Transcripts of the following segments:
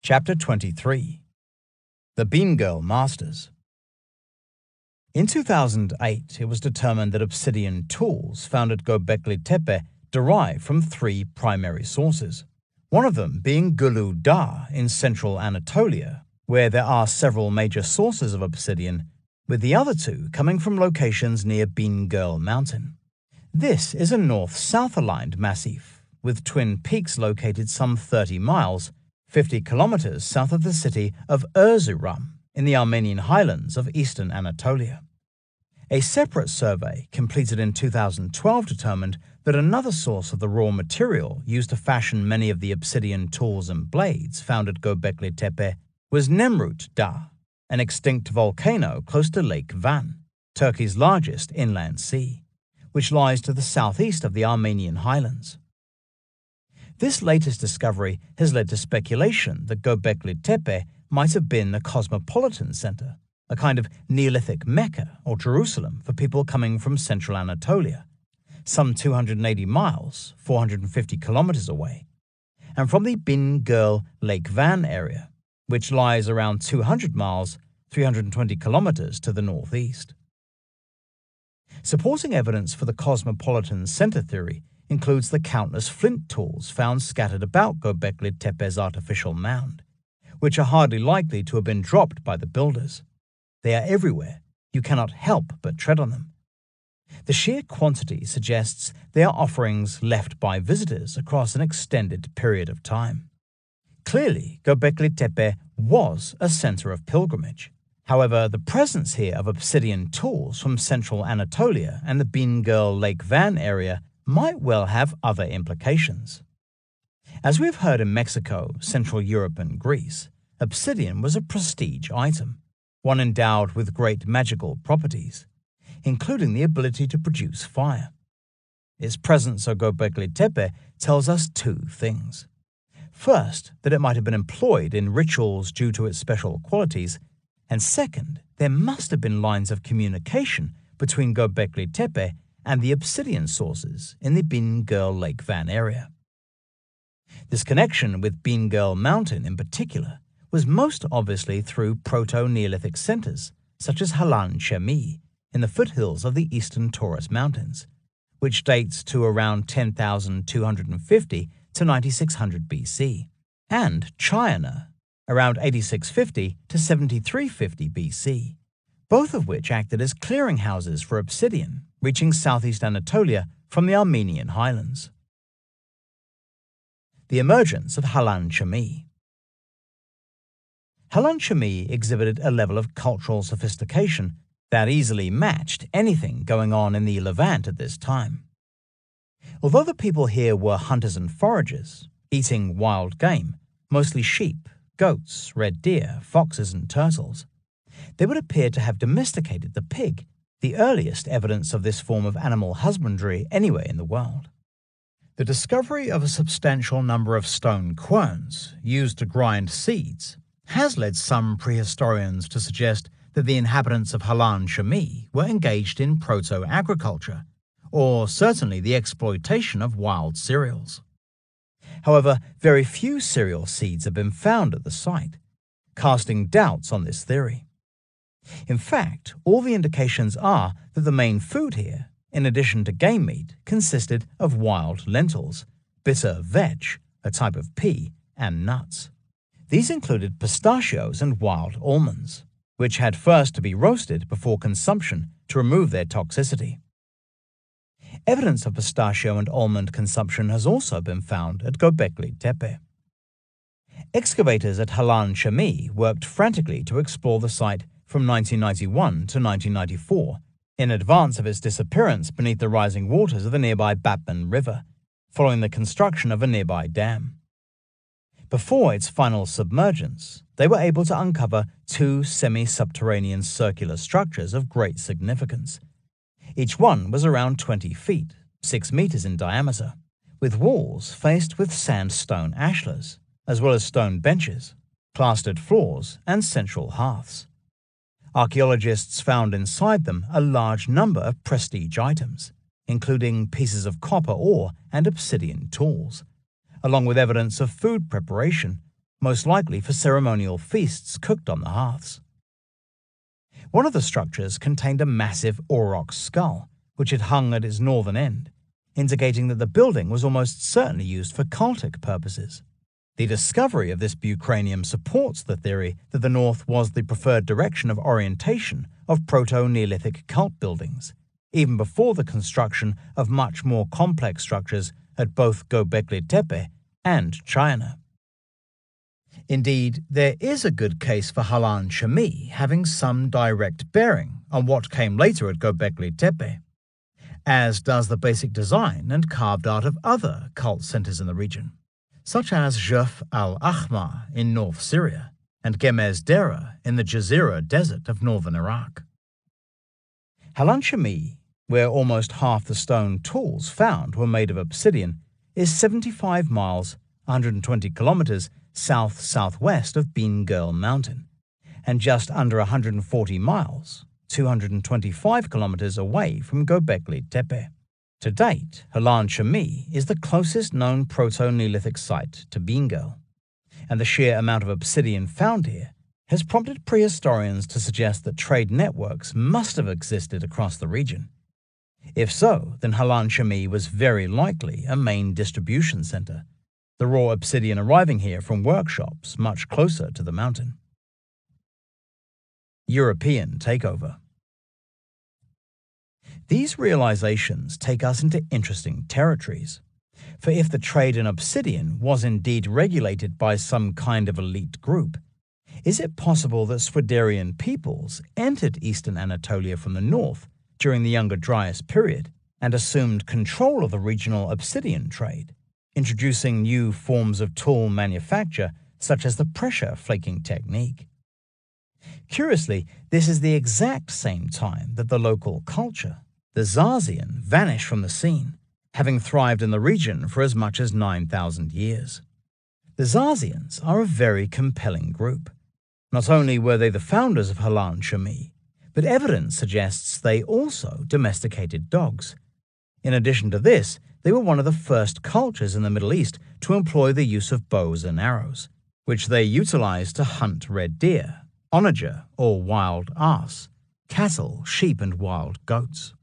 Chapter 23. The Bean Girl Masters. In 2008, it was determined that obsidian tools found at Gobekli Tepe derive from three primary sources, one of them being Gulu Dağ in central Anatolia, where there are several major sources of obsidian, with the other two coming from locations near Bean Girl Mountain. This is a north-south aligned massif, with twin peaks located some 30 miles, 50 kilometers south of the city of Erzurum in the Armenian highlands of eastern Anatolia. A separate survey completed in 2012 determined that another source of the raw material used to fashion many of the obsidian tools and blades found at Gobekli Tepe was Nemrut Dağ, an extinct volcano close to Lake Van, Turkey's largest inland sea, which lies to the southeast of the Armenian highlands. This latest discovery has led to speculation that Gobekli Tepe might have been a cosmopolitan center, a kind of Neolithic Mecca or Jerusalem for people coming from central Anatolia, some 280 miles, 450 kilometers away, and from the Bin Girl Lake Van area, which lies around 200 miles, 320 kilometers to the northeast. Supporting evidence for the cosmopolitan center theory includes the countless flint tools found scattered about Gobekli Tepe's artificial mound, which are hardly likely to have been dropped by the builders. They are everywhere. You cannot help but tread on them. The sheer quantity suggests they are offerings left by visitors across an extended period of time. Clearly, Gobekli Tepe was a center of pilgrimage. However, the presence here of obsidian tools from central Anatolia and the Bin Girl Lake Van area might well have other implications. As we've heard in Mexico, Central Europe, and Greece, obsidian was a prestige item, one endowed with great magical properties, including the ability to produce fire. Its presence at Gobekli Tepe tells us two things. First, that it might have been employed in rituals due to its special qualities, and second, there must have been lines of communication between Gobekli Tepe and the obsidian sources in the Bin Girl Lake Van area. This connection with Bean Girl Mountain in particular was most obviously through proto-Neolithic centers such as Halan Chemi in the foothills of the eastern Taurus Mountains, which dates to around 10,250 to 9600 BC, and Chayana around 8650 to 7350 BC, both of which acted as clearinghouses for obsidian reaching southeast Anatolia from the Armenian highlands. The emergence of Halan Chemi. Halan Chemi exhibited a level of cultural sophistication that easily matched anything going on in the Levant at this time. Although the people here were hunters and foragers, eating wild game, mostly sheep, goats, red deer, foxes, and turtles, they would appear to have domesticated the pig, the earliest evidence of this form of animal husbandry anywhere in the world. The discovery of a substantial number of stone querns used to grind seeds has led some prehistorians to suggest that the inhabitants of Halan Chemi were engaged in proto-agriculture, or certainly the exploitation of wild cereals. However, very few cereal seeds have been found at the site, casting doubts on this theory. In fact, all the indications are that the main food here, in addition to game meat, consisted of wild lentils, bitter vetch, a type of pea, and nuts. These included pistachios and wild almonds, which had first to be roasted before consumption to remove their toxicity. Evidence of pistachio and almond consumption has also been found at Gobekli Tepe. Excavators at Halan Chemi worked frantically to explore the site from 1991 to 1994, in advance of its disappearance beneath the rising waters of the nearby Batman River, following the construction of a nearby dam. Before its final submergence, they were able to uncover two semi-subterranean circular structures of great significance. Each one was around 20 feet, 6 meters in diameter, with walls faced with sandstone ashlars, as well as stone benches, plastered floors, and central hearths. Archaeologists found inside them a large number of prestige items, including pieces of copper ore and obsidian tools, along with evidence of food preparation, most likely for ceremonial feasts cooked on the hearths. One of the structures contained a massive aurochs skull, which had hung at its northern end, indicating that the building was almost certainly used for cultic purposes. The discovery of this bucranium supports the theory that the north was the preferred direction of orientation of Proto-Neolithic cult buildings, even before the construction of much more complex structures at both Gobekli Tepe and China. Indeed, there is a good case for Halan Shami having some direct bearing on what came later at Gobekli Tepe, as does the basic design and carved art of other cult centers in the region, such as Juf al-Ahmar in North Syria and Gemez Dera in the Jazira Desert of northern Iraq. Halan Shami, where almost half the stone tools found were made of obsidian, is 75 miles, 120 kilometers south-southwest of Bin Girl Mountain, and just under 140 miles, 225 kilometers away from Gobekli Tepe. To date, Halan Shami is the closest known Proto-Neolithic site to Bin Girl, and the sheer amount of obsidian found here has prompted prehistorians to suggest that trade networks must have existed across the region. If so, then Halan Shami was very likely a main distribution center, the raw obsidian arriving here from workshops much closer to the mountain. European takeover. These realizations take us into interesting territories, for if the trade in obsidian was indeed regulated by some kind of elite group, is it possible that Swiderian peoples entered eastern Anatolia from the north during the Younger Dryas period and assumed control of the regional obsidian trade, introducing new forms of tool manufacture such as the pressure flaking technique? Curiously, this is the exact same time that the local culture, the Zazian, vanished from the scene, having thrived in the region for as much as 9,000 years. The Zazians are a very compelling group. Not only were they the founders of Halan Shami, but evidence suggests they also domesticated dogs. In addition to this, they were one of the first cultures in the Middle East to employ the use of bows and arrows, which they utilized to hunt red deer, onager or wild ass, cattle, sheep, and wild goats.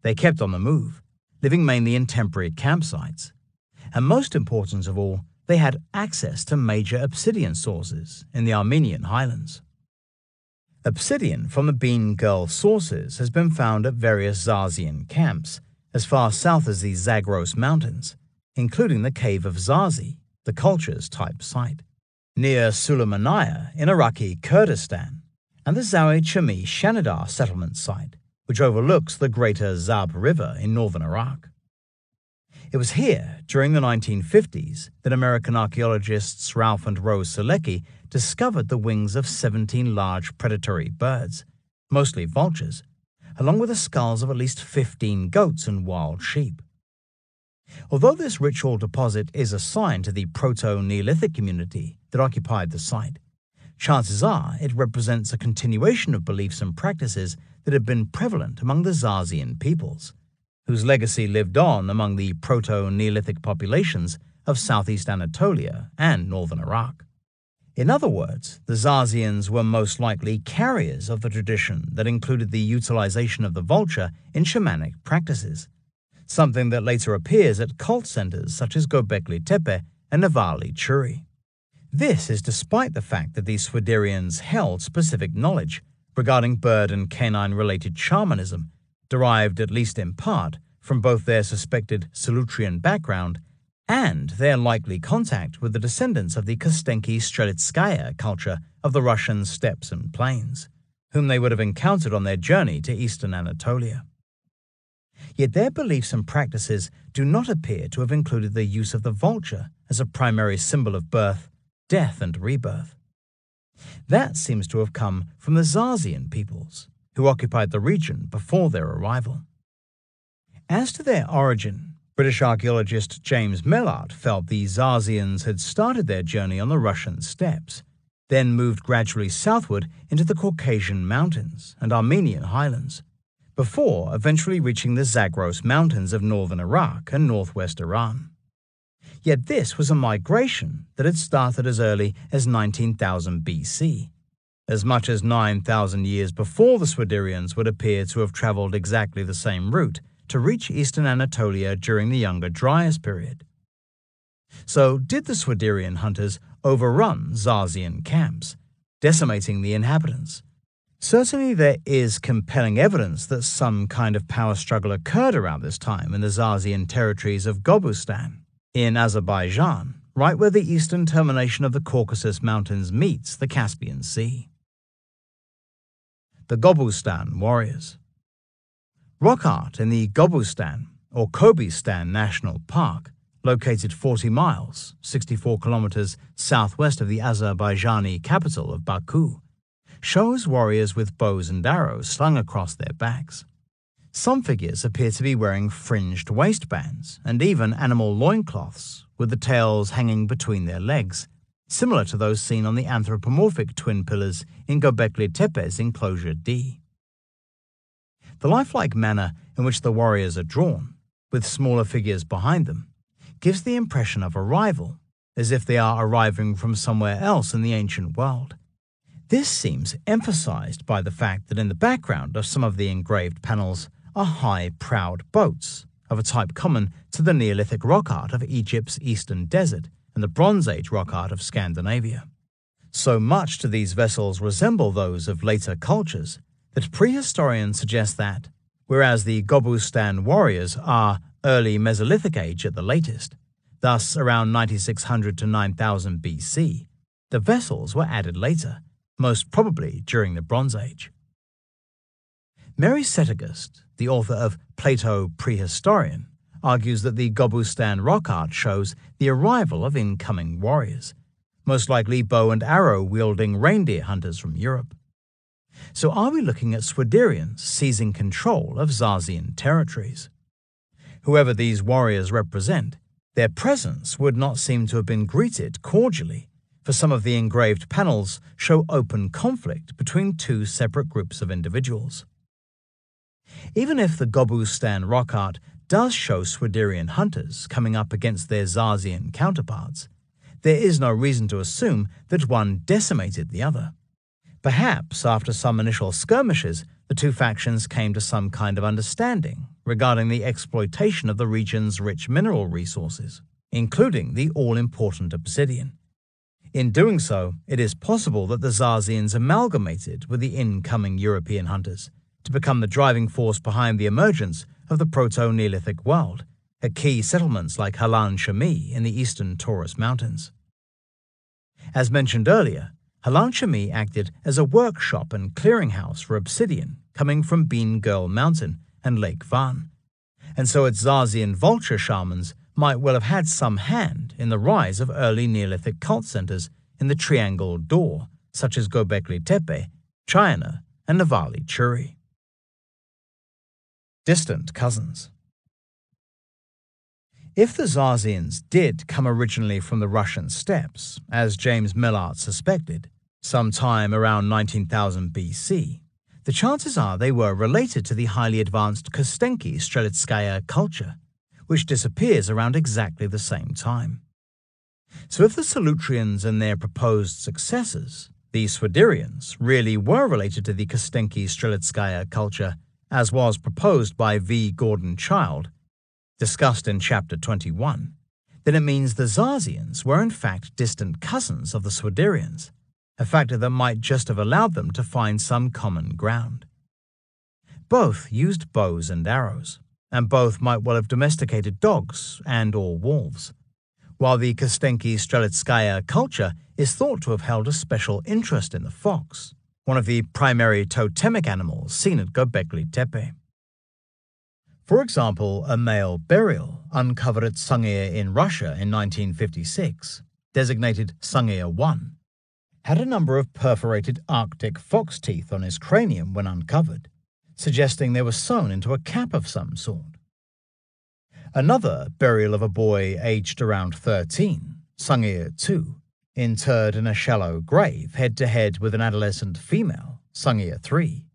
They kept on the move, living mainly in temporary campsites, and most important of all, they had access to major obsidian sources in the Armenian highlands. Obsidian from the Bin Girl sources has been found at various Zazian camps as far south as the Zagros Mountains, including the Cave of Zazi, the culture's type site, near Sulaymaniyah in Iraqi Kurdistan, and the Zawi Chami Shanidar settlement site, which overlooks the greater Zab River in northern Iraq. It was here, during the 1950s, that American archaeologists Ralph and Rose Selecki discovered the wings of 17 large predatory birds, mostly vultures, along with the skulls of at least 15 goats and wild sheep. Although this ritual deposit is assigned to the Proto-Neolithic community that occupied the site, chances are it represents a continuation of beliefs and practices that had been prevalent among the Zazian peoples, whose legacy lived on among the Proto-Neolithic populations of southeast Anatolia and northern Iraq. In other words, the Zazians were most likely carriers of the tradition that included the utilization of the vulture in shamanic practices, something that later appears at cult centers such as Gobekli Tepe and Navali Churi. This is despite the fact that these Swiderians held specific knowledge regarding bird and canine-related shamanism, derived at least in part from both their suspected Solutrean background and their likely contact with the descendants of the Kostenki-Strelitskaya culture of the Russian steppes and plains, whom they would have encountered on their journey to eastern Anatolia. Yet their beliefs and practices do not appear to have included the use of the vulture as a primary symbol of birth, death, and rebirth. That seems to have come from the Zazian peoples, who occupied the region before their arrival. As to their origin, British archaeologist James Mellart felt the Zazians had started their journey on the Russian steppes, then moved gradually southward into the Caucasian mountains and Armenian highlands, before eventually reaching the Zagros Mountains of northern Iraq and northwest Iran. Yet this was a migration that had started as early as 19,000 BC. As much as 9,000 years before the Swiderians would appear to have traveled exactly the same route to reach eastern Anatolia during the Younger Dryas period. So did the Swiderian hunters overrun Zazian camps, decimating the inhabitants? Certainly there is compelling evidence that some kind of power struggle occurred around this time in the Zazian territories of Gobustan, in Azerbaijan, right where the eastern termination of the Caucasus Mountains meets the Caspian Sea. The Gobustan warriors. Rock art in the Gobustan, or Kobistan National Park, located 40 miles, 64 kilometers southwest of the Azerbaijani capital of Baku, shows warriors with bows and arrows slung across their backs. Some figures appear to be wearing fringed waistbands and even animal loincloths, with the tails hanging between their legs, similar to those seen on the anthropomorphic twin pillars in Gobekli Tepe's enclosure D. The lifelike manner in which the warriors are drawn, with smaller figures behind them, gives the impression of arrival, as if they are arriving from somewhere else in the ancient world. This seems emphasized by the fact that in the background of some of the engraved panels are high, proud boats, of a type common to the Neolithic rock art of Egypt's eastern desert and the Bronze Age rock art of Scandinavia. So much do these vessels resemble those of later cultures that prehistorians suggest that, whereas the Gobustan warriors are early Mesolithic age at the latest, thus around 9600 to 9000 BC, the vessels were added later, most probably during the Bronze Age. Mary Settegast, the author of Plato Prehistorian, argues that the Gobustan rock art shows the arrival of incoming warriors, most likely bow and arrow-wielding reindeer hunters from Europe. So are we looking at Swiderians seizing control of Zazian territories? Whoever these warriors represent, their presence would not seem to have been greeted cordially, for some of the engraved panels show open conflict between two separate groups of individuals. Even if the Gobustan rock art does show Swiderian hunters coming up against their Zazian counterparts, there is no reason to assume that one decimated the other. Perhaps after some initial skirmishes, the two factions came to some kind of understanding regarding the exploitation of the region's rich mineral resources, including the all-important obsidian. In doing so, it is possible that the Zazians amalgamated with the incoming European hunters to become the driving force behind the emergence of the Proto-Neolithic world, at key settlements like Halan Shami in the eastern Taurus Mountains. As mentioned earlier, Halan Shami acted as a workshop and clearinghouse for obsidian coming from Bean Girl Mountain and Lake Van, and so its Zazian vulture shamans might well have had some hand in the rise of early Neolithic cult centers in the Triangle Door, such as Gobekli Tepe, Chayana, and Navali Churi. Distant cousins. If the Zazians did come originally from the Russian steppes, as James Millart suspected, sometime around 19,000 BC, the chances are they were related to the highly advanced Kostenki Strelitskaya culture, which disappears around exactly the same time. So if the Solutreans and their proposed successors, the Swiderians, really were related to the Kostenki Strelitskaya culture, as was proposed by V. Gordon Child, discussed in Chapter 21, then it means the Zazians were in fact distant cousins of the Swiderians, a factor that might just have allowed them to find some common ground. Both used bows and arrows, and both might well have domesticated dogs and/or wolves, while the Kostenki Strelitskaya culture is thought to have held a special interest in the fox, one of the primary totemic animals seen at Gobekli Tepe. For example, a male burial uncovered at Sungir in Russia in 1956, designated Sungir 1, had a number of perforated Arctic fox teeth on his cranium when uncovered, suggesting they were sewn into a cap of some sort. Another burial of a boy aged around 13, Sungir 2, interred in a shallow grave head-to-head with an adolescent female, Sungir 3,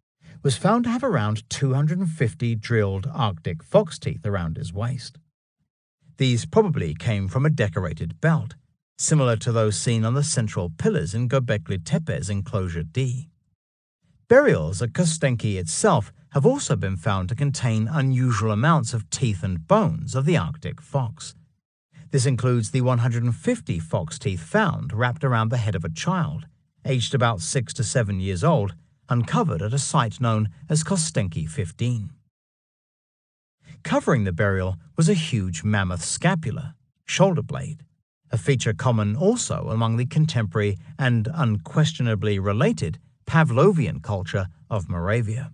was found to have around 250 drilled Arctic fox teeth around his waist. These probably came from a decorated belt, similar to those seen on the central pillars in Gobekli Tepe's enclosure D. Burials at Kostenki itself have also been found to contain unusual amounts of teeth and bones of the Arctic fox. This includes the 150 fox teeth found wrapped around the head of a child, aged about 6 to 7 years old, uncovered at a site known as Kostenki 15. Covering the burial was a huge mammoth scapula, shoulder blade, a feature common also among the contemporary and unquestionably related Pavlovian culture of Moravia.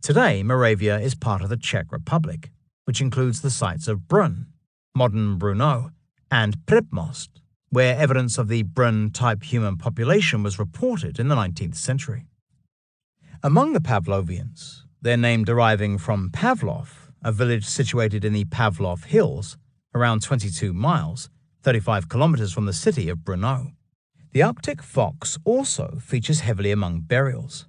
Today, Moravia is part of the Czech Republic, which includes the sites of Brunn, modern Brno, and Prepmost, where evidence of the Brunn-type human population was reported in the 19th century. Among the Pavlovians, their name deriving from Pavlov, a village situated in the Pavlov Hills, around 22 miles, 35 kilometers from the city of Brno. The Arctic fox also features heavily among burials.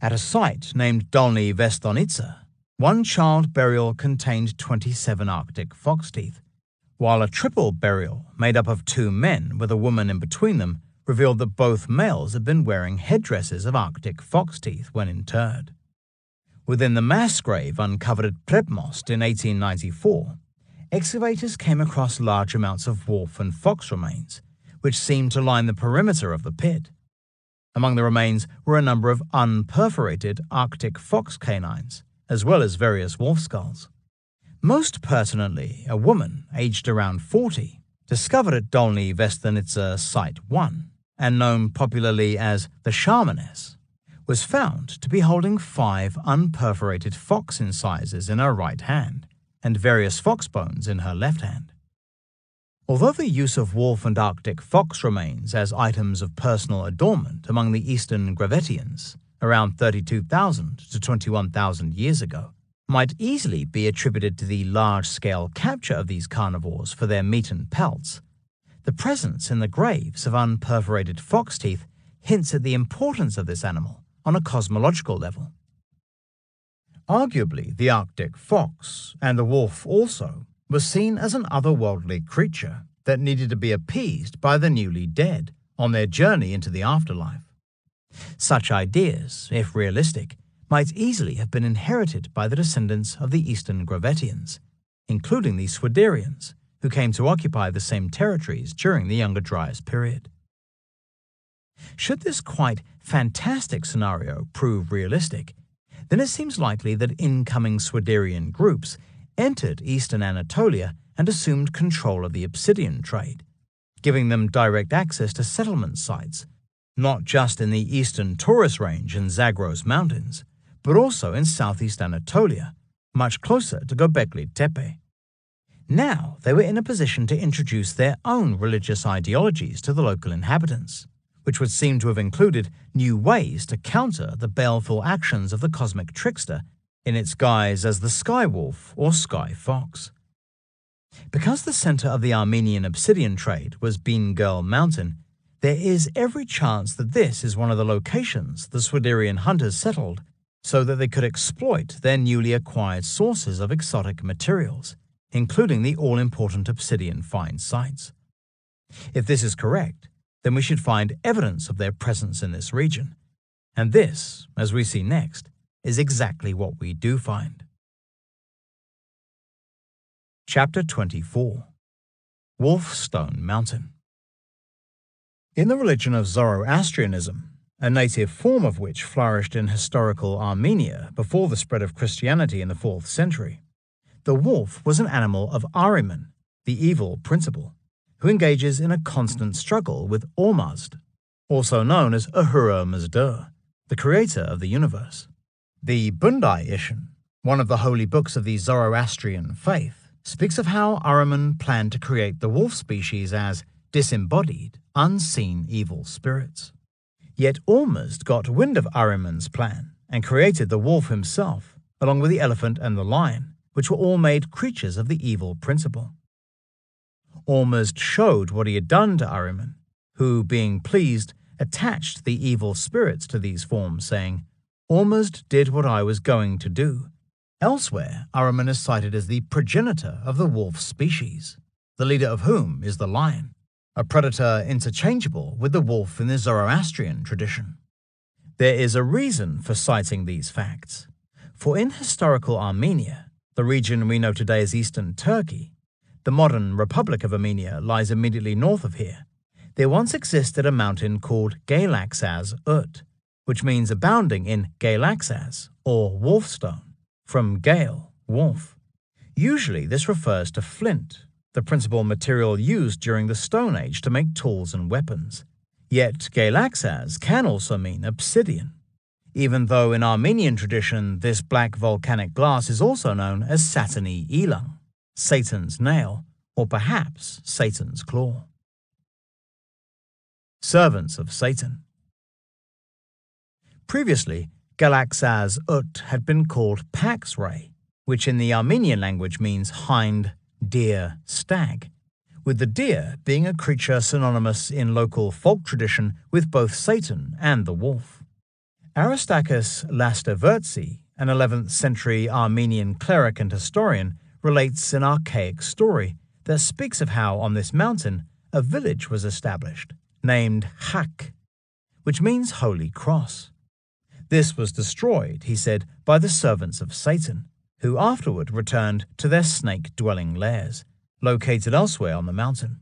At a site named Dolny Vestonitsa, one child burial contained 27 Arctic fox teeth, while a triple burial made up of 2 men with a woman in between them revealed that both males had been wearing headdresses of Arctic fox teeth when interred. Within the mass grave uncovered at Prepmost in 1894, excavators came across large amounts of wolf and fox remains, which seemed to line the perimeter of the pit. Among the remains were a number of unperforated Arctic fox canines, as well as various wolf skulls. Most pertinently, a woman, aged around 40, discovered at Dolny Vestonitsa Site 1, and known popularly as the Shamaness, was found to be holding 5 unperforated fox incisors in her right hand and various fox bones in her left hand. Although the use of wolf and Arctic fox remains as items of personal adornment among the Eastern Gravetians around 32,000 to 21,000 years ago might easily be attributed to the large-scale capture of these carnivores for their meat and pelts, the presence in the graves of unperforated fox teeth hints at the importance of this animal on a cosmological level. Arguably, the Arctic fox, and the wolf also, was seen as an otherworldly creature that needed to be appeased by the newly dead on their journey into the afterlife. Such ideas, if realistic, might easily have been inherited by the descendants of the Eastern Gravetians, including the Swiderians, who came to occupy the same territories during the Younger Dryas period. Should this quite fantastic scenario prove realistic, then it seems likely that incoming Swiderian groups entered eastern Anatolia and assumed control of the obsidian trade, giving them direct access to settlement sites, not just in the eastern Taurus Range and Zagros Mountains, but also in southeast Anatolia, much closer to Gobekli Tepe. Now they were in a position to introduce their own religious ideologies to the local inhabitants, which would seem to have included new ways to counter the baleful actions of the cosmic trickster in its guise as the Sky Wolf or Sky Fox. Because the center of the Armenian obsidian trade was Bingöl Mountain, there is every chance that this is one of the locations the Swiderian hunters settled so that they could exploit their newly acquired sources of exotic materials, including the all-important obsidian find sites. If this is correct, then we should find evidence of their presence in this region. And this, as we see next, is exactly what we do find. Chapter 24. Wolfstone Mountain. In the religion of Zoroastrianism, a native form of which flourished in historical Armenia before the spread of Christianity in the 4th century, the wolf was an animal of Ahriman, the evil principle, who engages in a constant struggle with Ormuzd, also known as Ahura Mazda, the creator of the universe. The Bundai Ishan, one of the holy books of the Zoroastrian faith, speaks of how Ahriman planned to create the wolf species as disembodied, unseen evil spirits. Yet Ormuzd got wind of Ahriman's plan and created the wolf himself, along with the elephant and the lion, which were all made creatures of the evil principle. Ormuzd showed what he had done to Ahriman, who, being pleased, attached the evil spirits to these forms, saying, "Ormuzd did what I was going to do. Elsewhere, Ahriman is cited as the progenitor of the wolf species, the leader of whom is the lion, a predator interchangeable with the wolf in the Zoroastrian tradition. There is a reason for citing these facts, for in historical Armenia, the region we know today as Eastern Turkey, the modern Republic of Armenia lies immediately north of here, there once existed a mountain called Galaxaz Ut, which means abounding in Galaxaz, or wolfstone, from Gale, wolf. Usually this refers to flint, the principal material used during the Stone Age to make tools and weapons. Yet Galaxaz can also mean obsidian, even though in Armenian tradition this black volcanic glass is also known as Satani Elang, Satan's nail, or perhaps Satan's claw. Servants of Satan. Previously, Galaxaz Ut had been called Pax Ray, which in the Armenian language means hind, deer, stag, with the deer being a creature synonymous in local folk tradition with both Satan and the wolf. Aristarchus Lastervirtzi, an 11th century Armenian cleric and historian, relates an archaic story that speaks of how on this mountain a village was established, named Chak, which means Holy Cross. This was destroyed, he said, by the servants of Satan, who afterward returned to their snake-dwelling lairs, located elsewhere on the mountain.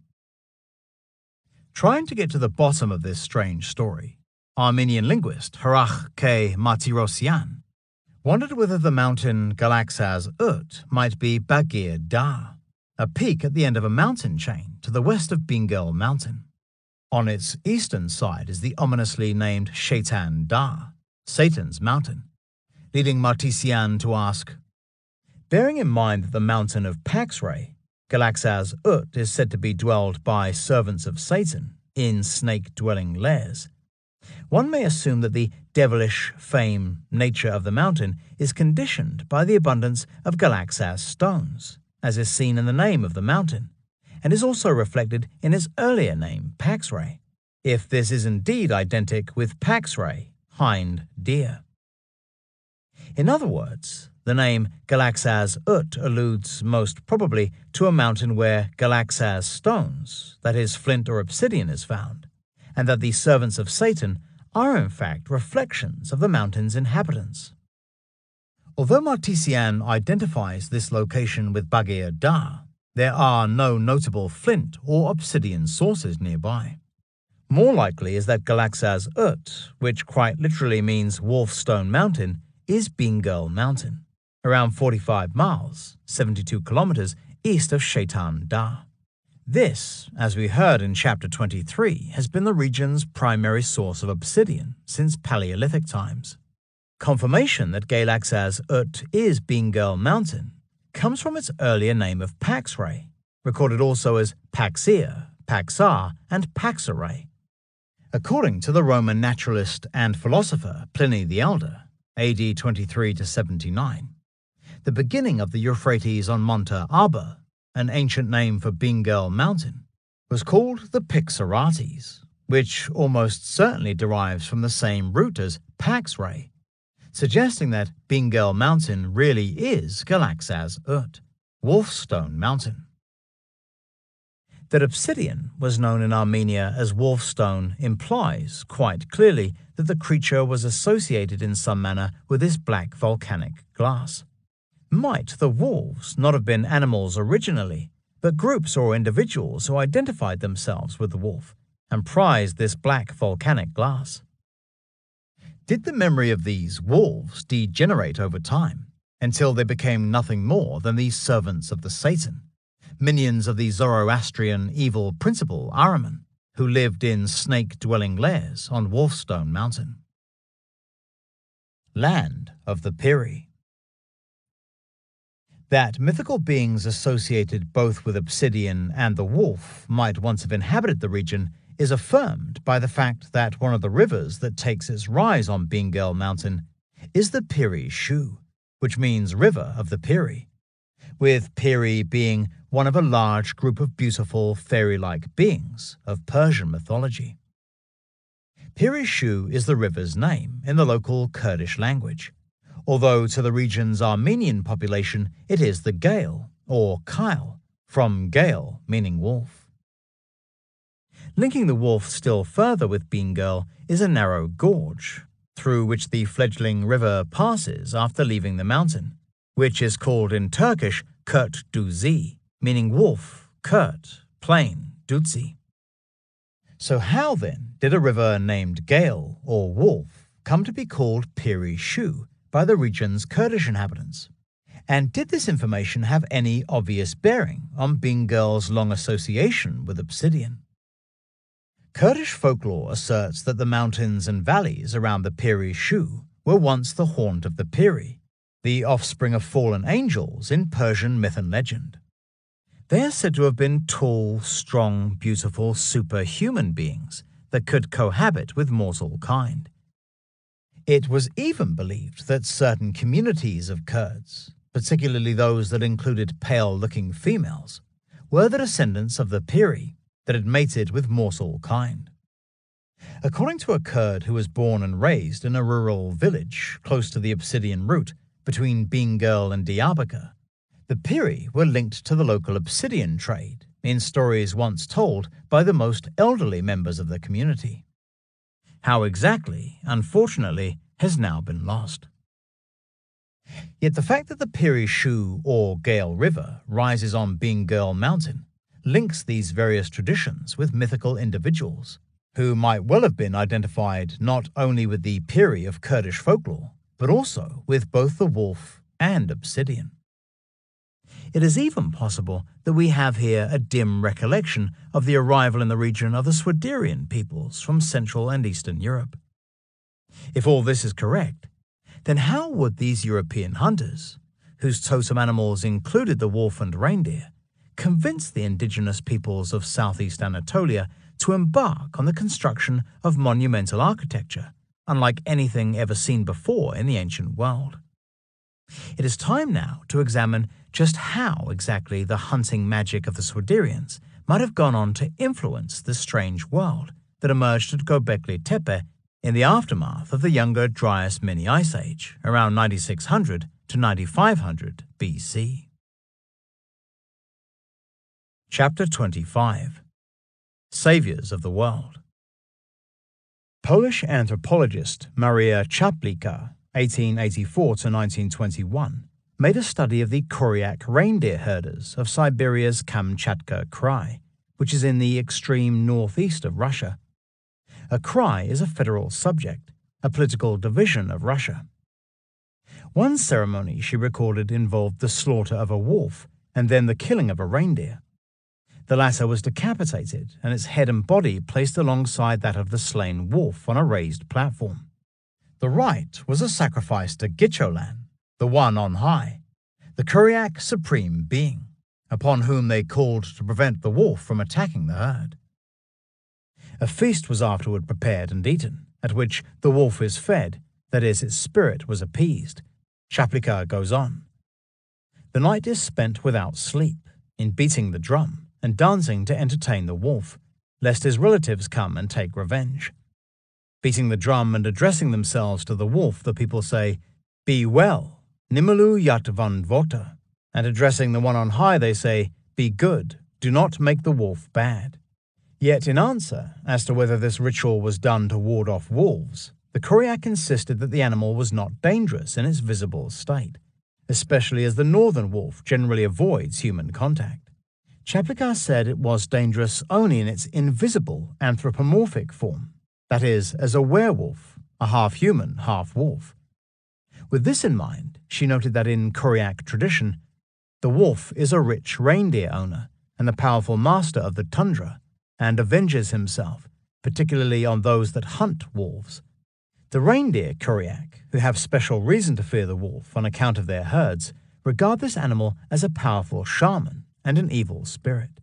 Trying to get to the bottom of this strange story, Armenian linguist Harach K. Matirosyan wondered whether the mountain Galaxaz Ut might be Bagir Da, a peak at the end of a mountain chain to the west of Bingöl Mountain. On its eastern side is the ominously named Shaitan Da, Satan's mountain, leading Martisian to ask, bearing in mind that the mountain of Paxray, Galaxaz Ut, is said to be dwelled by servants of Satan in snake-dwelling lairs, one may assume that the devilish fame nature of the mountain is conditioned by the abundance of Galaxaz stones, as is seen in the name of the mountain, and is also reflected in its earlier name, Paxray, if this is indeed identical with Paxray, hind deer. In other words, the name Galaxaz Ut alludes most probably to a mountain where Galaxaz stones, that is, flint or obsidian, is found, and that the servants of Satan are in fact reflections of the mountain's inhabitants. Although Martisian identifies this location with Bagir Da, there are no notable flint or obsidian sources nearby. More likely is that Galaxaz Ut, which quite literally means Wolfstone Mountain, is Bingöl Mountain, around 45 miles, 72 kilometers east of Shaitan Da. This, as we heard in Chapter 23, has been the region's primary source of obsidian since Paleolithic times. Confirmation that Galaxaz Ut is Bingöl Mountain comes from its earlier name of Paxray, recorded also as Paxir, Paxar, and Paxaray. According to the Roman naturalist and philosopher Pliny the Elder, AD 23 to 79, the beginning of the Euphrates on Monte Arba, an ancient name for Bingöl Mountain, was called the Pixarates, which almost certainly derives from the same root as Paxray, suggesting that Bingöl Mountain really is Galaxaz Ut, Wolfstone Mountain. That obsidian was known in Armenia as wolfstone implies, quite clearly, that the creature was associated in some manner with this black volcanic glass. Might the wolves not have been animals originally, but groups or individuals who identified themselves with the wolf and prized this black volcanic glass? Did the memory of these wolves degenerate over time until they became nothing more than these servants of the Satan, minions of the Zoroastrian evil principle Ahriman, who lived in snake-dwelling lairs on Wolfstone Mountain? Land of the Piri. That mythical beings associated both with obsidian and the wolf might once have inhabited the region is affirmed by the fact that one of the rivers that takes its rise on Bingöl Mountain is the Piri Shu, which means River of the Piri, with Piri being one of a large group of beautiful fairy-like beings of Persian mythology. Piri Shu is the river's name in the local Kurdish language, although to the region's Armenian population it is the Gael, or Kyle, from Gael meaning wolf. Linking the wolf still further with Bingöl is a narrow gorge, through which the fledgling river passes after leaving the mountain, which is called in Turkish Kurt Duzi, meaning wolf, Kurt, plain, Dutzi. So how then did a river named Gael, or wolf, come to be called Piri Shu by the region's Kurdish inhabitants? And did this information have any obvious bearing on Bingöl's long association with obsidian? Kurdish folklore asserts that the mountains and valleys around the Piri Shu were once the haunt of the Piri, the offspring of fallen angels in Persian myth and legend. They are said to have been tall, strong, beautiful, superhuman beings that could cohabit with mortal kind. It was even believed that certain communities of Kurds, particularly those that included pale-looking females, were the descendants of the Piri that had mated with mortal kind. According to a Kurd who was born and raised in a rural village close to the obsidian route between Bingöl and Diyarbakir, the Piri were linked to the local obsidian trade in stories once told by the most elderly members of the community. How exactly, unfortunately, has now been lost. Yet the fact that the Piri Shu or Gael River rises on Bingöl Mountain links these various traditions with mythical individuals who might well have been identified not only with the Piri of Kurdish folklore, but also with both the wolf and obsidian. It is even possible that we have here a dim recollection of the arrival in the region of the Swiderian peoples from Central and Eastern Europe. If all this is correct, then how would these European hunters, whose totem animals included the wolf and reindeer, convince the indigenous peoples of southeast Anatolia to embark on the construction of monumental architecture, unlike anything ever seen before in the ancient world? It is time now to examine just how exactly the hunting magic of the Swiderians might have gone on to influence this strange world that emerged at Gobekli Tepe in the aftermath of the Younger Dryas Mini-Ice Age around 9600 to 9500 BC. Chapter 25. Saviors of the World. Polish anthropologist Maria Czaplicka, 1884 to 1921, made a study of the Koryak reindeer herders of Siberia's Kamchatka Krai, which is in the extreme northeast of Russia. A Krai is a federal subject, a political division of Russia. One ceremony she recorded involved the slaughter of a wolf and then the killing of a reindeer. The latter was decapitated and its head and body placed alongside that of the slain wolf on a raised platform. The rite was a sacrifice to Gicholan, the one on high, the Koryak supreme being, upon whom they called to prevent the wolf from attacking the herd. A feast was afterward prepared and eaten, at which the wolf is fed, that is, its spirit was appeased. Czaplicka goes on. The night is spent without sleep, in beating the drum and dancing to entertain the wolf, lest his relatives come and take revenge. Beating the drum and addressing themselves to the wolf, the people say, "Be well, Nimelu Yat Van Vota," and addressing the one on high they say, "Be good, do not make the wolf bad." Yet in answer as to whether this ritual was done to ward off wolves, the Koryak insisted that the animal was not dangerous in its visible state, especially as the northern wolf generally avoids human contact. Czaplicka said it was dangerous only in its invisible anthropomorphic form, that is, as a werewolf, a half-human, half-wolf. With this in mind, she noted that in Koryak tradition, the wolf is a rich reindeer owner and the powerful master of the tundra, and avenges himself, particularly on those that hunt wolves. The reindeer Koryak, who have special reason to fear the wolf on account of their herds, regard this animal as a powerful shaman and an evil spirit.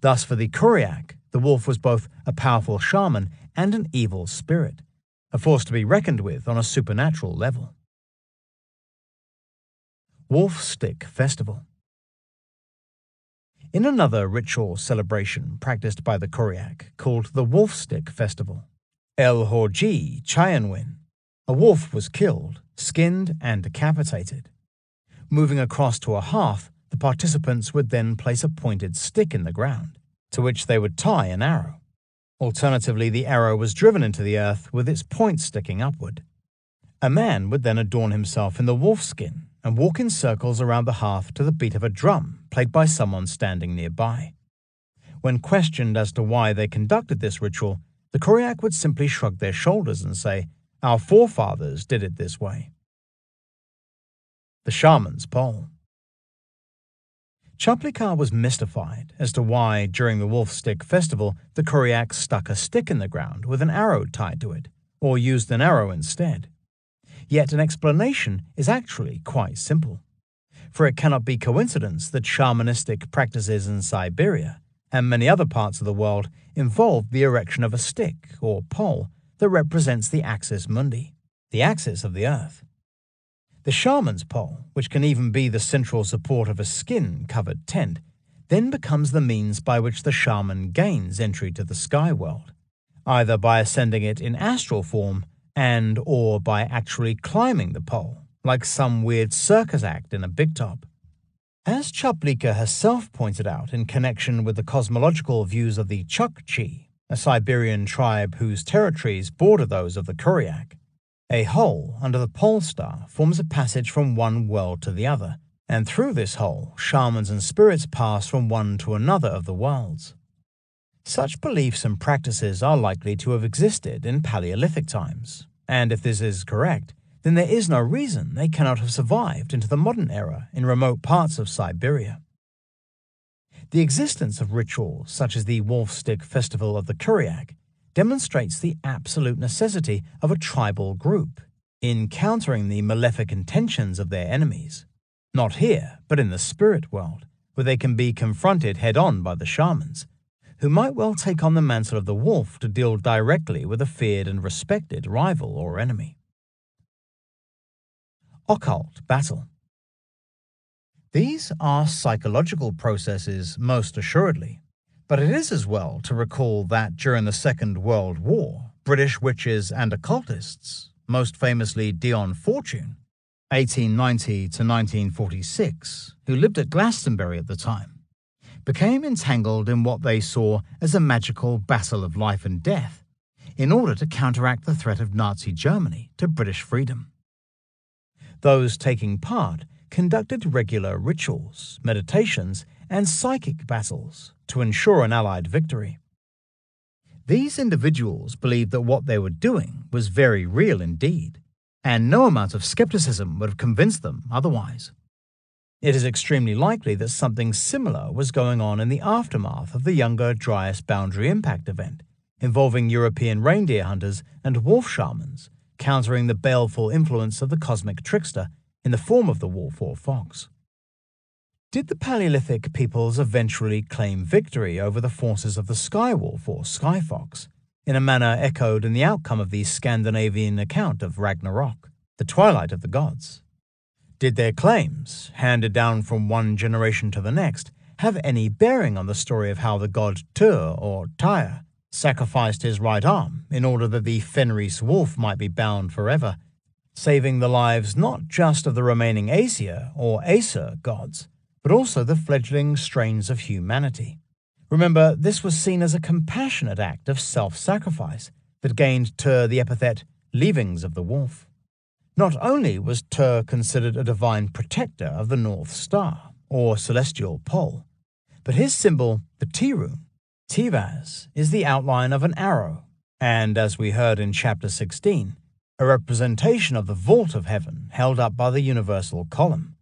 Thus, for the Koryak, the wolf was both a powerful shaman and an evil spirit, a force to be reckoned with on a supernatural level. Wolf Stick Festival. In another ritual celebration practiced by the Koryak called the Wolf Stick Festival, El Horji Chayanwin, A wolf was killed, skinned, and decapitated. Moving across to a hearth, the participants would then place a pointed stick in the ground, to which they would tie an arrow. Alternatively, the arrow was driven into the earth with its point sticking upward. A man would then adorn himself in the wolf skin and walk in circles around the hearth to the beat of a drum played by someone standing nearby. When questioned as to why they conducted this ritual, the Koryak would simply shrug their shoulders and say, "Our forefathers did it this way." The shaman's pole. Chaplika was mystified as to why, during the Wolf Stick Festival, the Koryak stuck a stick in the ground with an arrow tied to it, or used an arrow instead. Yet an explanation is actually quite simple, for it cannot be coincidence that shamanistic practices in Siberia and many other parts of the world involve the erection of a stick or pole that represents the axis mundi, the axis of the earth. The shaman's pole, which can even be the central support of a skin-covered tent, then becomes the means by which the shaman gains entry to the sky world, either by ascending it in astral form or by actually climbing the pole, like some weird circus act in a big top. As Chaplika herself pointed out in connection with the cosmological views of the Chukchi, a Siberian tribe whose territories border those of the Koryak, a hole under the pole star forms a passage from one world to the other, and through this hole, shamans and spirits pass from one to another of the worlds. Such beliefs and practices are likely to have existed in Paleolithic times, and if this is correct, then there is no reason they cannot have survived into the modern era in remote parts of Siberia. The existence of rituals such as the Wolf Stick Festival of the Koryak demonstrates the absolute necessity of a tribal group in countering the malefic intentions of their enemies, not here, but in the spirit world, where they can be confronted head-on by the shamans, who might well take on the mantle of the wolf to deal directly with a feared and respected rival or enemy. Occult battle. These are psychological processes, most assuredly, but it is as well to recall that during the Second World War, British witches and occultists, most famously Dion Fortune, 1890 to 1946, who lived at Glastonbury at the time, became entangled in what they saw as a magical battle of life and death in order to counteract the threat of Nazi Germany to British freedom. Those taking part conducted regular rituals, meditations, and psychic battles to ensure an Allied victory. These individuals believed that what they were doing was very real indeed, and no amount of skepticism would have convinced them otherwise. It is extremely likely that something similar was going on in the aftermath of the Younger Dryas Boundary Impact event, involving European reindeer hunters and wolf shamans countering the baleful influence of the cosmic trickster in the form of the wolf or fox. Did the Paleolithic peoples eventually claim victory over the forces of the sky wolf or sky fox, in a manner echoed in the outcome of the Scandinavian account of Ragnarok, the twilight of the gods? Did their claims, handed down from one generation to the next, have any bearing on the story of how the god Tyr or Tyre sacrificed his right arm in order that the Fenris wolf might be bound forever, saving the lives not just of the remaining Aesir or Aesir gods, but also the fledgling strains of humanity? Remember, this was seen as a compassionate act of self-sacrifice that gained Tyr the epithet "leavings of the wolf." Not only was Tyr considered a divine protector of the North Star, or celestial pole, but his symbol, the T-rune, Tivaz, is the outline of an arrow, and, as we heard in Chapter 16, a representation of the vault of heaven held up by the universal column,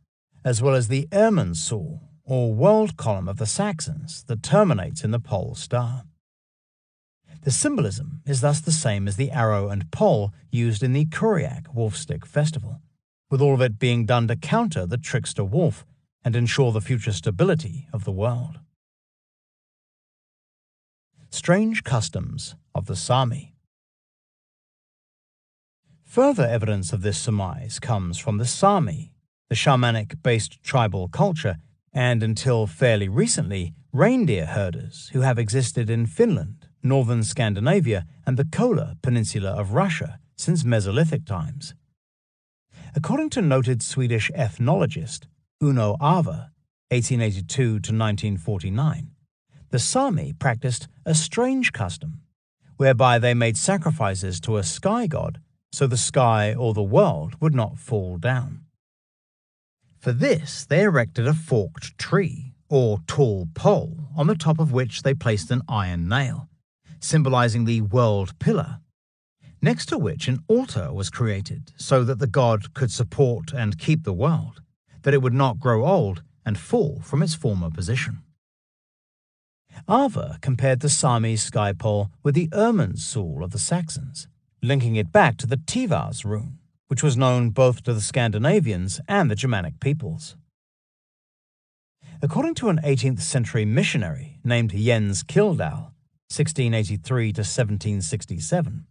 as well as the Irminsul, or world column of the Saxons that terminates in the pole star. The symbolism is thus the same as the arrow and pole used in the Koryak Wolfstick Festival, with all of it being done to counter the trickster wolf and ensure the future stability of the world. Strange customs of the Sami. Further evidence of this surmise comes from the Sami, the shamanic-based tribal culture, and until fairly recently, reindeer herders who have existed in Finland, northern Scandinavia, and the Kola Peninsula of Russia since Mesolithic times. According to noted Swedish ethnologist Uno Ava, 1882 to 1949, the Sami practiced a strange custom whereby they made sacrifices to a sky god so the sky or the world would not fall down. For this, they erected a forked tree, or tall pole, on the top of which they placed an iron nail, symbolizing the world pillar, next to which an altar was created so that the god could support and keep the world, that it would not grow old and fall from its former position. Ava compared the Sami sky pole with the Irminsul of the Saxons, linking it back to the Tivas rune, which was known both to the Scandinavians and the Germanic peoples. According to an 18th century missionary named Jens Kildal, 1683 to 1767,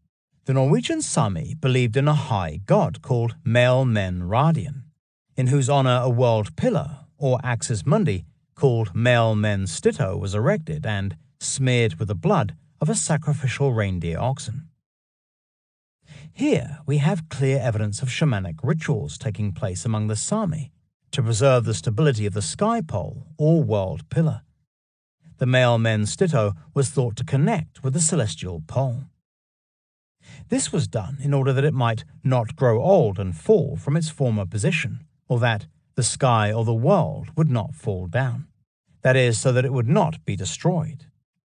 the Norwegian Sami believed in a high god called Male Men Radian, in whose honor a world pillar, or axis mundi, called Male Men Stitto was erected and smeared with the blood of a sacrificial reindeer oxen. Here we have clear evidence of shamanic rituals taking place among the Sami to preserve the stability of the sky pole or world pillar. The Male Men Stitto was thought to connect with the celestial pole. This was done in order that it might not grow old and fall from its former position, or that the sky or the world would not fall down. That is, so that it would not be destroyed,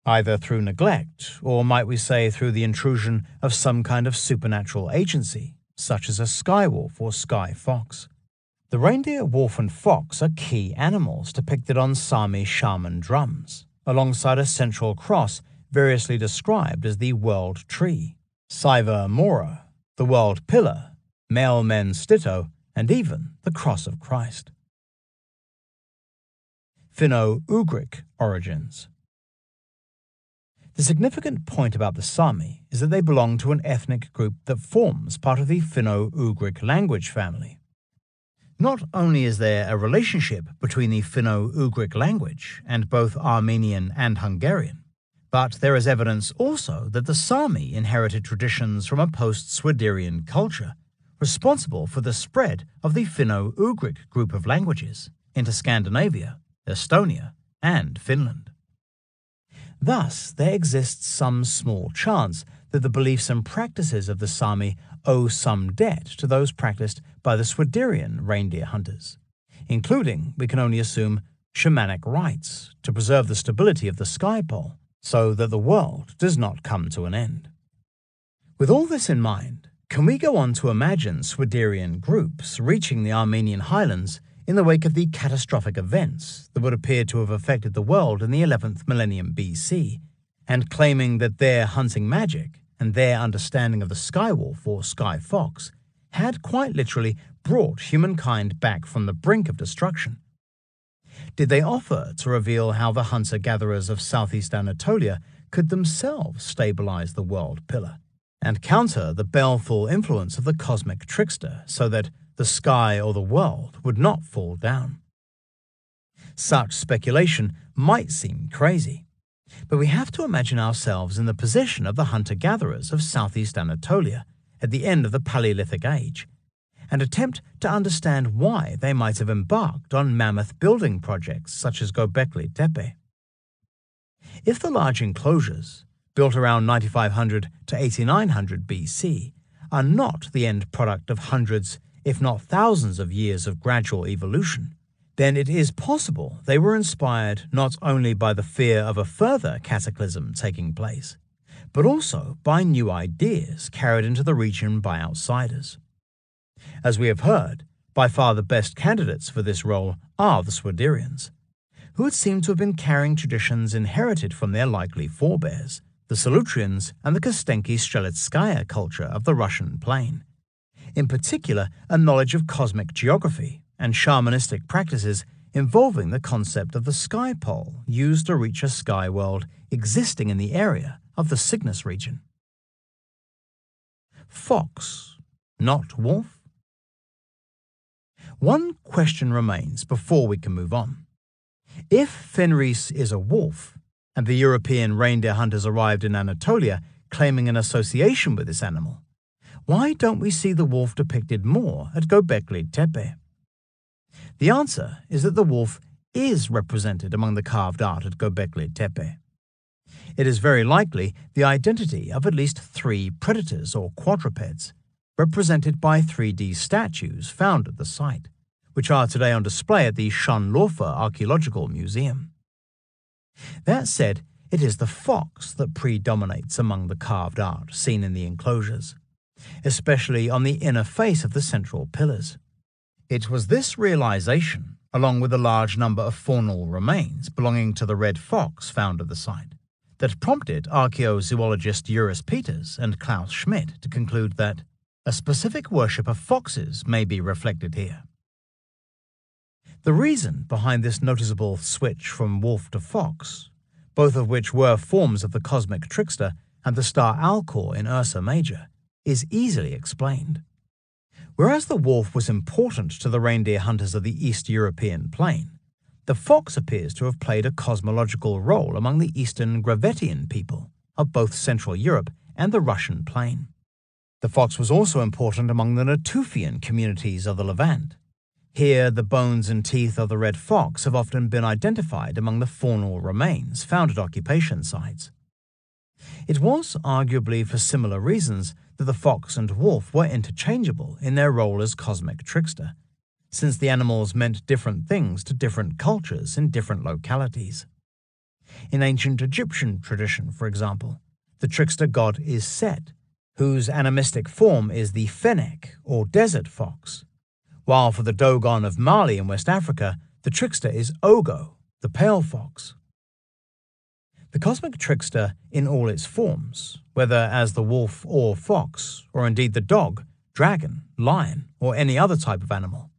either through neglect, or might we say through the intrusion of some kind of supernatural agency, such as a sky wolf or sky fox. The reindeer, wolf, and fox are key animals depicted on Sami shaman drums, alongside a central cross variously described as the world tree, Siva Mora, the world pillar, Male Men Stitto, and even the cross of Christ. Finno-Ugric origins. The significant point about the Sami is that they belong to an ethnic group that forms part of the Finno-Ugric language family. Not only is there a relationship between the Finno-Ugric language and both Armenian and Hungarian, but there is evidence also that the Sami inherited traditions from a post-Swiderian culture responsible for the spread of the Finno-Ugric group of languages into Scandinavia, Estonia, and Finland. Thus, there exists some small chance that the beliefs and practices of the Sami owe some debt to those practiced by the Swiderian reindeer hunters, including, we can only assume, shamanic rites to preserve the stability of the sky pole so that the world does not come to an end. With all this in mind, can we go on to imagine Swiderian groups reaching the Armenian highlands in the wake of the catastrophic events that would appear to have affected the world in the 11th millennium BC, and claiming that their hunting magic and their understanding of the sky wolf or sky fox had quite literally brought humankind back from the brink of destruction? Did they offer to reveal how the hunter-gatherers of southeast Anatolia could themselves stabilize the world pillar and counter the baleful influence of the cosmic trickster so that the sky or the world would not fall down? Such speculation might seem crazy, but we have to imagine ourselves in the position of the hunter-gatherers of southeast Anatolia at the end of the Paleolithic Age, and attempt to understand why they might have embarked on mammoth building projects such as Gobekli Tepe. If the large enclosures, built around 9500 to 8900 BC, are not the end product of hundreds, if not thousands of years of gradual evolution, then it is possible they were inspired not only by the fear of a further cataclysm taking place, but also by new ideas carried into the region by outsiders. As we have heard, by far the best candidates for this role are the Swiderians, who would seem to have been carrying traditions inherited from their likely forebears, the Solutrians and the Kostenki-Strelitskaya culture of the Russian plain. In particular, a knowledge of cosmic geography and shamanistic practices involving the concept of the sky pole used to reach a sky world existing in the area of the Cygnus region. Fox, not wolf? One question remains before we can move on. If Fenris is a wolf, and the European reindeer hunters arrived in Anatolia claiming an association with this animal, why don't we see the wolf depicted more at Gobekli Tepe? The answer is that the wolf is represented among the carved art at Gobekli Tepe. It is very likely the identity of at least 3 predators or quadrupeds, represented by 3D statues found at the site, which are today on display at the Schönlaufer Archaeological Museum. That said, it is the fox that predominates among the carved art seen in the enclosures, especially on the inner face of the central pillars. It was this realization, along with a large number of faunal remains belonging to the red fox found at the site, that prompted archaeozoologist Juris Peters and Klaus Schmidt to conclude that a specific worship of foxes may be reflected here. The reason behind this noticeable switch from wolf to fox, both of which were forms of the cosmic trickster and the star Alcor in Ursa Major, is easily explained. Whereas the wolf was important to the reindeer hunters of the East European plain, the fox appears to have played a cosmological role among the Eastern Gravettian people of both Central Europe and the Russian plain. The fox was also important among the Natufian communities of the Levant. Here, the bones and teeth of the red fox have often been identified among the faunal remains found at occupation sites. It was arguably for similar reasons that the fox and wolf were interchangeable in their role as cosmic trickster, since the animals meant different things to different cultures in different localities. In ancient Egyptian tradition, for example, the trickster god is Set, whose animistic form is the fennec or desert fox, while for the Dogon of Mali in West Africa, the trickster is Ogo, the pale fox. The cosmic trickster in all its forms, whether as the wolf or fox, or indeed the dog, dragon, lion, or any other type of animal,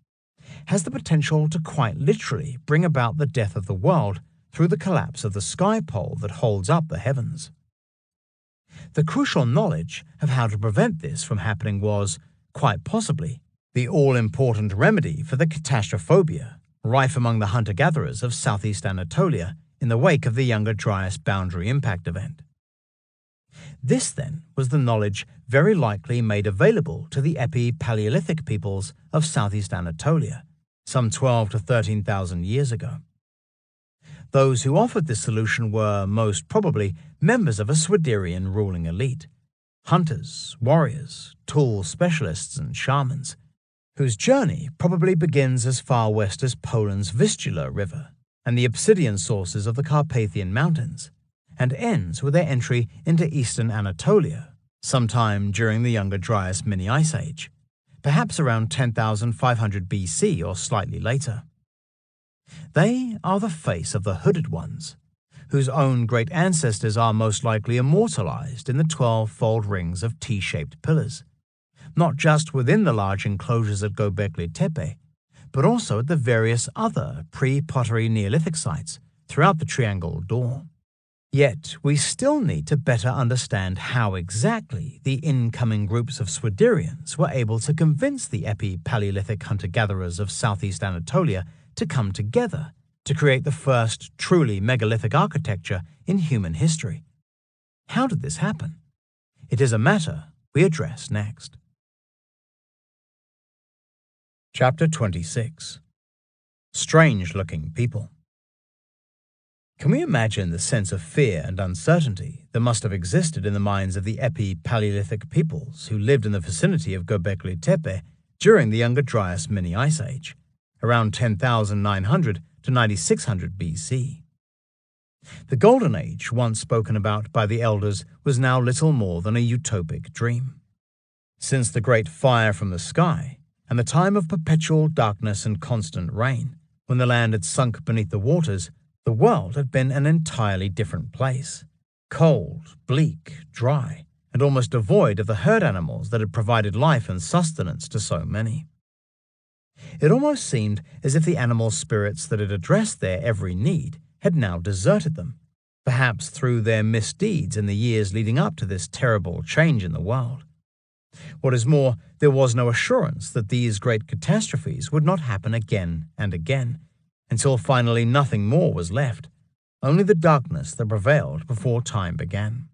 has the potential to quite literally bring about the death of the world through the collapse of the sky pole that holds up the heavens. The crucial knowledge of how to prevent this from happening was, quite possibly, the all-important remedy for the catastrophobia rife among the hunter-gatherers of southeast Anatolia in the wake of the Younger Dryas boundary impact event. This, then, was the knowledge very likely made available to the Epi-Paleolithic peoples of southeast Anatolia, some 12 to 13,000 years ago. Those who offered this solution were, most probably, members of a Swiderian ruling elite, hunters, warriors, tool specialists, and shamans, whose journey probably begins as far west as Poland's Vistula River and the obsidian sources of the Carpathian Mountains, and ends with their entry into eastern Anatolia sometime during the Younger Dryas mini-ice age, perhaps around 10,500 BC or slightly later. They are the face of the hooded ones, whose own great ancestors are most likely immortalized in the 12-fold rings of T-shaped pillars, not just within the large enclosures at Gobekli Tepe, but also at the various other pre-pottery Neolithic sites throughout the Triangle d'Or. Yet, we still need to better understand how exactly the incoming groups of Swiderians were able to convince the Epi-Paleolithic hunter-gatherers of southeast Anatolia to come together to create the first truly megalithic architecture in human history. How did this happen? It is a matter we address next. Chapter 26. Strange-looking people. Can we imagine the sense of fear and uncertainty that must have existed in the minds of the Epi-Paleolithic peoples who lived in the vicinity of Gobekli Tepe during the Younger Dryas mini-ice age, around 10,900 to 9,600 BC? The Golden Age, once spoken about by the elders, was now little more than a utopic dream. Since the great fire from the sky, and the time of perpetual darkness and constant rain, when the land had sunk beneath the waters, the world had been an entirely different place, cold, bleak, dry, and almost devoid of the herd animals that had provided life and sustenance to so many. It almost seemed as if the animal spirits that had addressed their every need had now deserted them, perhaps through their misdeeds in the years leading up to this terrible change in the world. What is more, there was no assurance that these great catastrophes would not happen again and again, until finally nothing more was left, only the darkness that prevailed before time began.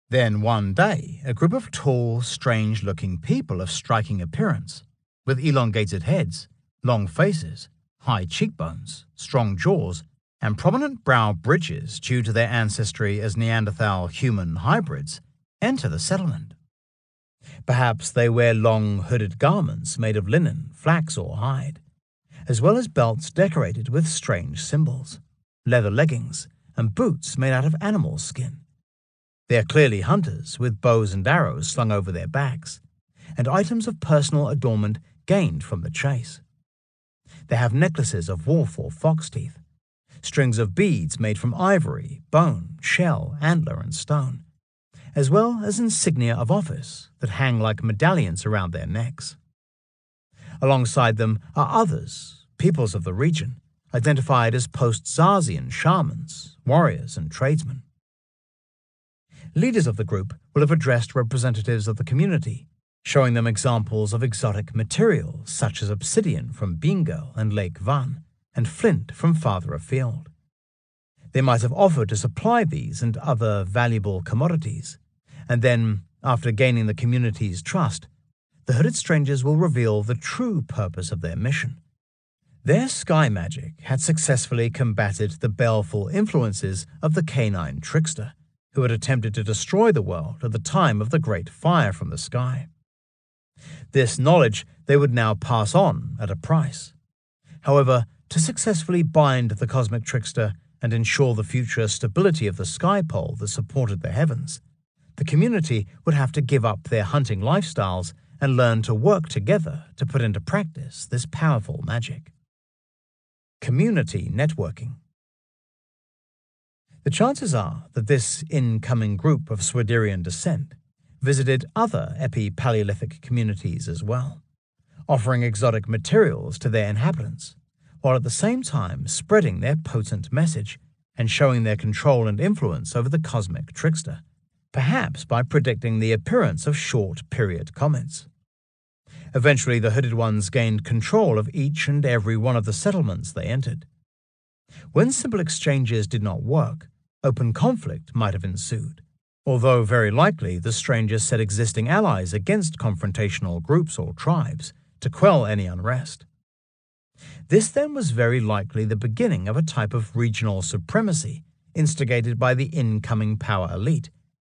Then one day, a group of tall, strange-looking people of striking appearance, with elongated heads, long faces, high cheekbones, strong jaws, and prominent brow bridges due to their ancestry as Neanderthal human hybrids, enter the settlement. Perhaps they wear long hooded garments made of linen, flax, or hide, as well as belts decorated with strange symbols, leather leggings, and boots made out of animal skin. They are clearly hunters with bows and arrows slung over their backs, and items of personal adornment gained from the chase. They have necklaces of wolf or fox teeth, strings of beads made from ivory, bone, shell, antler, and stone, as well as insignia of office that hang like medallions around their necks. Alongside them are others, peoples of the region, identified as post-Zazian shamans, warriors, and tradesmen. Leaders of the group will have addressed representatives of the community, showing them examples of exotic materials such as obsidian from Bengal and Lake Van, and flint from farther afield. They might have offered to supply these and other valuable commodities, and then, after gaining the community's trust, the hooded strangers will reveal the true purpose of their mission. Their sky magic had successfully combated the baleful influences of the canine trickster, who had attempted to destroy the world at the time of the Great Fire from the sky. This knowledge they would now pass on at a price. However, to successfully bind the cosmic trickster and ensure the future stability of the sky pole that supported the heavens, the community would have to give up their hunting lifestyles and learn to work together to put into practice this powerful magic. Community networking. The chances are that this incoming group of Swiderian descent visited other epi-Paleolithic communities as well, offering exotic materials to their inhabitants, while at the same time spreading their potent message and showing their control and influence over the cosmic trickster, perhaps by predicting the appearance of short-period comets. Eventually, the hooded ones gained control of each and every one of the settlements they entered. When simple exchanges did not work, open conflict might have ensued, although very likely the strangers set existing allies against confrontational groups or tribes to quell any unrest. This then was very likely the beginning of a type of regional supremacy instigated by the incoming power elite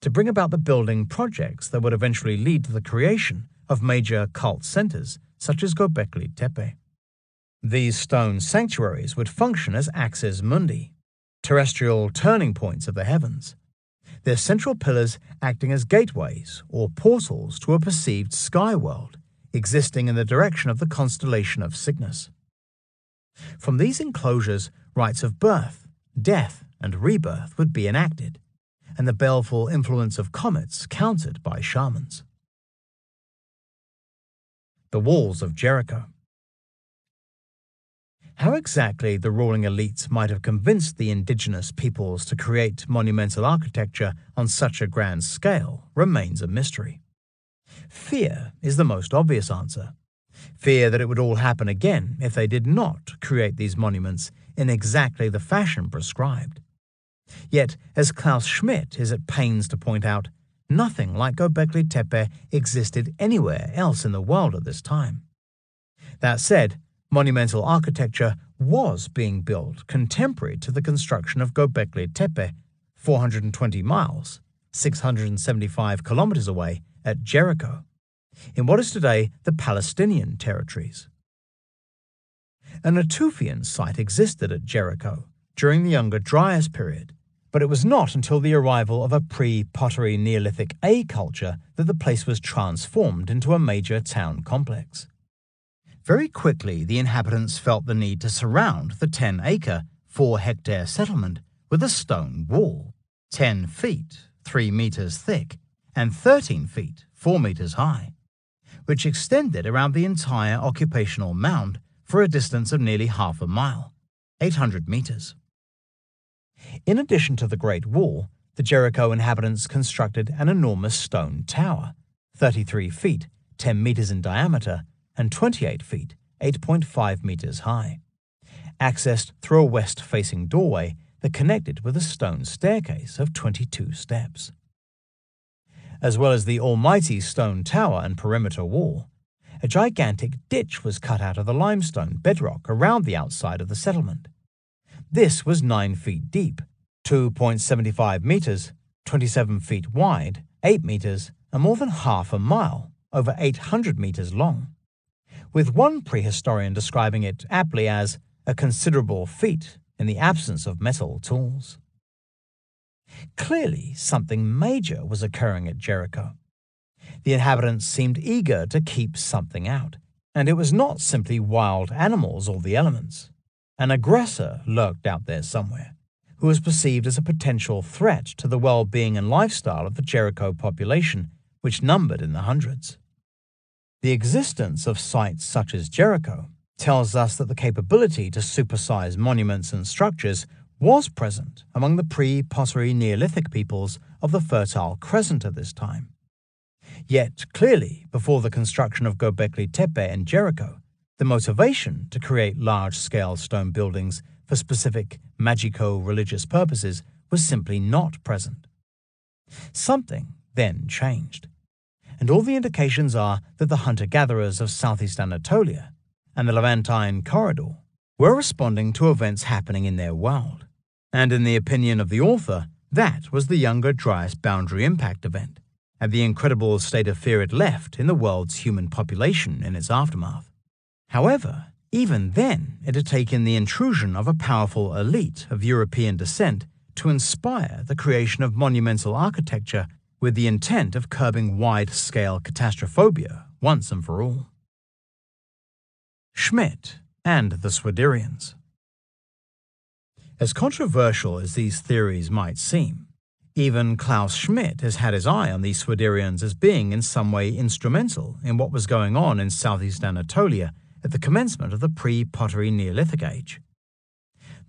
to bring about the building projects that would eventually lead to the creation of major cult centers such as Gobekli Tepe. These stone sanctuaries would function as axes mundi, terrestrial turning points of the heavens, their central pillars acting as gateways or portals to a perceived sky world existing in the direction of the constellation of Cygnus. From these enclosures, rites of birth, death, and rebirth would be enacted, and the baleful influence of comets countered by shamans. The walls of Jericho. How exactly the ruling elites might have convinced the indigenous peoples to create monumental architecture on such a grand scale remains a mystery. Fear is the most obvious answer. Fear that it would all happen again if they did not create these monuments in exactly the fashion prescribed. Yet, as Klaus Schmidt is at pains to point out, nothing like Gobekli Tepe existed anywhere else in the world at this time. That said, monumental architecture was being built contemporary to the construction of Gobekli Tepe, 420 miles, 675 kilometers away at Jericho, in what is today the Palestinian territories. A Natufian site existed at Jericho during the Younger Dryas period, but it was not until the arrival of a pre-pottery Neolithic A culture that the place was transformed into a major town complex. Very quickly, the inhabitants felt the need to surround the 10-acre, 4-hectare settlement with a stone wall, 10 feet, 3 meters thick, and 13 feet, 4 meters high, which extended around the entire occupational mound for a distance of nearly half a mile, 800 meters. In addition to the Great Wall, the Jericho inhabitants constructed an enormous stone tower, 33 feet, 10 meters in diameter, and 28 feet, 8.5 meters high, accessed through a west-facing doorway that connected with a stone staircase of 22 steps. As well as the almighty stone tower and perimeter wall, a gigantic ditch was cut out of the limestone bedrock around the outside of the settlement. This was 9 feet deep, 2.75 meters, 27 feet wide, 8 meters, and more than half a mile, over 800 meters long, with one prehistorian describing it aptly as a considerable feat in the absence of metal tools. Clearly, something major was occurring at Jericho. The inhabitants seemed eager to keep something out, and it was not simply wild animals or the elements. An aggressor lurked out there somewhere, who was perceived as a potential threat to the well-being and lifestyle of the Jericho population, which numbered in the hundreds. The existence of sites such as Jericho tells us that the capability to supersize monuments and structures was present among the pre-pottery Neolithic peoples of the Fertile Crescent at this time. Yet, clearly, before the construction of Gobekli Tepe and Jericho, the motivation to create large-scale stone buildings for specific magico-religious purposes was simply not present. Something then changed, and all the indications are that the hunter-gatherers of southeast Anatolia and the Levantine corridor were responding to events happening in their world. And in the opinion of the author, that was the Younger Dryas boundary impact event, and the incredible state of fear it left in the world's human population in its aftermath. However, even then, it had taken the intrusion of a powerful elite of European descent to inspire the creation of monumental architecture with the intent of curbing wide-scale catastrophobia once and for all. Schmidt and the Swiderians. As controversial as these theories might seem, even Klaus Schmidt has had his eye on these Swiderians as being in some way instrumental in what was going on in southeast Anatolia at the commencement of the pre-pottery Neolithic age.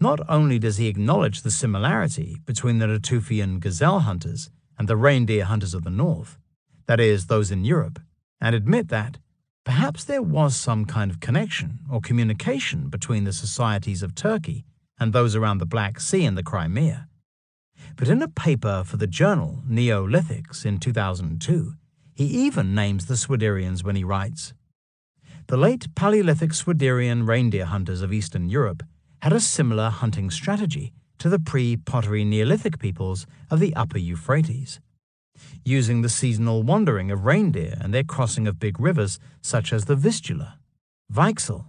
Not only does he acknowledge the similarity between the Natufian gazelle hunters and the reindeer hunters of the north, that is, those in Europe, and admit that perhaps there was some kind of connection or communication between the societies of Turkey and those around the Black Sea and the Crimea. But in a paper for the journal Neolithics in 2002, he even names the Swiderians when he writes, "The late Paleolithic Swiderian reindeer hunters of Eastern Europe had a similar hunting strategy to the pre-pottery Neolithic peoples of the upper Euphrates, using the seasonal wandering of reindeer and their crossing of big rivers such as the Vistula, Weichsel."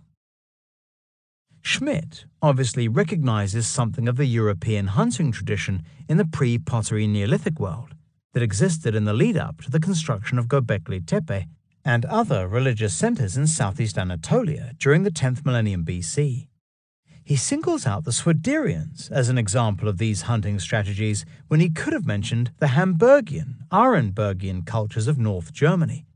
Schmidt obviously recognizes something of the European hunting tradition in the pre-pottery Neolithic world that existed in the lead-up to the construction of Gobekli Tepe and other religious centers in southeast Anatolia during the 10th millennium BC. He singles out the Swiderians as an example of these hunting strategies when he could have mentioned the Hamburgian, Arenbergian cultures of North Germany,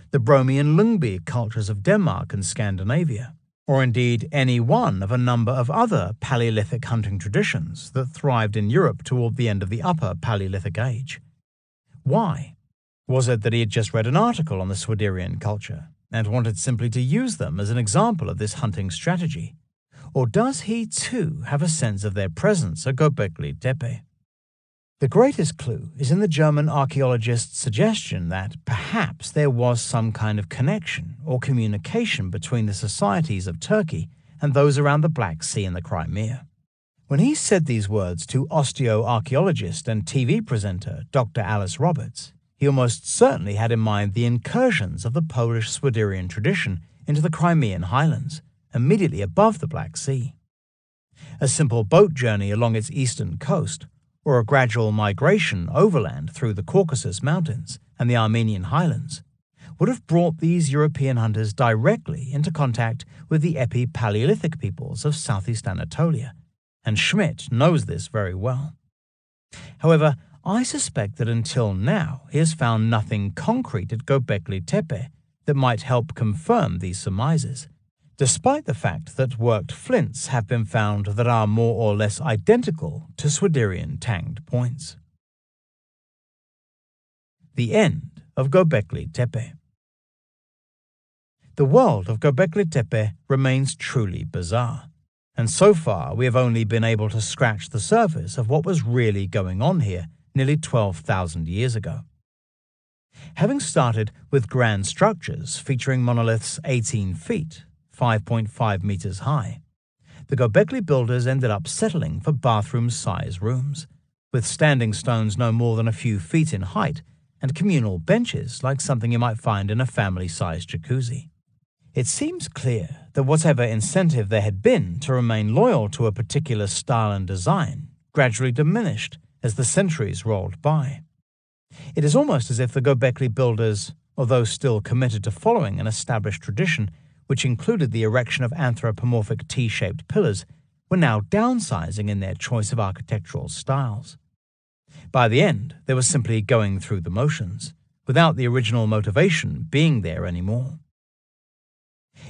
the Bromian Lungby cultures of Denmark and Scandinavia, or indeed any one of a number of other Paleolithic hunting traditions that thrived in Europe toward the end of the Upper Paleolithic Age. Why? Was it that he had just read an article on the Swiderian culture and wanted simply to use them as an example of this hunting strategy? Or does he too have a sense of their presence at Gobekli Tepe? The greatest clue is in the German archaeologist's suggestion that perhaps there was some kind of connection or communication between the societies of Turkey and those around the Black Sea and the Crimea. When he said these words to osteoarchaeologist and TV presenter Dr. Alice Roberts, he almost certainly had in mind the incursions of the Polish Swiderian tradition into the Crimean highlands, immediately above the Black Sea. A simple boat journey along its eastern coast, or a gradual migration overland through the Caucasus Mountains and the Armenian highlands, would have brought these European hunters directly into contact with the epi-Paleolithic peoples of southeast Anatolia, and Schmidt knows this very well. However, I suspect that until now he has found nothing concrete at Gobekli Tepe that might help confirm these surmises, despite the fact that worked flints have been found that are more or less identical to Swiderian tanged points. The end of Gobekli Tepe. The world of Gobekli Tepe remains truly bizarre, and so far we have only been able to scratch the surface of what was really going on here nearly 12,000 years ago. Having started with grand structures featuring monoliths 18 feet, 5.5 meters high, the Gobekli builders ended up settling for bathroom-size rooms, with standing stones no more than a few feet in height and communal benches like something you might find in a family-sized jacuzzi. It seems clear that whatever incentive there had been to remain loyal to a particular style and design gradually diminished as the centuries rolled by. It is almost as if the Gobekli builders, although still committed to following an established tradition which included the erection of anthropomorphic T-shaped pillars, were now downsizing in their choice of architectural styles. By the end, they were simply going through the motions, without the original motivation being there anymore.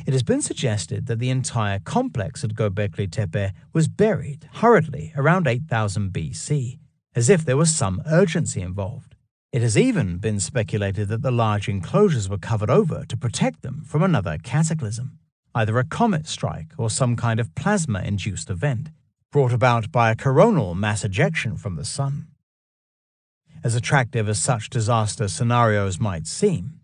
It has been suggested that the entire complex at Gobekli Tepe was buried hurriedly around 8000 BC, as if there was some urgency involved. It has even been speculated that the large enclosures were covered over to protect them from another cataclysm, either a comet strike or some kind of plasma-induced event, brought about by a coronal mass ejection from the sun. As attractive as such disaster scenarios might seem,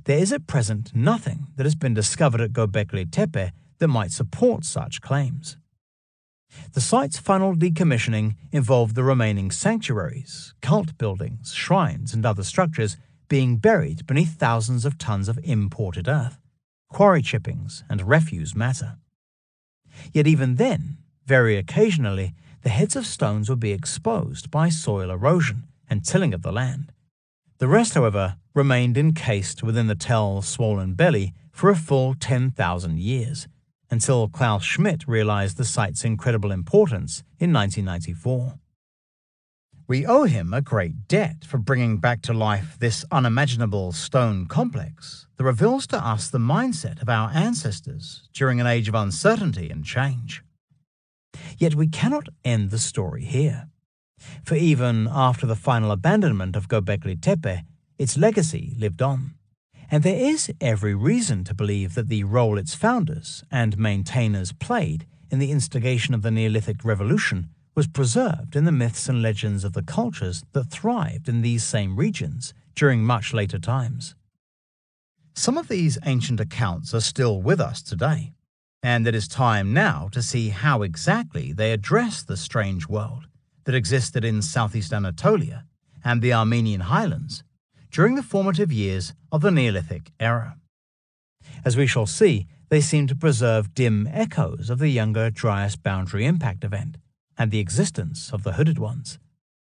there is at present nothing that has been discovered at Gobekli Tepe that might support such claims. The site's final decommissioning involved the remaining sanctuaries, cult buildings, shrines, and other structures being buried beneath thousands of tons of imported earth, quarry chippings, and refuse matter. Yet even then, very occasionally, the heads of stones would be exposed by soil erosion and tilling of the land. The rest, however, remained encased within the tell's swollen belly for a full 10,000 years, until Klaus Schmidt realized the site's incredible importance in 1994. We owe him a great debt for bringing back to life this unimaginable stone complex that reveals to us the mindset of our ancestors during an age of uncertainty and change. Yet we cannot end the story here, for even after the final abandonment of Gobekli Tepe, its legacy lived on. And there is every reason to believe that the role its founders and maintainers played in the instigation of the Neolithic Revolution was preserved in the myths and legends of the cultures that thrived in these same regions during much later times. Some of these ancient accounts are still with us today, and it is time now to see how exactly they address the strange world that existed in southeast Anatolia and the Armenian highlands during the formative years of the Neolithic era. As we shall see, they seem to preserve dim echoes of the younger Dryas boundary impact event and the existence of the Hooded Ones,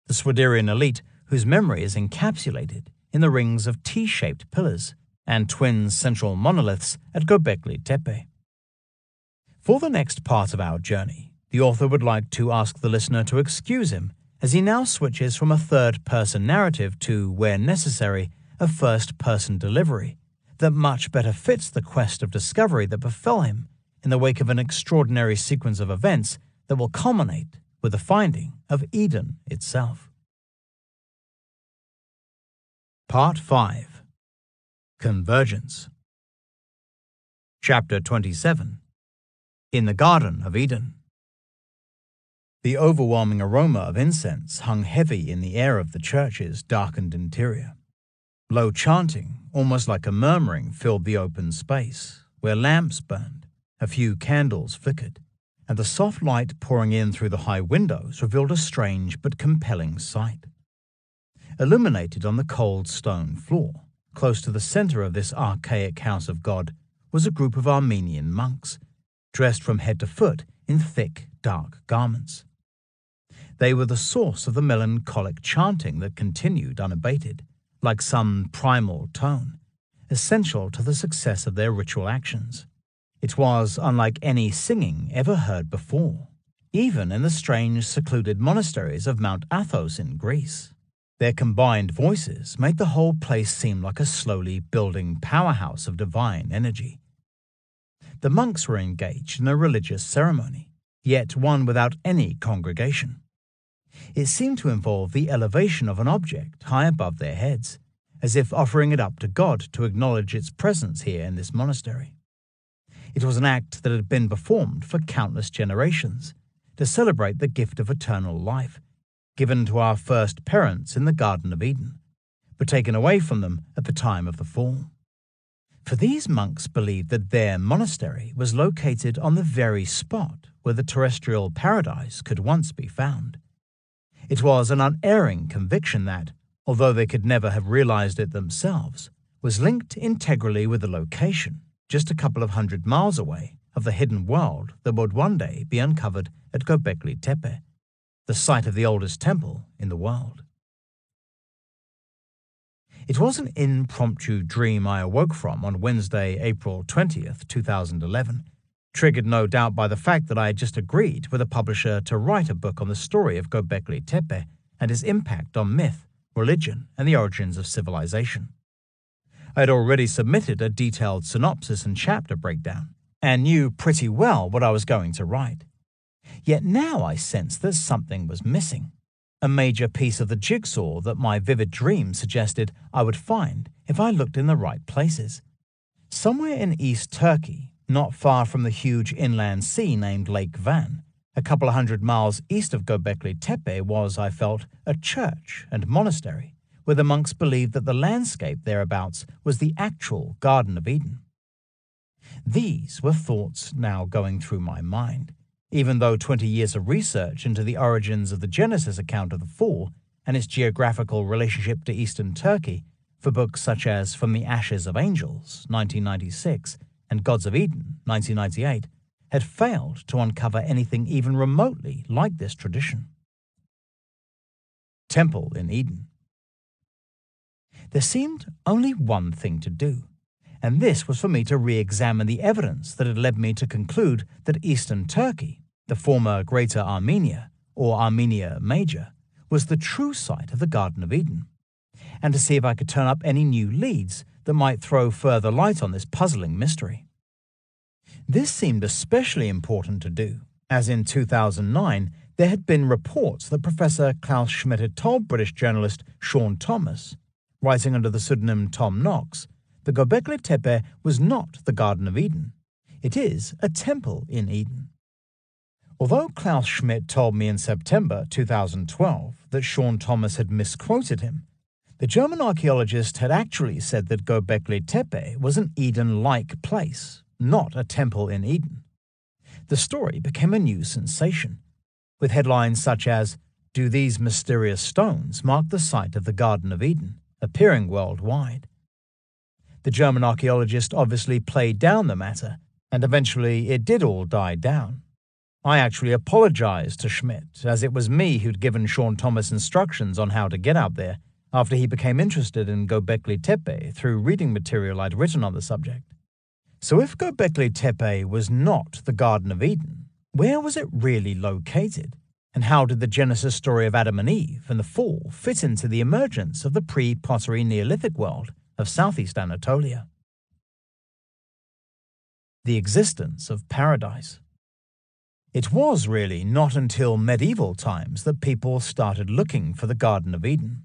the Swiderian elite whose memory is encapsulated in the rings of T-shaped pillars and twin central monoliths at Gobekli Tepe. For the next part of our journey, the author would like to ask the listener to excuse him as he now switches from a third-person narrative to, where necessary, a first-person delivery that much better fits the quest of discovery that befell him in the wake of an extraordinary sequence of events that will culminate with the finding of Eden itself. Part 5. Convergence. Chapter 27. In the Garden of Eden. The overwhelming aroma of incense hung heavy in the air of the church's darkened interior. Low chanting, almost like a murmuring, filled the open space, where lamps burned, a few candles flickered, and the soft light pouring in through the high windows revealed a strange but compelling sight. Illuminated on the cold stone floor, close to the center of this archaic house of God, was a group of Armenian monks, dressed from head to foot in thick, dark garments. They were the source of the melancholic chanting that continued unabated, like some primal tone, essential to the success of their ritual actions. It was unlike any singing ever heard before, even in the strange secluded monasteries of Mount Athos in Greece. Their combined voices made the whole place seem like a slowly building powerhouse of divine energy. The monks were engaged in a religious ceremony, yet one without any congregation. It seemed to involve the elevation of an object high above their heads, as if offering it up to God to acknowledge its presence here in this monastery. It was an act that had been performed for countless generations to celebrate the gift of eternal life, given to our first parents in the Garden of Eden, but taken away from them at the time of the fall. For these monks believed that their monastery was located on the very spot where the terrestrial paradise could once be found. It was an unerring conviction that, although they could never have realized it themselves, was linked integrally with the location, just a couple of 100 miles away, of the hidden world that would one day be uncovered at Gobekli Tepe, the site of the oldest temple in the world. It was an impromptu dream I awoke from on Wednesday, April 20th, 2011, triggered no doubt by the fact that I had just agreed with a publisher to write a book on the story of Gobekli Tepe and its impact on myth, religion, and the origins of civilization. I had already submitted a detailed synopsis and chapter breakdown, and knew pretty well what I was going to write. Yet now I sensed that something was missing, a major piece of the jigsaw that my vivid dream suggested I would find if I looked in the right places. Somewhere in East Turkey, not far from the huge inland sea named Lake Van, a couple of 100 miles east of Gobekli Tepe was, I felt, a church and monastery, where the monks believed that the landscape thereabouts was the actual Garden of Eden. These were thoughts now going through my mind, even though 20 years of research into the origins of the Genesis account of the fall and its geographical relationship to eastern Turkey for books such as From the Ashes of Angels, 1996, and Gods of Eden, 1998, had failed to uncover anything even remotely like this tradition. Temple in Eden. There seemed only one thing to do, and this was for me to re-examine the evidence that had led me to conclude that eastern Turkey, the former Greater Armenia, or Armenia Major, was the true site of the Garden of Eden, and to see if I could turn up any new leads that might throw further light on this puzzling mystery. This seemed especially important to do, as in 2009 there had been reports that Professor Klaus Schmidt had told British journalist Sean Thomas, writing under the pseudonym Tom Knox, that Gobekli Tepe was not the Garden of Eden. It is a temple in Eden. Although Klaus Schmidt told me in September 2012 that Sean Thomas had misquoted him, the German archaeologist had actually said that Gobekli Tepe was an Eden-like place, not a temple in Eden. The story became a new sensation, with headlines such as, "Do these mysterious stones mark the site of the Garden of Eden?" appearing worldwide. The German archaeologist obviously played down the matter, and eventually it did all die down. I actually apologized to Schmidt, as it was me who'd given Sean Thomas instructions on how to get out there after he became interested in Gobekli Tepe through reading material I'd written on the subject. So if Gobekli Tepe was not the Garden of Eden, where was it really located? And how did the Genesis story of Adam and Eve and the fall fit into the emergence of the pre-pottery Neolithic world of southeast Anatolia? The existence of paradise. It was really not until medieval times that people started looking for the Garden of Eden.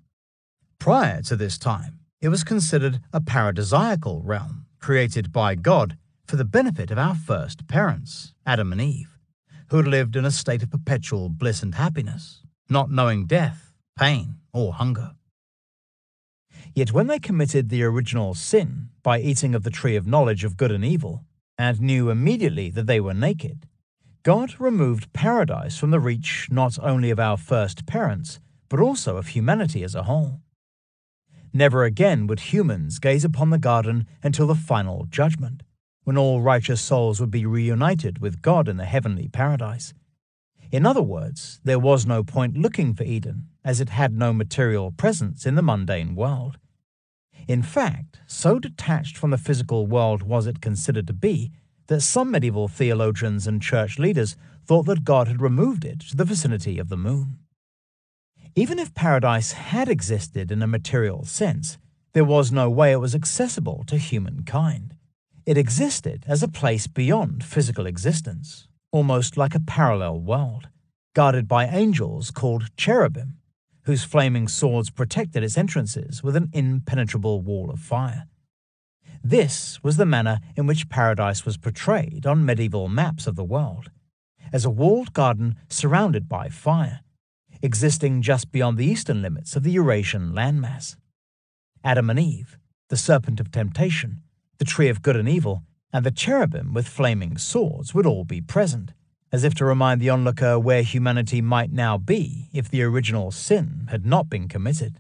Prior to this time, it was considered a paradisiacal realm created by God for the benefit of our first parents, Adam and Eve, who had lived in a state of perpetual bliss and happiness, not knowing death, pain, or hunger. Yet when they committed the original sin by eating of the tree of knowledge of good and evil, and knew immediately that they were naked, God removed paradise from the reach not only of our first parents, but also of humanity as a whole. Never again would humans gaze upon the garden until the final judgment, when all righteous souls would be reunited with God in the heavenly paradise. In other words, there was no point looking for Eden, as it had no material presence in the mundane world. In fact, so detached from the physical world was it considered to be, that some medieval theologians and church leaders thought that God had removed it to the vicinity of the moon. Even if paradise had existed in a material sense, there was no way it was accessible to humankind. It existed as a place beyond physical existence, almost like a parallel world, guarded by angels called cherubim, whose flaming swords protected its entrances with an impenetrable wall of fire. This was the manner in which paradise was portrayed on medieval maps of the world, as a walled garden surrounded by fire, existing just beyond the eastern limits of the Eurasian landmass. Adam and Eve, the serpent of temptation, the tree of good and evil, and the cherubim with flaming swords would all be present, as if to remind the onlooker where humanity might now be if the original sin had not been committed.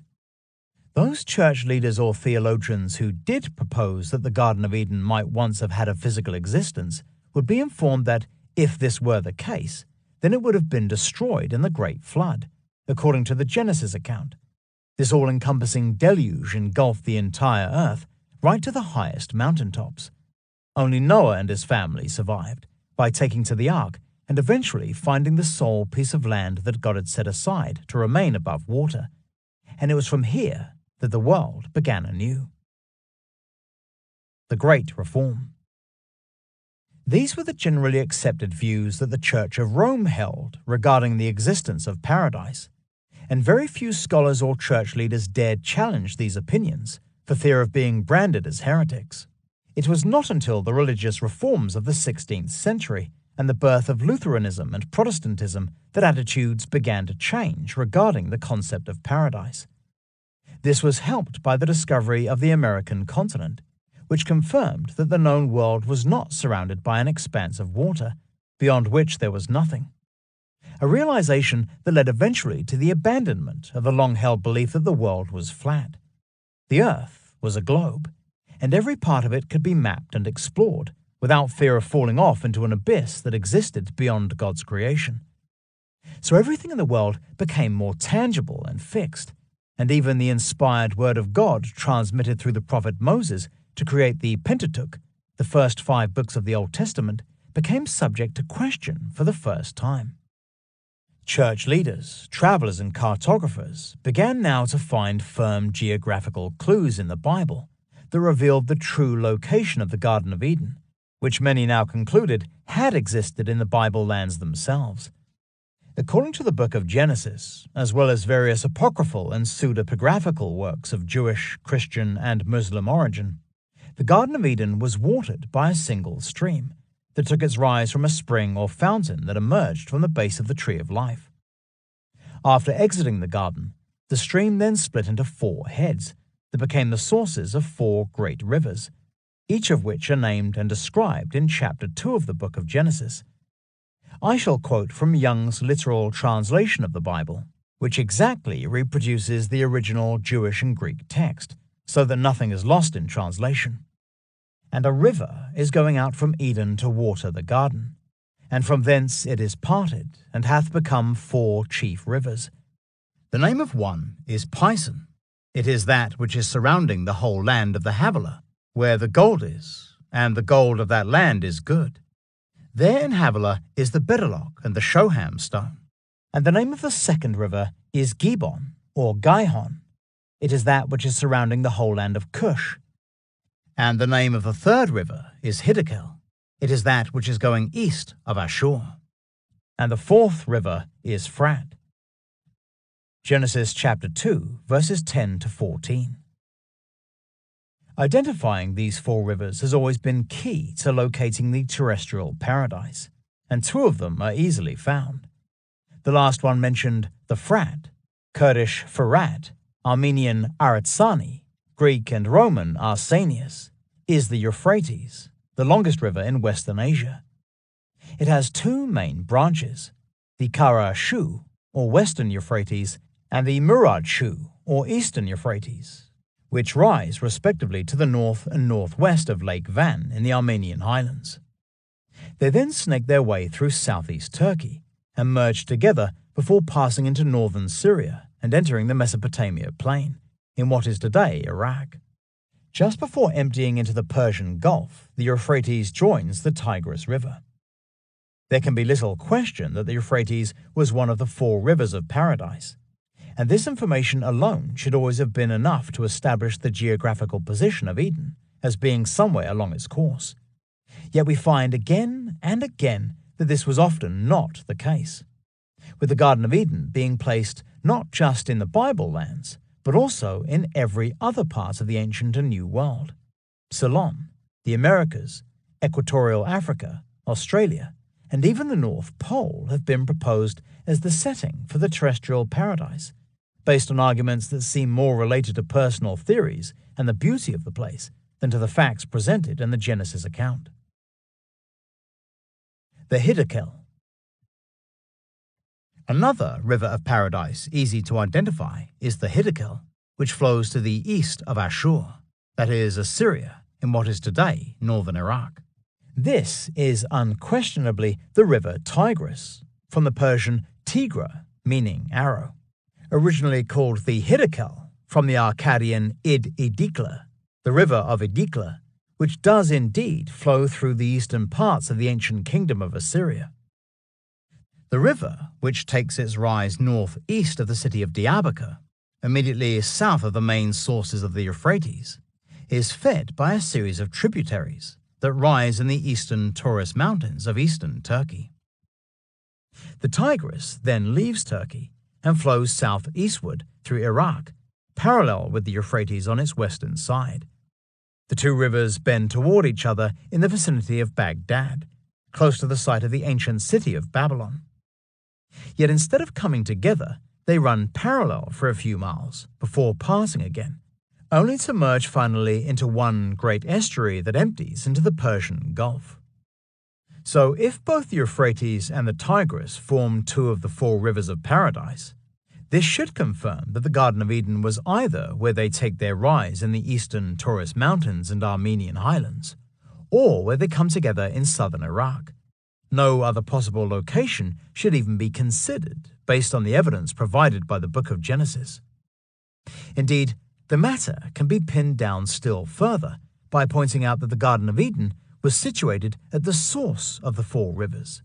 Those church leaders or theologians who did propose that the Garden of Eden might once have had a physical existence would be informed that, if this were the case, then it would have been destroyed in the Great Flood, according to the Genesis account. This all-encompassing deluge engulfed the entire earth, right to the highest mountaintops. Only Noah and his family survived, by taking to the ark and eventually finding the sole piece of land that God had set aside to remain above water. And it was from here that the world began anew. The Great Reform. These were the generally accepted views that the Church of Rome held regarding the existence of paradise, and very few scholars or church leaders dared challenge these opinions for fear of being branded as heretics. It was not until the religious reforms of the 16th century and the birth of Lutheranism and Protestantism that attitudes began to change regarding the concept of paradise. This was helped by the discovery of the American continent, which confirmed that the known world was not surrounded by an expanse of water, beyond which there was nothing. A realization that led eventually to the abandonment of the long-held belief that the world was flat. The Earth was a globe, and every part of it could be mapped and explored without fear of falling off into an abyss that existed beyond God's creation. So everything in the world became more tangible and fixed, and even the inspired word of God transmitted through the prophet Moses to create the Pentateuch, the first 5 books of the Old Testament, became subject to question for the first time. Church leaders, travelers, and cartographers began now to find firm geographical clues in the Bible that revealed the true location of the Garden of Eden, which many now concluded had existed in the Bible lands themselves. According to the book of Genesis, as well as various apocryphal and pseudepigraphical works of Jewish, Christian, and Muslim origin, the Garden of Eden was watered by a single stream that took its rise from a spring or fountain that emerged from the base of the tree of life. After exiting the garden, the stream then split into 4 heads that became the sources of 4 great rivers, each of which are named and described in chapter 2 of the book of Genesis. I shall quote from Young's literal translation of the Bible, which exactly reproduces the original Jewish and Greek text, so that nothing is lost in translation. And a river is going out from Eden to water the garden, and from thence it is parted, and hath become 4 chief rivers. The name of one is Pison. It is that which is surrounding the whole land of the Havilah, where the gold is, and the gold of that land is good. There in Havilah is the Bedelok and the Shoham stone. And the name of the second river is Gihon, or Gihon. It is that which is surrounding the whole land of Cush. And the name of the third river is Hiddekel. It is that which is going east of Ashur. And the fourth river is Frat. Genesis chapter 2, verses 10 to 14. Identifying these 4 rivers has always been key to locating the terrestrial paradise, and 2 of them are easily found. The last one mentioned, the Frat, Kurdish Farat, Armenian Aratsani, Greek and Roman Arsenius, is the Euphrates, the longest river in Western Asia. It has 2 main branches, the Kara Shu, or Western Euphrates, and the Murad Shu, or Eastern Euphrates, which rise respectively to the north and northwest of Lake Van in the Armenian highlands. They then snake their way through southeast Turkey and merge together before passing into northern Syria and entering the Mesopotamia plain, in what is today Iraq. Just before emptying into the Persian Gulf, the Euphrates joins the Tigris River. There can be little question that the Euphrates was one of the 4 rivers of paradise, and this information alone should always have been enough to establish the geographical position of Eden as being somewhere along its course. Yet we find again and again that this was often not the case, with the Garden of Eden being placed not just in the Bible lands, but also in every other part of the ancient and New World. Ceylon, the Americas, Equatorial Africa, Australia, and even the North Pole have been proposed as the setting for the terrestrial paradise, based on arguments that seem more related to personal theories and the beauty of the place than to the facts presented in the Genesis account. The Hiddekel. Another river of paradise easy to identify is the Hiddekel, which flows to the east of Ashur, that is, Assyria, in what is today northern Iraq. This is unquestionably the river Tigris, from the Persian Tigra, meaning arrow, originally called the Hiddekel from the Akkadian Idikla, the river of Idikla, which does indeed flow through the eastern parts of the ancient kingdom of Assyria. The river, which takes its rise northeast of the city of Diyarbakir, immediately south of the main sources of the Euphrates, is fed by a series of tributaries that rise in the eastern Taurus Mountains of eastern Turkey. The Tigris then leaves Turkey and flows southeastward through Iraq, parallel with the Euphrates on its western side. The two rivers bend toward each other in the vicinity of Baghdad, close to the site of the ancient city of Babylon. Yet instead of coming together, they run parallel for a few miles before passing again, only to merge finally into one great estuary that empties into the Persian Gulf. So if both the Euphrates and the Tigris form two of the four rivers of paradise, this should confirm that the Garden of Eden was either where they take their rise in the eastern Taurus Mountains and Armenian highlands, or where they come together in southern Iraq. No other possible location should even be considered based on the evidence provided by the book of Genesis. Indeed, the matter can be pinned down still further by pointing out that the Garden of Eden was situated at the source of the four rivers,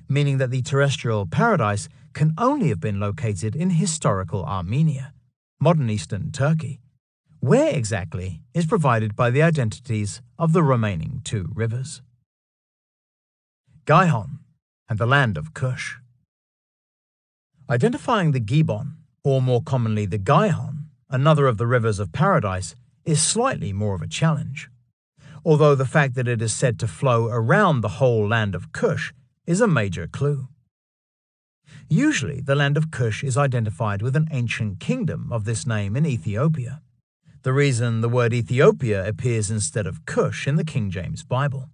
meaning that the terrestrial paradise can only have been located in historical Armenia, modern eastern Turkey. Where exactly is provided by the identities of the remaining two rivers. Gihon and the land of Cush. Identifying the Gibeon, or more commonly the Gihon, another of the rivers of paradise, is slightly more of a challenge, although the fact that it is said to flow around the whole land of Cush is a major clue. Usually, the land of Cush is identified with an ancient kingdom of this name in Ethiopia, the reason the word Ethiopia appears instead of Cush in the King James Bible.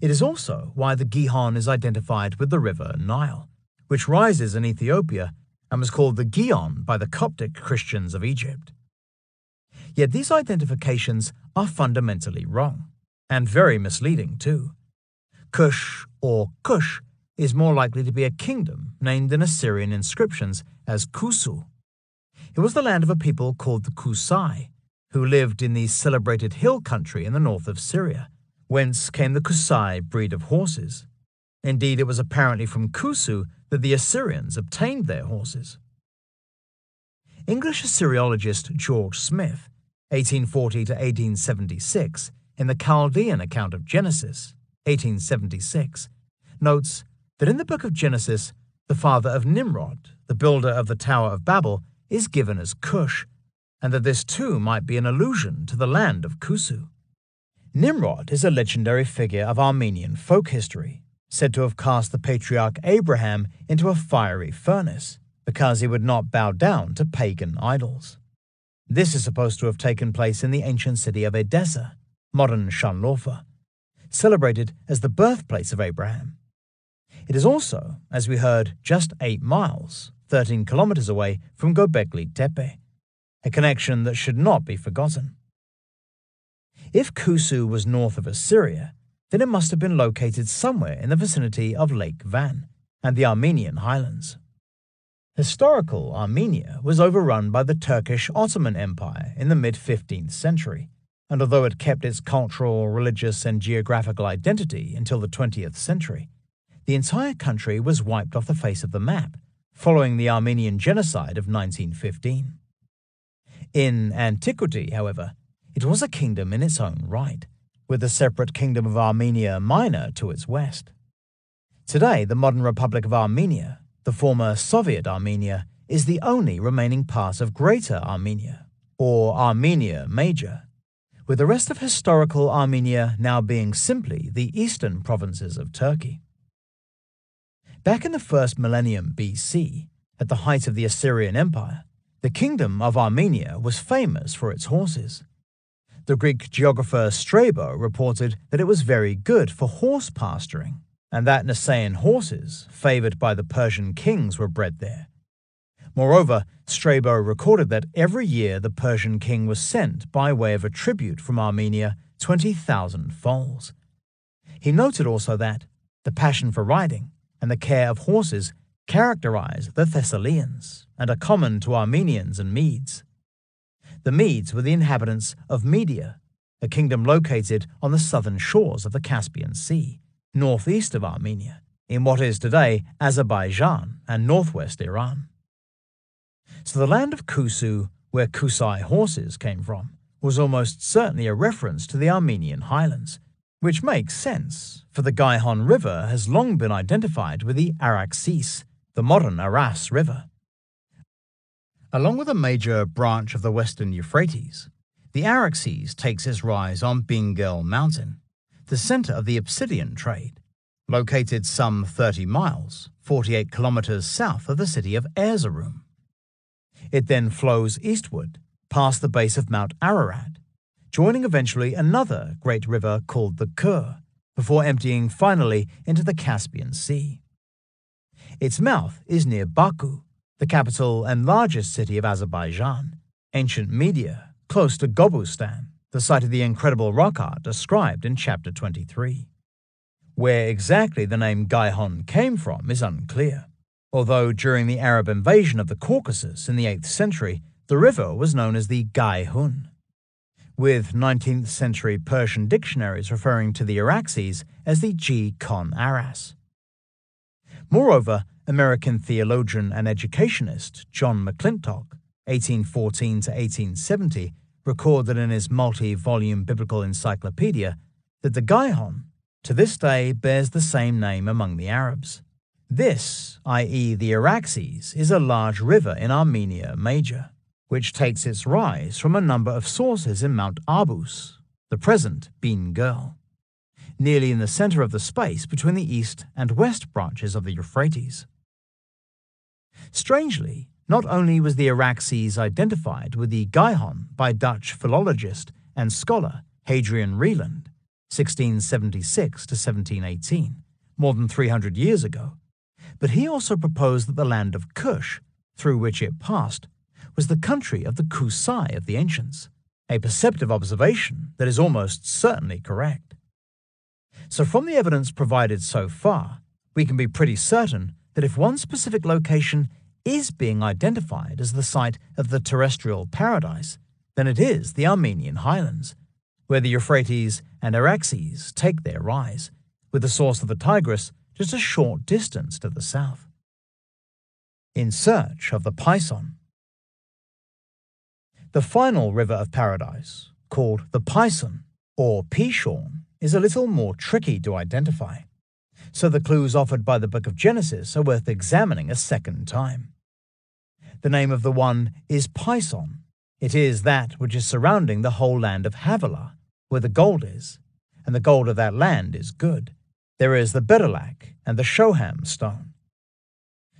It is also why the Gihon is identified with the river Nile, which rises in Ethiopia and was called the Gihon by the Coptic Christians of Egypt. Yet these identifications are fundamentally wrong, and very misleading too. Cush, or Cush, is more likely to be a kingdom named in Assyrian inscriptions as Kusu. It was the land of a people called the Kusai, who lived in the celebrated hill country in the north of Syria, whence came the Kusai breed of horses. Indeed, it was apparently from Kusu that the Assyrians obtained their horses. English Assyriologist George Smith, 1840 to 1876, in the Chaldean account of Genesis, 1876, notes that in the book of Genesis, the father of Nimrod, the builder of the Tower of Babel, is given as Cush, and that this too might be an allusion to the land of Kusu. Nimrod is a legendary figure of Armenian folk history, said to have cast the patriarch Abraham into a fiery furnace because he would not bow down to pagan idols. This is supposed to have taken place in the ancient city of Edessa, modern Shanlofa, celebrated as the birthplace of Abraham. It is also, as we heard, just 8 miles, 13 kilometers away from Gobekli Tepe, a connection that should not be forgotten. If Kusu was north of Assyria, then it must have been located somewhere in the vicinity of Lake Van and the Armenian highlands. Historical Armenia was overrun by the Turkish Ottoman Empire in the mid-15th century, and although it kept its cultural, religious, and geographical identity until the 20th century, the entire country was wiped off the face of the map following the Armenian genocide of 1915. In antiquity, however, it was a kingdom in its own right, with the separate Kingdom of Armenia Minor to its west. Today, the modern Republic of Armenia, the former Soviet Armenia, is the only remaining part of Greater Armenia, or Armenia Major, with the rest of historical Armenia now being simply the eastern provinces of Turkey. Back in the first millennium BC, At the height of the Assyrian Empire, the kingdom of Armenia was famous for its horses. The Greek geographer Strabo reported that it was very good for horse pasturing, and that Nisaean horses, favored by the Persian kings, were bred there. Moreover, Strabo recorded that every year the Persian king was sent by way of a tribute from Armenia 20,000 foals. He noted also that the passion for riding and the care of horses characterized the Thessalians and are common to Armenians and Medes. The Medes were the inhabitants of Media, a kingdom located on the southern shores of the Caspian Sea, northeast of Armenia, in what is today Azerbaijan and northwest Iran. So the land of Kusu, where Kusai horses came from, was almost certainly a reference to the Armenian highlands, which makes sense, for the Gaihon River has long been identified with the Araxes, the modern Aras River. Along with a major branch of the western Euphrates, the Araxes takes its rise on Bingöl Mountain, the center of the obsidian trade, located some 30 miles, 48 kilometers south of the city of Erzurum. It then flows eastward, past the base of Mount Ararat, joining eventually another great river called the Kur, before emptying finally into the Caspian Sea. Its mouth is near Baku, the capital and largest city of Azerbaijan, ancient Media, close to Gobustan, the site of the incredible rock art described in Chapter 23. Where exactly the name Gaihon came from is unclear, although during the Arab invasion of the Caucasus in the 8th century, the river was known as the Gaihun, with 19th century Persian dictionaries referring to the Araxes as the G-Kon Aras. Moreover, American theologian and educationist John McClintock, 1814 to 1870, recorded in his multi-volume biblical encyclopedia that the Gaihon, to this day, bears the same name among the Arabs. This, i.e. the Araxes, is a large river in Armenia Major, which takes its rise from a number of sources in Mount Abus, the present Bingöl, nearly in the center of the space between the east and west branches of the Euphrates. Strangely, not only was the Araxes identified with the Gaihon by Dutch philologist and scholar Hadrian Rieland, 1676 to 1718, more than 300 years ago, but he also proposed that the land of Kush, through which it passed, was the country of the Kusai of the ancients, a perceptive observation that is almost certainly correct. So from the evidence provided so far, we can be pretty certain that if one specific location is being identified as the site of the terrestrial paradise, then it is the Armenian highlands, where the Euphrates and Araxes take their rise, with the source of the Tigris just a short distance to the south. In search of the Pison. The final river of paradise, called the Pison, or Pishon, is a little more tricky to identify, so the clues offered by the book of Genesis are worth examining a second time. The name of the one is Pison. It is that which is surrounding the whole land of Havilah, where the gold is, and the gold of that land is good. There is the Bedelak and the Shoham stone.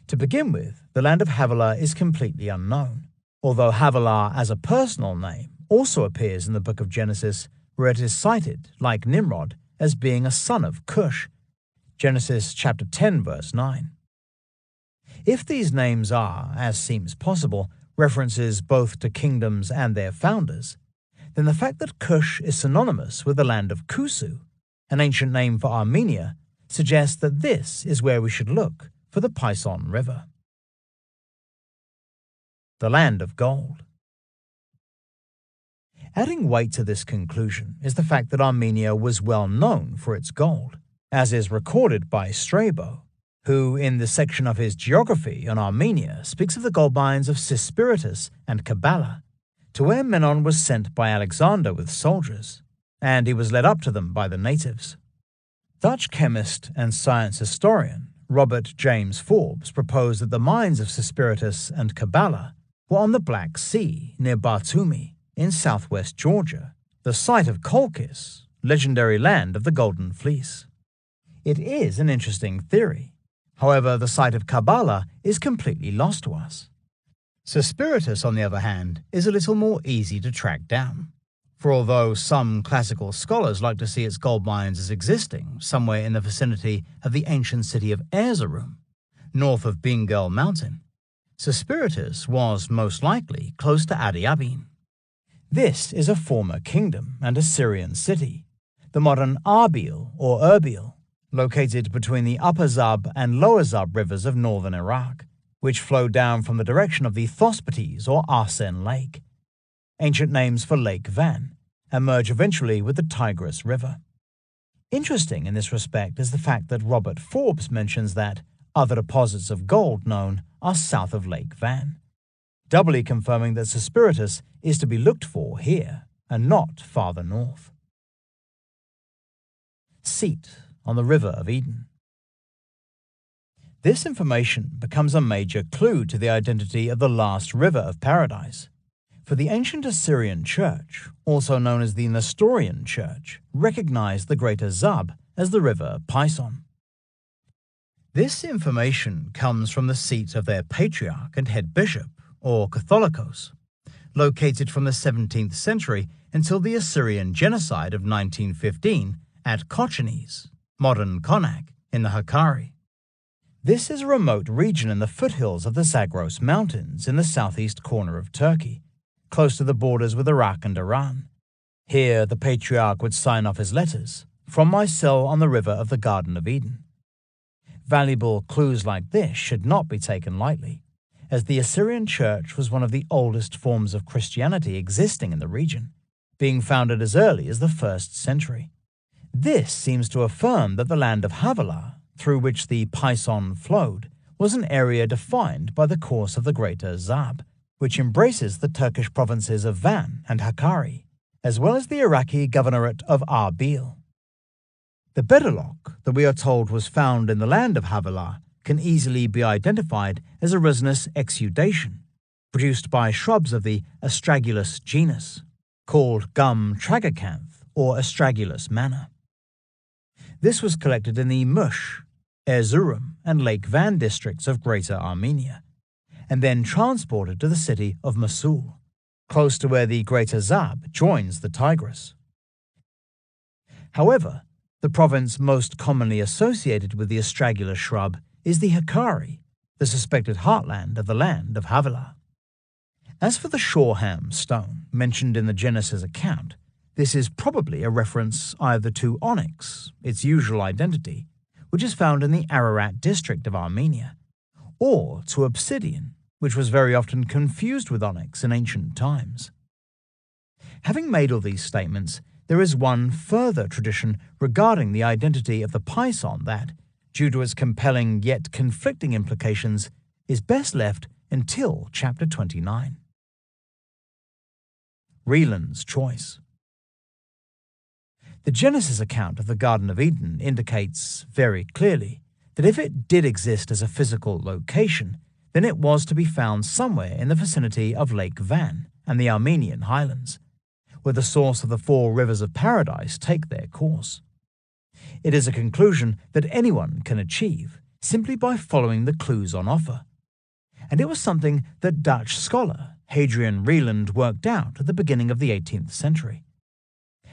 To begin with, the land of Havilah is completely unknown, although Havilah as a personal name also appears in the book of Genesis, where it is cited, like Nimrod, as being a son of Cush, Genesis chapter 10, verse 9. If these names are, as seems possible, references both to kingdoms and their founders, then the fact that Cush is synonymous with the land of Kusu, an ancient name for Armenia, suggests that this is where we should look for the Pison River. The land of gold. Adding weight to this conclusion is the fact that Armenia was well known for its gold, as is recorded by Strabo, who, in the section of his geography on Armenia, speaks of the gold mines of Sispiritus and Kabbalah, to where Menon was sent by Alexander with soldiers, and he was led up to them by the natives. Dutch chemist and science historian Robert James Forbes proposed that the mines of Sispiritus and Kabbalah were on the Black Sea near Batumi in southwest Georgia, the site of Colchis, legendary land of the Golden Fleece. It is an interesting theory. However, the site of Kabbala is completely lost to us. Suspiritus, on the other hand, is a little more easy to track down. For although some classical scholars like to see its gold mines as existing somewhere in the vicinity of the ancient city of Erzurum, north of Bingöl Mountain, Suspiritus was most likely close to Adiabene. This is a former kingdom and Assyrian city, the modern Arbil or Erbil, located between the Upper Zab and Lower Zab rivers of northern Iraq, which flow down from the direction of the Thosphates or Arsene Lake, ancient names for Lake Van, and merge eventually with the Tigris River. Interesting in this respect is the fact that Robert Forbes mentions that other deposits of gold known are south of Lake Van, doubly confirming that Suspiritus is to be looked for here and not farther north. Seat on the River of Eden. This information becomes a major clue to the identity of the last river of paradise, for the ancient Assyrian Church, also known as the Nestorian Church, recognized the Greater Zab as the river Pison. This information comes from the seat of their patriarch and head bishop, or Catholicos, located from the 17th century until the Assyrian genocide of 1915 at Kochenes, modern Konak, in the Hakkari. This is a remote region in the foothills of the Zagros Mountains in the southeast corner of Turkey, close to the borders with Iraq and Iran. Here the patriarch would sign off his letters, "From my cell on the river of the Garden of Eden." Valuable clues like this should not be taken lightly, as the Assyrian Church was one of the oldest forms of Christianity existing in the region, being founded as early as the 1st century. This seems to affirm that the land of Havilah, through which the Pison flowed, was an area defined by the course of the Greater Zab, which embraces the Turkish provinces of Van and Hakkari, as well as the Iraqi governorate of Arbil. The Bedalock that we are told was found in the land of Havilah can easily be identified as a resinous exudation, produced by shrubs of the Astragalus genus, called gum tragacanth or Astragalus manna. This was collected in the Mush, Erzurum, and Lake Van districts of Greater Armenia, and then transported to the city of Mosul, close to where the Greater Zab joins the Tigris. However, the province most commonly associated with the astragalus shrub is the Hakkari, the suspected heartland of the land of Havilah. As for the Shoreham stone mentioned in the Genesis account, this is probably a reference either to onyx, its usual identity, which is found in the Ararat district of Armenia, or to obsidian, which was very often confused with onyx in ancient times. Having made all these statements, there is one further tradition regarding the identity of the Pison that, due to its compelling yet conflicting implications, is best left until chapter 29. Reland's choice. The Genesis account of the Garden of Eden indicates very clearly that if it did exist as a physical location, then it was to be found somewhere in the vicinity of Lake Van and the Armenian highlands, where the source of the 4 rivers of paradise take their course. It is a conclusion that anyone can achieve simply by following the clues on offer, and it was something that Dutch scholar Hadrian Reland worked out at the beginning of the 18th century.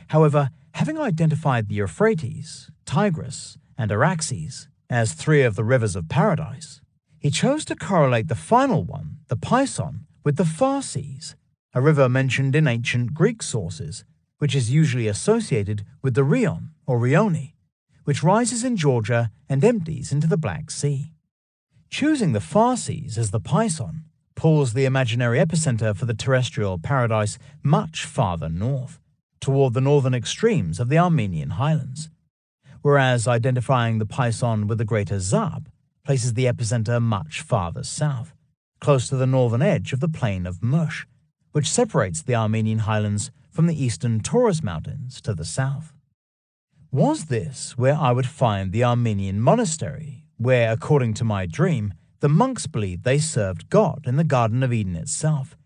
However, having identified the Euphrates, Tigris, and Araxes as 3 of the rivers of paradise, he chose to correlate the final one, the Pison, with the Pharses, a river mentioned in ancient Greek sources, which is usually associated with the Rion or Rioni, which rises in Georgia and empties into the Black Sea. Choosing the Pharses as the Pison pulls the imaginary epicenter for the terrestrial paradise much farther north, toward the northern extremes of the Armenian highlands, whereas identifying the Pison with the Greater Zab places the epicenter much farther south, close to the northern edge of the plain of Mush, which separates the Armenian highlands from the eastern Taurus Mountains to the south. Was this where I would find the Armenian monastery, where, according to my dream, the monks believed they served God in the Garden of Eden itself?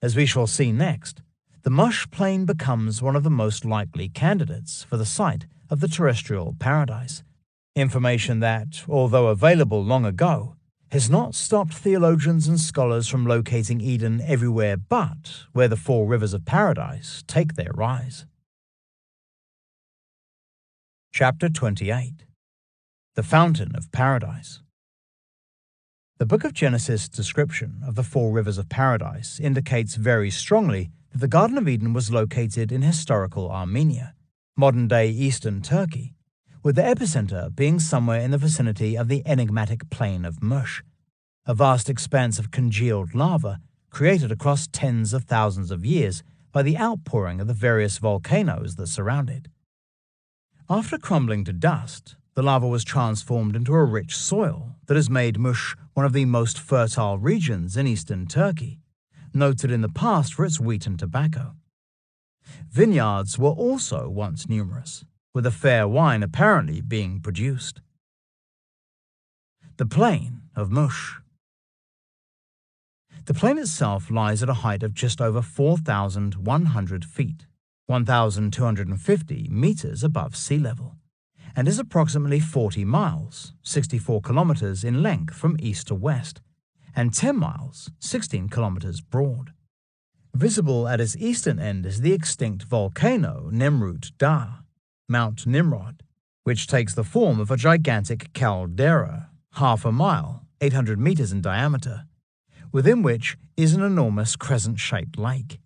As we shall see next, the Mush Plain becomes one of the most likely candidates for the site of the terrestrial paradise, Information that, although available long ago, has not stopped theologians and scholars from locating Eden everywhere but where the four rivers of paradise take their rise. Chapter 28. The Fountain of Paradise. The book of Genesis' description of the four rivers of paradise indicates very strongly that the Garden of Eden was located in historical Armenia, modern-day eastern Turkey, with the epicenter being somewhere in the vicinity of the enigmatic plain of Mush, a vast expanse of congealed lava created across tens of thousands of years by the outpouring of the various volcanoes that surround it. After crumbling to dust, the lava was transformed into a rich soil that has made Mush one of the most fertile regions in eastern Turkey, noted in the past for its wheat and tobacco. Vineyards were also once numerous, with a fair wine apparently being produced. The Plain of Mush. The plain itself lies at a height of just over 4,100 feet, 1,250 meters above sea level, and is approximately 40 miles, 64 kilometers in length from east to west, and 10 miles, 16 kilometers broad. Visible at its eastern end is the extinct volcano Nemrut Dağ, Mount Nimrod, which takes the form of a gigantic caldera, half a mile, 800 meters in diameter, within which is an enormous crescent-shaped lake.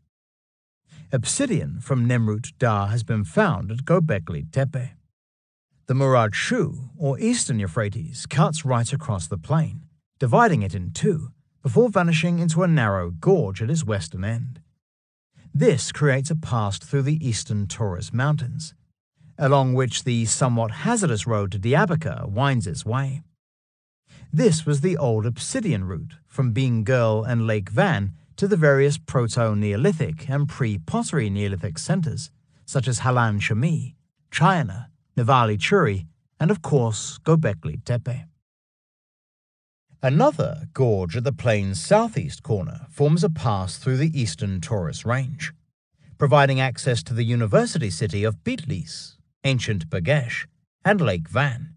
Obsidian from Nemrut Dağ has been found at Gobekli Tepe. The Murad Shu, or Eastern Euphrates, cuts right across the plain, dividing it in two, before vanishing into a narrow gorge at its western end. This creates a pass through the eastern Taurus Mountains, along which the somewhat hazardous road to Diyarbakir winds its way. This was the old Obsidian route from Bingöl and Lake Van to the various Proto-Neolithic and pre-Pottery Neolithic centers, such as Halan Shami, Chayana, Nivali Churi, and of course Gobekli Tepe. Another gorge at the plain's southeast corner forms a pass through the eastern Taurus Range, providing access to the university city of Bitlis, ancient Bagesh, and Lake Van,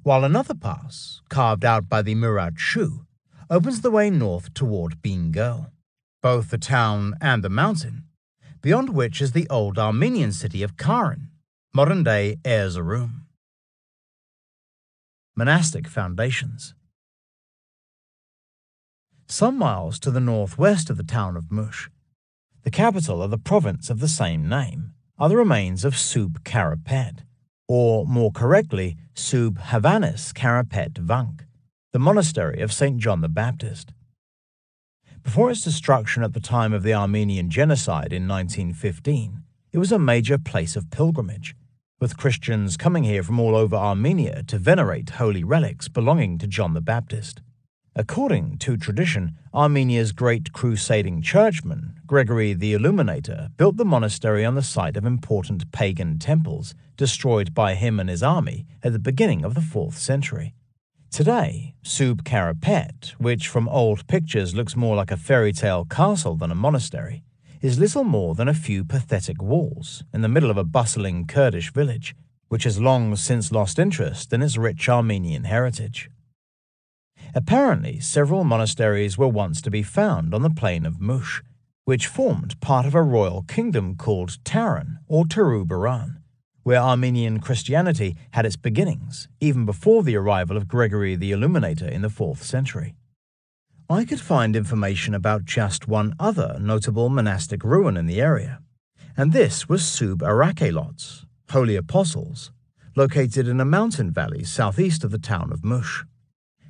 while another pass, carved out by the Murad Shu, opens the way north toward Bingöl, both the town and the mountain, beyond which is the old Armenian city of Karen, modern-day Erzurum. Monastic foundations. Some miles to the northwest of the town of Mush, the capital of the province of the same name, are the remains of Sub Karapet, or more correctly, Sub Havanis Karapet Vank, the monastery of St. John the Baptist. Before its destruction at the time of the Armenian genocide in 1915, it was a major place of pilgrimage, with Christians coming here from all over Armenia to venerate holy relics belonging to John the Baptist. According to tradition, Armenia's great crusading churchman, Gregory the Illuminator, built the monastery on the site of important pagan temples destroyed by him and his army at the beginning of the 4th century. Today, Sub Karapet, which from old pictures looks more like a fairy tale castle than a monastery, is little more than a few pathetic walls in the middle of a bustling Kurdish village, which has long since lost interest in its rich Armenian heritage. Apparently, several monasteries were once to be found on the plain of Mush, which formed part of a royal kingdom called Taran or Terubaran, where Armenian Christianity had its beginnings, even before the arrival of Gregory the Illuminator in the 4th century. I could find information about just one other notable monastic ruin in the area, and this was Sub Arakelots, Holy Apostles, located in a mountain valley southeast of the town of Mush.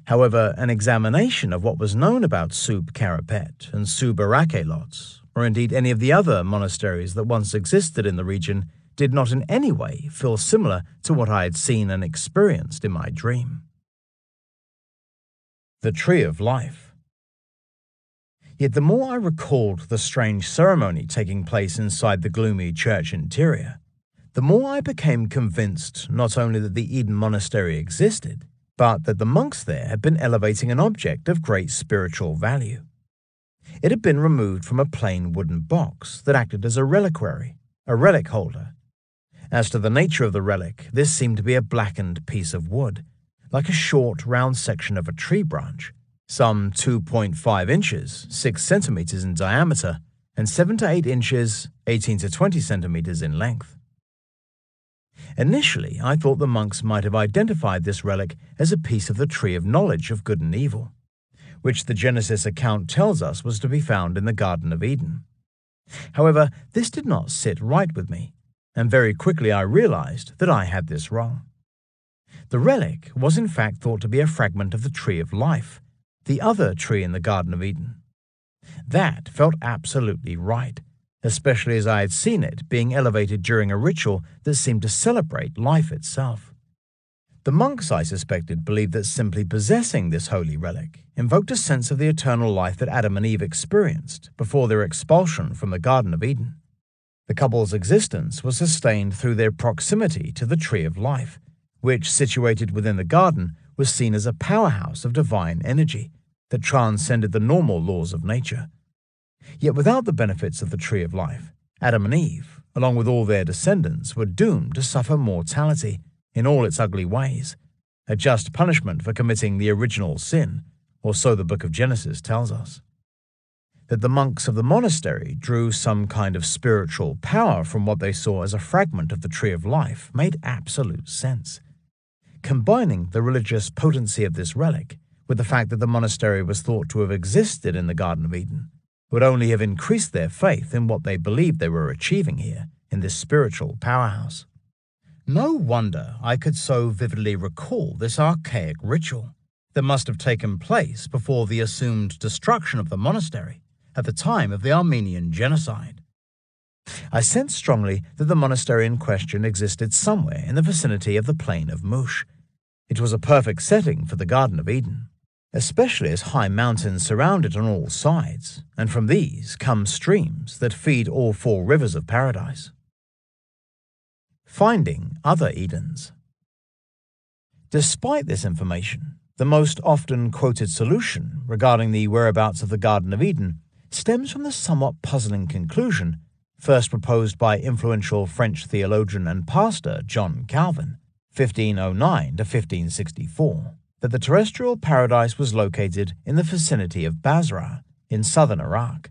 However, an examination of what was known about Sub Karapet and Sub Arakelots, or indeed any of the other monasteries that once existed in the region, did not in any way feel similar to what I had seen and experienced in my dream. The Tree of Life. Yet the more I recalled the strange ceremony taking place inside the gloomy church interior, the more I became convinced not only that the Eden Monastery existed, but that the monks there had been elevating an object of great spiritual value. It had been removed from a plain wooden box that acted as a reliquary, a relic holder, As to the nature of the relic, this seemed to be a blackened piece of wood, like a short, round section of a tree branch, some 2.5 inches, 6 centimeters in diameter, and 7 to 8 inches, 18 to 20 centimeters in length. Initially, I thought the monks might have identified this relic as a piece of the tree of knowledge of good and evil, which the Genesis account tells us was to be found in the Garden of Eden. However, this did not sit right with me, and very quickly I realized that I had this wrong. The relic was in fact thought to be a fragment of the tree of life, the other tree in the Garden of Eden. That felt absolutely right, especially as I had seen it being elevated during a ritual that seemed to celebrate life itself. The monks, I suspected, believed that simply possessing this holy relic invoked a sense of the eternal life that Adam and Eve experienced before their expulsion from the Garden of Eden. The couple's existence was sustained through their proximity to the tree of life, which, situated within the garden, was seen as a powerhouse of divine energy that transcended the normal laws of nature. Yet without the benefits of the tree of life, Adam and Eve, along with all their descendants, were doomed to suffer mortality in all its ugly ways, a just punishment for committing the original sin, or so the book of Genesis tells us. That the monks of the monastery drew some kind of spiritual power from what they saw as a fragment of the tree of life made absolute sense. Combining the religious potency of this relic with the fact that the monastery was thought to have existed in the Garden of Eden would only have increased their faith in what they believed they were achieving here in this spiritual powerhouse. No wonder I could so vividly recall this archaic ritual that must have taken place before the assumed destruction of the monastery at the time of the Armenian genocide. I sensed strongly that the monastery in question existed somewhere in the vicinity of the plain of Mush. It was a perfect setting for the Garden of Eden, especially as high mountains surround it on all sides, and from these come streams that feed all 4 rivers of paradise. Finding other Edens. Despite this information, the most often quoted solution regarding the whereabouts of the Garden of Eden stems from the somewhat puzzling conclusion first proposed by influential French theologian and pastor John Calvin, 1509 to 1564, that the terrestrial paradise was located in the vicinity of Basra, in southern Iraq.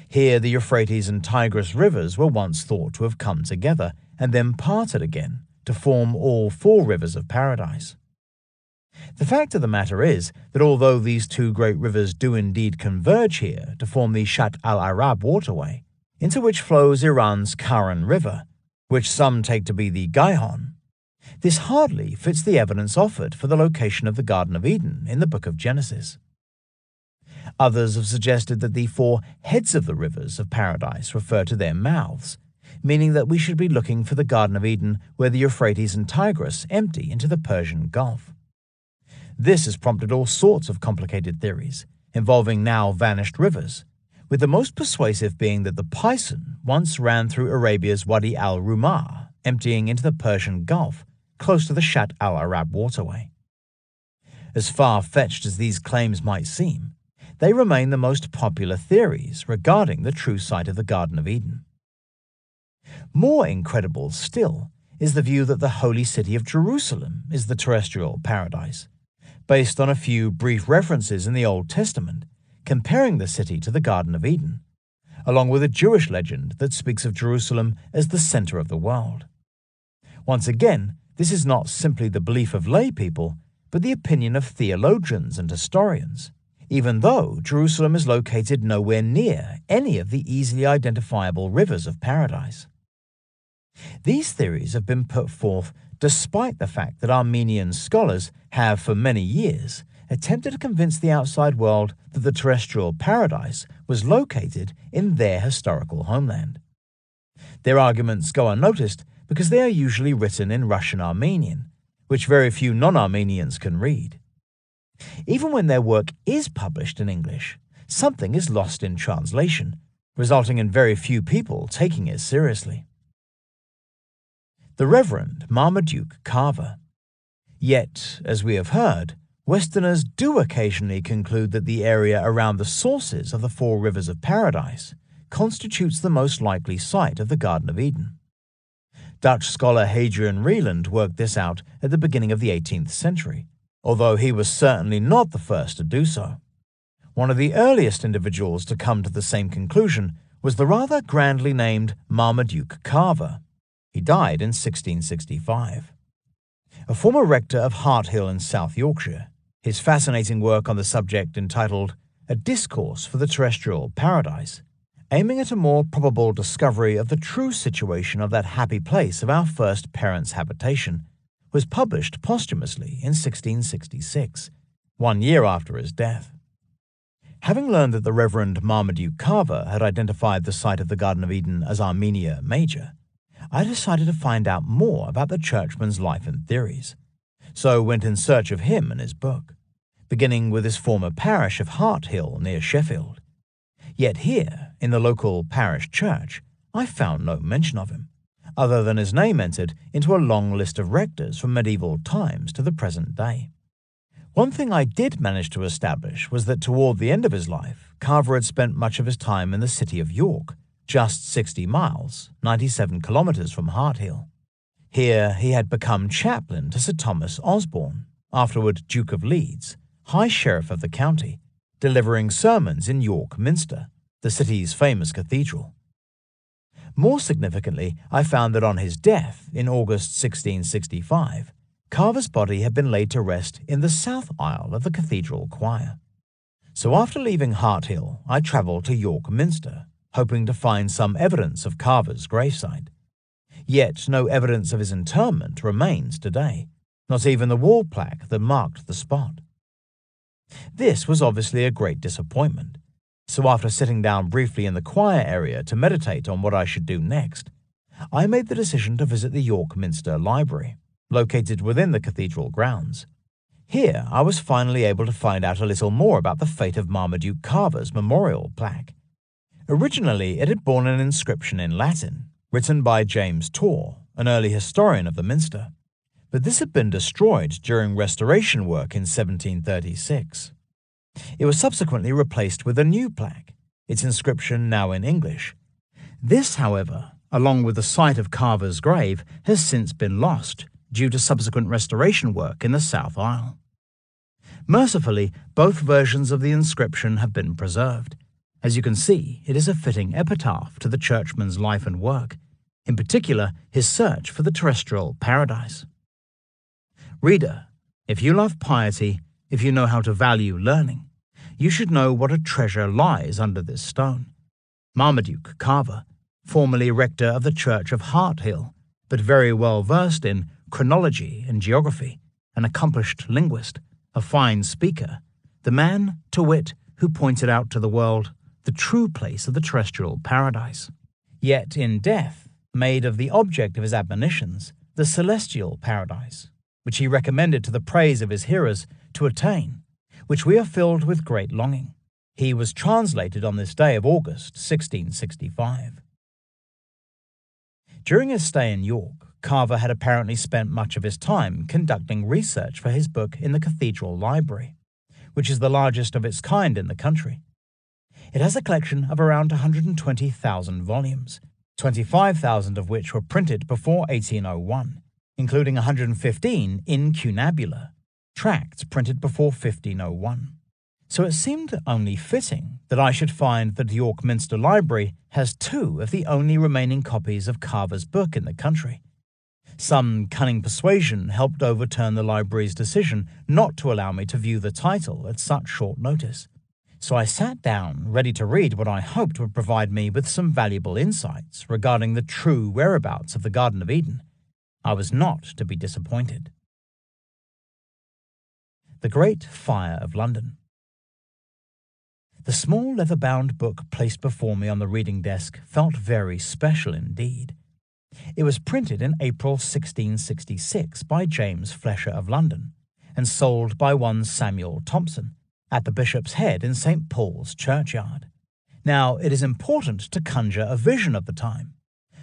Here the Euphrates and Tigris rivers were once thought to have come together and then parted again to form all 4 rivers of paradise. The fact of the matter is that although these 2 great rivers do indeed converge here to form the Shatt al-Arab waterway, into which flows Iran's Karen River, which some take to be the Gihon, this hardly fits the evidence offered for the location of the Garden of Eden in the book of Genesis. Others have suggested that the 4 heads of the rivers of paradise refer to their mouths, meaning that we should be looking for the Garden of Eden where the Euphrates and Tigris empty into the Persian Gulf. This has prompted all sorts of complicated theories involving now vanished rivers, with the most persuasive being that the Pison once ran through Arabia's Wadi al-Rumah, emptying into the Persian Gulf, close to the Shatt al-Arab waterway. As far-fetched as these claims might seem, they remain the most popular theories regarding the true site of the Garden of Eden. More incredible still is the view that the holy city of Jerusalem is the terrestrial paradise, based on a few brief references in the Old Testament comparing the city to the Garden of Eden, along with a Jewish legend that speaks of Jerusalem as the center of the world. Once again, this is not simply the belief of lay people, but the opinion of theologians and historians, even though Jerusalem is located nowhere near any of the easily identifiable rivers of paradise. These theories have been put forth despite the fact that Armenian scholars have for many years attempted to convince the outside world that the terrestrial paradise was located in their historical homeland. Their arguments go unnoticed because they are usually written in Russian Armenian, which very few non-Armenians can read. Even when their work is published in English, something is lost in translation, resulting in very few people taking it seriously. The Reverend Marmaduke Carver. Yet, as we have heard, Westerners do occasionally conclude that the area around the sources of the 4 rivers of paradise constitutes the most likely site of the Garden of Eden. Dutch scholar Hadrian Rieland worked this out at the beginning of the 18th century, although he was certainly not the first to do so. One of the earliest individuals to come to the same conclusion was the rather grandly named Marmaduke Carver. He died in 1665. A former rector of Harthill in South Yorkshire, his fascinating work on the subject entitled A Discourse for the Terrestrial Paradise, aiming at a more probable discovery of the true situation of that happy place of our first parents' habitation, was published posthumously in 1666, 1 year after his death. Having learned that the Reverend Marmaduke Carver had identified the site of the Garden of Eden as Armenia Major, I decided to find out more about the churchman's life and theories, so went in search of him and his book, beginning with his former parish of Harthill near Sheffield. Yet here, in the local parish church, I found no mention of him, other than his name entered into a long list of rectors from medieval times to the present day. One thing I did manage to establish was that toward the end of his life, Carver had spent much of his time in the city of York, just 60 miles, 97 kilometers from Harthill. Here he had become chaplain to Sir Thomas Osborne, afterward Duke of Leeds, High Sheriff of the county, delivering sermons in York Minster, the city's famous cathedral. More significantly, I found that on his death in August 1665, Carver's body had been laid to rest in the south aisle of the cathedral choir. So after leaving Harthill, I travelled to York Minster, hoping to find some evidence of Carver's gravesite. Yet no evidence of his interment remains today, not even the wall plaque that marked the spot. This was obviously a great disappointment, so after sitting down briefly in the choir area to meditate on what I should do next, I made the decision to visit the York Minster Library, located within the cathedral grounds. Here I was finally able to find out a little more about the fate of Marmaduke Carver's memorial plaque. Originally, it had borne an inscription in Latin, written by James Torr, an early historian of the Minster, but this had been destroyed during restoration work in 1736. It was subsequently replaced with a new plaque, its inscription now in English. This, however, along with the site of Carver's grave, has since been lost due to subsequent restoration work in the South Aisle. Mercifully, both versions of the inscription have been preserved. As you can see, it is a fitting epitaph to the churchman's life and work, in particular his search for the terrestrial paradise. Reader, if you love piety, if you know how to value learning, you should know what a treasure lies under this stone. Marmaduke Carver, formerly rector of the Church of Harthill, but very well versed in chronology and geography, an accomplished linguist, a fine speaker, the man, to wit, who pointed out to the world the true place of the terrestrial paradise, yet in death made of the object of his admonitions the celestial paradise, which he recommended to the praise of his hearers to attain, which we are filled with great longing. He was translated on this day of August 1665. During his stay in York, Carver had apparently spent much of his time conducting research for his book in the Cathedral Library, which is the largest of its kind in the country. It has a collection of around 120,000 volumes, 25,000 of which were printed before 1801, including 115 incunabula, tracts printed before 1501. So it seemed only fitting that I should find that the York Minster Library has 2 of the only remaining copies of Carver's book in the country. Some cunning persuasion helped overturn the library's decision not to allow me to view the title at such short notice. So I sat down, ready to read what I hoped would provide me with some valuable insights regarding the true whereabouts of the Garden of Eden. I was not to be disappointed. The Great Fire of London. The small leather-bound book placed before me on the reading desk felt very special indeed. It was printed in April 1666 by James Flesher of London, and sold by one Samuel Thompson, at the Bishop's Head in St. Paul's churchyard. Now, it is important to conjure a vision of the time,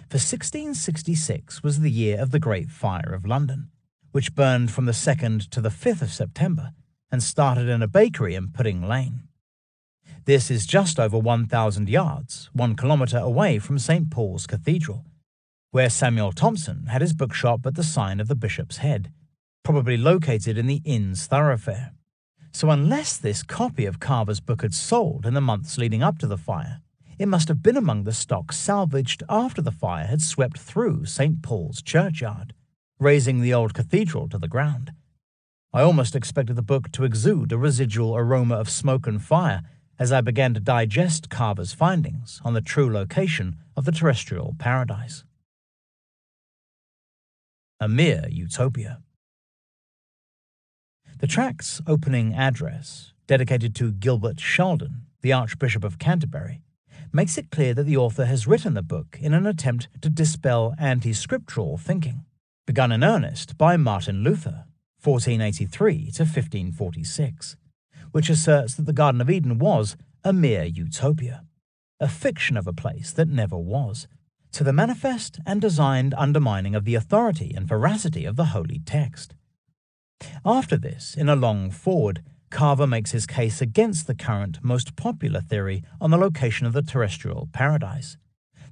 for 1666 was the year of the Great Fire of London, which burned from the 2nd to the 5th of September and started in a bakery in Pudding Lane. This is just over 1,000 yards, 1 kilometre away from St. Paul's Cathedral, where Samuel Thompson had his bookshop at the sign of the Bishop's Head, probably located in the inn's thoroughfare. So unless this copy of Carver's book had sold in the months leading up to the fire, it must have been among the stock salvaged after the fire had swept through St. Paul's churchyard, razing the old cathedral to the ground. I almost expected the book to exude a residual aroma of smoke and fire as I began to digest Carver's findings on the true location of the terrestrial paradise. A mere utopia. The tract's opening address, dedicated to Gilbert Sheldon, the Archbishop of Canterbury, makes it clear that the author has written the book in an attempt to dispel anti-scriptural thinking, begun in earnest by Martin Luther, 1483 to 1546, which asserts that the Garden of Eden was a mere utopia, a fiction of a place that never was, to the manifest and designed undermining of the authority and veracity of the holy text. After this, in a long foreword, Carver makes his case against the current most popular theory on the location of the terrestrial paradise,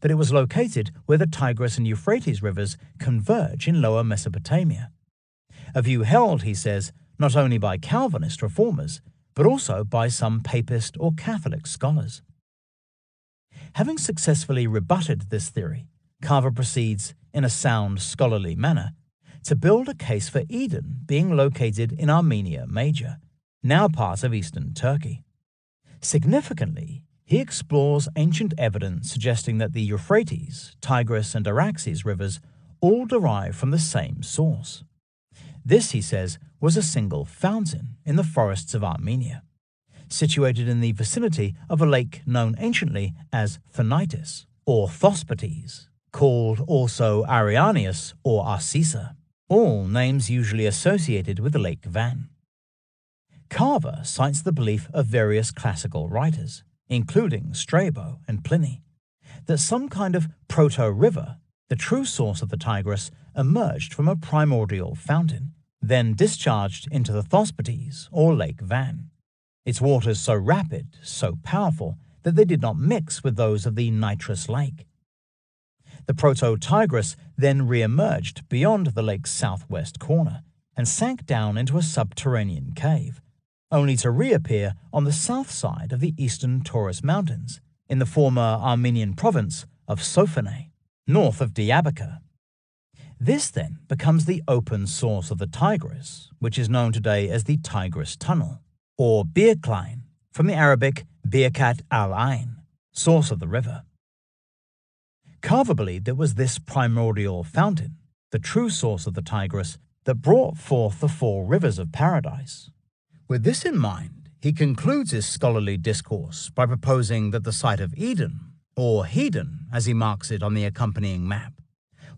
that it was located where the Tigris and Euphrates rivers converge in lower Mesopotamia. A view held, he says, not only by Calvinist reformers, but also by some Papist or Catholic scholars. Having successfully rebutted this theory, Carver proceeds, in a sound scholarly manner, to build a case for Eden being located in Armenia Major, now part of eastern Turkey. Significantly, he explores ancient evidence suggesting that the Euphrates, Tigris, and Araxes rivers all derive from the same source. This, he says, was a single fountain in the forests of Armenia, situated in the vicinity of a lake known anciently as Thonitis or Thospotes, called also Arianius or Arcisa, all names usually associated with Lake Van. Carver cites the belief of various classical writers, including Strabo and Pliny, that some kind of proto-river, the true source of the Tigris, emerged from a primordial fountain, then discharged into the Thospotes or Lake Van, its waters so rapid, so powerful, that they did not mix with those of the nitrous lake. The proto-Tigris then re-emerged beyond the lake's southwest corner and sank down into a subterranean cave, only to reappear on the south side of the eastern Taurus Mountains, in the former Armenian province of Sophene, north of Diyarbakir. This then becomes the open source of the Tigris, which is known today as the Tigris Tunnel, or Birklein, from the Arabic Birkat al-Ain, source of the river. Carver believed it was this primordial fountain, the true source of the Tigris, that brought forth the four rivers of paradise. With this in mind, he concludes his scholarly discourse by proposing that the site of Eden, or Hedon as he marks it on the accompanying map,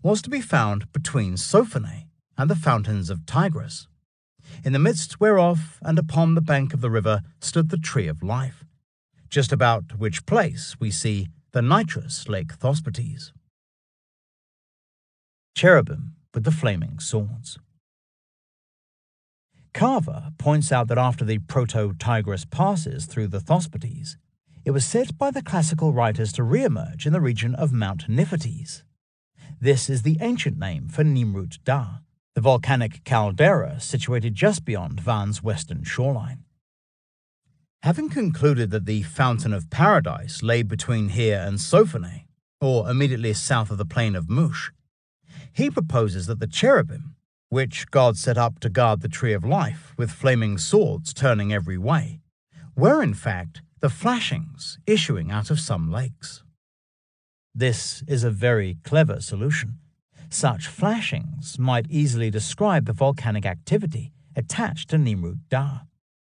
was to be found between Sophene and the fountains of Tigris, in the midst whereof and upon the bank of the river stood the tree of life, just about which place we see the nitrous Lake Thospotes. Cherubim with the flaming swords. Carver points out that after the proto-Tigris passes through the Thospotes, it was said by the classical writers to re-emerge in the region of Mount Niphates. This is the ancient name for Nimrut Da, the volcanic caldera situated just beyond Van's western shoreline. Having concluded that the Fountain of Paradise lay between here and Sophene, or immediately south of the plain of Mush, he proposes that the cherubim, which God set up to guard the tree of life with flaming swords turning every way, were in fact the flashings issuing out of some lakes. This is a very clever solution. Such flashings might easily describe the volcanic activity attached to Nimrut Da,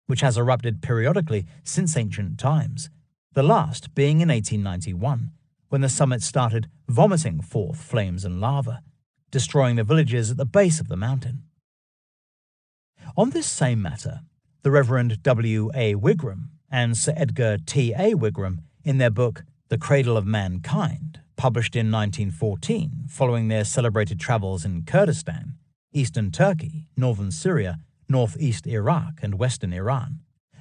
which has erupted periodically since ancient times, the last being in 1891, when the summit started vomiting forth flames and lava, destroying the villages at the base of the mountain. On this same matter, the Reverend W. A. Wigram and Sir Edgar T. A. Wigram, in their book The Cradle of Mankind, published in 1914 following their celebrated travels in Kurdistan, eastern Turkey, northern Syria, northeast Iraq, and western Iran,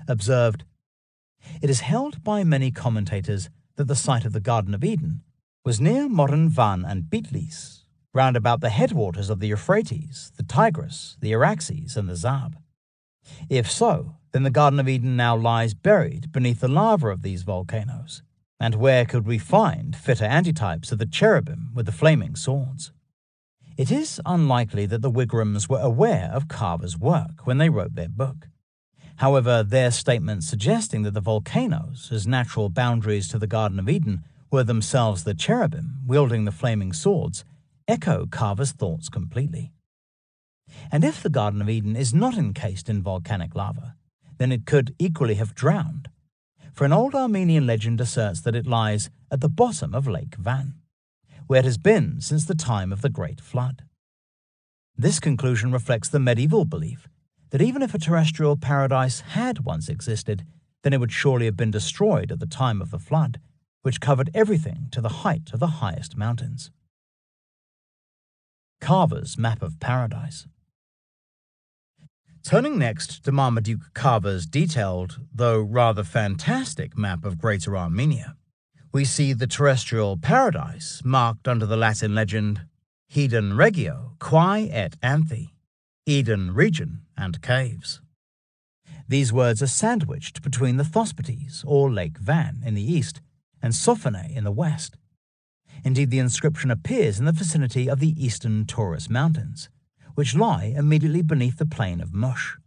observed, "It is held by many commentators that the site of the Garden of Eden was near modern Van and Bitlis, round about the headwaters of the Euphrates, the Tigris, the Araxes, and the Zab? If so, then the Garden of Eden now lies buried beneath the lava of these volcanoes. And where could we find fitter antitypes of the cherubim with the flaming swords? It is unlikely that the Wigrams were aware of Carver's work when they wrote their book. However, their statements suggesting that the volcanoes, as natural boundaries to the Garden of Eden, were themselves the cherubim wielding the flaming swords, echo Carver's thoughts completely. And if the Garden of Eden is not encased in volcanic lava, then it could equally have drowned, for an old Armenian legend asserts that it lies at the bottom of Lake Van, where it has been since the time of the Great Flood. This conclusion reflects the medieval belief that even if a terrestrial paradise had once existed, then it would surely have been destroyed at the time of the flood, which covered everything to the height of the highest mountains. Carver's Map of Paradise. Turning next to Marmaduke Carver's detailed, though rather fantastic map of Greater Armenia, we see the terrestrial paradise marked under the Latin legend Hedon Regio Quae et Anthi, Eden region and caves. These words are sandwiched between the Thospotes, or Lake Van, in the east, and Sophene in the west. Indeed, the inscription appears in the vicinity of the eastern Taurus Mountains, which lie immediately beneath the plain of Mush,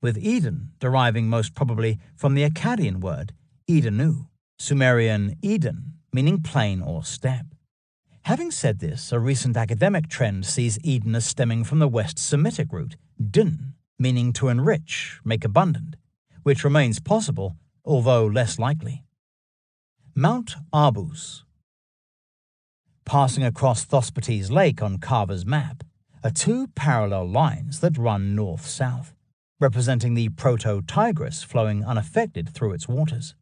with Eden deriving most probably from the Akkadian word Edenu, Sumerian Eden, meaning plain or steppe. Having said this, a recent academic trend sees Eden as stemming from the West Semitic root dun, meaning to enrich, make abundant, which remains possible, although less likely. Mount Abus. Passing across Thospotes Lake on Carver's map are two parallel lines that run north-south, representing the Proto-Tigris flowing unaffected through its waters.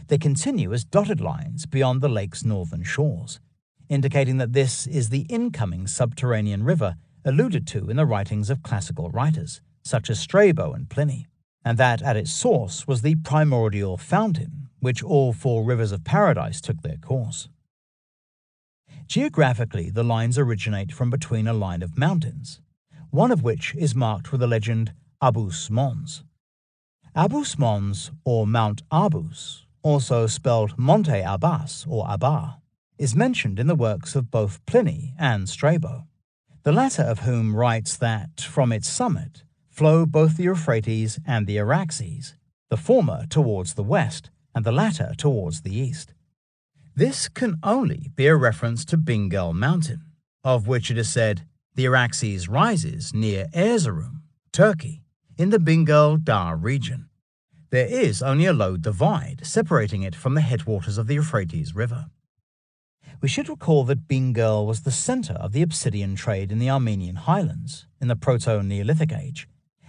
They continue as dotted lines beyond the lake's northern shores, indicating that this is the incoming subterranean river alluded to in the writings of classical writers, such as Strabo and Pliny, and that at its source was the primordial fountain, which all four rivers of paradise took their course. Geographically, the lines originate from between a line of mountains, one of which is marked with the legend Abus Mons. Abus Mons, or Mount Abus, also spelled Monte Abbas or Abba, is mentioned in the works of both Pliny and Strabo, the latter of whom writes that from its summit flow both the Euphrates and the Araxes, the former towards the west and the latter towards the east. This can only be a reference to Bingöl Mountain, of which it is said the Araxes rises near Erzurum, Turkey, in the Bingöl Dağ region. There is only a low divide separating it from the headwaters of the Euphrates River. We should recall that Bingöl was the center of the obsidian trade in the Armenian highlands in the Proto-Neolithic Age,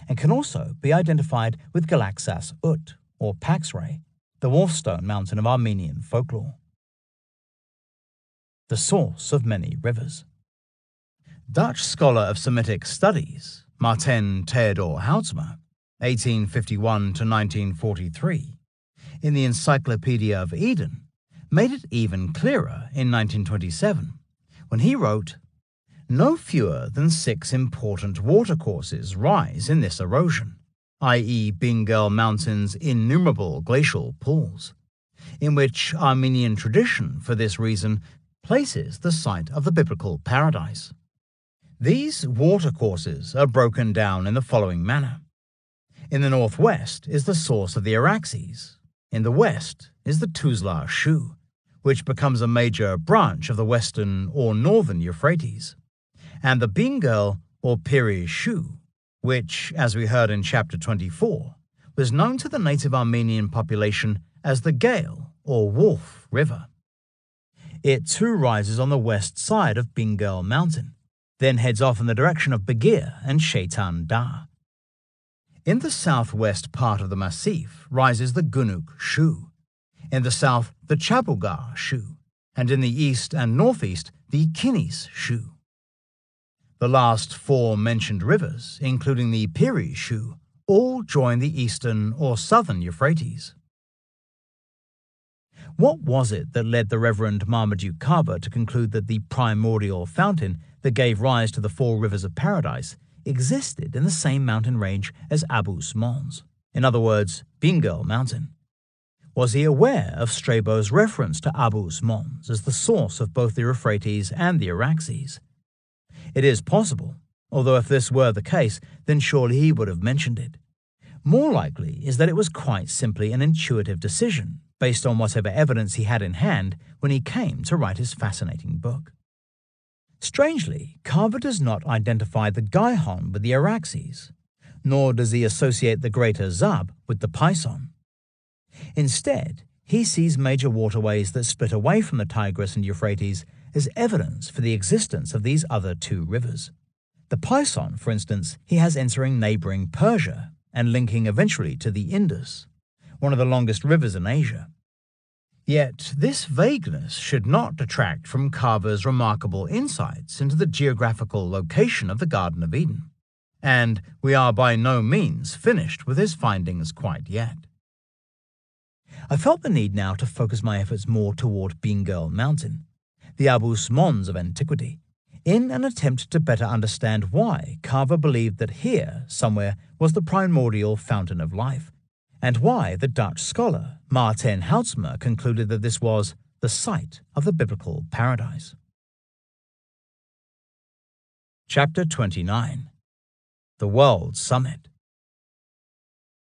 and can also be identified with Galaxas Ut, or Paxray, the Wolfstone mountain of Armenian folklore. The source of many rivers. Dutch scholar of Semitic studies, Martin Theodor Houtsma, 1851 to 1943, in the Encyclopedia of Eden, made it even clearer in 1927, when he wrote, "No fewer than 6 important watercourses rise in this erosion, i.e. Bingöl Mountain's innumerable glacial pools, in which Armenian tradition, for this reason, places the site of the biblical paradise. These watercourses are broken down in the following manner. In the northwest is the source of the Araxes. In the west is the Tuzla Shu, which becomes a major branch of the western or northern Euphrates, and the Bingöl or Piri Shu, which, as we heard in chapter 24, was known to the native Armenian population as the Gale or Wolf River. It too rises on the west side of Bingöl Mountain, then heads off in the direction of Begir and Shaitan Dağ. In the southwest part of the massif rises the Gunuk Shu, in the south the Chabugar Shu, and in the east and northeast the Kinis Shu. The last 4 mentioned rivers, including the Piri Shu, all join the eastern or southern Euphrates. What was it that led the Reverend Marmaduke Carver to conclude that the primordial fountain that gave rise to the four rivers of paradise existed in the same mountain range as Abus Mons? In other words, Bingöl Mountain. Was he aware of Strabo's reference to Abus Mons as the source of both the Euphrates and the Araxes? It is possible, although if this were the case, then surely he would have mentioned it. More likely is that it was quite simply an intuitive decision, based on whatever evidence he had in hand when he came to write his fascinating book. Strangely, Carver does not identify the Gihon with the Araxes, nor does he associate the greater Zab with the Pison. Instead, he sees major waterways that split away from the Tigris and Euphrates as evidence for the existence of these other two rivers. The Pison, for instance, he has entering neighboring Persia and linking eventually to the Indus, one of the longest rivers in Asia. Yet this vagueness should not detract from Carver's remarkable insights into the geographical location of the Garden of Eden, and we are by no means finished with his findings quite yet. I felt the need now to focus my efforts more toward Bingöl Mountain, the Abus Mons of antiquity, in an attempt to better understand why Carver believed that here, somewhere, was the primordial fountain of life, and why the Dutch scholar Maarten Houtsma concluded that this was the site of the biblical paradise. Chapter 29. The World Summit.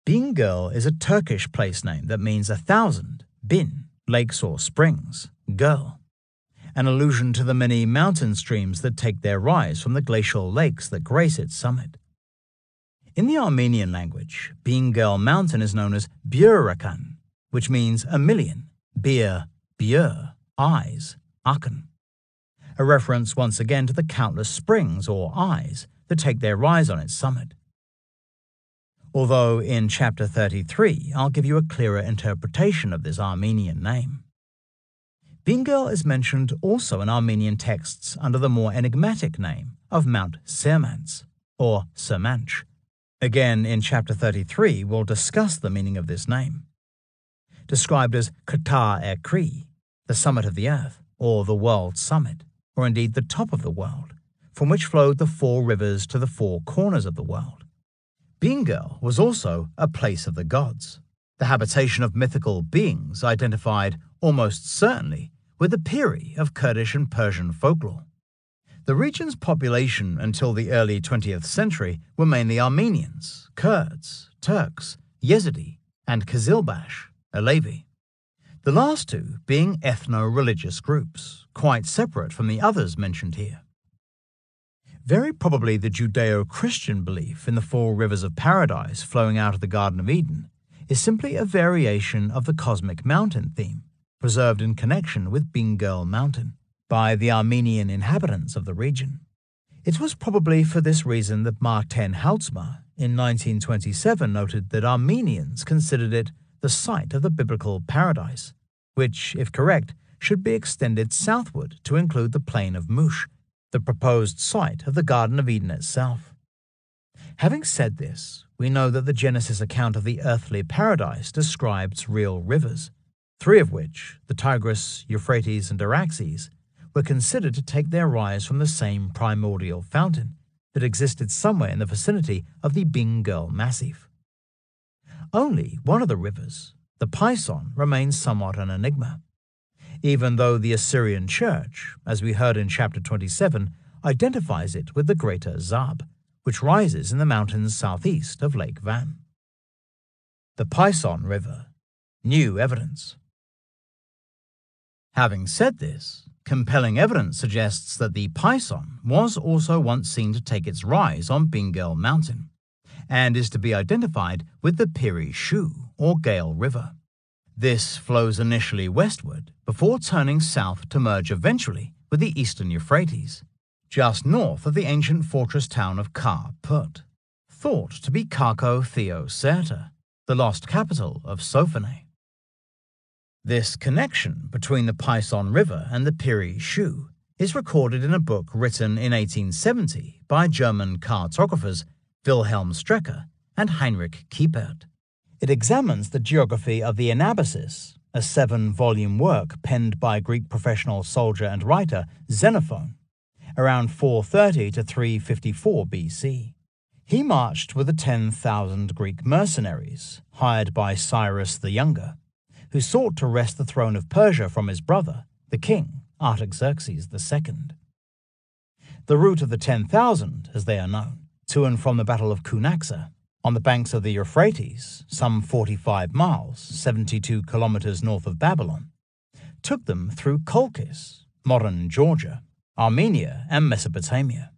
Bingöl is a Turkish place name that means 1,000, bin, lakes or springs, girl, an allusion to the many mountain streams that take their rise from the glacial lakes that grace its summit. In the Armenian language, Bingöl Mountain is known as Bürrakan, which means a million, bir, bür, eyes, akan, a reference once again to the countless springs or eyes that take their rise on its summit. Although in Chapter 33 I'll give you a clearer interpretation of this Armenian name. Bingöl is mentioned also in Armenian texts under the more enigmatic name of Mount Sermants, or Sermanch. Again, in Chapter 33 we'll discuss the meaning of this name. Described as Ktar-e-Kri, the summit of the earth, or the world summit, or indeed the top of the world, from which flowed the four rivers to the four corners of the world. Bingöl was also a place of the gods, the habitation of mythical beings identified almost certainly with the Peri of Kurdish and Persian folklore. The region's population until the early 20th century were mainly Armenians, Kurds, Turks, Yazidi, and Kazilbash, Alevi, the last two being ethno-religious groups, quite separate from the others mentioned here. Very probably the Judeo-Christian belief in the four rivers of paradise flowing out of the Garden of Eden is simply a variation of the cosmic mountain theme, preserved in connection with Bingöl Mountain by the Armenian inhabitants of the region. It was probably for this reason that Maarten Houtsma in 1927 noted that Armenians considered it the site of the biblical paradise, which, if correct, should be extended southward to include the plain of Mush, the proposed site of the Garden of Eden itself. Having said this, we know that the Genesis account of the earthly paradise describes real rivers, three of which, the Tigris, Euphrates, and Araxes, were considered to take their rise from the same primordial fountain that existed somewhere in the vicinity of the Bingöl Massif. Only one of the rivers, the Pison, remains somewhat an enigma, even though the Assyrian Church, as we heard in Chapter 27, identifies it with the greater Zab, which rises in the mountains southeast of Lake Van. The Pison River. New evidence. Having said this, compelling evidence suggests that the Pison was also once seen to take its rise on Bingöl Mountain, and is to be identified with the Piri Shu, or Gale River. This flows initially westward, before turning south to merge eventually with the eastern Euphrates, just north of the ancient fortress town of Kar-Put, thought to be Kako-Theo-Serta, the lost capital of Sophene. This connection between the Pison River and the Piri Shu is recorded in a book written in 1870 by German cartographers Wilhelm Strecker and Heinrich Kiepert. It examines the geography of the Anabasis, a 7-volume work penned by Greek professional soldier and writer Xenophon, around 430 to 354 BC. He marched with the 10,000 Greek mercenaries hired by Cyrus the Younger, who sought to wrest the throne of Persia from his brother, the king Artaxerxes II. The route of the 10,000, as they are known, to and from the Battle of Cunaxa, on the banks of the Euphrates, some 45 miles, 72 kilometers north of Babylon, took them through Colchis, modern Georgia, Armenia, and Mesopotamia.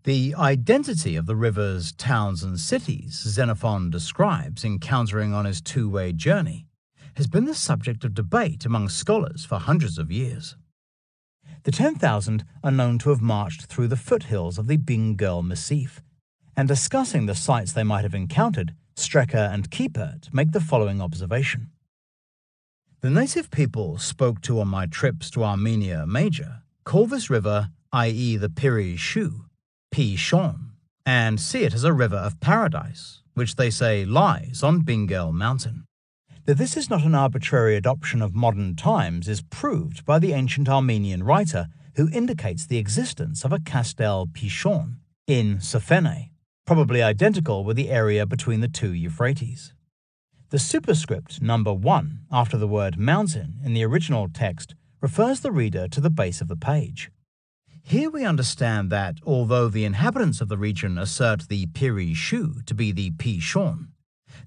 The identity of the rivers, towns, and cities Xenophon describes encountering on his two-way journey has been the subject of debate among scholars for hundreds of years. The 10,000 are known to have marched through the foothills of the Bingöl Massif, and discussing the sites they might have encountered, Strecker and Kiepert make the following observation. The native people spoke to on my trips to Armenia Major call this river, i.e. the Piri Shu, Pi-Shon, and see it as a river of paradise, which they say lies on Bingöl Mountain. That this is not an arbitrary adoption of modern times is proved by the ancient Armenian writer who indicates the existence of a Castel Pi-Shon in Sophene, probably identical with the area between the two Euphrates. The superscript number 1 after the word mountain in the original text refers the reader to the base of the page. Here we understand that, although the inhabitants of the region assert the Piri Shu to be the Pi-Shon,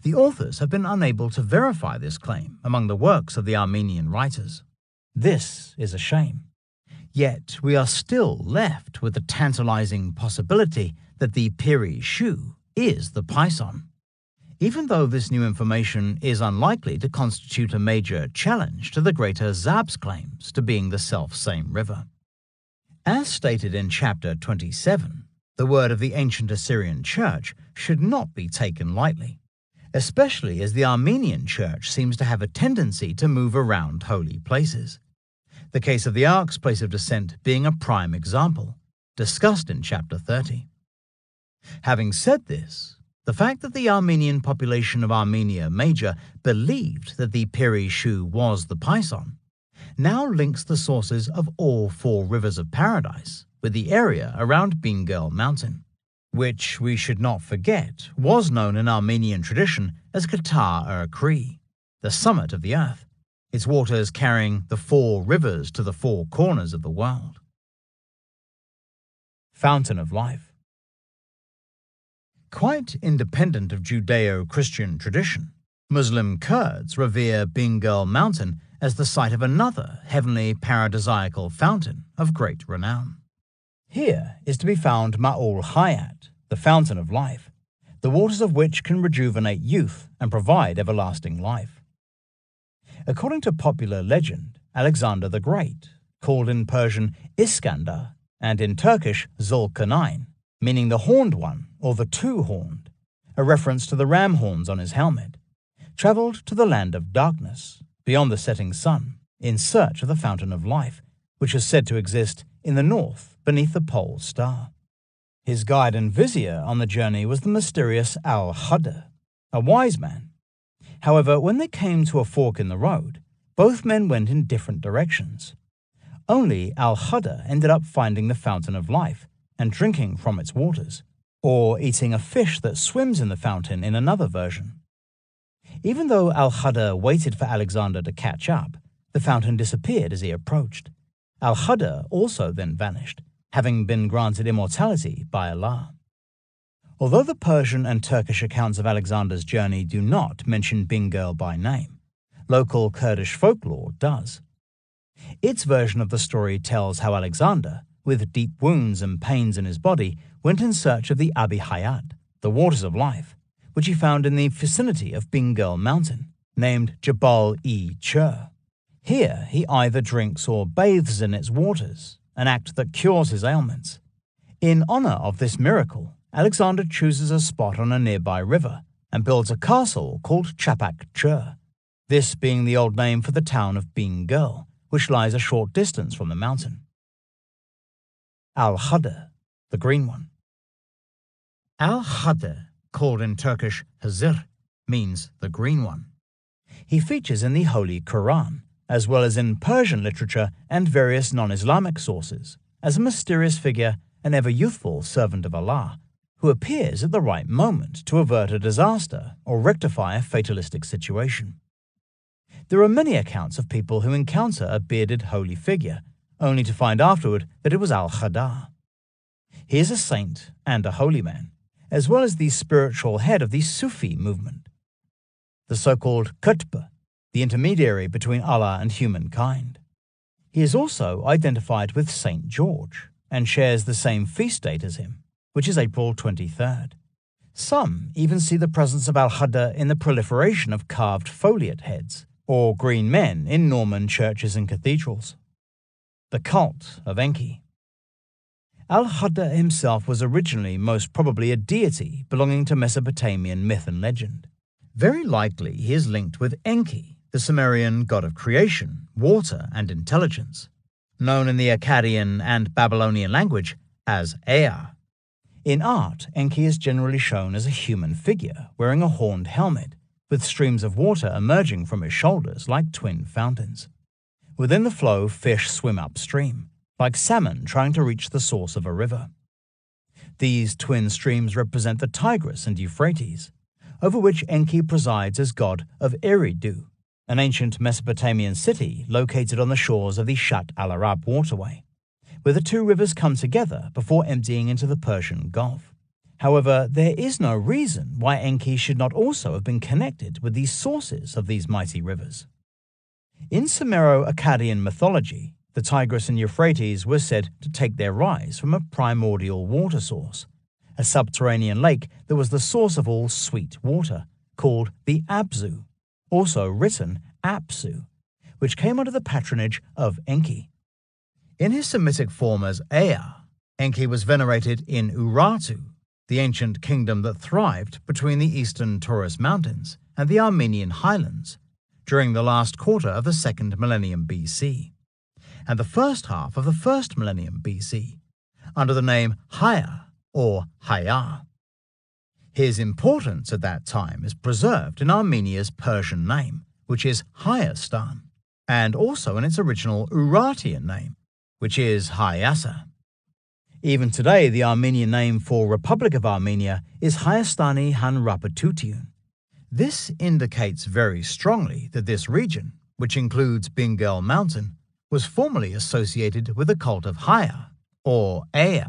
the authors have been unable to verify this claim among the works of the Armenian writers. This is a shame. Yet we are still left with the tantalizing possibility that the Piri Shu is the Pison, even though this new information is unlikely to constitute a major challenge to the greater Zab's claims to being the self-same river. As stated in chapter 27, the word of the ancient Assyrian Church should not be taken lightly, especially as the Armenian Church seems to have a tendency to move around holy places. The case of the Ark's place of descent being a prime example, discussed in chapter 30. Having said this, the fact that the Armenian population of Armenia Major believed that the Piri Shu was the Pison now links the sources of all 4 rivers of paradise with the area around Bingöl Mountain, which we should not forget was known in Armenian tradition as Ktar-Kri, the summit of the earth, its waters carrying the 4 rivers to the 4 corners of the world. Fountain of Life. Quite independent of Judeo-Christian tradition, Muslim Kurds revere Bingöl Mountain as the site of another heavenly paradisiacal fountain of great renown. Here is to be found Ma'ul Hayat, the fountain of life, the waters of which can rejuvenate youth and provide everlasting life. According to popular legend, Alexander the Great, called in Persian Iskandar and in Turkish Zulkarnain, meaning the horned one or the two-horned, a reference to the ram horns on his helmet, traveled to the land of darkness, beyond the setting sun, in search of the fountain of life, which is said to exist in the north beneath the pole star. His guide and vizier on the journey was the mysterious Al-Hudr, a wise man. However, when they came to a fork in the road, both men went in different directions. Only Al-Hudr ended up finding the fountain of life and drinking from its waters, or eating a fish that swims in the fountain in another version. Even though Al-Hudr waited for Alexander to catch up, the fountain disappeared as he approached. Al-Hudr also then vanished, having been granted immortality by Allah. Although the Persian and Turkish accounts of Alexander's journey do not mention Bingöl by name, local Kurdish folklore does. Its version of the story tells how Alexander, with deep wounds and pains in his body, went in search of the Abi Hayat, the waters of life, which he found in the vicinity of Bingöl Mountain, named Jabal-e-Chur. Here he either drinks or bathes in its waters, an act that cures his ailments. In honor of this miracle, Alexander chooses a spot on a nearby river and builds a castle called Chapak-Chur, this being the old name for the town of Bingöl, which lies a short distance from the mountain. Al-Hudr, the green one. Al-Hudr, called in Turkish Hazir, means the green one. He features in the Holy Quran, as well as in Persian literature and various non-Islamic sources, as a mysterious figure, an ever-youthful servant of Allah, who appears at the right moment to avert a disaster or rectify a fatalistic situation. There are many accounts of people who encounter a bearded holy figure, only to find afterward that it was Al-Khadar. He is a saint and a holy man, as well as the spiritual head of the Sufi movement, the so-called Qutb, the intermediary between Allah and humankind. He is also identified with Saint George and shares the same feast date as him, which is April 23rd. Some even see the presence of Al-Khadar in the proliferation of carved foliate heads, or green men in Norman churches and cathedrals. The cult of Enki. Al-Khadar himself was originally most probably a deity belonging to Mesopotamian myth and legend. Very likely he is linked with Enki, the Sumerian god of creation, water, and intelligence, known in the Akkadian and Babylonian language as Ea. In art, Enki is generally shown as a human figure wearing a horned helmet, with streams of water emerging from his shoulders like twin fountains. Within the flow, fish swim upstream, like salmon trying to reach the source of a river. These twin streams represent the Tigris and Euphrates, over which Enki presides as god of Eridu, an ancient Mesopotamian city located on the shores of the Shatt al-Arab waterway, where the two rivers come together before emptying into the Persian Gulf. However, there is no reason why Enki should not also have been connected with the sources of these mighty rivers. In Sumero-Akkadian mythology, the Tigris and Euphrates were said to take their rise from a primordial water source, a subterranean lake that was the source of all sweet water, called the Abzu, also written Apsu, which came under the patronage of Enki. In his Semitic form as Ea, Enki was venerated in Urartu, the ancient kingdom that thrived between the eastern Taurus Mountains and the Armenian highlands during the last quarter of the second millennium BC, and the first half of the first millennium BC, under the name Haya or Haya. His importance at that time is preserved in Armenia's Persian name, which is Hayastan, and also in its original Urartian name, which is Hayasa. Even today, the Armenian name for Republic of Armenia is Hayastani Hanrapatutiun. This indicates very strongly that this region, which includes Bingöl Mountain, was formerly associated with the cult of Haya, or Ea,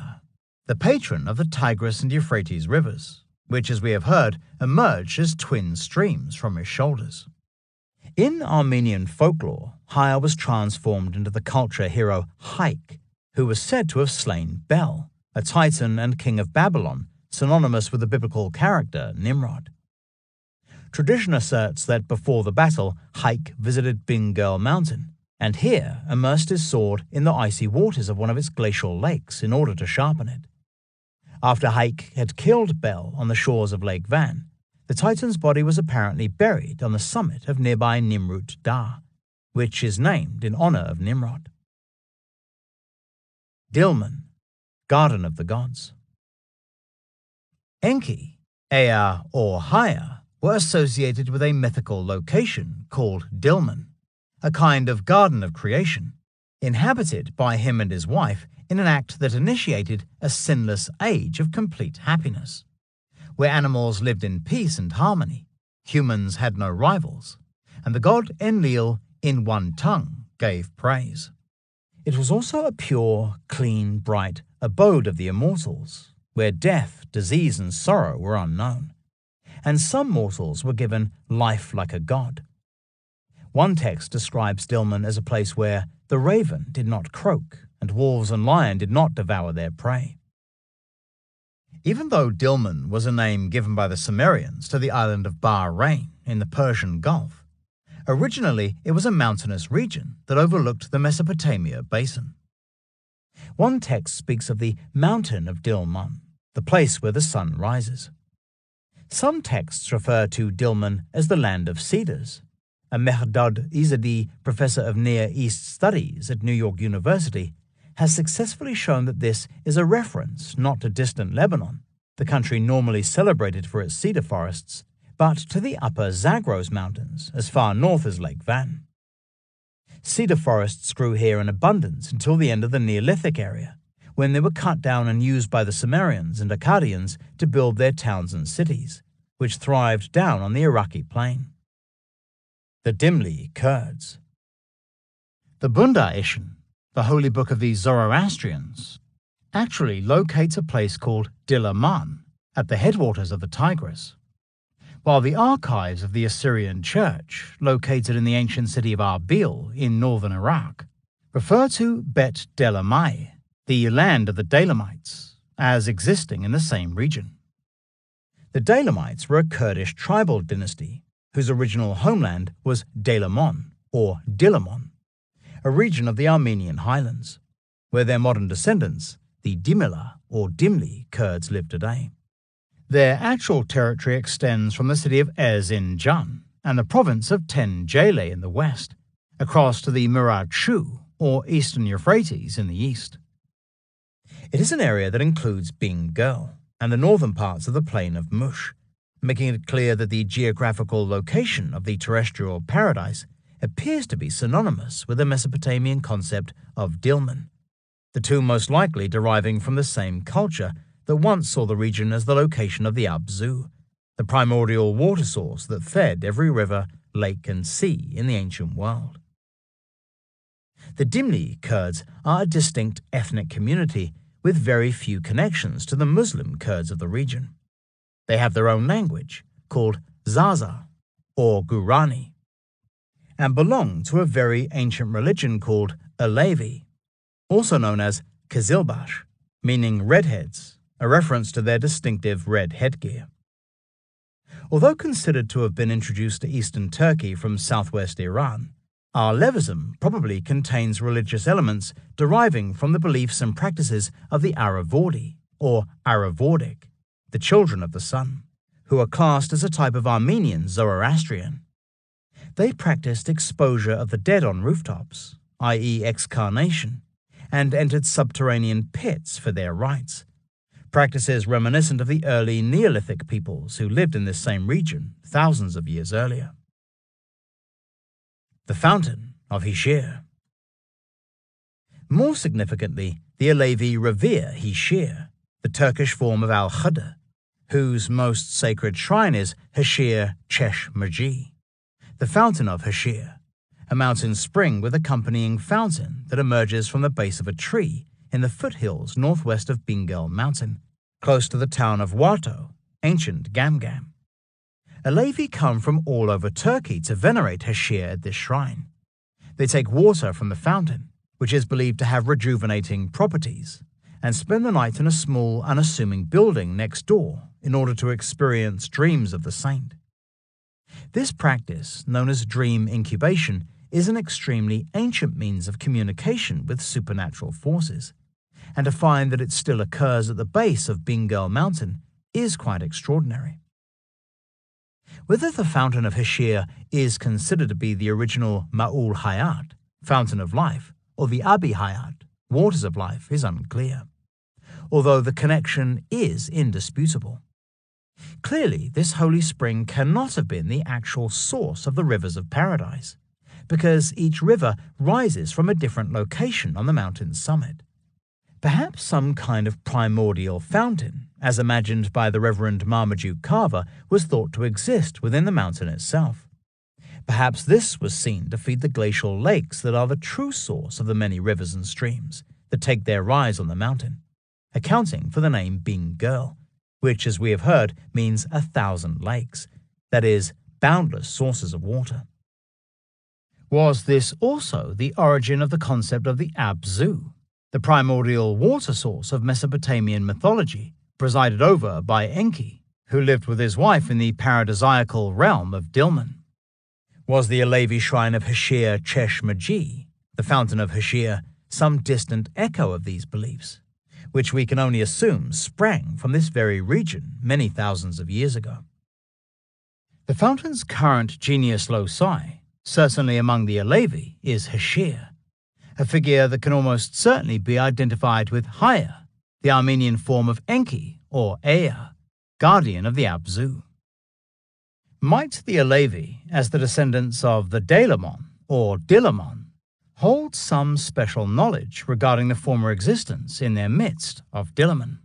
the patron of the Tigris and Euphrates rivers, which, as we have heard, emerged as twin streams from his shoulders. In Armenian folklore, Haya was transformed into the culture hero Haik, who was said to have slain Bel, a titan and king of Babylon, synonymous with the biblical character Nimrod. Tradition asserts that before the battle, Haik visited Bingöl Mountain, and here immersed his sword in the icy waters of one of its glacial lakes in order to sharpen it. After Haik had killed Bel on the shores of Lake Van, the titan's body was apparently buried on the summit of nearby Nimrut Dar, which is named in honor of Nimrod. Dilmun, Garden of the Gods. Enki, Ea or Haya were associated with a mythical location called Dilmun, a kind of garden of creation, inhabited by him and his wife in an act that initiated a sinless age of complete happiness, where animals lived in peace and harmony, humans had no rivals, and the god Enlil in one tongue gave praise. It was also a pure, clean, bright abode of the immortals, where death, disease, and sorrow were unknown, and some mortals were given life like a god. One text describes Dilmun as a place where the raven did not croak and wolves and lion did not devour their prey. Even though Dilmun was a name given by the Sumerians to the island of Bahrain in the Persian Gulf, originally it was a mountainous region that overlooked the Mesopotamia basin. One text speaks of the mountain of Dilmun, the place where the sun rises. Some texts refer to Dilmun as the land of cedars. A Mehdad Izadi, professor of Near East Studies at New York University, has successfully shown that this is a reference not to distant Lebanon, the country normally celebrated for its cedar forests, but to the upper Zagros Mountains, as far north as Lake Van. Cedar forests grew here in abundance until the end of the Neolithic area, when they were cut down and used by the Sumerians and Akkadians to build their towns and cities, which thrived down on the Iraqi plain. The Dimli Kurds. The Bunda-Ishan, the holy book of the Zoroastrians, actually locates a place called Dilaman at the headwaters of the Tigris, while the archives of the Assyrian Church, located in the ancient city of Arbil in northern Iraq, refer to Bet Delamai, the land of the Dalamites, as existing in the same region. The Dalamites were a Kurdish tribal dynasty whose original homeland was Dalamon, or Dilamon, a region of the Armenian highlands, where their modern descendants, the Dimila or Dimli Kurds, live today. Their actual territory extends from the city of Erzincan and the province of Tenjele in the west, across to the Murad Shu, or eastern Euphrates, in the east. It is an area that includes Bingöl and the northern parts of the plain of Mush, making it clear that the geographical location of the terrestrial paradise appears to be synonymous with the Mesopotamian concept of Dilmun, the two most likely deriving from the same culture that once saw the region as the location of the Abzu, the primordial water source that fed every river, lake, and sea in the ancient world. The Dimli Kurds are a distinct ethnic community with very few connections to the Muslim Kurds of the region. They have their own language, called Zaza, or Gurani, and belong to a very ancient religion called Alevi, also known as Kizilbash, meaning redheads, a reference to their distinctive red headgear. Although considered to have been introduced to eastern Turkey from southwest Iran, Alevism probably contains religious elements deriving from the beliefs and practices of the Aravordi, or Aravordic, the children of the sun, who are classed as a type of Armenian Zoroastrian. They practiced exposure of the dead on rooftops, i.e. excarnation, and entered subterranean pits for their rites, practices reminiscent of the early Neolithic peoples who lived in this same region thousands of years earlier. The Fountain of Hishir. More significantly, the Alevi revere Hishir, the Turkish form of Al-Khada, whose most sacred shrine is Hishir Cheshmergi, the Fountain of Hishir, a mountain spring with accompanying fountain that emerges from the base of a tree in the foothills northwest of Bingöl Mountain, close to the town of Warto, ancient Gamgam. Alevi come from all over Turkey to venerate Hishir at this shrine. They take water from the fountain, which is believed to have rejuvenating properties, and spend the night in a small, unassuming building next door in order to experience dreams of the saint. This practice, known as dream incubation, is an extremely ancient means of communication with supernatural forces, and to find that it still occurs at the base of Bingöl Mountain is quite extraordinary. Whether the Fountain of Hishir is considered to be the original Ma'ul Hayat, Fountain of Life, or the Abi Hayat, Waters of Life, is unclear, although the connection is indisputable. Clearly, this holy spring cannot have been the actual source of the rivers of paradise, because each river rises from a different location on the mountain's summit. Perhaps some kind of primordial fountain, as imagined by the Reverend Marmaduke Carver, was thought to exist within the mountain itself. Perhaps this was seen to feed the glacial lakes that are the true source of the many rivers and streams that take their rise on the mountain, accounting for the name Bingöl, which, as we have heard, means 1,000 lakes, that is, boundless sources of water. Was this also the origin of the concept of the Abzu, the primordial water source of Mesopotamian mythology, presided over by Enki, who lived with his wife in the paradisiacal realm of Dilmun? Was the Alevi shrine of Hishir Cheshmergi, the Fountain of Hishir, some distant echo of these beliefs, which we can only assume sprang from this very region many thousands of years ago? The fountain's current genius loci, certainly among the Alevi, is Hishir, a figure that can almost certainly be identified with Haya, the Armenian form of Enki, or Ea, guardian of the Abzu. Might the Alevi, as the descendants of the Dalamon or Dilamon, hold some special knowledge regarding the former existence in their midst of Dilamon?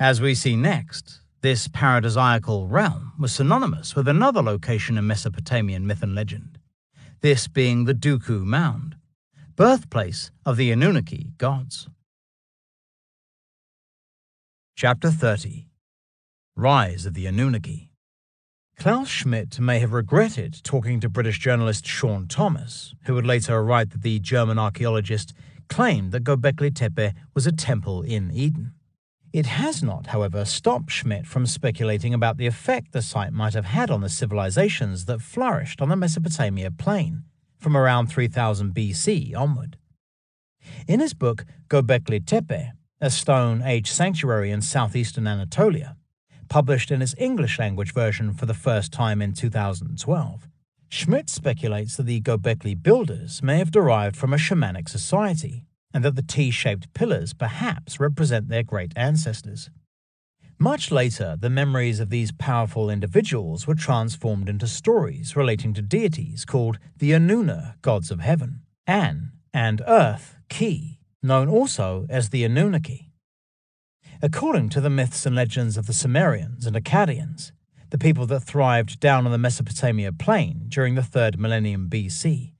As we see next, this paradisiacal realm was synonymous with another location in Mesopotamian myth and legend, this being the Duku Mound, birthplace of the Anunnaki gods. Chapter 30. Rise of the Anunnaki. Klaus Schmidt may have regretted talking to British journalist Sean Thomas, who would later write that the German archaeologist claimed that Gobekli Tepe was a temple in Eden. It has not, however, stopped Schmidt from speculating about the effect the site might have had on the civilizations that flourished on the Mesopotamia plain from around 3000 BC onward. In his book Gobekli Tepe, a Stone Age sanctuary in southeastern Anatolia, published in its English-language version for the first time in 2012, Schmidt speculates that the Gobekli builders may have derived from a shamanic society, and that the T-shaped pillars perhaps represent their great ancestors. Much later, the memories of these powerful individuals were transformed into stories relating to deities called the Anuna gods of heaven, An and Earth Ki, known also as the Anunnaki. According to the myths and legends of the Sumerians and Akkadians, the people that thrived down on the Mesopotamia plain during the 3rd millennium BC,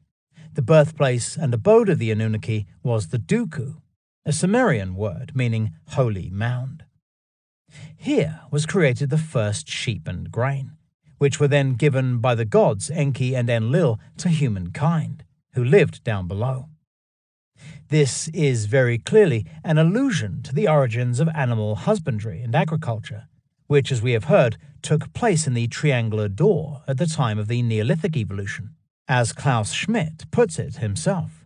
the birthplace and abode of the Anunnaki was the Duku, a Sumerian word meaning holy mound. Here was created the first sheep and grain, which were then given by the gods Enki and Enlil to humankind, who lived down below. This is very clearly an allusion to the origins of animal husbandry and agriculture, which, as we have heard, took place in the triangular door at the time of the Neolithic evolution, as Klaus Schmidt puts it himself.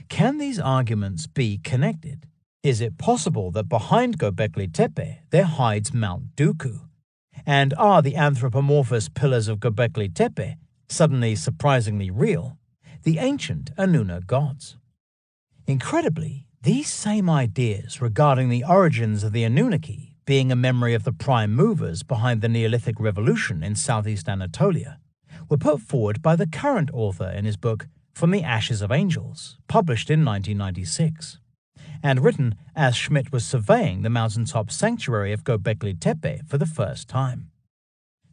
Can these arguments be connected? Is it possible that behind Gobekli Tepe there hides Mount Duku? And are the anthropomorphous pillars of Gobekli Tepe, suddenly surprisingly real, the ancient Anuna gods? Incredibly, these same ideas regarding the origins of the Anunnaki being a memory of the prime movers behind the Neolithic revolution in southeast Anatolia were put forward by the current author in his book From the Ashes of Angels, published in 1996, and written as Schmidt was surveying the mountaintop sanctuary of Gobekli Tepe for the first time.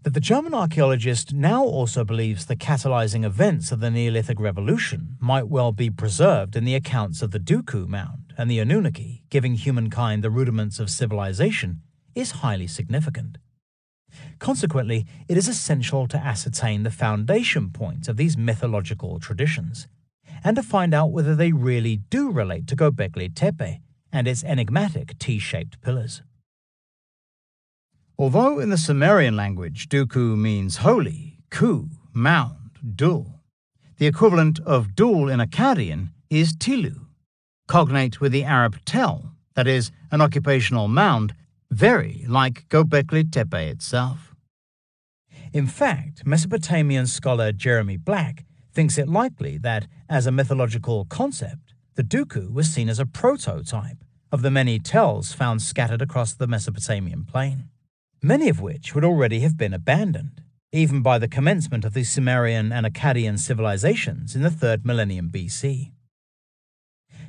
That the German archaeologist now also believes the catalyzing events of the Neolithic Revolution might well be preserved in the accounts of the Duku Mound and the Anunnaki giving humankind the rudiments of civilization is highly significant. Consequently, it is essential to ascertain the foundation points of these mythological traditions, and to find out whether they really do relate to Gobekli Tepe and its enigmatic T-shaped pillars. Although in the Sumerian language Duku means holy, ku, mound, dul, the equivalent of dul in Akkadian is tilu, cognate with the Arab tel, that is, an occupational mound, very like Gobekli Tepe itself. In fact, Mesopotamian scholar Jeremy Black thinks it likely that, as a mythological concept, the Duku was seen as a prototype of the many tels found scattered across the Mesopotamian plain, many of which would already have been abandoned, even by the commencement of the Sumerian and Akkadian civilizations in the 3rd millennium BC.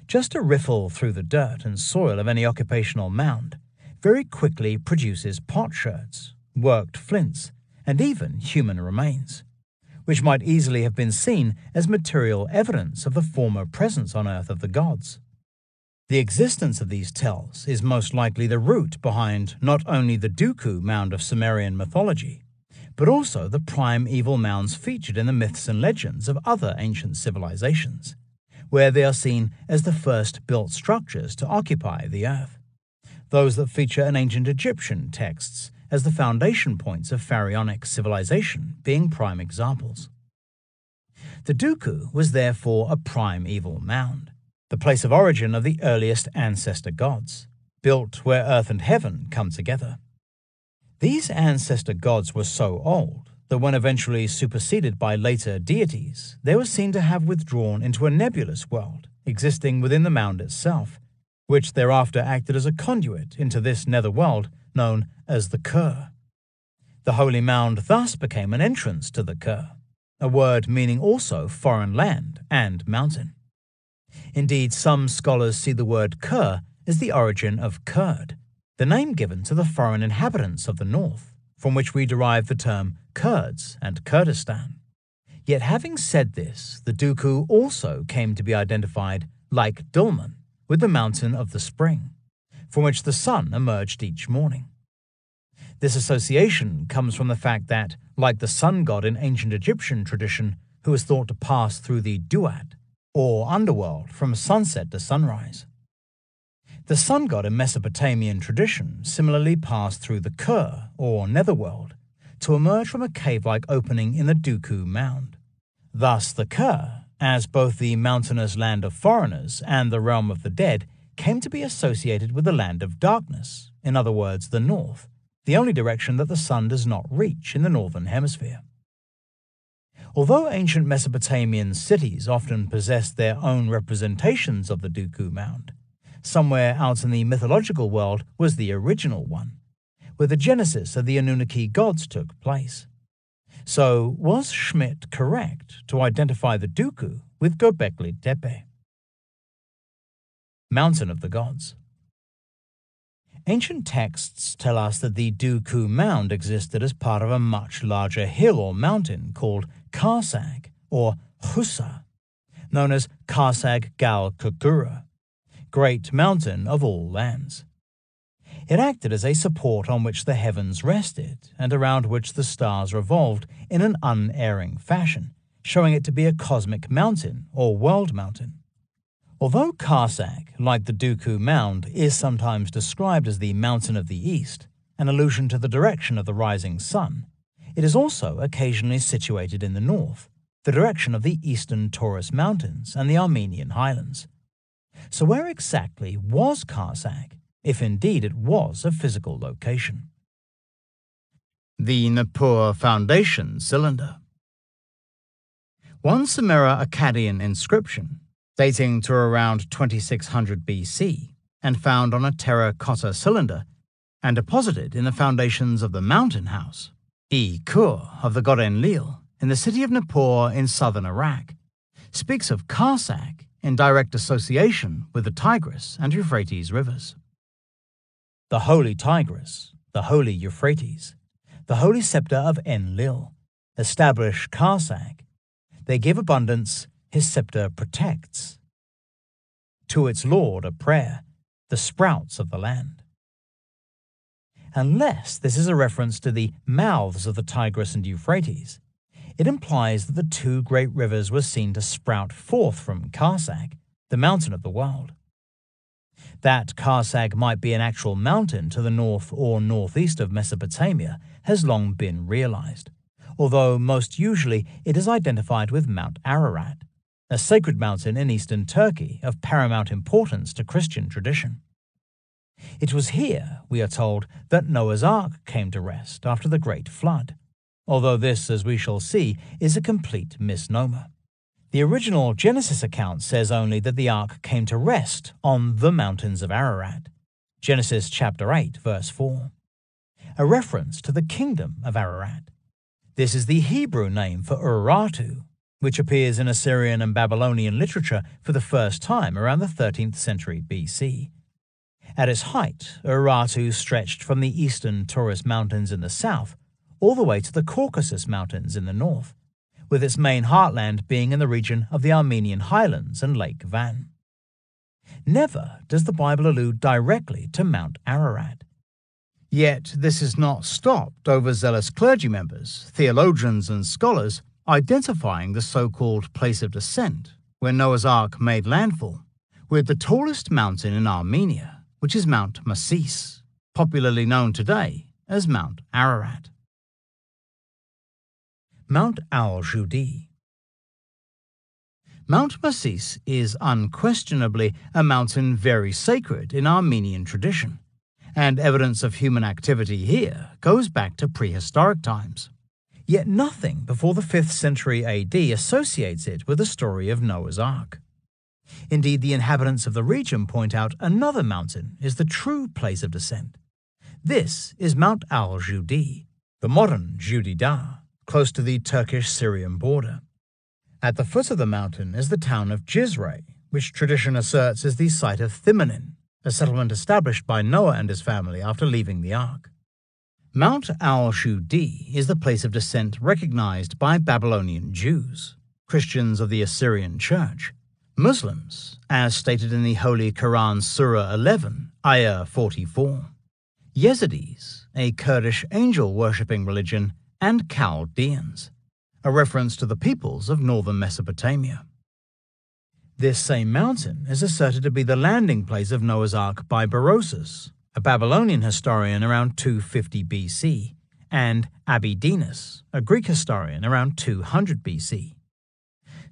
Just a riffle through the dirt and soil of any occupational mound very quickly produces potsherds, worked flints, and even human remains, which might easily have been seen as material evidence of the former presence on Earth of the gods. The existence of these tels is most likely the root behind not only the Duku mound of Sumerian mythology, but also the prime evil mounds featured in the myths and legends of other ancient civilizations, where they are seen as the first built structures to occupy the earth, those that feature in ancient Egyptian texts as the foundation points of pharaonic civilization being prime examples. The Duku was therefore a prime evil mound, the place of origin of the earliest ancestor gods, built where earth and heaven come together. These ancestor gods were so old that when eventually superseded by later deities, they were seen to have withdrawn into a nebulous world existing within the mound itself, which thereafter acted as a conduit into this netherworld known as the Kur. The Holy Mound thus became an entrance to the Kur, a word meaning also foreign land and mountain. Indeed, some scholars see the word Kur as the origin of Kurd, the name given to the foreign inhabitants of the north, from which we derive the term Kurds and Kurdistan. Yet having said this, the Duku also came to be identified, like Dulman, with the mountain of the spring, from which the sun emerged each morning. This association comes from the fact that, like the sun god in ancient Egyptian tradition, who was thought to pass through the Duat, or underworld, from sunset to sunrise, the sun god in Mesopotamian tradition similarly passed through the Kur, or netherworld, to emerge from a cave-like opening in the Duku Mound. Thus the Kur, as both the mountainous land of foreigners and the realm of the dead, came to be associated with the land of darkness, in other words, the north, the only direction that the sun does not reach in the northern hemisphere. Although ancient Mesopotamian cities often possessed their own representations of the Duku Mound, somewhere out in the mythological world was the original one, where the genesis of the Anunnaki gods took place. So, was Schmidt correct to identify the Duku with Gobekli Tepe? Mountain of the Gods. Ancient texts tell us that the Duku Mound existed as part of a much larger hill or mountain called Karsag, or Husa, known as Karsag Gal Kukura, Great Mountain of all lands. It acted as a support on which the heavens rested and around which the stars revolved in an unerring fashion, showing it to be a cosmic mountain or world mountain. Although Karsag, like the Duku Mound, is sometimes described as the Mountain of the East, an allusion to the direction of the rising sun, it is also occasionally situated in the north, the direction of the eastern Taurus Mountains and the Armenian highlands. So where exactly was Karsag, if indeed it was a physical location? The Nippur Foundation Cylinder. One Sumeru Akkadian inscription, dating to around 2600 BC, and found on a terracotta cylinder, and deposited in the foundations of the mountain house, Kur of the god Enlil, in the city of Nippur in southern Iraq, speaks of Karsag in direct association with the Tigris and Euphrates rivers. The Holy Tigris, the Holy Euphrates, the Holy Scepter of Enlil, establish Karsag. They give abundance, his scepter protects. To its Lord a prayer, the sprouts of the land. Unless this is a reference to the mouths of the Tigris and Euphrates, it implies that the two great rivers were seen to sprout forth from Karsag, the mountain of the world. That Karsag might be an actual mountain to the north or northeast of Mesopotamia has long been realized, although most usually it is identified with Mount Ararat, a sacred mountain in eastern Turkey of paramount importance to Christian tradition. It was here, we are told, that Noah's Ark came to rest after the Great Flood, although this, as we shall see, is a complete misnomer. The original Genesis account says only that the ark came to rest on the mountains of Ararat, Genesis chapter 8, verse 4, a reference to the kingdom of Ararat. This is the Hebrew name for Urartu, which appears in Assyrian and Babylonian literature for the first time around the 13th century BC. At its height, Urartu stretched from the eastern Taurus Mountains in the south all the way to the Caucasus Mountains in the north, with its main heartland being in the region of the Armenian highlands and Lake Van. Never does the Bible allude directly to Mount Ararat. Yet this has not stopped overzealous clergy members, theologians and scholars identifying the so-called place of descent, where Noah's Ark made landfall, with the tallest mountain in Armenia, which is Mount Masis, popularly known today as Mount Ararat. Mount al-Judi. Mount Masis is unquestionably a mountain very sacred in Armenian tradition, and evidence of human activity here goes back to prehistoric times. Yet nothing before the 5th century AD associates it with the story of Noah's Ark. Indeed, the inhabitants of the region point out another mountain is the true place of descent. This is Mount al-Judi, the modern Judea, close to the Turkish-Syrian border. At the foot of the mountain is the town of Jizre, which tradition asserts is the site of Thimanin, a settlement established by Noah and his family after leaving the ark. Mount al-Judi is the place of descent recognized by Babylonian Jews, Christians of the Assyrian Church, Muslims, as stated in the Holy Quran Surah 11, Ayah 44, Yazidis, a Kurdish angel-worshipping religion, and Chaldeans, a reference to the peoples of northern Mesopotamia. This same mountain is asserted to be the landing place of Noah's Ark by Berosus, a Babylonian historian around 250 BC, and Abydenus, a Greek historian around 200 BC,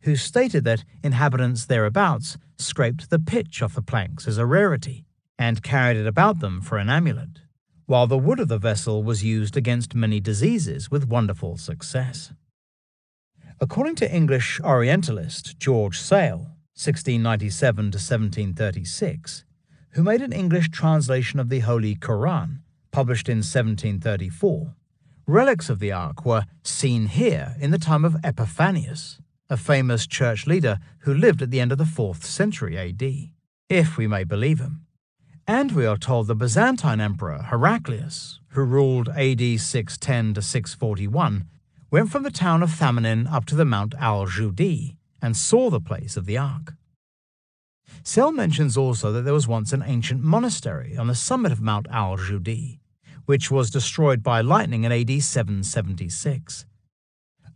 who stated that inhabitants thereabouts scraped the pitch off the planks as a rarity and carried it about them for an amulet, while the wood of the vessel was used against many diseases with wonderful success. According to English Orientalist George Sale, 1697 to 1736, who made an English translation of the Holy Quran, published in 1734, relics of the ark were seen here in the time of Epiphanius, a famous church leader who lived at the end of the 4th century AD, if we may believe him. And we are told the Byzantine Emperor Heraclius, who ruled AD 610 to 641, went from the town of Thamanin up to the Mount al-Judi and saw the place of the ark. Sell mentions also that there was once an ancient monastery on the summit of Mount al-Judi, which was destroyed by lightning in AD 776.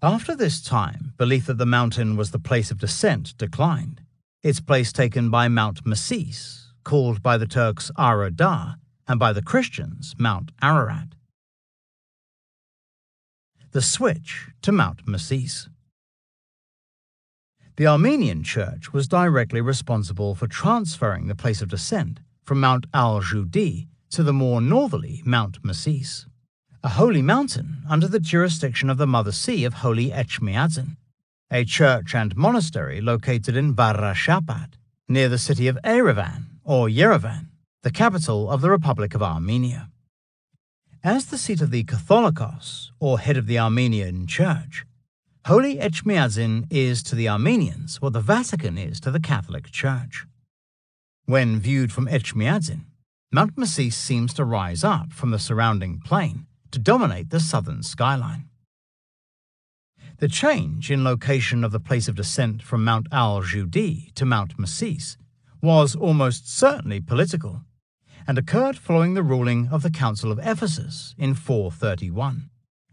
After this time, belief that the mountain was the place of descent declined, its place taken by Mount Masis, called by the Turks Ara-Da, and by the Christians Mount Ararat. The switch to Mount Masis. The Armenian Church was directly responsible for transferring the place of descent from Mount al-Judi to the more northerly Mount Masis, a holy mountain under the jurisdiction of the Mother See of Holy Echmiadzin, a church and monastery located in Varashapat, near the city of Yerevan, or Yerevan, the capital of the Republic of Armenia. As the seat of the Catholicos, or head of the Armenian Church, Holy Echmiadzin is to the Armenians what the Vatican is to the Catholic Church. When viewed from Echmiadzin, Mount Masis seems to rise up from the surrounding plain to dominate the southern skyline. The change in location of the place of descent from Mount al-Judi to Mount Masis was almost certainly political, and occurred following the ruling of the Council of Ephesus in 431,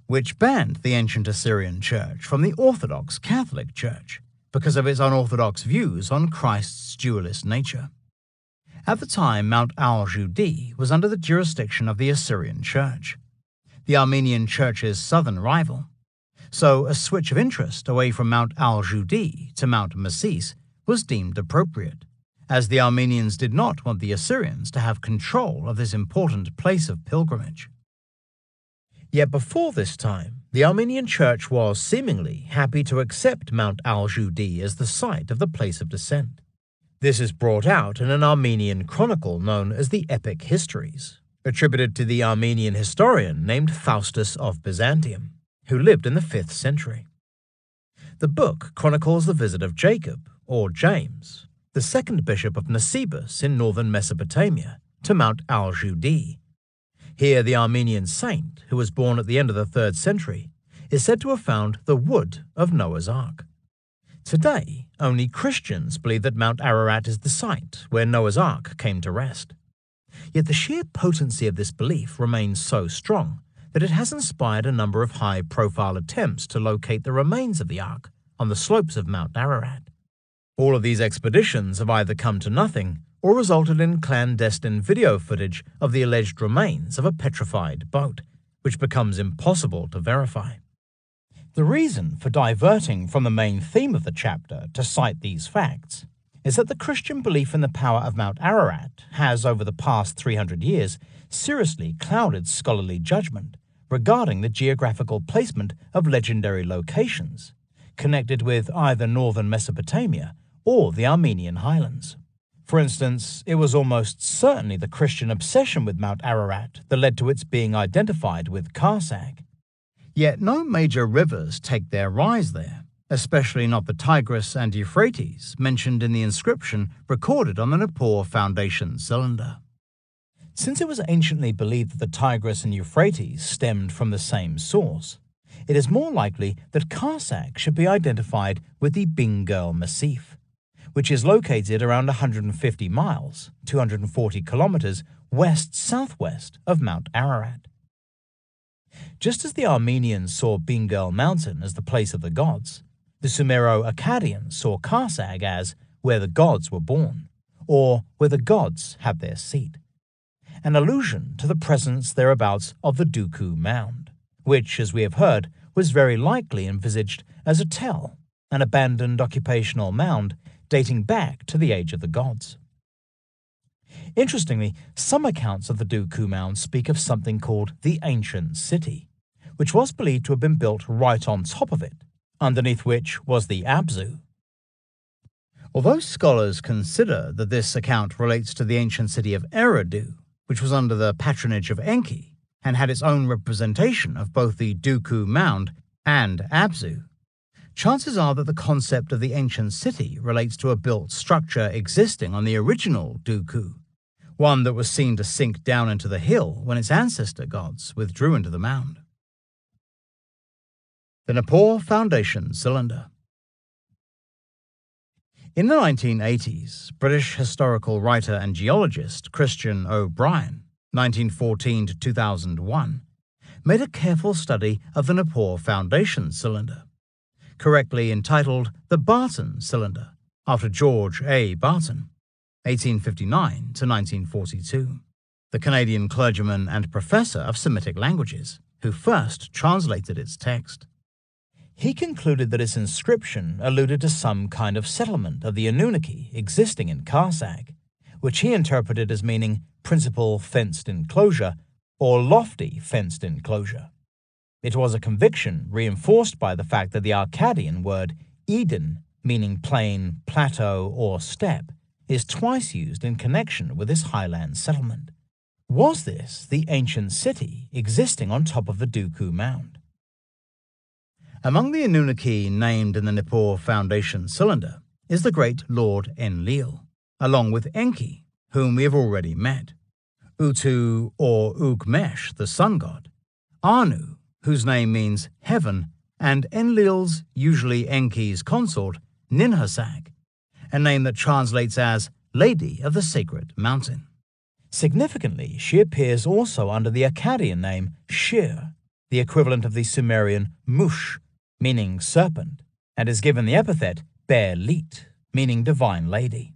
which banned the ancient Assyrian Church from the Orthodox Catholic Church because of its unorthodox views on Christ's dualist nature. At the time, Mount al-Judi was under the jurisdiction of the Assyrian Church, the Armenian Church's southern rival, so a switch of interest away from Mount al-Judi to Mount Masis was deemed appropriate, as the Armenians did not want the Assyrians to have control of this important place of pilgrimage. Yet before this time, the Armenian Church was seemingly happy to accept Mount al-Judi as the site of the place of descent. This is brought out in an Armenian chronicle known as the Epic Histories, attributed to the Armenian historian named Faustus of Byzantium, who lived in the 5th century. The book chronicles the visit of Jacob, or James, the second bishop of Nisibis in northern Mesopotamia, to Mount al-Judi. Here the Armenian saint, who was born at the end of the 3rd century, is said to have found the wood of Noah's Ark. Today, only Christians believe that Mount Ararat is the site where Noah's Ark came to rest. Yet the sheer potency of this belief remains so strong that it has inspired a number of high-profile attempts to locate the remains of the Ark on the slopes of Mount Ararat. All of these expeditions have either come to nothing or resulted in clandestine video footage of the alleged remains of a petrified boat, which becomes impossible to verify. The reason for diverting from the main theme of the chapter to cite these facts is that the Christian belief in the power of Mount Ararat has, over the past 300 years, seriously clouded scholarly judgment regarding the geographical placement of legendary locations connected with either northern Mesopotamia or the Armenian highlands. For instance, it was almost certainly the Christian obsession with Mount Ararat that led to its being identified with Karsag, Yet no major rivers take their rise there, especially not the Tigris and Euphrates mentioned in the inscription recorded on the Nippur Foundation cylinder. Since it was anciently believed that the Tigris and Euphrates stemmed from the same source, it is more likely that Karsak should be identified with the Bingöl Massif, which is located around 150 miles, 240 kilometers west-southwest of Mount Ararat. Just as the Armenians saw Bingöl Mountain as the place of the gods, the Sumero-Akkadians saw Karsag as where the gods were born, or where the gods had their seat, an allusion to the presence thereabouts of the Duku Mound, which, as we have heard, was very likely envisaged as a tell, an abandoned occupational mound dating back to the age of the gods. Interestingly, some accounts of the Duku Mound speak of something called the Ancient City, which was believed to have been built right on top of it, underneath which was the Abzu. Although scholars consider that this account relates to the ancient city of Eridu, which was under the patronage of Enki, and had its own representation of both the Duku Mound and Abzu, chances are that the concept of the ancient city relates to a built structure existing on the original Duku, one that was seen to sink down into the hill when its ancestor gods withdrew into the mound. The Nippur Foundation cylinder. In the 1980s, British historical writer and geologist Christian O'Brien, 1914 to 2001, made a careful study of the Nippur Foundation cylinder, correctly entitled the Barton cylinder, after George A. Barton, 1859 to 1942, the Canadian clergyman and professor of Semitic languages, who first translated its text. He concluded that its inscription alluded to some kind of settlement of the Anunnaki existing in Karsag, which he interpreted as meaning principal fenced enclosure or lofty fenced enclosure. It was a conviction reinforced by the fact that the Akkadian word Eden, meaning plain, plateau, or steppe, is twice used in connection with this highland settlement. Was this the ancient city existing on top of the Duku Mound? Among the Anunnaki named in the Nippur Foundation cylinder is the great Lord Enlil, along with Enki, whom we have already met, Utu or Ugmesh, the sun god, Anu, whose name means heaven, and Enlil's, usually Enki's consort, Ninhursag, a name that translates as Lady of the Sacred Mountain. Significantly, she appears also under the Akkadian name Shir, the equivalent of the Sumerian Mush, meaning serpent, and is given the epithet Bear-Lit, meaning divine lady.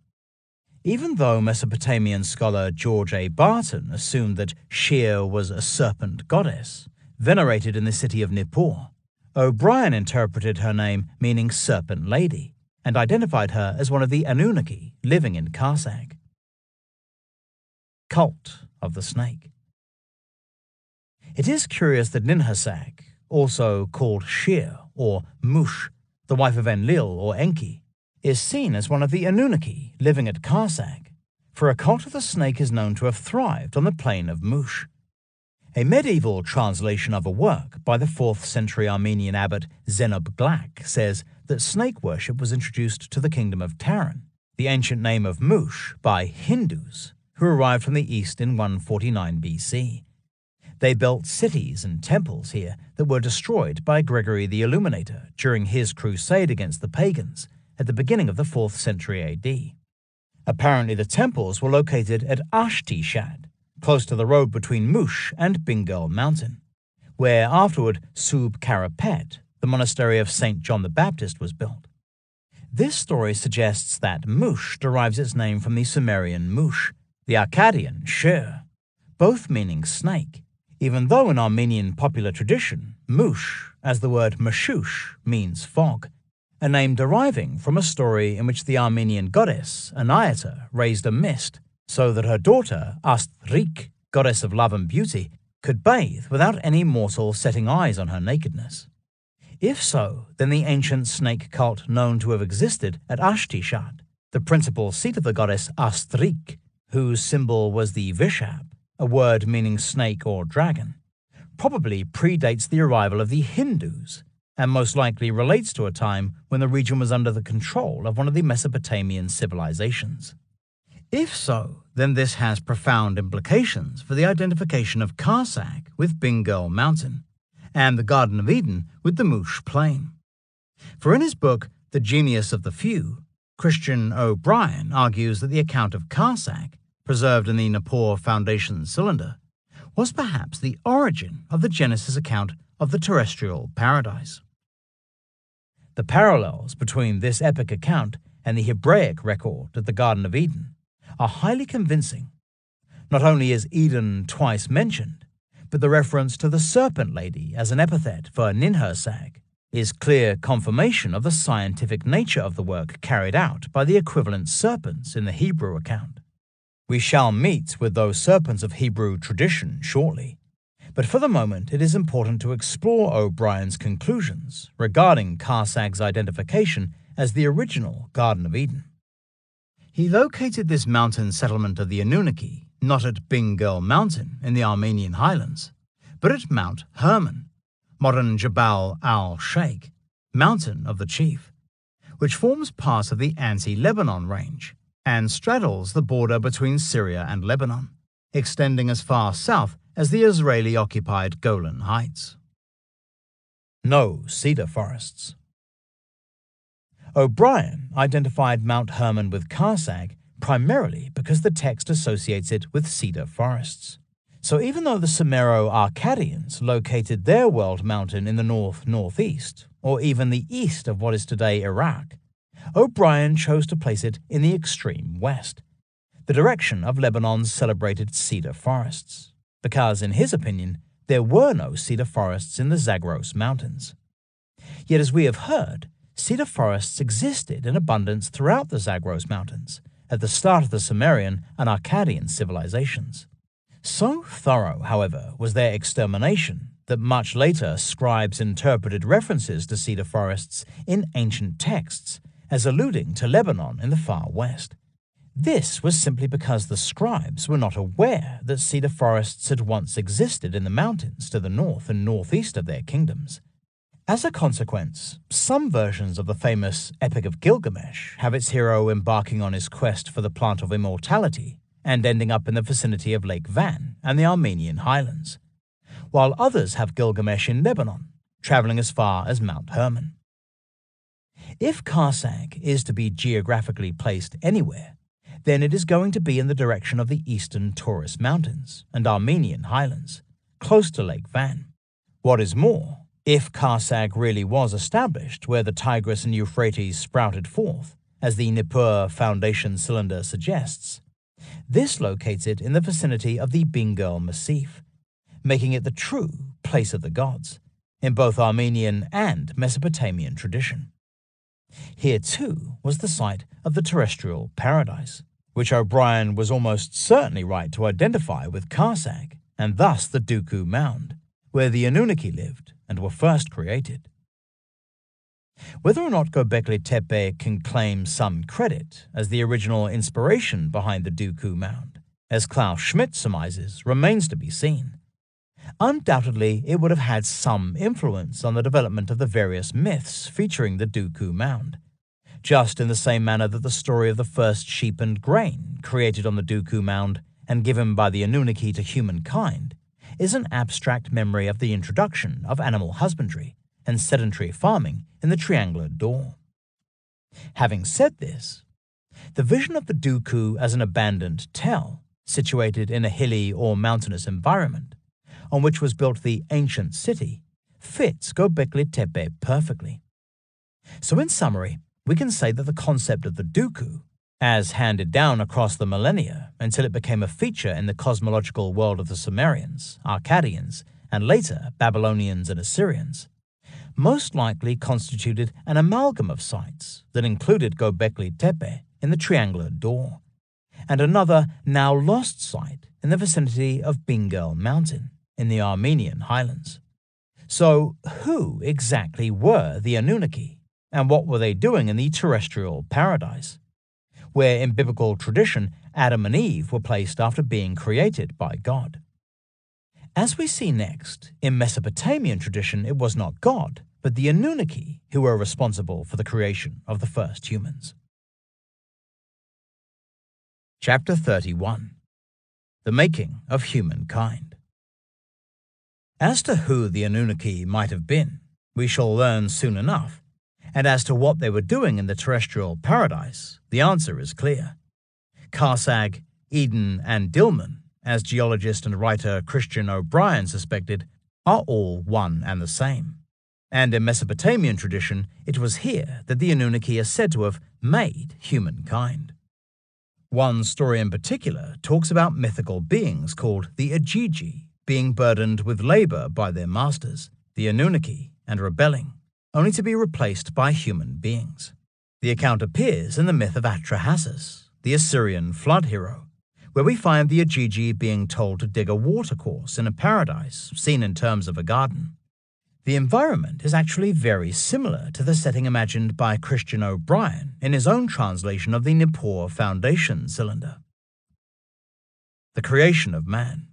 Even though Mesopotamian scholar George A. Barton assumed that Shir was a serpent goddess, venerated in the city of Nippur, O'Brien interpreted her name meaning serpent lady, and identified her as one of the Anunnaki living in Karsag. Cult of the Snake. It is curious that Ninhursag, also called Shir or Mush, the wife of Enlil or Enki, is seen as one of the Anunnaki living at Karsag, for a cult of the snake is known to have thrived on the plain of Mush. A medieval translation of a work by the 4th century Armenian abbot Zenob Glak says that snake worship was introduced to the kingdom of Taran, the ancient name of Mush, by Hindus, who arrived from the east in 149 BC. They built cities and temples here that were destroyed by Gregory the Illuminator during his crusade against the pagans at the beginning of the 4th century AD. Apparently the temples were located at Ashtishad, close to the road between Mush and Bingöl Mountain, where afterward Sub Karapet, the monastery of St. John the Baptist, was built. This story suggests that Mush derives its name from the Sumerian Mush, the Akkadian Shir, both meaning snake, even though in Armenian popular tradition, Mush, as the word Mashush, means fog, a name deriving from a story in which the Armenian goddess Anaiata raised a mist so that her daughter Astrik, goddess of love and beauty, could bathe without any mortal setting eyes on her nakedness. If so, then the ancient snake cult known to have existed at Ashtishad, the principal seat of the goddess Astrik, whose symbol was the Vishab, a word meaning snake or dragon, probably predates the arrival of the Hindus and most likely relates to a time when the region was under the control of one of the Mesopotamian civilizations. If so, then this has profound implications for the identification of Karsak with Bingöl Mountain and the Garden of Eden with the Mush Plain. For in his book, The Genius of the Few, Christian O'Brien argues that the account of Karsak, preserved in the Nippur Foundation cylinder, was perhaps the origin of the Genesis account of the terrestrial paradise. The parallels between this epic account and the Hebraic record of the Garden of Eden are highly convincing. Not only is Eden twice mentioned, but the reference to the serpent lady as an epithet for Ninhursag is clear confirmation of the scientific nature of the work carried out by the equivalent serpents in the Hebrew account. We shall meet with those serpents of Hebrew tradition shortly, but for the moment it is important to explore O'Brien's conclusions regarding Karsak's identification as the original Garden of Eden. He located this mountain settlement of the Anunnaki not at Bingöl Mountain in the Armenian highlands, but at Mount Hermon, modern Jabal al-Sheikh, Mountain of the Chief, which forms part of the Anti-Lebanon range and straddles the border between Syria and Lebanon, extending as far south as the Israeli-occupied Golan Heights. No cedar forests. O'Brien identified Mount Hermon with Karsak primarily because the text associates it with cedar forests. So even though the Sumero-Akkadians located their world mountain in the north-northeast, or even the east of what is today Iraq, O'Brien chose to place it in the extreme west, the direction of Lebanon's celebrated cedar forests, because, in his opinion, there were no cedar forests in the Zagros Mountains. Yet, as we have heard, cedar forests existed in abundance throughout the Zagros Mountains at the start of the Sumerian and Akkadian civilizations. So thorough, however, was their extermination that much later scribes interpreted references to cedar forests in ancient texts as alluding to Lebanon in the far west. This was simply because the scribes were not aware that cedar forests had once existed in the mountains to the north and northeast of their kingdoms. As a consequence, some versions of the famous Epic of Gilgamesh have its hero embarking on his quest for the plant of immortality and ending up in the vicinity of Lake Van and the Armenian highlands, while others have Gilgamesh in Lebanon, traveling as far as Mount Hermon. If Karsak is to be geographically placed anywhere, then it is going to be in the direction of the eastern Taurus Mountains and Armenian highlands, close to Lake Van. What is more, if Karsak really was established where the Tigris and Euphrates sprouted forth, as the Nippur Foundation cylinder suggests, this locates it in the vicinity of the Bingöl Massif, making it the true place of the gods, in both Armenian and Mesopotamian tradition. Here, too, was the site of the terrestrial paradise, which O'Brien was almost certainly right to identify with Karsak, and thus the Dooku Mound, where the Anunnaki lived and were first created. Whether or not Gobekli Tepe can claim some credit as the original inspiration behind the Dooku Mound, as Klaus Schmidt surmises, remains to be seen. Undoubtedly, it would have had some influence on the development of the various myths featuring the Dooku Mound, just in the same manner that the story of the first sheep and grain created on the Dooku Mound and given by the Anunnaki to humankind is an abstract memory of the introduction of animal husbandry and sedentary farming in the Triangular Door. Having said this, the vision of the Dooku as an abandoned tell, situated in a hilly or mountainous environment, on which was built the ancient city, fits Gobekli Tepe perfectly. So in summary, we can say that the concept of the Dooku, as handed down across the millennia until it became a feature in the cosmological world of the Sumerians, Akkadians, and later Babylonians and Assyrians, most likely constituted an amalgam of sites that included Gobekli Tepe in the Triangular Door, and another now lost site in the vicinity of Bingöl Mountain in the Armenian highlands. So who exactly were the Anunnaki, and what were they doing in the terrestrial paradise, where in biblical tradition Adam and Eve were placed after being created by God? As we see next, in Mesopotamian tradition it was not God, but the Anunnaki who were responsible for the creation of the first humans. Chapter 31. The Making of Humankind. As to who the Anunnaki might have been, we shall learn soon enough, and as to what they were doing in the terrestrial paradise, the answer is clear. Karsag, Eden, and Dilmun, as geologist and writer Christian O'Brien suspected, are all one and the same. And in Mesopotamian tradition, it was here that the Anunnaki are said to have made humankind. One story in particular talks about mythical beings called the Ajiji being burdened with labor by their masters, the Anunnaki, and rebelling, only to be replaced by human beings. The account appears in the myth of Atrahasis, the Assyrian flood hero, where we find the Ajiji being told to dig a watercourse in a paradise seen in terms of a garden. The environment is actually very similar to the setting imagined by Christian O'Brien in his own translation of the Nippur Foundation cylinder. The creation of man.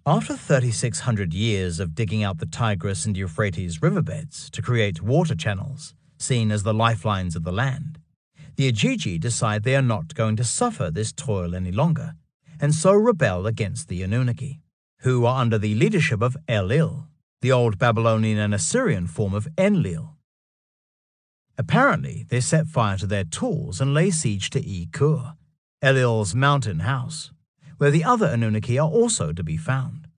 After 3,600 years of digging out the Tigris and Euphrates riverbeds to create water channels, seen as the lifelines of the land, the Ajiji decide they are not going to suffer this toil any longer, and so rebel against the Anunnaki, who are under the leadership of Enlil, the old Babylonian and Assyrian form of Enlil. Apparently, they set fire to their tools and lay siege to Kur, Enlil's mountain house, where the other Anunnaki are also to be found.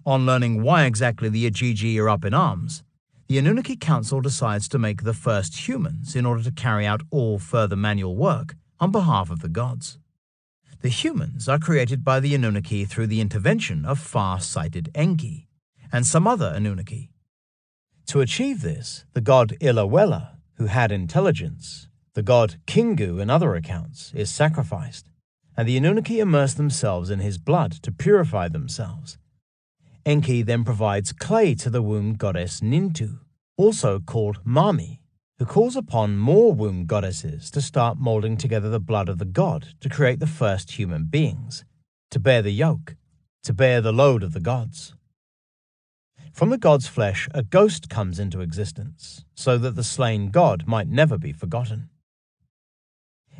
On learning why exactly the Ajiji are up in arms, the Anunnaki Council decides to make the first humans in order to carry out all further manual work on behalf of the gods. The humans are created by the Anunnaki through the intervention of far-sighted Enki and some other Anunnaki. To achieve this, the god Ilawela, who had intelligence, the god Kingu in other accounts, is sacrificed, and the Anunnaki immerse themselves in his blood to purify themselves. Enki then provides clay to the womb goddess Nintu, also called Mami, who calls upon more womb goddesses to start molding together the blood of the god to create the first human beings, to bear the yoke, to bear the load of the gods. From the god's flesh, a ghost comes into existence, so that the slain god might never be forgotten.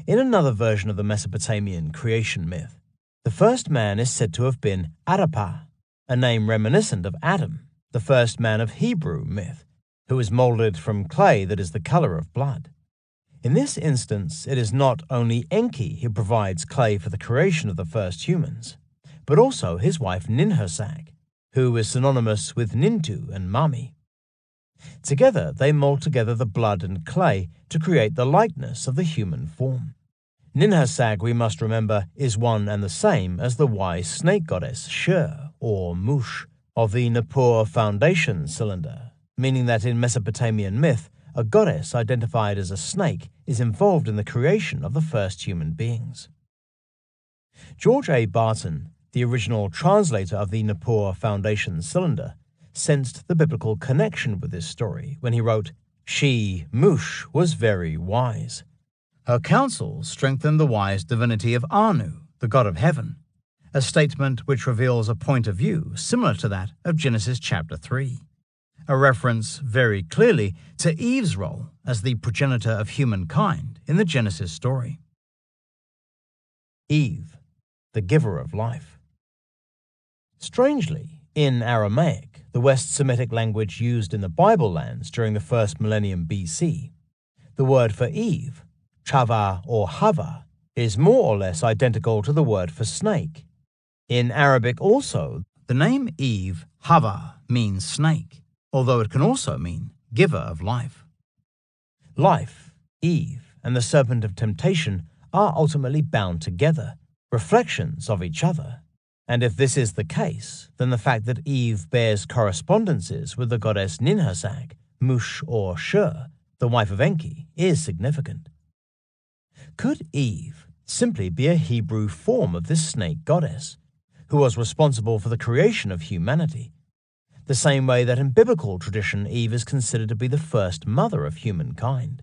In another version of the Mesopotamian creation myth, the first man is said to have been Adapa, a name reminiscent of Adam, the first man of Hebrew myth, who is molded from clay that is the color of blood. In this instance, it is not only Enki who provides clay for the creation of the first humans, but also his wife Ninhursag, who is synonymous with Nintu and Mami. Together, they mold together the blood and clay to create the likeness of the human form. Ninhursag, we must remember, is one and the same as the wise snake goddess Shur, or Mush, of the Nippur Foundation cylinder, meaning that in Mesopotamian myth, a goddess identified as a snake is involved in the creation of the first human beings. George A. Barton, the original translator of the Nippur Foundation cylinder, sensed the biblical connection with this story when he wrote, "She, Mush, was very wise. Her counsels strengthened the wise divinity of Anu, the god of heaven," a statement which reveals a point of view similar to that of Genesis chapter 3, a reference very clearly to Eve's role as the progenitor of humankind in the Genesis story. Eve, the giver of life. Strangely, in Aramaic, the West Semitic language used in the Bible lands during the first millennium BC, the word for Eve, Chava or Hava, is more or less identical to the word for snake. In Arabic also, the name Eve, Hava, means snake, although it can also mean giver of life. Life, Eve, and the serpent of temptation are ultimately bound together, reflections of each other. And if this is the case, then the fact that Eve bears correspondences with the goddess Ninhursag, Mush or Shur, the wife of Enki, is significant. Could Eve simply be a Hebrew form of this snake goddess, who was responsible for the creation of humanity, the same way that in biblical tradition Eve is considered to be the first mother of humankind?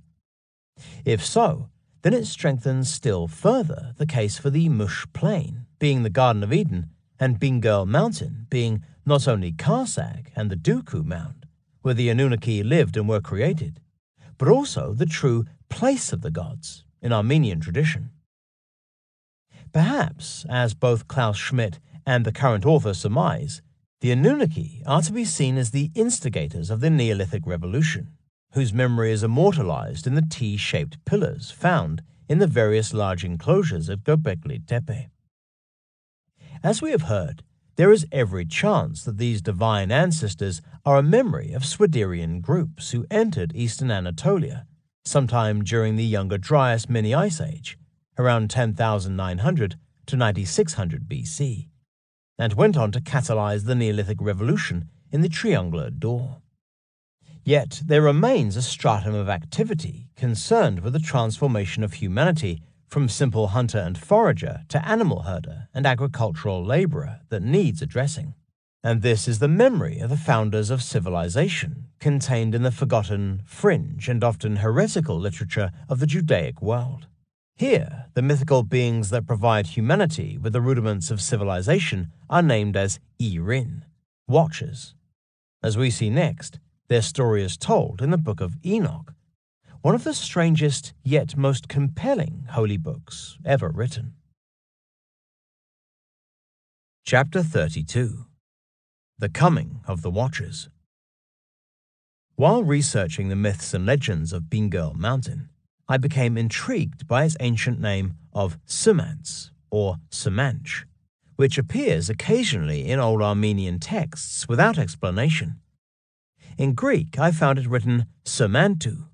If so, then it strengthens still further the case for the Mush plain being the Garden of Eden and Bingöl Mountain being not only Karsag and the Duku Mound, where the Anunnaki lived and were created, but also the true place of the gods in Armenian tradition. Perhaps, as both Klaus Schmidt and the current author surmise, the Anunnaki are to be seen as the instigators of the Neolithic Revolution, whose memory is immortalized in the T-shaped pillars found in the various large enclosures at Gobekli Tepe. As we have heard, there is every chance that these divine ancestors are a memory of Swiderian groups who entered eastern Anatolia sometime during the Younger Dryas Mini-Ice Age, around 10,900 to 9,600 BC, and went on to catalyze the Neolithic Revolution in the Triangular Door. Yet there remains a stratum of activity concerned with the transformation of humanity from simple hunter and forager to animal herder and agricultural laborer that needs addressing. And this is the memory of the founders of civilization, contained in the forgotten, fringe, and often heretical literature of the Judaic world. Here, the mythical beings that provide humanity with the rudiments of civilization are named as Irin, watchers. As we see next, their story is told in the Book of Enoch, one of the strangest yet most compelling holy books ever written. Chapter 32. The Coming of the Watchers. While researching the myths and legends of Bingöl Mountain, I became intrigued by its ancient name of Sumants, or Sumanch, which appears occasionally in old Armenian texts without explanation. In Greek, I found it written Sumantou,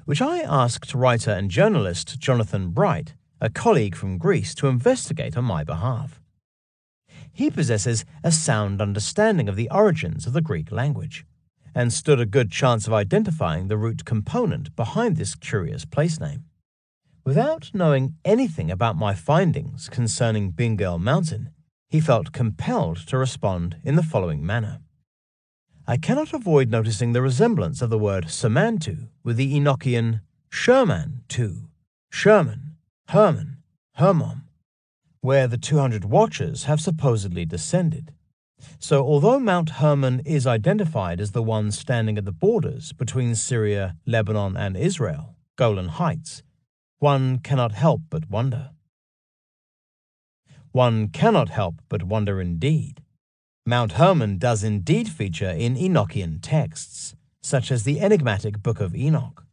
which I asked writer and journalist Jonathan Bright, a colleague from Greece, to investigate on my behalf. He possesses a sound understanding of the origins of the Greek language, and stood a good chance of identifying the root component behind this curious place name. Without knowing anything about my findings concerning Bingöl Mountain, he felt compelled to respond in the following manner. I cannot avoid noticing the resemblance of the word Samantu with the Enochian Sherman-tu, Sherman, Herman, Hermom, where the 200 watchers have supposedly descended. So although Mount Hermon is identified as the one standing at the borders between Syria, Lebanon, and Israel, Golan Heights, one cannot help but wonder. One cannot help but wonder indeed. Mount Hermon does indeed feature in Enochian texts, such as the enigmatic Book of Enoch.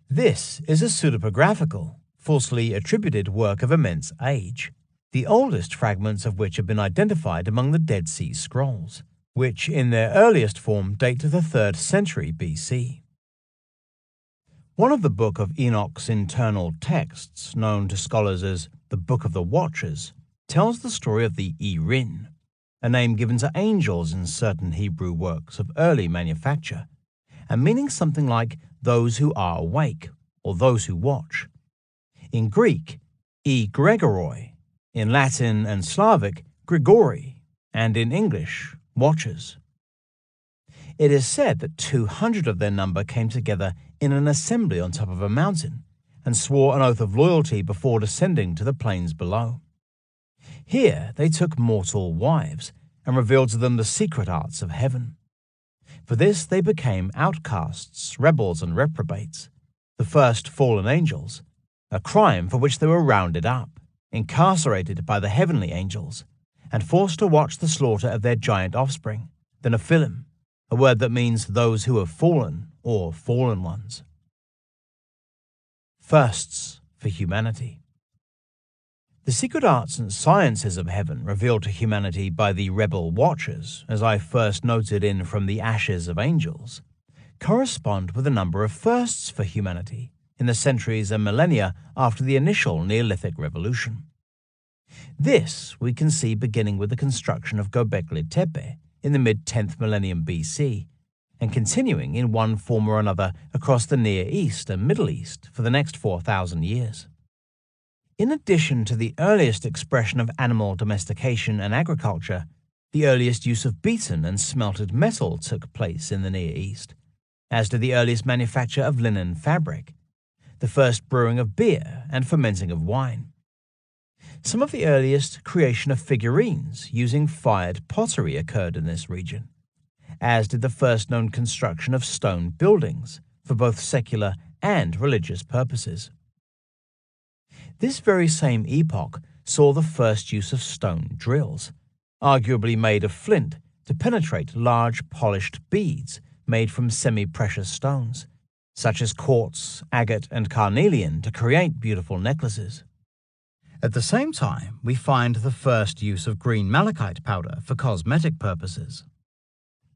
This is a pseudepigraphical, falsely attributed work of immense age, the oldest fragments of which have been identified among the Dead Sea Scrolls, which in their earliest form date to the 3rd century BC. One of the Book of Enoch's internal texts, known to scholars as the Book of the Watchers, tells the story of the Irin, a name given to angels in certain Hebrew works of early manufacture, and meaning something like those who are awake, or those who watch. In Greek, Gregoroi, in Latin and Slavic, Grigori, and in English, watchers. It is said that 200 of their number came together in an assembly on top of a mountain and swore an oath of loyalty before descending to the plains below. Here they took mortal wives and revealed to them the secret arts of heaven. For this they became outcasts, rebels, and reprobates, the first fallen angels, a crime for which they were rounded up, incarcerated by the heavenly angels, and forced to watch the slaughter of their giant offspring, the Nephilim, a word that means those who have fallen or fallen ones. Firsts for humanity. The secret arts and sciences of heaven revealed to humanity by the rebel watchers, as I first noted in From the Ashes of Angels, correspond with a number of firsts for humanity in the centuries and millennia after the initial Neolithic Revolution. This we can see beginning with the construction of Gobekli Tepe in the mid-10th millennium BC, and continuing in one form or another across the Near East and Middle East for the next 4,000 years. In addition to the earliest expression of animal domestication and agriculture, the earliest use of beaten and smelted metal took place in the Near East, as did the earliest manufacture of linen fabric, the first brewing of beer and fermenting of wine. Some of the earliest creation of figurines using fired pottery occurred in this region, as did the first known construction of stone buildings for both secular and religious purposes. This very same epoch saw the first use of stone drills, arguably made of flint, to penetrate large polished beads made from semi-precious stones, such as quartz, agate, and carnelian, to create beautiful necklaces. At the same time, we find the first use of green malachite powder for cosmetic purposes.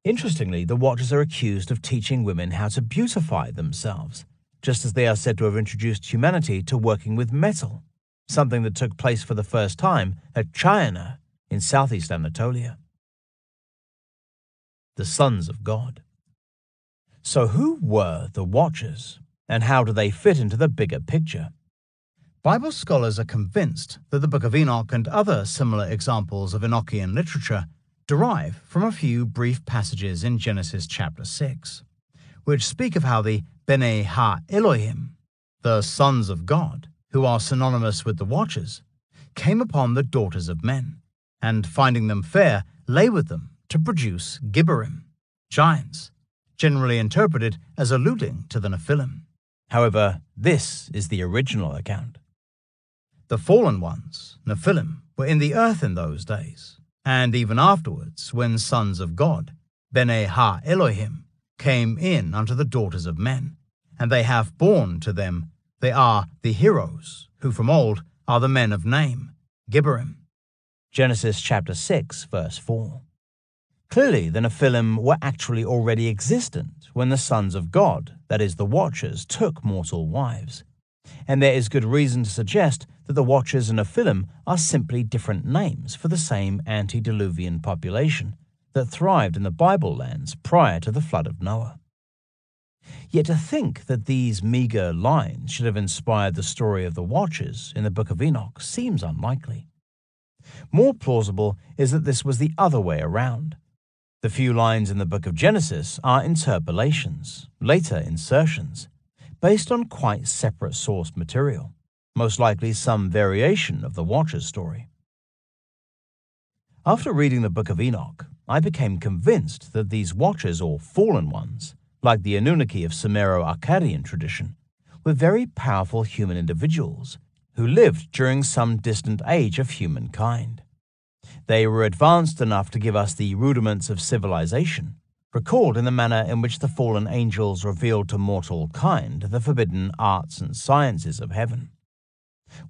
Interestingly, the Watchers are accused of teaching women how to beautify themselves, just as they are said to have introduced humanity to working with metal, something that took place for the first time at China in southeast Anatolia. The Sons of God. So who were the Watchers, and how do they fit into the bigger picture? Bible scholars are convinced that the Book of Enoch and other similar examples of Enochian literature derive from a few brief passages in Genesis chapter 6, which speak of how the Bene Ha-Elohim, the sons of God, who are synonymous with the Watchers, came upon the daughters of men, and finding them fair, lay with them to produce Gibborim, giants, generally interpreted as alluding to the Nephilim. However, this is the original account. The fallen ones, Nephilim, were in the earth in those days, and even afterwards, when sons of God, Bene Ha-Elohim, came in unto the daughters of men, and they have born to them, they are the heroes, who from old are the men of name, Gibborim. Genesis chapter 6, verse 4. Clearly, the Nephilim were actually already existent when the sons of God, that is, the Watchers, took mortal wives. And there is good reason to suggest that the Watchers and Nephilim are simply different names for the same antediluvian population that thrived in the Bible lands prior to the flood of Noah. Yet to think that these meager lines should have inspired the story of the Watchers in the Book of Enoch seems unlikely. More plausible is that this was the other way around. The few lines in the book of Genesis are interpolations, later insertions, based on quite separate source material, most likely some variation of the Watcher's story. After reading the Book of Enoch, I became convinced that these Watchers, or fallen ones, like the Anunnaki of Sumero-Akkadian tradition, were very powerful human individuals who lived during some distant age of humankind. They were advanced enough to give us the rudiments of civilization, recalled in the manner in which the fallen angels revealed to mortal kind the forbidden arts and sciences of heaven.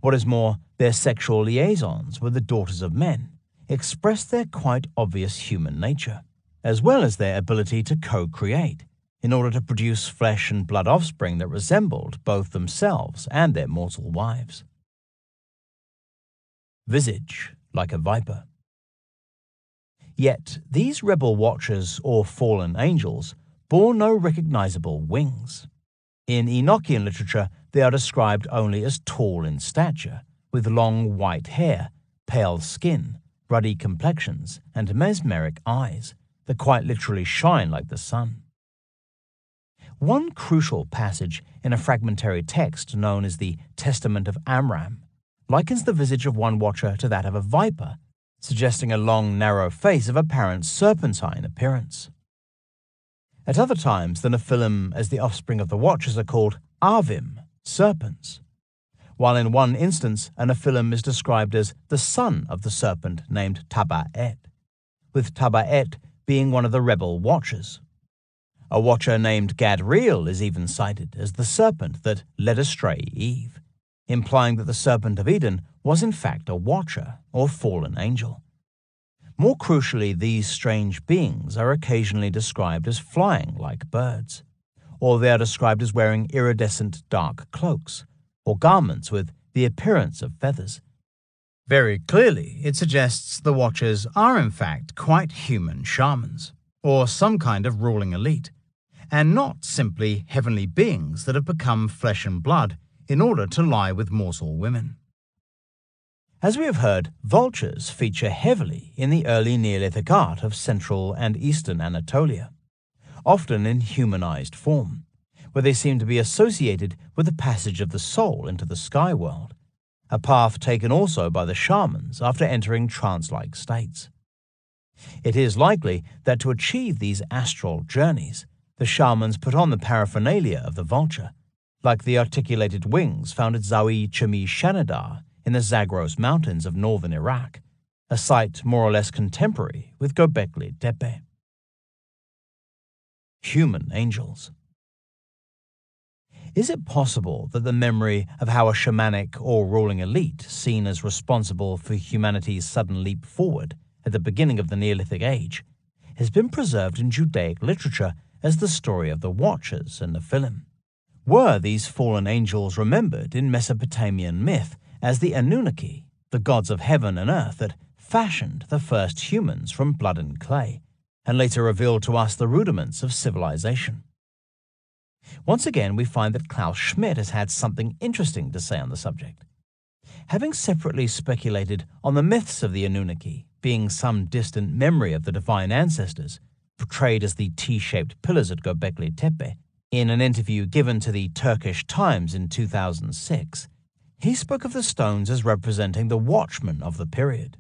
What is more, their sexual liaisons with the daughters of men expressed their quite obvious human nature, as well as their ability to co-create, in order to produce flesh and blood offspring that resembled both themselves and their mortal wives. Visage like a viper. Yet these rebel Watchers, or fallen angels, bore no recognizable wings. In Enochian literature, they are described only as tall in stature, with long white hair, pale skin, ruddy complexions, and mesmeric eyes that quite literally shine like the sun. One crucial passage in a fragmentary text known as the Testament of Amram likens the visage of one Watcher to that of a viper, suggesting a long, narrow face of apparent serpentine appearance. At other times, the Nephilim, as the offspring of the Watchers, are called Avim, serpents, while in one instance a Nephilim is described as the son of the serpent named Taba'et, with Taba'et being one of the rebel Watchers. A Watcher named Gadriel is even cited as the serpent that led astray Eve, implying that the serpent of Eden was in fact a Watcher or fallen angel. More crucially, these strange beings are occasionally described as flying like birds, or they are described as wearing iridescent dark cloaks, or garments with the appearance of feathers. Very clearly, it suggests the Watchers are in fact quite human shamans, or some kind of ruling elite, and not simply heavenly beings that have become flesh and blood in order to lie with mortal women. As we have heard, vultures feature heavily in the early Neolithic art of Central and Eastern Anatolia, often in humanized form, where they seem to be associated with the passage of the soul into the sky world, a path taken also by the shamans after entering trance-like states. It is likely that to achieve these astral journeys, the shamans put on the paraphernalia of the vulture, like the articulated wings found at Zawi Chami Shanidar in the Zagros Mountains of northern Iraq, a site more or less contemporary with Gobekli Tepe. Human angels. Is it possible that the memory of how a shamanic or ruling elite seen as responsible for humanity's sudden leap forward at the beginning of the Neolithic Age has been preserved in Judaic literature as the story of the Watchers and Nephilim? Were these fallen angels remembered in Mesopotamian myth as the Anunnaki, the gods of heaven and earth that fashioned the first humans from blood and clay, and later revealed to us the rudiments of civilization? Once again, we find that Klaus Schmidt has had something interesting to say on the subject. Having separately speculated on the myths of the Anunnaki being some distant memory of the divine ancestors, portrayed as the T-shaped pillars at Gobekli Tepe, in an interview given to the Turkish Times in 2006, he spoke of the stones as representing the watchmen of the period.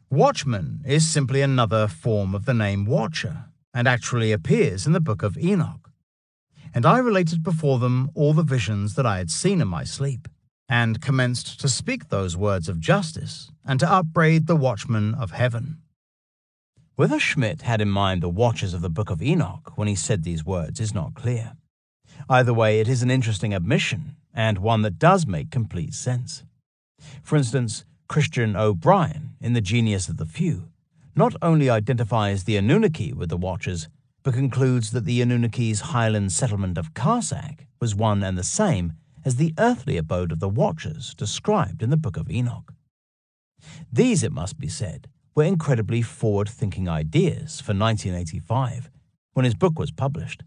Watchman is simply another form of the name Watcher, and actually appears in the Book of Enoch. And I related before them all the visions that I had seen in my sleep, and commenced to speak those words of justice, and to upbraid the watchmen of heaven. Whether Schmidt had in mind the watchers of the Book of Enoch when he said these words is not clear. Either way, it is an interesting admission, and one that does make complete sense. For instance, Christian O'Brien, in The Genius of the Few, not only identifies the Anunnaki with the Watchers, but concludes that the Anunnaki's highland settlement of Karsak was one and the same as the earthly abode of the Watchers described in the Book of Enoch. These, it must be said, were incredibly forward-thinking ideas for 1985, when his book was published,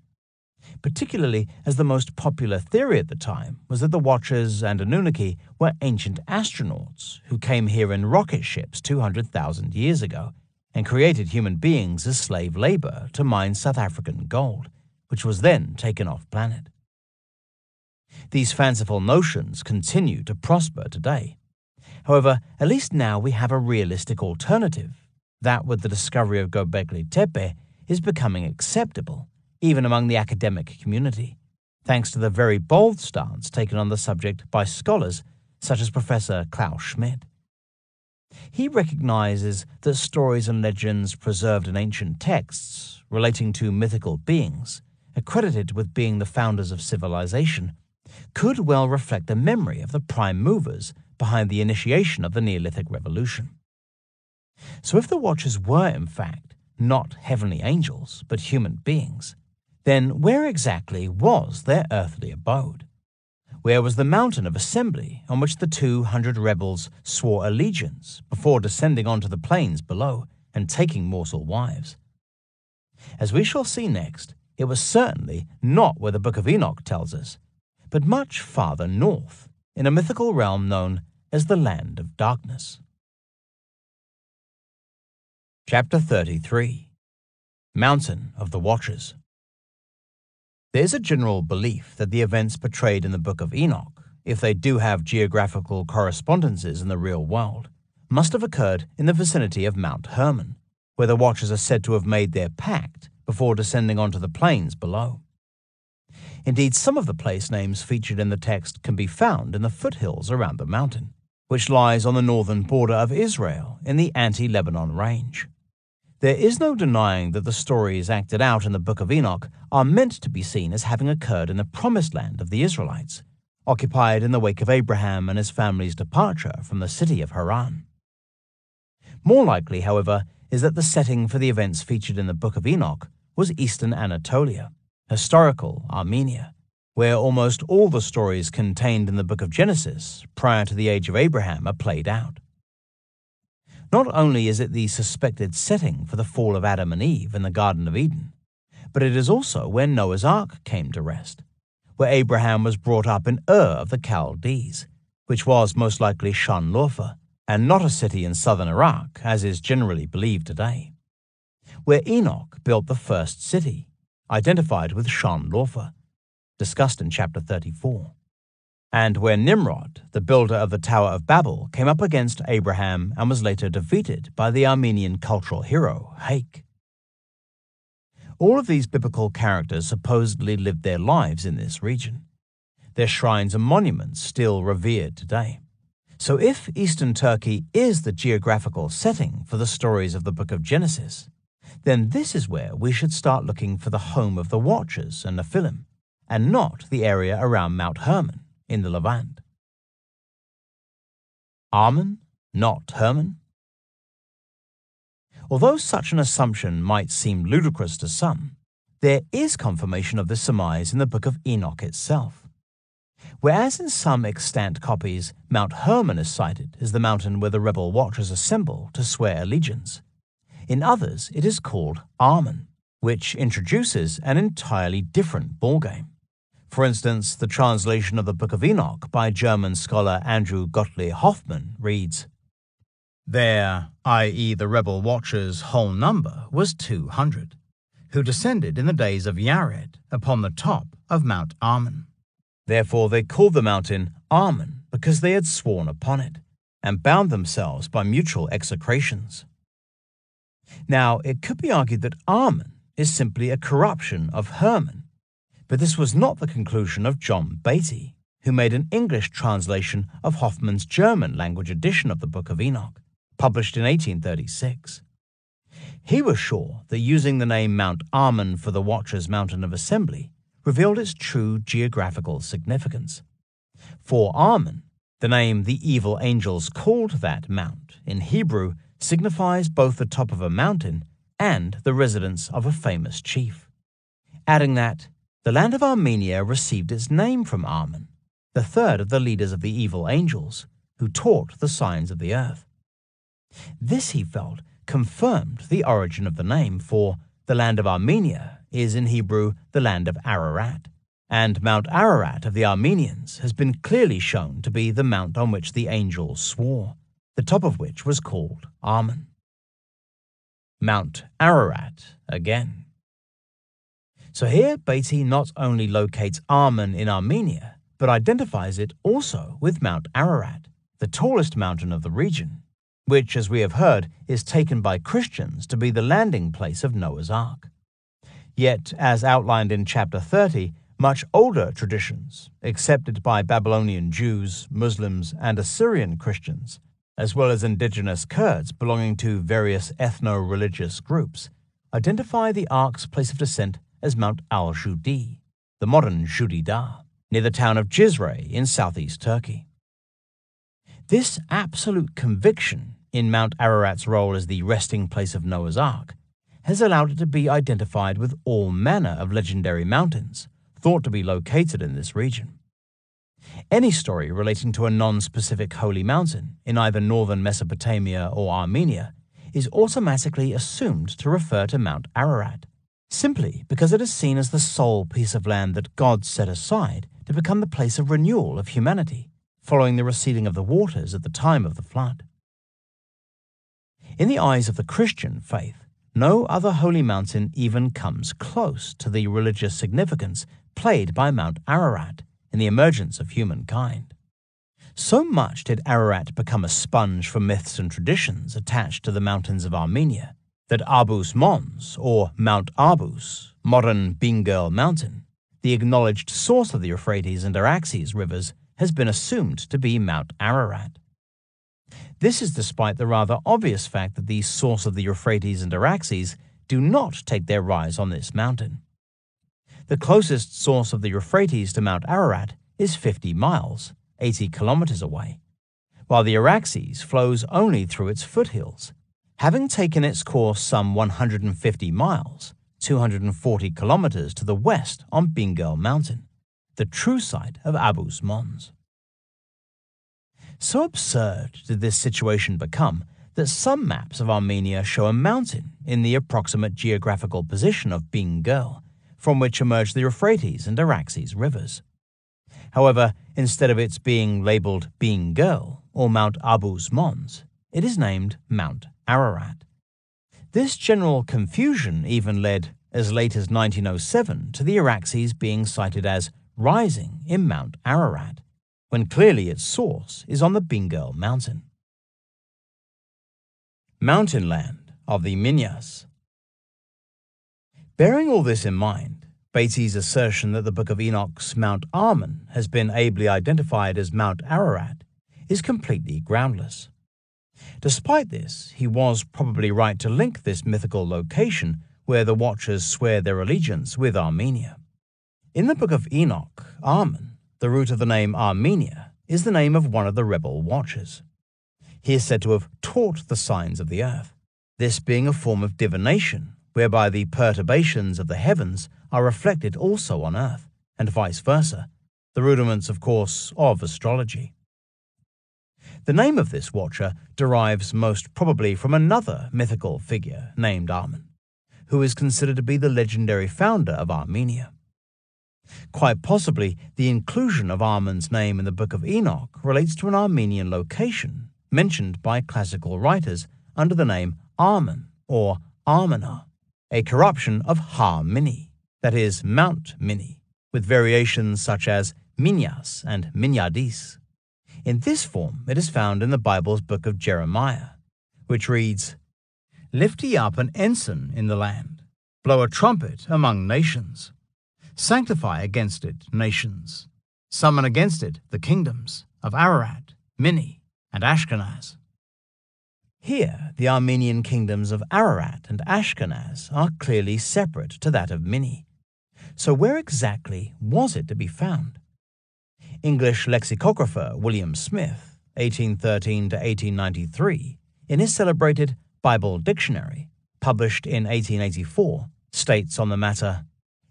particularly as the most popular theory at the time was that the Watchers and Anunnaki were ancient astronauts who came here in rocket ships 200,000 years ago and created human beings as slave labor to mine South African gold, which was then taken off-planet. These fanciful notions continue to prosper today. However, at least now we have a realistic alternative, that with the discovery of Gobekli Tepe is becoming acceptable, even among the academic community, thanks to the very bold stance taken on the subject by scholars such as Professor Klaus Schmidt. He recognizes that stories and legends preserved in ancient texts relating to mythical beings, accredited with being the founders of civilization, could well reflect the memory of the prime movers behind the initiation of the Neolithic Revolution. So if the Watchers were, in fact, not heavenly angels, but human beings, then where exactly was their earthly abode? Where was the mountain of assembly on which the 200 rebels swore allegiance before descending onto the plains below and taking morsel wives? As we shall see next, it was certainly not where the Book of Enoch tells us, but much farther north, in a mythical realm known as the Land of Darkness. Chapter 33. Mountain of the Watchers. There is a general belief that the events portrayed in the Book of Enoch, if they do have geographical correspondences in the real world, must have occurred in the vicinity of Mount Hermon, where the Watchers are said to have made their pact before descending onto the plains below. Indeed, some of the place names featured in the text can be found in the foothills around the mountain, which lies on the northern border of Israel in the anti-Lebanon range. There is no denying that the stories acted out in the Book of Enoch are meant to be seen as having occurred in the Promised Land of the Israelites, occupied in the wake of Abraham and his family's departure from the city of Haran. More likely, however, is that the setting for the events featured in the Book of Enoch was eastern Anatolia, historical Armenia, where almost all the stories contained in the Book of Genesis prior to the age of Abraham are played out. Not only is it the suspected setting for the fall of Adam and Eve in the Garden of Eden, but it is also where Noah's Ark came to rest, where Abraham was brought up in Ur of the Chaldees, which was most likely Shan-Lufa, and not a city in southern Iraq, as is generally believed today, where Enoch built the first city, identified with Shan-Lufa, discussed in chapter 34. and where Nimrod, the builder of the Tower of Babel, came up against Abraham and was later defeated by the Armenian cultural hero Haik. All of these biblical characters supposedly lived their lives in this region. Their shrines and monuments still revered today. So if Eastern Turkey is the geographical setting for the stories of the Book of Genesis, then this is where we should start looking for the home of the Watchers and Nephilim, and not the area around Mount Hermon in the Levant. Amen, not Hermon? Although such an assumption might seem ludicrous to some, there is confirmation of this surmise in the Book of Enoch itself. Whereas in some extant copies, Mount Hermon is cited as the mountain where the rebel watchers assemble to swear allegiance, in others it is called Amen, which introduces an entirely different ballgame. For instance, the translation of the Book of Enoch by German scholar Andrew Gottlieb Hoffmann reads, "There, i.e. the rebel watchers' whole number was 200, who descended in the days of Yared upon the top of Mount Amen. Therefore they called the mountain Amen because they had sworn upon it, and bound themselves by mutual execrations." Now, it could be argued that Amen is simply a corruption of Hermon, but this was not the conclusion of John Beatty, who made an English translation of Hoffmann's German language edition of the Book of Enoch, published in 1836. He was sure that using the name Mount Amen for the Watchers' Mountain of Assembly revealed its true geographical significance. For Amen, the name the evil angels called that mount in Hebrew signifies both the top of a mountain and the residence of a famous chief, adding that the land of Armenia received its name from Amen, the third of the leaders of the evil angels, who taught the signs of the earth. This, he felt, confirmed the origin of the name, for the land of Armenia is in Hebrew the land of Ararat, and Mount Ararat of the Armenians has been clearly shown to be the mount on which the angels swore, the top of which was called Amen. Mount Ararat again. So here Beatty not only locates Amen in Armenia, but identifies it also with Mount Ararat, the tallest mountain of the region, which, as we have heard, is taken by Christians to be the landing place of Noah's Ark. Yet, as outlined in chapter 30, much older traditions, accepted by Babylonian Jews, Muslims, and Assyrian Christians, as well as indigenous Kurds belonging to various ethno-religious groups, identify the Ark's place of descent as Mount al-Judi, the modern Judida, near the town of Cizre in southeast Turkey. This absolute conviction in Mount Ararat's role as the resting place of Noah's Ark has allowed it to be identified with all manner of legendary mountains thought to be located in this region. Any story relating to a non-specific holy mountain in either northern Mesopotamia or Armenia is automatically assumed to refer to Mount Ararat, simply because it is seen as the sole piece of land that God set aside to become the place of renewal of humanity, following the receding of the waters at the time of the flood. In the eyes of the Christian faith, no other holy mountain even comes close to the religious significance played by Mount Ararat in the emergence of humankind. So much did Ararat become a sponge for myths and traditions attached to the mountains of Armenia that Abus Mons, or Mount Abus, modern Bingöl Mountain, the acknowledged source of the Euphrates and Araxes rivers, has been assumed to be Mount Ararat. This is despite the rather obvious fact that the source of the Euphrates and Araxes do not take their rise on this mountain. The closest source of the Euphrates to Mount Ararat is 50 miles, 80 kilometers away, while the Araxes flows only through its foothills, having taken its course some 150 miles, 240 kilometers to the west on Bingöl Mountain, the true site of Abus Mons. So absurd did this situation become that some maps of Armenia show a mountain in the approximate geographical position of Bingöl, from which emerge the Euphrates and Araxes rivers. However, instead of its being labeled Bingöl or Mount Abus Mons, it is named Mount Ararat. This general confusion even led, as late as 1907, to the Araxes being cited as rising in Mount Ararat, when clearly its source is on the Bingöl mountain. Mountain land of the Minyas. Bearing all this in mind, Beatty's assertion that the Book of Enoch's Mount Armon has been ably identified as Mount Ararat is completely groundless. Despite this, he was probably right to link this mythical location where the Watchers swear their allegiance with Armenia. In the Book of Enoch, Armon, the root of the name Armenia, is the name of one of the rebel Watchers. He is said to have taught the signs of the earth, this being a form of divination whereby the perturbations of the heavens are reflected also on earth, and vice versa, the rudiments, of course, of astrology. The name of this Watcher derives most probably from another mythical figure named Armon, who is considered to be the legendary founder of Armenia. Quite possibly, the inclusion of Armon's name in the Book of Enoch relates to an Armenian location mentioned by classical writers under the name Armon or Armana, a corruption of Ha-Mini, that is, Mount Mini, with variations such as Minyas and Minyadis. In this form, it is found in the Bible's book of Jeremiah, which reads, "Lift ye up an ensign in the land, blow a trumpet among nations. Sanctify against it nations, summon against it the kingdoms of Ararat, Mini, and Ashkenaz." Here, the Armenian kingdoms of Ararat and Ashkenaz are clearly separate to that of Mini. So where exactly was it to be found? English lexicographer William Smith, 1813 to 1893, in his celebrated Bible Dictionary, published in 1884, states on the matter,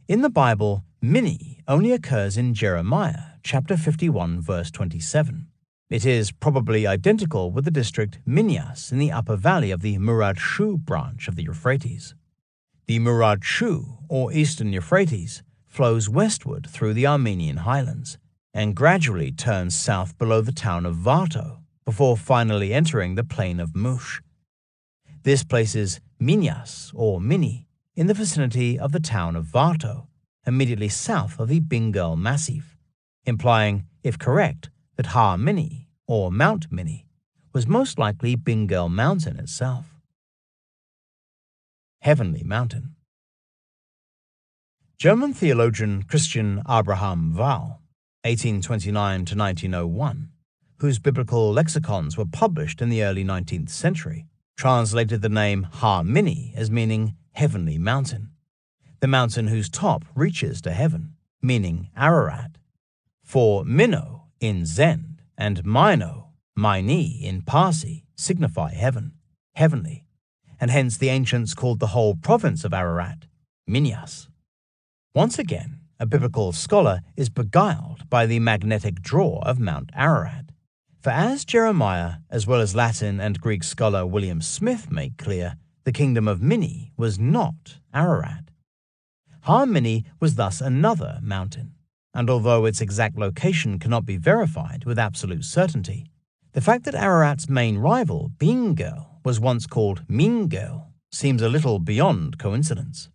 "In the Bible, Mini only occurs in Jeremiah, chapter 51, verse 27. It is probably identical with the district Minyas in the upper valley of the Murad Shu branch of the Euphrates. The Murad Shu, or eastern Euphrates, flows westward through the Armenian highlands and gradually turns south below the town of Varto before finally entering the plain of Mush. This places Minyas, or Mini, in the vicinity of the town of Varto, immediately south of the Bingöl Massif, implying, if correct, that Ha-Mini, or Mount Mini, was most likely Bingöl Mountain itself. Heavenly Mountain. German theologian Christian Abraham Wahl, 1829 to 1901, whose biblical lexicons were published in the early 19th century, translated the name Ha-Mini as meaning heavenly mountain, the mountain whose top reaches to heaven, meaning Ararat. For Minno in Zend and Mino, Mini in Parsi signify heaven, heavenly, and hence the ancients called the whole province of Ararat Minyas. Once again, a biblical scholar is beguiled by the magnetic draw of Mount Ararat. For as Jeremiah, as well as Latin and Greek scholar William Smith make clear, the kingdom of Mini was not Ararat. Ha-Mini was thus another mountain, and although its exact location cannot be verified with absolute certainty, the fact that Ararat's main rival, Bingöl, was once called Mingöl seems a little beyond coincidence.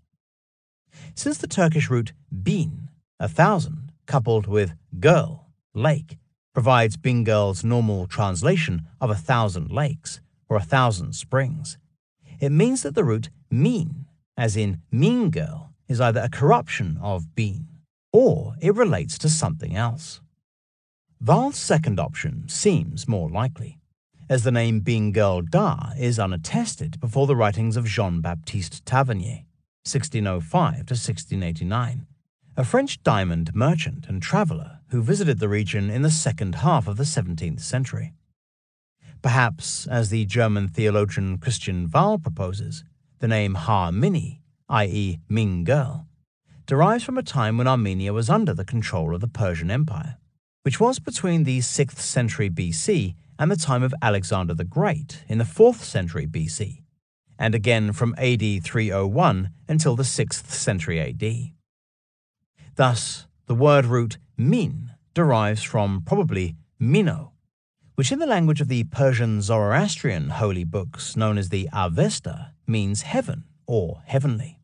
Since the Turkish root bin, 1,000, coupled with göl, lake, provides Bingöl's normal translation of 1,000 lakes or 1,000 springs, it means that the root min, as in Mingöl, is either a corruption of bin or it relates to something else. Wahl's second option seems more likely, as the name Bingöl Da is unattested before the writings of Jean-Baptiste Tavernier, 1605 to 1689, a French diamond merchant and traveler who visited the region in the second half of the 17th century. Perhaps, as the German theologian Christian Wahl proposes, the name Ha-Mini, i.e. Mingöl, derives from a time when Armenia was under the control of the Persian Empire, which was between the 6th century BC and the time of Alexander the Great in the 4th century BC, and again from AD 301 until the 6th century AD. Thus, the word root min derives from probably Mino, which in the language of the Persian Zoroastrian holy books known as the Avesta means heaven or heavenly.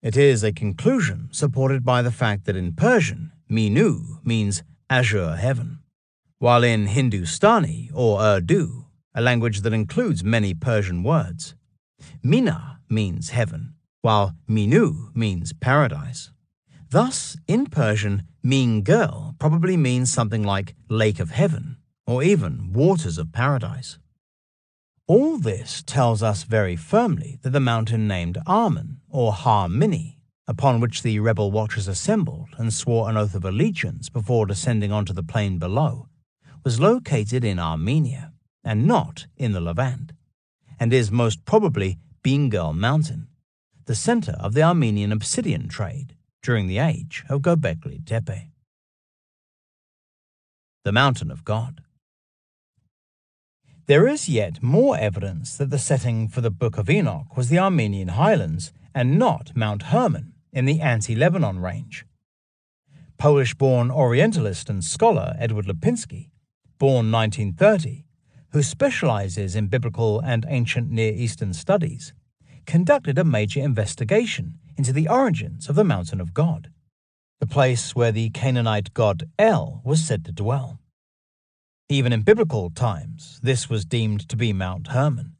It is a conclusion supported by the fact that in Persian, Minu means azure heaven, while in Hindustani or Urdu, a language that includes many Persian words, Mina means heaven, while Minu means paradise. Thus, in Persian, Min girl probably means something like lake of heaven, or even waters of paradise. All this tells us very firmly that the mountain named Armen, or Har Mini, upon which the rebel watchers assembled and swore an oath of allegiance before descending onto the plain below, was located in Armenia, and not in the Levant, and is most probably Bingöl Mountain, the center of the Armenian obsidian trade during the age of Gobekli Tepe. The Mountain of God. There is yet more evidence that the setting for the Book of Enoch was the Armenian highlands and not Mount Hermon in the Anti-Lebanon range. Polish-born Orientalist and scholar Edward Lipinski, born 1930, who specializes in biblical and ancient Near Eastern studies, conducted a major investigation into the origins of the Mountain of God, the place where the Canaanite god El was said to dwell. Even in biblical times, this was deemed to be Mount Hermon,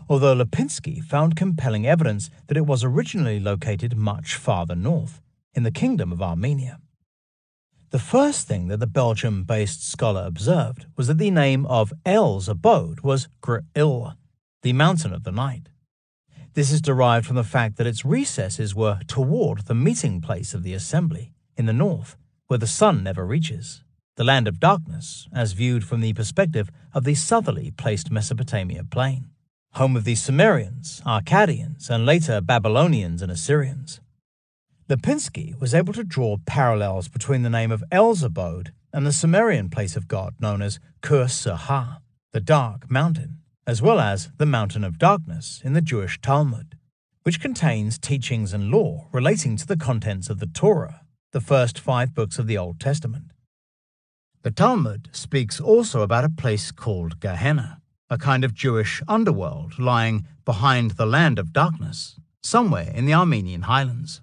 although Lipinski found compelling evidence that it was originally located much farther north, in the Kingdom of Armenia. The first thing that the Belgium-based scholar observed was that the name of El's abode was Gr-Il, the Mountain of the Night. This is derived from the fact that its recesses were toward the meeting place of the assembly, in the north, where the sun never reaches, the land of darkness as viewed from the perspective of the southerly placed Mesopotamia plain, home of the Sumerians, Akkadians, and later Babylonians and Assyrians. Lipinski was able to draw parallels between the name of El's abode and the Sumerian place of God known as Kur-Sahar, the Dark Mountain, as well as the Mountain of Darkness in the Jewish Talmud, which contains teachings and law relating to the contents of the Torah, the first 5 books of the Old Testament. The Talmud speaks also about a place called Gehenna, a kind of Jewish underworld lying behind the land of darkness, somewhere in the Armenian highlands,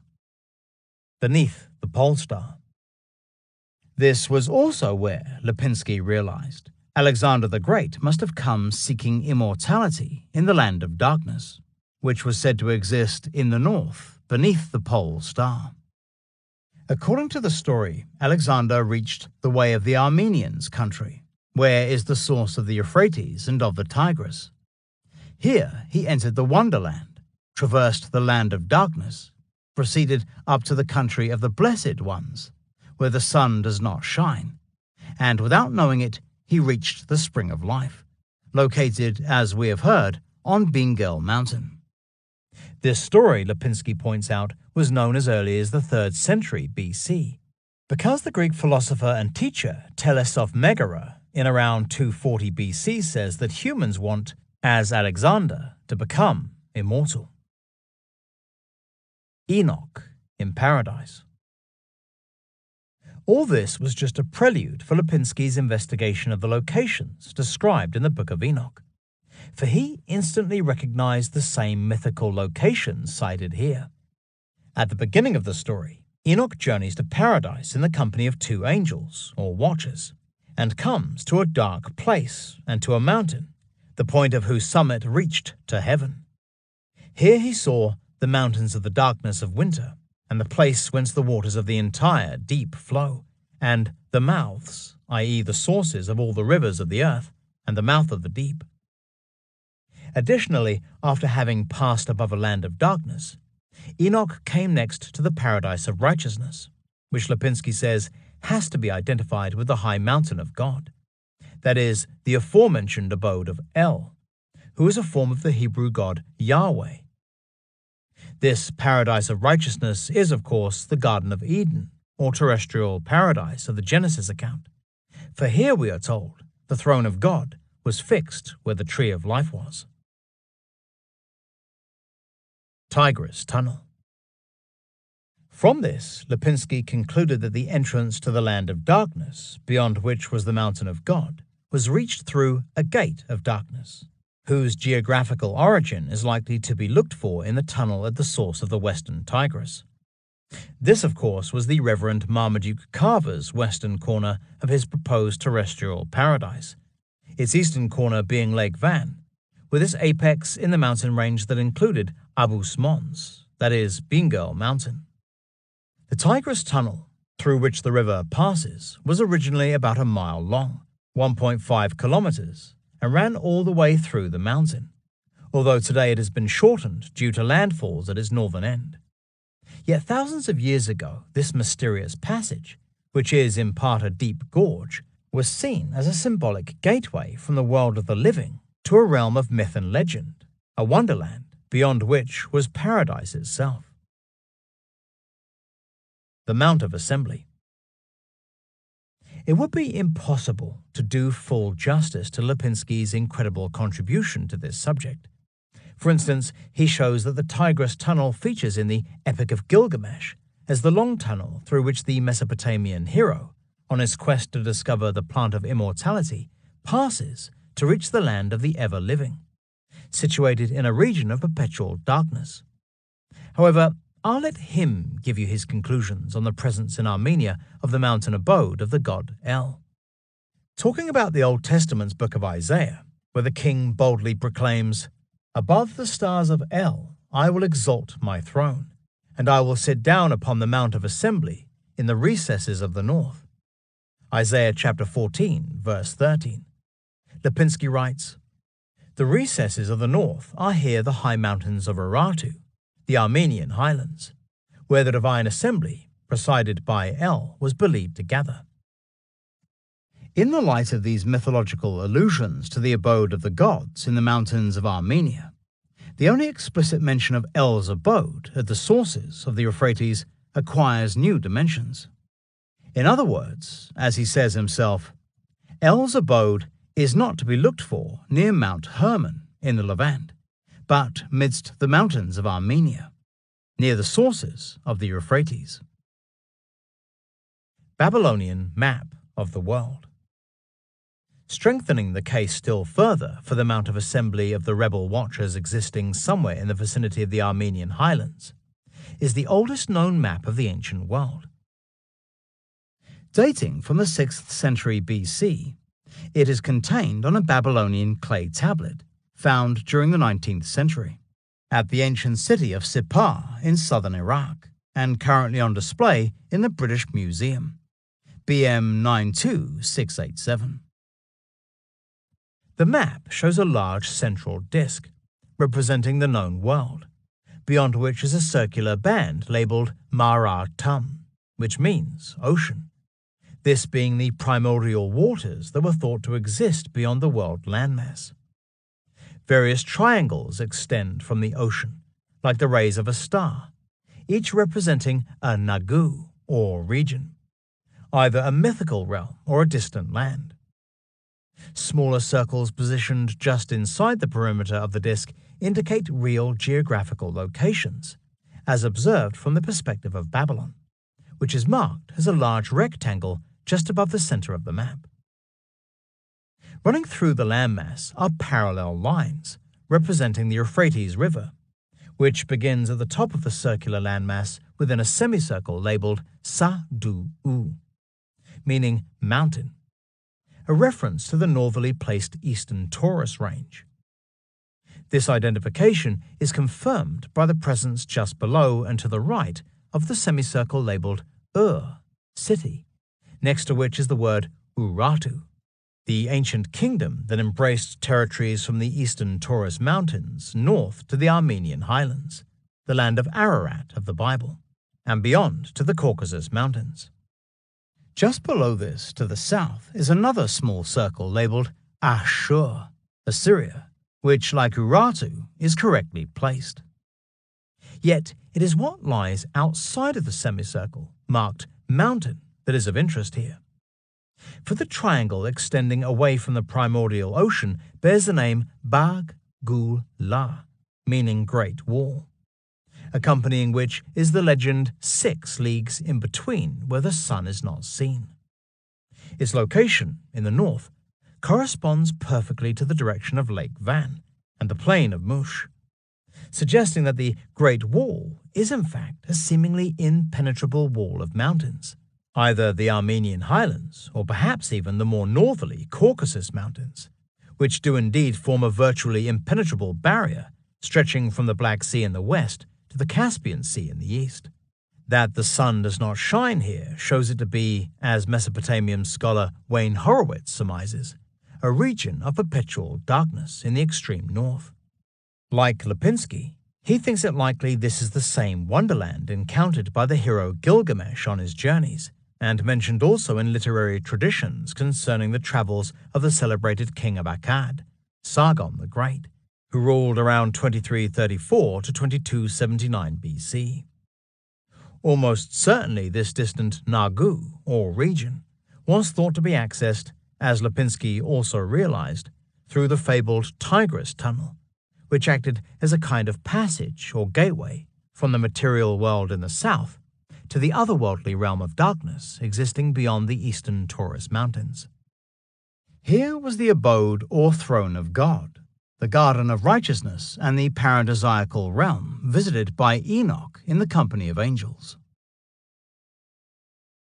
beneath the pole star. This was also where, Lipinski realized, Alexander the Great must have come seeking immortality in the land of darkness, which was said to exist in the north, beneath the pole star. According to the story, Alexander reached the way of the Armenians' country, where is the source of the Euphrates and of the Tigris. Here he entered the Wonderland, traversed the land of darkness, proceeded up to the country of the Blessed Ones, where the sun does not shine, and without knowing it, he reached the Spring of Life, located, as we have heard, on Bingöl Mountain. This story, Lipinski points out, was known as early as the 3rd century BC, because the Greek philosopher and teacher Thales of Megara in around 240 BC says that humans want, as Alexander, to become immortal. Enoch in paradise. All this was just a prelude for Lipinski's investigation of the locations described in the Book of Enoch, for he instantly recognized the same mythical locations cited here. At the beginning of the story, Enoch journeys to paradise in the company of 2 angels, or watchers, and comes to a dark place and to a mountain, the point of whose summit reached to heaven. Here he saw the mountains of the darkness of winter, and the place whence the waters of the entire deep flow, and the mouths, i.e. the sources of all the rivers of the earth, and the mouth of the deep. Additionally, after having passed above a land of darkness, Enoch came next to the paradise of righteousness, which Lipinski says has to be identified with the high mountain of God, that is, the aforementioned abode of El, who is a form of the Hebrew god Yahweh. This paradise of righteousness is, of course, the Garden of Eden, or terrestrial paradise of the Genesis account, for here we are told the throne of God was fixed where the tree of life was. Tigris Tunnel. From this, Lipinski concluded that the entrance to the land of darkness, beyond which was the mountain of God, was reached through a gate of darkness, whose geographical origin is likely to be looked for in the tunnel at the source of the western Tigris. This, of course, was the Reverend Marmaduke Carver's western corner of his proposed terrestrial paradise, its eastern corner being Lake Van, with its apex in the mountain range that included Abus Mons, that is, Bean Girl Mountain. The Tigris Tunnel, through which the river passes, was originally about a mile long, 1.5 kilometers, and ran all the way through the mountain, although today it has been shortened due to landfalls at its northern end. Yet thousands of years ago, this mysterious passage, which is in part a deep gorge, was seen as a symbolic gateway from the world of the living to a realm of myth and legend, a wonderland beyond which was paradise itself. The Mount of Assembly. It would be impossible to do full justice to Lipinski's incredible contribution to this subject. For instance, he shows that the Tigris Tunnel features in the Epic of Gilgamesh as the long tunnel through which the Mesopotamian hero, on his quest to discover the plant of immortality, passes to reach the land of the ever-living, situated in a region of perpetual darkness. However, I'll let him give you his conclusions on the presence in Armenia of the mountain abode of the god El. Talking about the Old Testament's book of Isaiah, where the king boldly proclaims, "Above the stars of El I will exalt my throne, and I will sit down upon the Mount of Assembly in the recesses of the north." Isaiah chapter 14, verse 13. Lipinski writes, "The recesses of the north are here the high mountains of Urartu, the Armenian highlands, where the divine assembly, presided by El, was believed to gather." In the light of these mythological allusions to the abode of the gods in the mountains of Armenia, the only explicit mention of El's abode at the sources of the Euphrates acquires new dimensions. In other words, as he says himself, El's abode is not to be looked for near Mount Hermon in the Levant, but midst the mountains of Armenia, near the sources of the Euphrates. Babylonian map of the world. Strengthening the case still further for the Mount of Assembly of the rebel watchers existing somewhere in the vicinity of the Armenian highlands, is the oldest known map of the ancient world. Dating from the 6th century BC, it is contained on a Babylonian clay tablet found during the 19th century at the ancient city of Sippar in southern Iraq and currently on display in the British Museum, BM 92687. The map shows a large central disk, representing the known world, beyond which is a circular band labeled Mara Tum, which means ocean, this being the primordial waters that were thought to exist beyond the world landmass. Various triangles extend from the ocean, like the rays of a star, each representing a Nagu, or region, either a mythical realm or a distant land. Smaller circles positioned just inside the perimeter of the disk indicate real geographical locations, as observed from the perspective of Babylon, which is marked as a large rectangle just above the center of the map. Running through the landmass are parallel lines representing the Euphrates River, which begins at the top of the circular landmass within a semicircle labeled Sa-du-u, meaning mountain, a reference to the northerly placed eastern Taurus range. This identification is confirmed by the presence just below and to the right of the semicircle labeled city, next to which is the word Urartu, the ancient kingdom that embraced territories from the eastern Taurus Mountains north to the Armenian highlands, the land of Ararat of the Bible, and beyond to the Caucasus Mountains. Just below this, to the south, is another small circle labeled Ashur, Assyria, which, like Urartu, is correctly placed. Yet it is what lies outside of the semicircle, marked mountain, that is of interest here. For the triangle extending away from the primordial ocean bears the name Bag-Gul-La, meaning Great Wall, accompanying which is the legend 6 leagues in between where the sun is not seen. Its location, in the north, corresponds perfectly to the direction of Lake Van and the plain of Mush. suggesting that the Great Wall is in fact a seemingly impenetrable wall of mountains, either the Armenian highlands or perhaps even the more northerly Caucasus Mountains, which do indeed form a virtually impenetrable barrier stretching from the Black Sea in the west to the Caspian Sea in the east. That the sun does not shine here shows it to be, as Mesopotamian scholar Wayne Horowitz surmises, a region of perpetual darkness in the extreme north. Like Lipinski, he thinks it likely this is the same wonderland encountered by the hero Gilgamesh on his journeys, and mentioned also in literary traditions concerning the travels of the celebrated king of Akkad, Sargon the Great, who ruled around 2334 to 2279 BC. Almost certainly this distant Nagu, or region, was thought to be accessed, as Lipinski also realized, through the fabled Tigris Tunnel, which acted as a kind of passage or gateway from the material world in the south to the otherworldly realm of darkness existing beyond the eastern Taurus Mountains. Here was the abode or throne of God, the garden of righteousness and the paradisiacal realm visited by Enoch in the company of angels.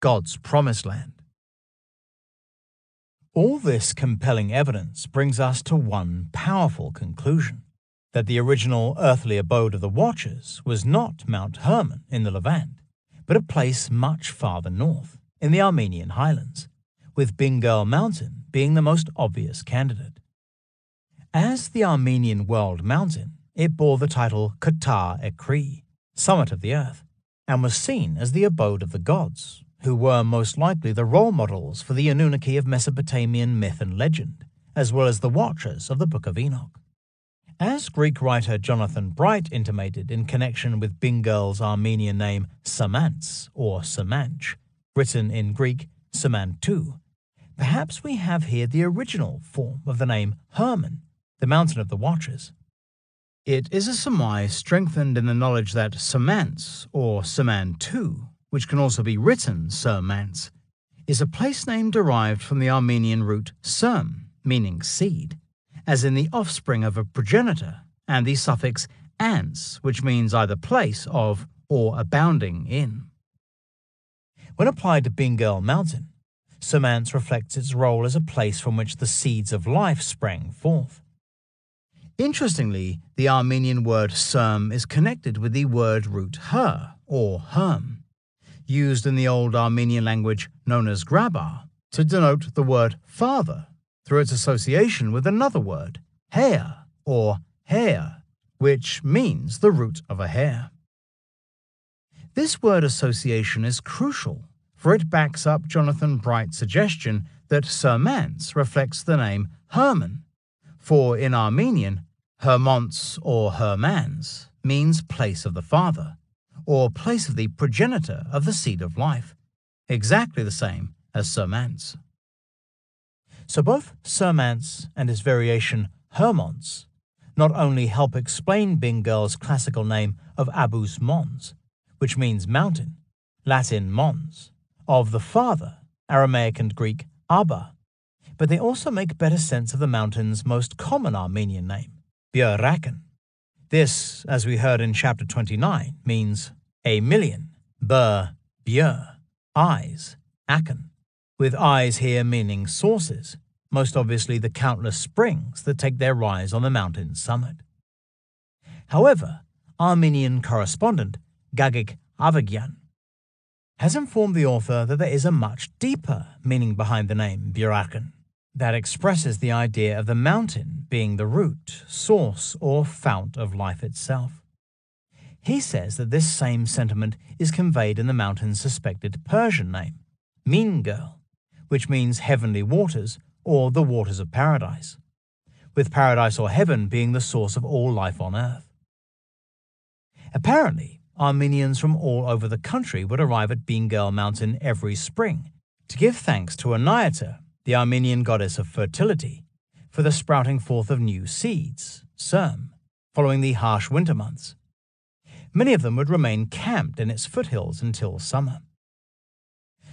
God's Promised Land. All this compelling evidence brings us to one powerful conclusion, that the original earthly abode of the Watchers was not Mount Hermon in the Levant, but a place much farther north, in the Armenian highlands, with Bingöl Mountain being the most obvious candidate. As the Armenian World Mountain, it bore the title Ktar Ekri, summit of the earth, and was seen as the abode of the gods, who were most likely the role models for the Anunnaki of Mesopotamian myth and legend, as well as the Watchers of the Book of Enoch. As Greek writer Jonathan Bright intimated in connection with Bingöl's Armenian name Samantz or Samanch, written in Greek Samantu, perhaps we have here the original form of the name Hermon, the mountain of the Watchers. It is a surmise strengthened in the knowledge that Samantz or Samantu, which can also be written Sermantz, is a place name derived from the Armenian root serm, meaning seed, as in the offspring of a progenitor, and the suffix ans, which means either place of or abounding in. When applied to Bingöl Mountain, Samantz reflects its role as a place from which the seeds of life sprang forth. Interestingly, the Armenian word serm is connected with the word root her, or herm, used in the old Armenian language known as grabar, to denote the word father, through its association with another word, hare, or hare, which means the root of a hare. This word association is crucial, for it backs up Jonathan Bright's suggestion that Sermantz reflects the name Hermon, for in Armenian, Hermontz or Hermans means place of the father, or place of the progenitor of the seed of life, exactly the same as Sermantz. So both Sermantz and his variation Hermontz not only help explain Bingöl's classical name of Abus Mons, which means mountain, Latin mons, of the father, Aramaic and Greek Abba, but they also make better sense of the mountain's most common Armenian name, Björraken. This, as we heard in chapter 29, means a million, björ, eyes, aken, with eyes here meaning sources, most obviously the countless springs that take their rise on the mountain's summit. However, Armenian correspondent Gagik Avagyan has informed the author that there is a much deeper meaning behind the name Björraken that expresses the idea of the mountain being the root, source, or fount of life itself. He says that this same sentiment is conveyed in the mountain's suspected Persian name, Mingöl, which means heavenly waters or the waters of paradise, with paradise or heaven being the source of all life on earth. Apparently, Armenians from all over the country would arrive at Bingöl Mountain every spring to give thanks to Aniata, the Armenian goddess of fertility, for the sprouting forth of new seeds, serm, following the harsh winter months. Many of them would remain camped in its foothills until summer.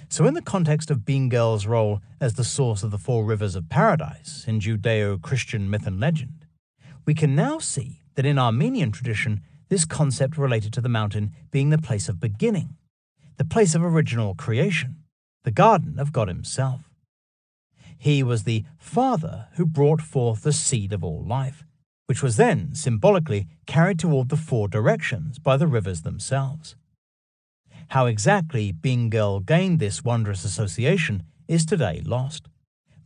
So in the context of Bingöl's role as the source of the four rivers of paradise in Judeo-Christian myth and legend, we can now see that in Armenian tradition, this concept related to the mountain being the place of beginning, the place of original creation, the garden of God himself. He was the Father who brought forth the seed of all life, which was then symbolically carried toward the four directions by the rivers themselves. How exactly Bingöl gained this wondrous association is today lost.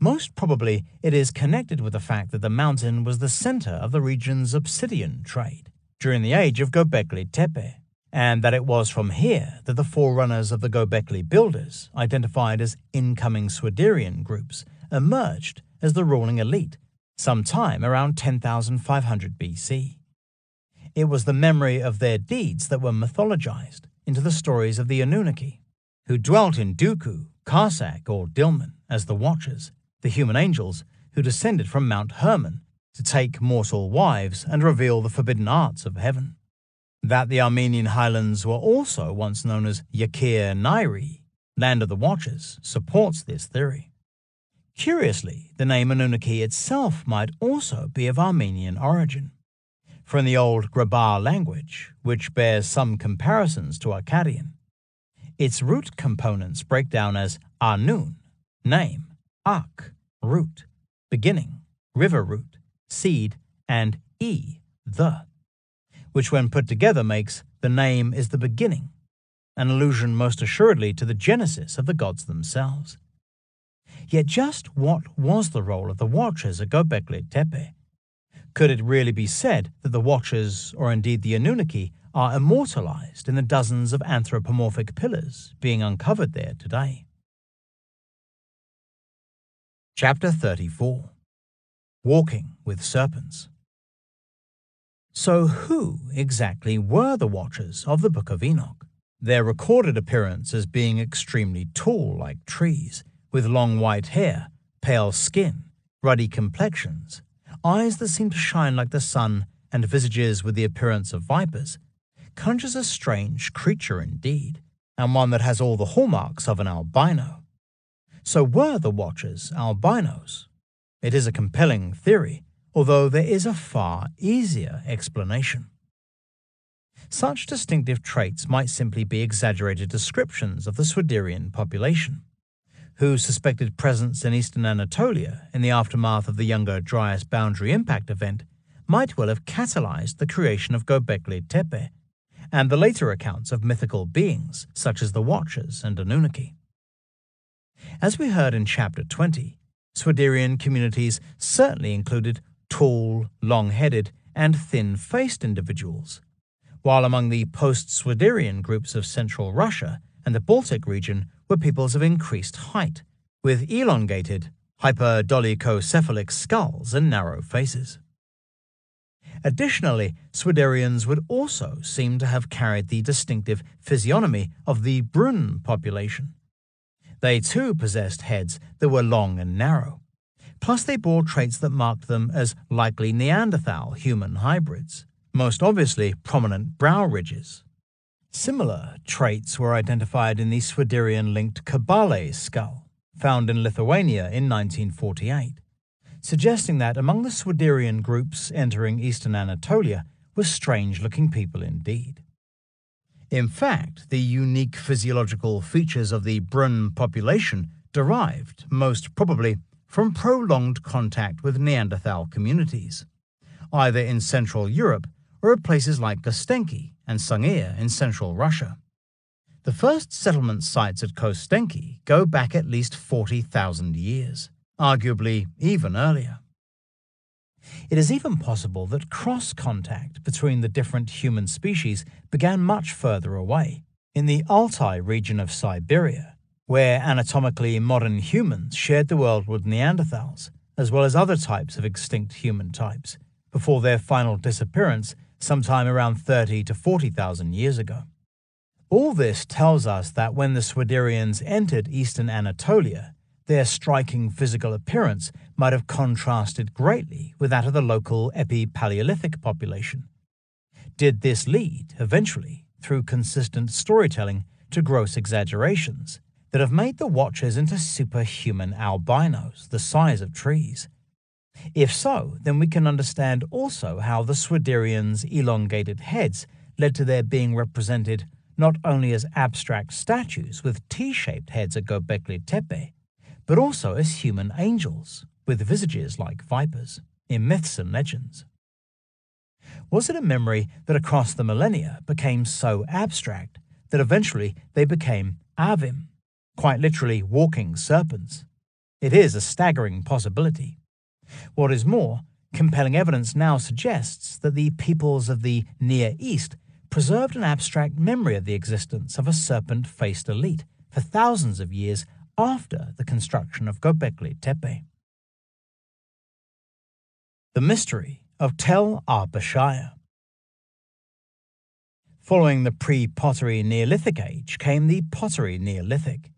Most probably it is connected with the fact that the mountain was the center of the region's obsidian trade during the age of Gobekli Tepe, and that it was from here that the forerunners of the Gobekli builders, identified as incoming Swiderian groups, emerged as the ruling elite sometime around 10,500 BC. It was the memory of their deeds that were mythologized into the stories of the Anunnaki, who dwelt in Duku, Karsak, or Dilmun as the Watchers, the human angels who descended from Mount Hermon to take mortal wives and reveal the forbidden arts of heaven. That the Armenian highlands were also once known as Yakir Nairi, land of the Watchers, supports this theory. Curiously, the name Anunnaki itself might also be of Armenian origin. From the old Grabar language, which bears some comparisons to Akkadian. Its root components break down as Anun, name, Ak, root, beginning, river root, seed, and the, which when put together makes the name is the beginning, an allusion most assuredly to the genesis of the gods themselves. Yet just what was the role of the Watchers at Gobekli Tepe? Could it really be said that the Watchers, or indeed the Anunnaki, are immortalized in the dozens of anthropomorphic pillars being uncovered there today? Chapter 34. Walking with Serpents. So who exactly were the Watchers of the Book of Enoch? Their recorded appearance as being extremely tall like trees, with long white hair, pale skin, ruddy complexions, eyes that seem to shine like the sun, and visages with the appearance of vipers, conjures a strange creature indeed, and one that has all the hallmarks of an albino. So were the Watchers albinos? It is a compelling theory, although there is a far easier explanation. Such distinctive traits might simply be exaggerated descriptions of the Swiderian population, whose suspected presence in eastern Anatolia in the aftermath of the Younger Dryas boundary impact event might well have catalyzed the creation of Gobekli Tepe and the later accounts of mythical beings such as the Watchers and Anunnaki. As we heard in Chapter 20, Swiderian communities certainly included tall, long-headed, and thin-faced individuals, while among the post-Swiderian groups of central Russia and the Baltic region were peoples of increased height, with elongated, hyperdolichocephalic skulls and narrow faces. Additionally, Swiderians would also seem to have carried the distinctive physiognomy of the Brun population. They too possessed heads that were long and narrow, plus they bore traits that marked them as likely Neanderthal human hybrids, most obviously prominent brow ridges. Similar traits were identified in the Swiderian-linked Kabale skull, found in Lithuania in 1948, suggesting that among the Swiderian groups entering eastern Anatolia were strange-looking people indeed. In fact, the unique physiological features of the Brun population derived, most probably, from prolonged contact with Neanderthal communities, either in Central Europe or at places like Kostenki and Sangir in central Russia. The first settlement sites at Kostenki go back at least 40,000 years, arguably even earlier. It is even possible that cross-contact between the different human species began much further away, in the Altai region of Siberia, where anatomically modern humans shared the world with Neanderthals, as well as other types of extinct human types, before their final disappearance sometime around 30 to 40,000 years ago. All this tells us that when the Swiderians entered eastern Anatolia, their striking physical appearance might have contrasted greatly with that of the local Epi-Paleolithic population. Did this lead, eventually, through consistent storytelling, to gross exaggerations that have made the Watchers into superhuman albinos the size of trees, If so, then we can understand also how the Swiderians' elongated heads led to their being represented not only as abstract statues with T-shaped heads at Gobekli Tepe, but also as human angels with visages like vipers in myths and legends. Was it a memory that across the millennia became so abstract that eventually they became avim, quite literally walking serpents? It is a staggering possibility. What is more, compelling evidence now suggests that the peoples of the Near East preserved an abstract memory of the existence of a serpent-faced elite for thousands of years after the construction of Gobekli Tepe. The mystery of Tel Arpashaya. Following the pre-pottery Neolithic age came the pottery Neolithic,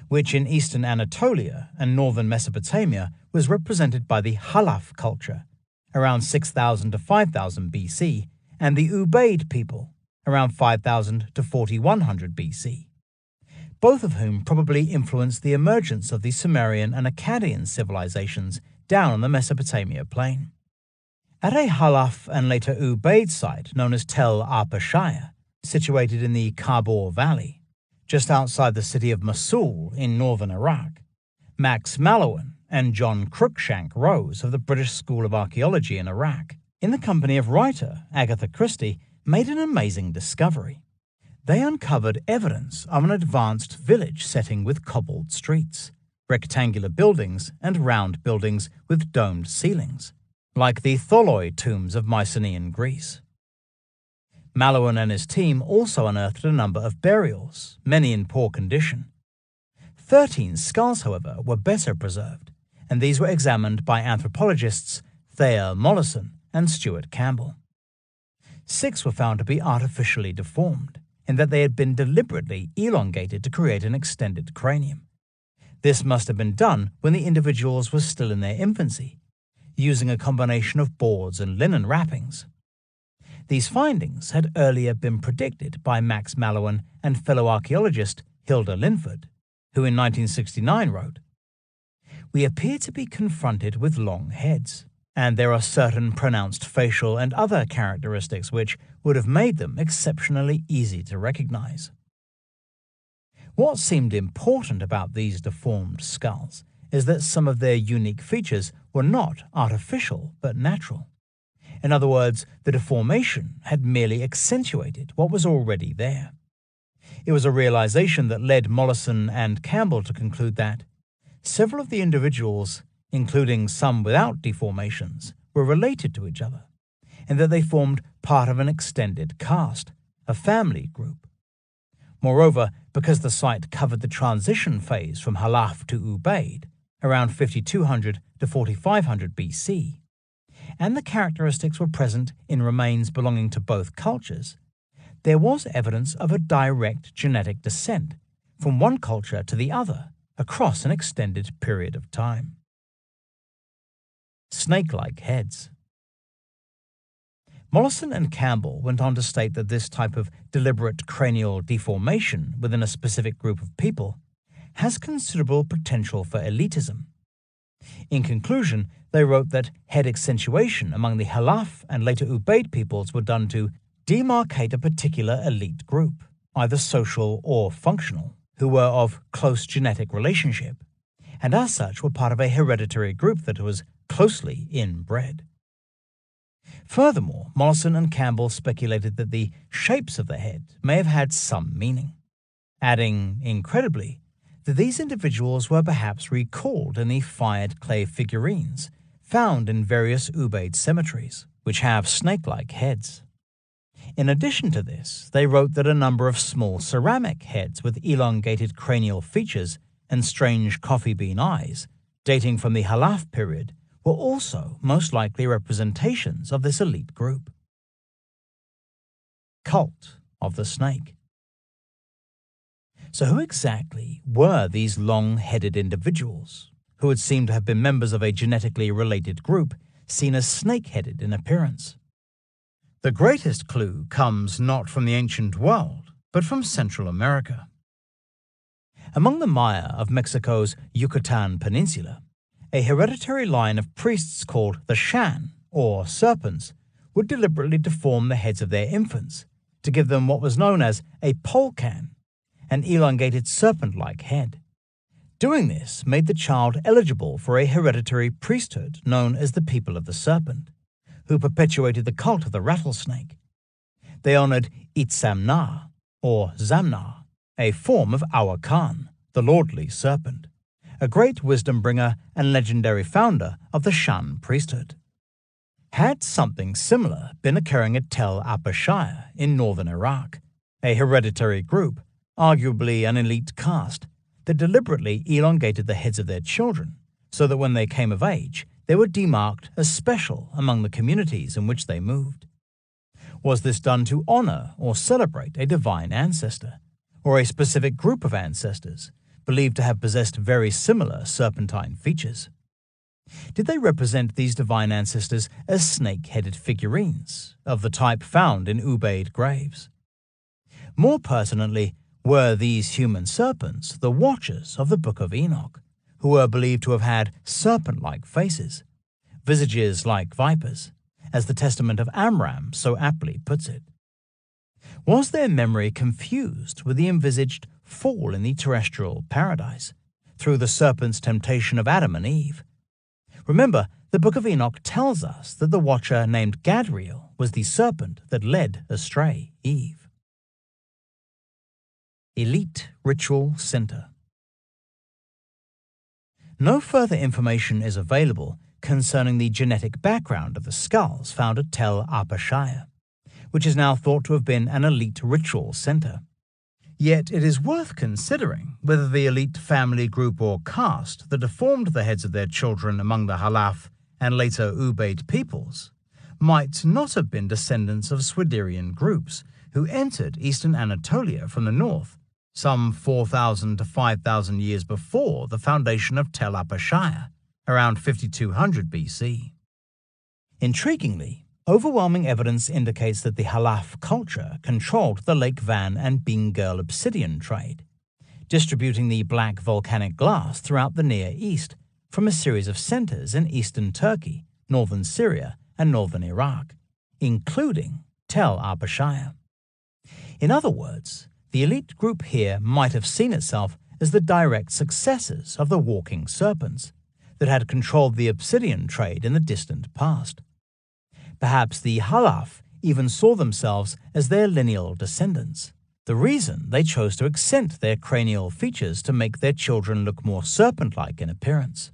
which in eastern Anatolia and northern Mesopotamia was represented by the Halaf culture, around 6000 to 5000 BC, and the Ubaid people, around 5000 to 4100 BC, both of whom probably influenced the emergence of the Sumerian and Akkadian civilizations down on the Mesopotamia plain. At a Halaf and later Ubaid site known as Tel Arpashaya, situated in the Khabur Valley, just outside the city of Mosul in northern Iraq, Max Mallowan and John Cruikshank Rose of the British School of Archaeology in Iraq, in the company of writer Agatha Christie, made an amazing discovery. They uncovered evidence of an advanced village setting with cobbled streets, rectangular buildings, and round buildings with domed ceilings, like the Tholoi tombs of Mycenaean Greece. Mallowan and his team also unearthed a number of burials, many in poor condition. 13 skulls, however, were better preserved, and these were examined by anthropologists Thayer Mollison and Stuart Campbell. 6 were found to be artificially deformed, in that they had been deliberately elongated to create an extended cranium. This must have been done when the individuals were still in their infancy, using a combination of boards and linen wrappings. These findings had earlier been predicted by Max Mallowan and fellow archaeologist Hilda Linford, who in 1969 wrote, "We appear to be confronted with long heads, and there are certain pronounced facial and other characteristics which would have made them exceptionally easy to recognize." What seemed important about these deformed skulls is that some of their unique features were not artificial but natural. In other words, the deformation had merely accentuated what was already there. It was a realization that led Mollison and Campbell to conclude that several of the individuals, including some without deformations, were related to each other, and that they formed part of an extended caste, a family group. Moreover, because the site covered the transition phase from Halaf to Ubaid, around 5200 to 4500 BC, and the characteristics were present in remains belonging to both cultures, there was evidence of a direct genetic descent from one culture to the other across an extended period of time. Snake-like heads. Mollison and Campbell went on to state that this type of deliberate cranial deformation within a specific group of people has considerable potential for elitism. In conclusion, they wrote that head accentuation among the Halaf and later Ubaid peoples were done to demarcate a particular elite group, either social or functional, who were of close genetic relationship, and as such were part of a hereditary group that was closely inbred. Furthermore, Mollison and Campbell speculated that the shapes of the head may have had some meaning, adding, incredibly, that these individuals were perhaps recalled in the fired clay figurines found in various Ubaid cemeteries, which have snake-like heads. In addition to this, they wrote that a number of small ceramic heads with elongated cranial features and strange coffee bean eyes, dating from the Halaf period, were also most likely representations of this elite group. Cult of the Snake. So who exactly were these long-headed individuals, who would seem to have been members of a genetically related group seen as snake-headed in appearance? The greatest clue comes not from the ancient world, but from Central America. Among the Maya of Mexico's Yucatan Peninsula, a hereditary line of priests called the Shan, or serpents, would deliberately deform the heads of their infants to give them what was known as a polkan, an elongated serpent-like head. Doing this made the child eligible for a hereditary priesthood known as the People of the Serpent, who perpetuated the cult of the rattlesnake. They honored Itzamna, or Zamna, a form of Awa Khan, the lordly serpent, a great wisdom bringer and legendary founder of the Shan priesthood. Had something similar been occurring at Tel Apashaya in northern Iraq, a hereditary group, arguably an elite caste, that deliberately elongated the heads of their children so that when they came of age, they were demarked as special among the communities in which they moved? Was this done to honor or celebrate a divine ancestor, or a specific group of ancestors believed to have possessed very similar serpentine features? Did they represent these divine ancestors as snake-headed figurines of the type found in Ubaid graves? More pertinently, were these human serpents the watchers of the Book of Enoch, who were believed to have had serpent-like faces, visages like vipers, as the Testament of Amram so aptly puts it? Was their memory confused with the envisaged fall in the terrestrial paradise through the serpent's temptation of Adam and Eve? Remember, the Book of Enoch tells us that the watcher named Gadriel was the serpent that led astray Eve. Elite Ritual Center. No further information is available concerning the genetic background of the skulls found at Tel Apashaya, which is now thought to have been an elite ritual center. Yet it is worth considering whether the elite family group or caste that deformed the heads of their children among the Halaf and later Ubaid peoples might not have been descendants of Swiderian groups who entered eastern Anatolia from the north some 4,000 to 5,000 years before the foundation of Tel Apashaya, around 5200 BC. Intriguingly, overwhelming evidence indicates that the Halaf culture controlled the Lake Van and Bingöl obsidian trade, distributing the black volcanic glass throughout the Near East from a series of centers in eastern Turkey, northern Syria, and northern Iraq, including Tel Apashaya. In other words, the elite group here might have seen itself as the direct successors of the walking serpents that had controlled the obsidian trade in the distant past. Perhaps the Halaf even saw themselves as their lineal descendants, the reason they chose to accent their cranial features to make their children look more serpent-like in appearance.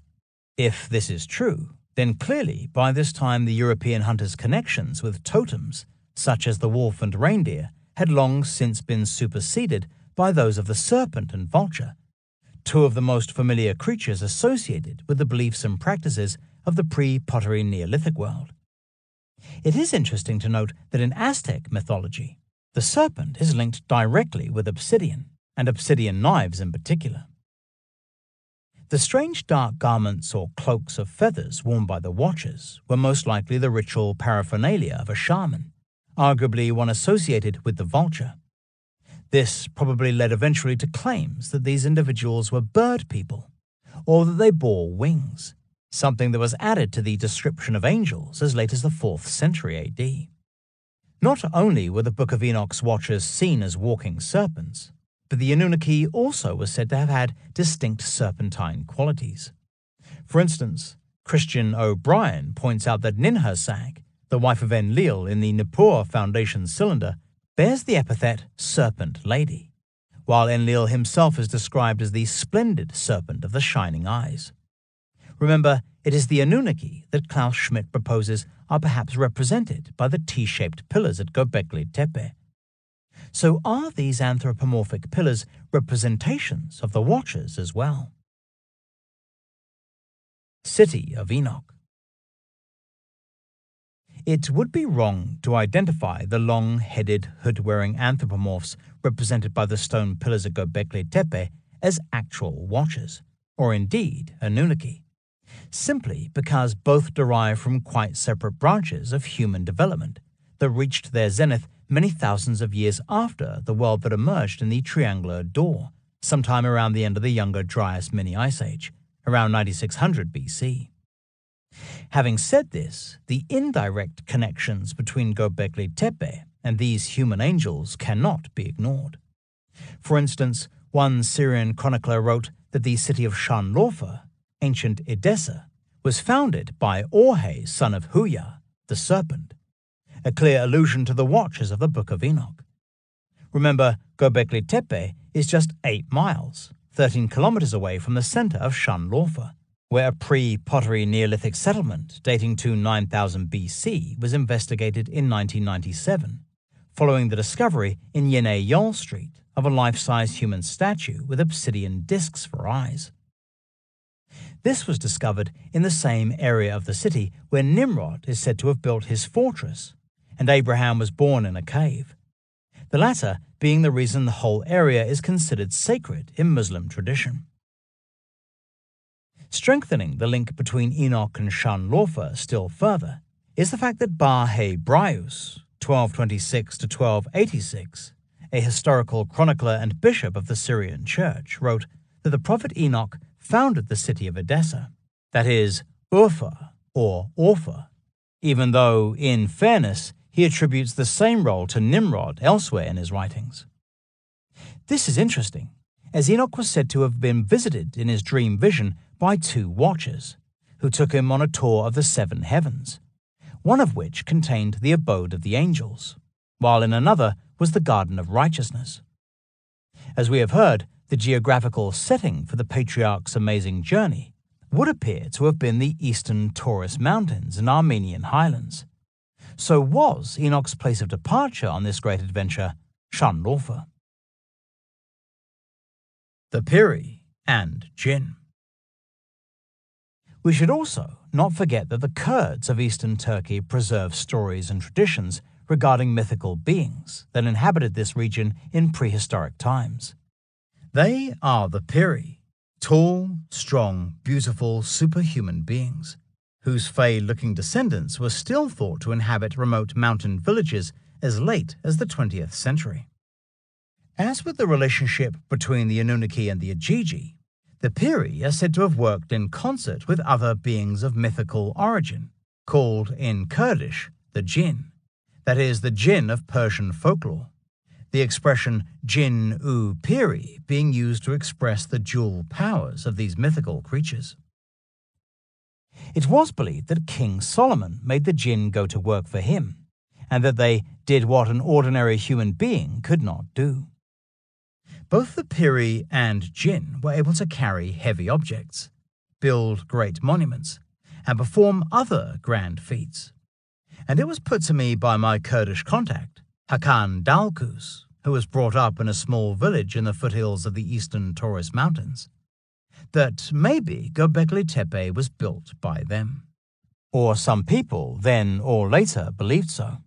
If this is true, then clearly by this time the European hunters' connections with totems, such as the wolf and reindeer, had long since been superseded by those of the serpent and vulture, two of the most familiar creatures associated with the beliefs and practices of the pre-pottery Neolithic world. It is interesting to note that in Aztec mythology, the serpent is linked directly with obsidian, and obsidian knives in particular. The strange dark garments or cloaks of feathers worn by the watchers were most likely the ritual paraphernalia of a shaman, arguably one associated with the vulture. This probably led eventually to claims that these individuals were bird people, or that they bore wings, something that was added to the description of angels as late as the 4th century AD. Not only were the Book of Enoch's watchers seen as walking serpents, but the Anunnaki also was said to have had distinct serpentine qualities. For instance, Christian O'Brien points out that Ninhursag, the wife of Enlil in the Nippur Foundation cylinder, bears the epithet Serpent Lady, while Enlil himself is described as the splendid serpent of the shining eyes. Remember, it is the Anunnaki that Klaus Schmidt proposes are perhaps represented by the T-shaped pillars at Gobekli Tepe. So are these anthropomorphic pillars representations of the Watchers as well? City of Enoch. It would be wrong to identify the long-headed, hood-wearing anthropomorphs represented by the stone pillars at Gobekli Tepe as actual Watchers, or indeed Anunnaki, simply because both derive from quite separate branches of human development that reached their zenith many thousands of years after the world that emerged in the Triangular Door, sometime around the end of the Younger Dryas Mini-Ice Age, around 9600 BC. Having said this, the indirect connections between Gobekli Tepe and these human angels cannot be ignored. For instance, one Syrian chronicler wrote that the city of Şanlıurfa, ancient Edessa, was founded by Orhe, son of Huya, the serpent, a clear allusion to the watchers of the Book of Enoch. Remember, Gobekli Tepe is just 8 miles, 13 kilometers away from the center of Şanlıurfa, where a pre-pottery Neolithic settlement dating to 9000 BC was investigated in 1997, following the discovery in Yeni Yol Street of a life-size human statue with obsidian discs for eyes. This was discovered in the same area of the city where Nimrod is said to have built his fortress, and Abraham was born in a cave, the latter being the reason the whole area is considered sacred in Muslim tradition. Strengthening the link between Enoch and Şanlıurfa still further is the fact that Bar-Hebraeus, 1226 to 1286, a historical chronicler and bishop of the Syrian Church, wrote that the prophet Enoch founded the city of Edessa, that is, Urfa or Orpha, even though, in fairness, he attributes the same role to Nimrod elsewhere in his writings. This is interesting, as Enoch was said to have been visited in his dream vision by 2 watchers, who took him on a tour of the 7 heavens, one of which contained the abode of the angels, while in another was the Garden of Righteousness. As we have heard, the geographical setting for the patriarch's amazing journey would appear to have been the eastern Taurus Mountains and Armenian highlands. So was Enoch's place of departure on this great adventure Şanlıurfa. The Piri and Jinn. We should also not forget that the Kurds of eastern Turkey preserve stories and traditions regarding mythical beings that inhabited this region in prehistoric times. They are the Piri, tall, strong, beautiful, superhuman beings, whose fey-looking descendants were still thought to inhabit remote mountain villages as late as the 20th century. As with the relationship between the Anunnaki and the Ajiji, the Piri are said to have worked in concert with other beings of mythical origin, called in Kurdish the Jinn, that is, the Jinn of Persian folklore, the expression Jinn-u-Piri being used to express the dual powers of these mythical creatures. It was believed that King Solomon made the Jinn go to work for him, and that they did what an ordinary human being could not do. Both the Piri and Jinn were able to carry heavy objects, build great monuments, and perform other grand feats. And it was put to me by my Kurdish contact, Hakan Dalkus, who was brought up in a small village in the foothills of the eastern Taurus Mountains, that maybe Gobekli Tepe was built by them. Or some people, then or later, believed so.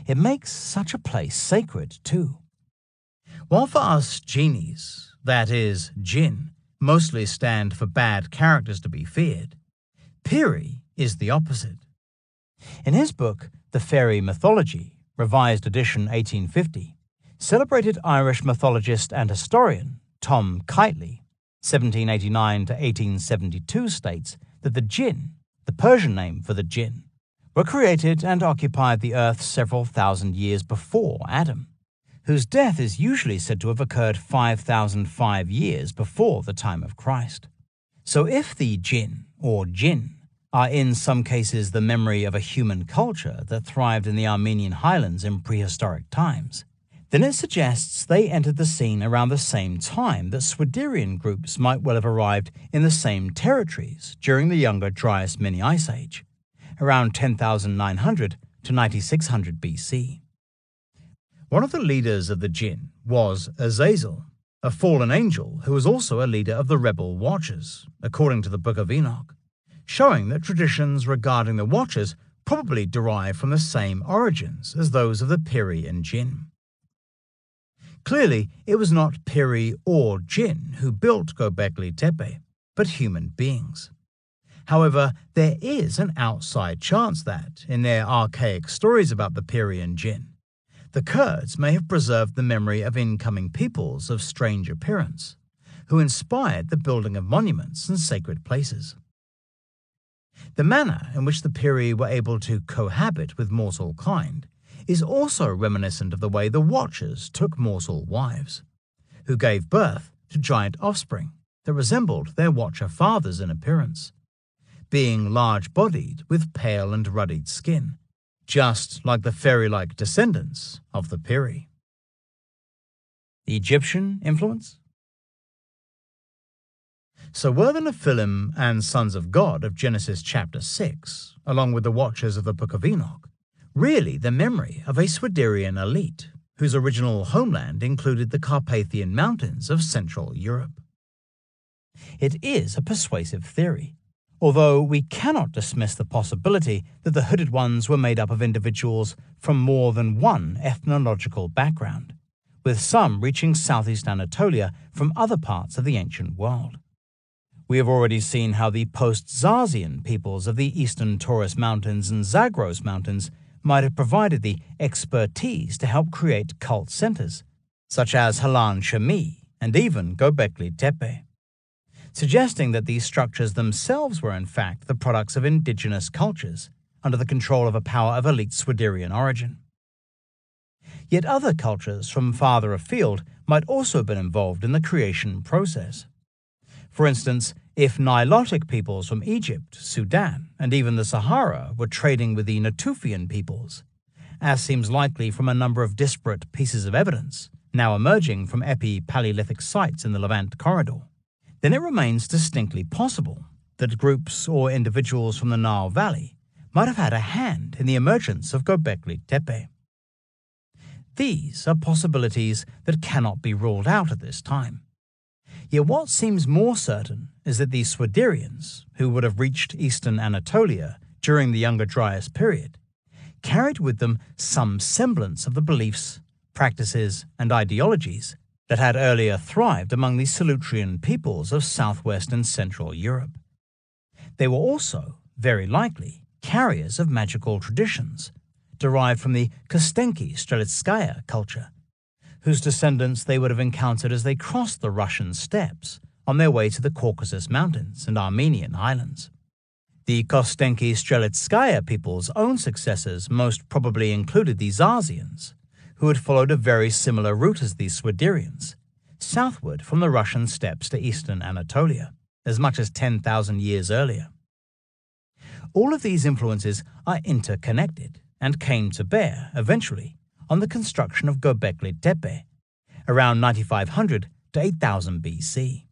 It makes such a place sacred, too. While for us genies, that is, jinn, mostly stand for bad characters to be feared, Piri is the opposite. In his book, The Fairy Mythology, revised edition 1850, celebrated Irish mythologist and historian Tom Kitely, 1789 to 1872, states that the jinn, the Persian name for the jinn, were created and occupied the earth several thousand years before Adam, whose death is usually said to have occurred 5005 years before the time of Christ. So if the jinn, or jinn, are in some cases the memory of a human culture that thrived in the Armenian highlands in prehistoric times, then it suggests they entered the scene around the same time that Swiderian groups might well have arrived in the same territories during the Younger Dryas Mini-Ice Age, around 10,900 to 9600 BC. One of the leaders of the jinn was Azazel, a fallen angel who was also a leader of the rebel Watchers, according to the Book of Enoch, showing that traditions regarding the Watchers probably derive from the same origins as those of the Piri and Jinn. Clearly, it was not Piri or Jinn who built Gobekli Tepe, but human beings. However, there is an outside chance that, in their archaic stories about the Piri and Jinn, the Kurds may have preserved the memory of incoming peoples of strange appearance, who inspired the building of monuments and sacred places. The manner in which the Piri were able to cohabit with mortal kind is also reminiscent of the way the Watchers took mortal wives, who gave birth to giant offspring that resembled their Watcher fathers in appearance, being large-bodied with pale and ruddied skin, just like the fairy-like descendants of the Piri. The Egyptian influence? So were the Nephilim and sons of God of Genesis chapter 6, along with the Watchers of the Book of Enoch, really the memory of a Swiderian elite whose original homeland included the Carpathian Mountains of Central Europe? It is a persuasive theory, although we cannot dismiss the possibility that the Hooded Ones were made up of individuals from more than one ethnological background, with some reaching southeast Anatolia from other parts of the ancient world. We have already seen how the post-Zazian peoples of the eastern Taurus Mountains and Zagros Mountains might have provided the expertise to help create cult centers, such as Halan Shami and even Gobekli Tepe, suggesting that these structures themselves were in fact the products of indigenous cultures under the control of a power of elite Swiderian origin. Yet other cultures from farther afield might also have been involved in the creation process. For instance, if Nilotic peoples from Egypt, Sudan, and even the Sahara were trading with the Natufian peoples, as seems likely from a number of disparate pieces of evidence now emerging from epi-Paleolithic sites in the Levant corridor, then it remains distinctly possible that groups or individuals from the Nile Valley might have had a hand in the emergence of Gobekli Tepe. These are possibilities that cannot be ruled out at this time. Yet what seems more certain is that these Swiderians, who would have reached eastern Anatolia during the Younger Dryas period, carried with them some semblance of the beliefs, practices, and ideologies that had earlier thrived among the Solutrean peoples of southwest and central Europe. They were also, very likely, carriers of magical traditions, derived from the Kostenki Strelitskaya culture, whose descendants they would have encountered as they crossed the Russian steppes on their way to the Caucasus Mountains and Armenian highlands. The Kostenki Strelitskaya people's own successors most probably included the Zazians, who had followed a very similar route as the Swiderians, southward from the Russian steppes to eastern Anatolia, as much as 10,000 years earlier. All of these influences are interconnected and came to bear, eventually, on the construction of Gobekli Tepe, around 9500 to 8000 BC.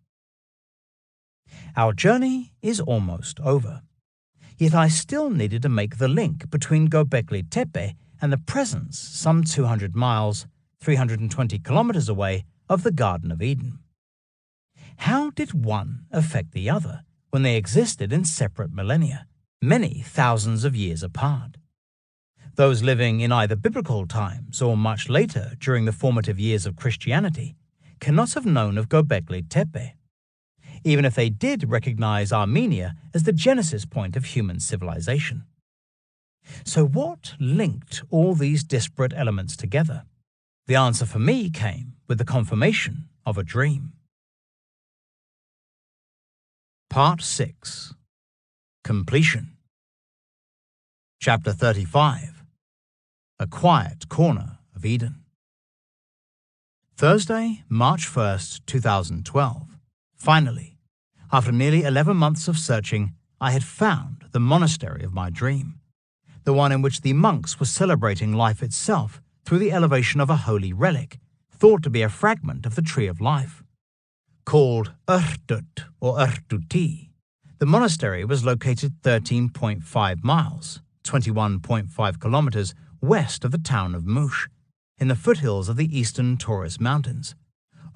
Our journey is almost over, yet I still needed to make the link between Gobekli Tepe and the presence, some 200 miles, 320 kilometers away, of the Garden of Eden. How did one affect the other when they existed in separate millennia, many thousands of years apart? Those living in either biblical times or much later during the formative years of Christianity cannot have known of Gobekli Tepe, even if they did recognize Armenia as the genesis point of human civilization. So what linked all these disparate elements together? The answer for me came with the confirmation of a dream. Part 6. Completion. Chapter 35. A Quiet Corner of Eden. Thursday, March 1st, 2012. Finally, after nearly 11 months of searching, I had found the monastery of my dream, the one in which the monks were celebrating life itself through the elevation of a holy relic, thought to be a fragment of the Tree of Life. Called Urtut or Urtuti, the monastery was located 13.5 miles, 21.5 kilometers west of the town of Mush, in the foothills of the eastern Taurus Mountains,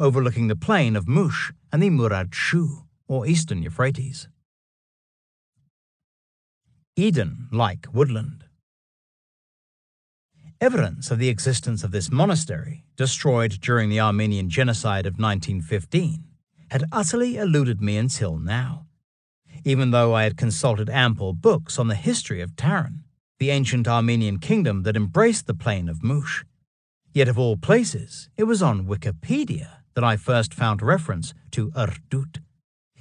overlooking the plain of Mush and the Murad Shu, or eastern Euphrates. Eden-like woodland. Evidence of the existence of this monastery, destroyed during the Armenian genocide of 1915, had utterly eluded me until now, even though I had consulted ample books on the history of Taran, the ancient Armenian kingdom that embraced the plain of Mush. Yet of all places, it was on Wikipedia that I first found reference to Erdut.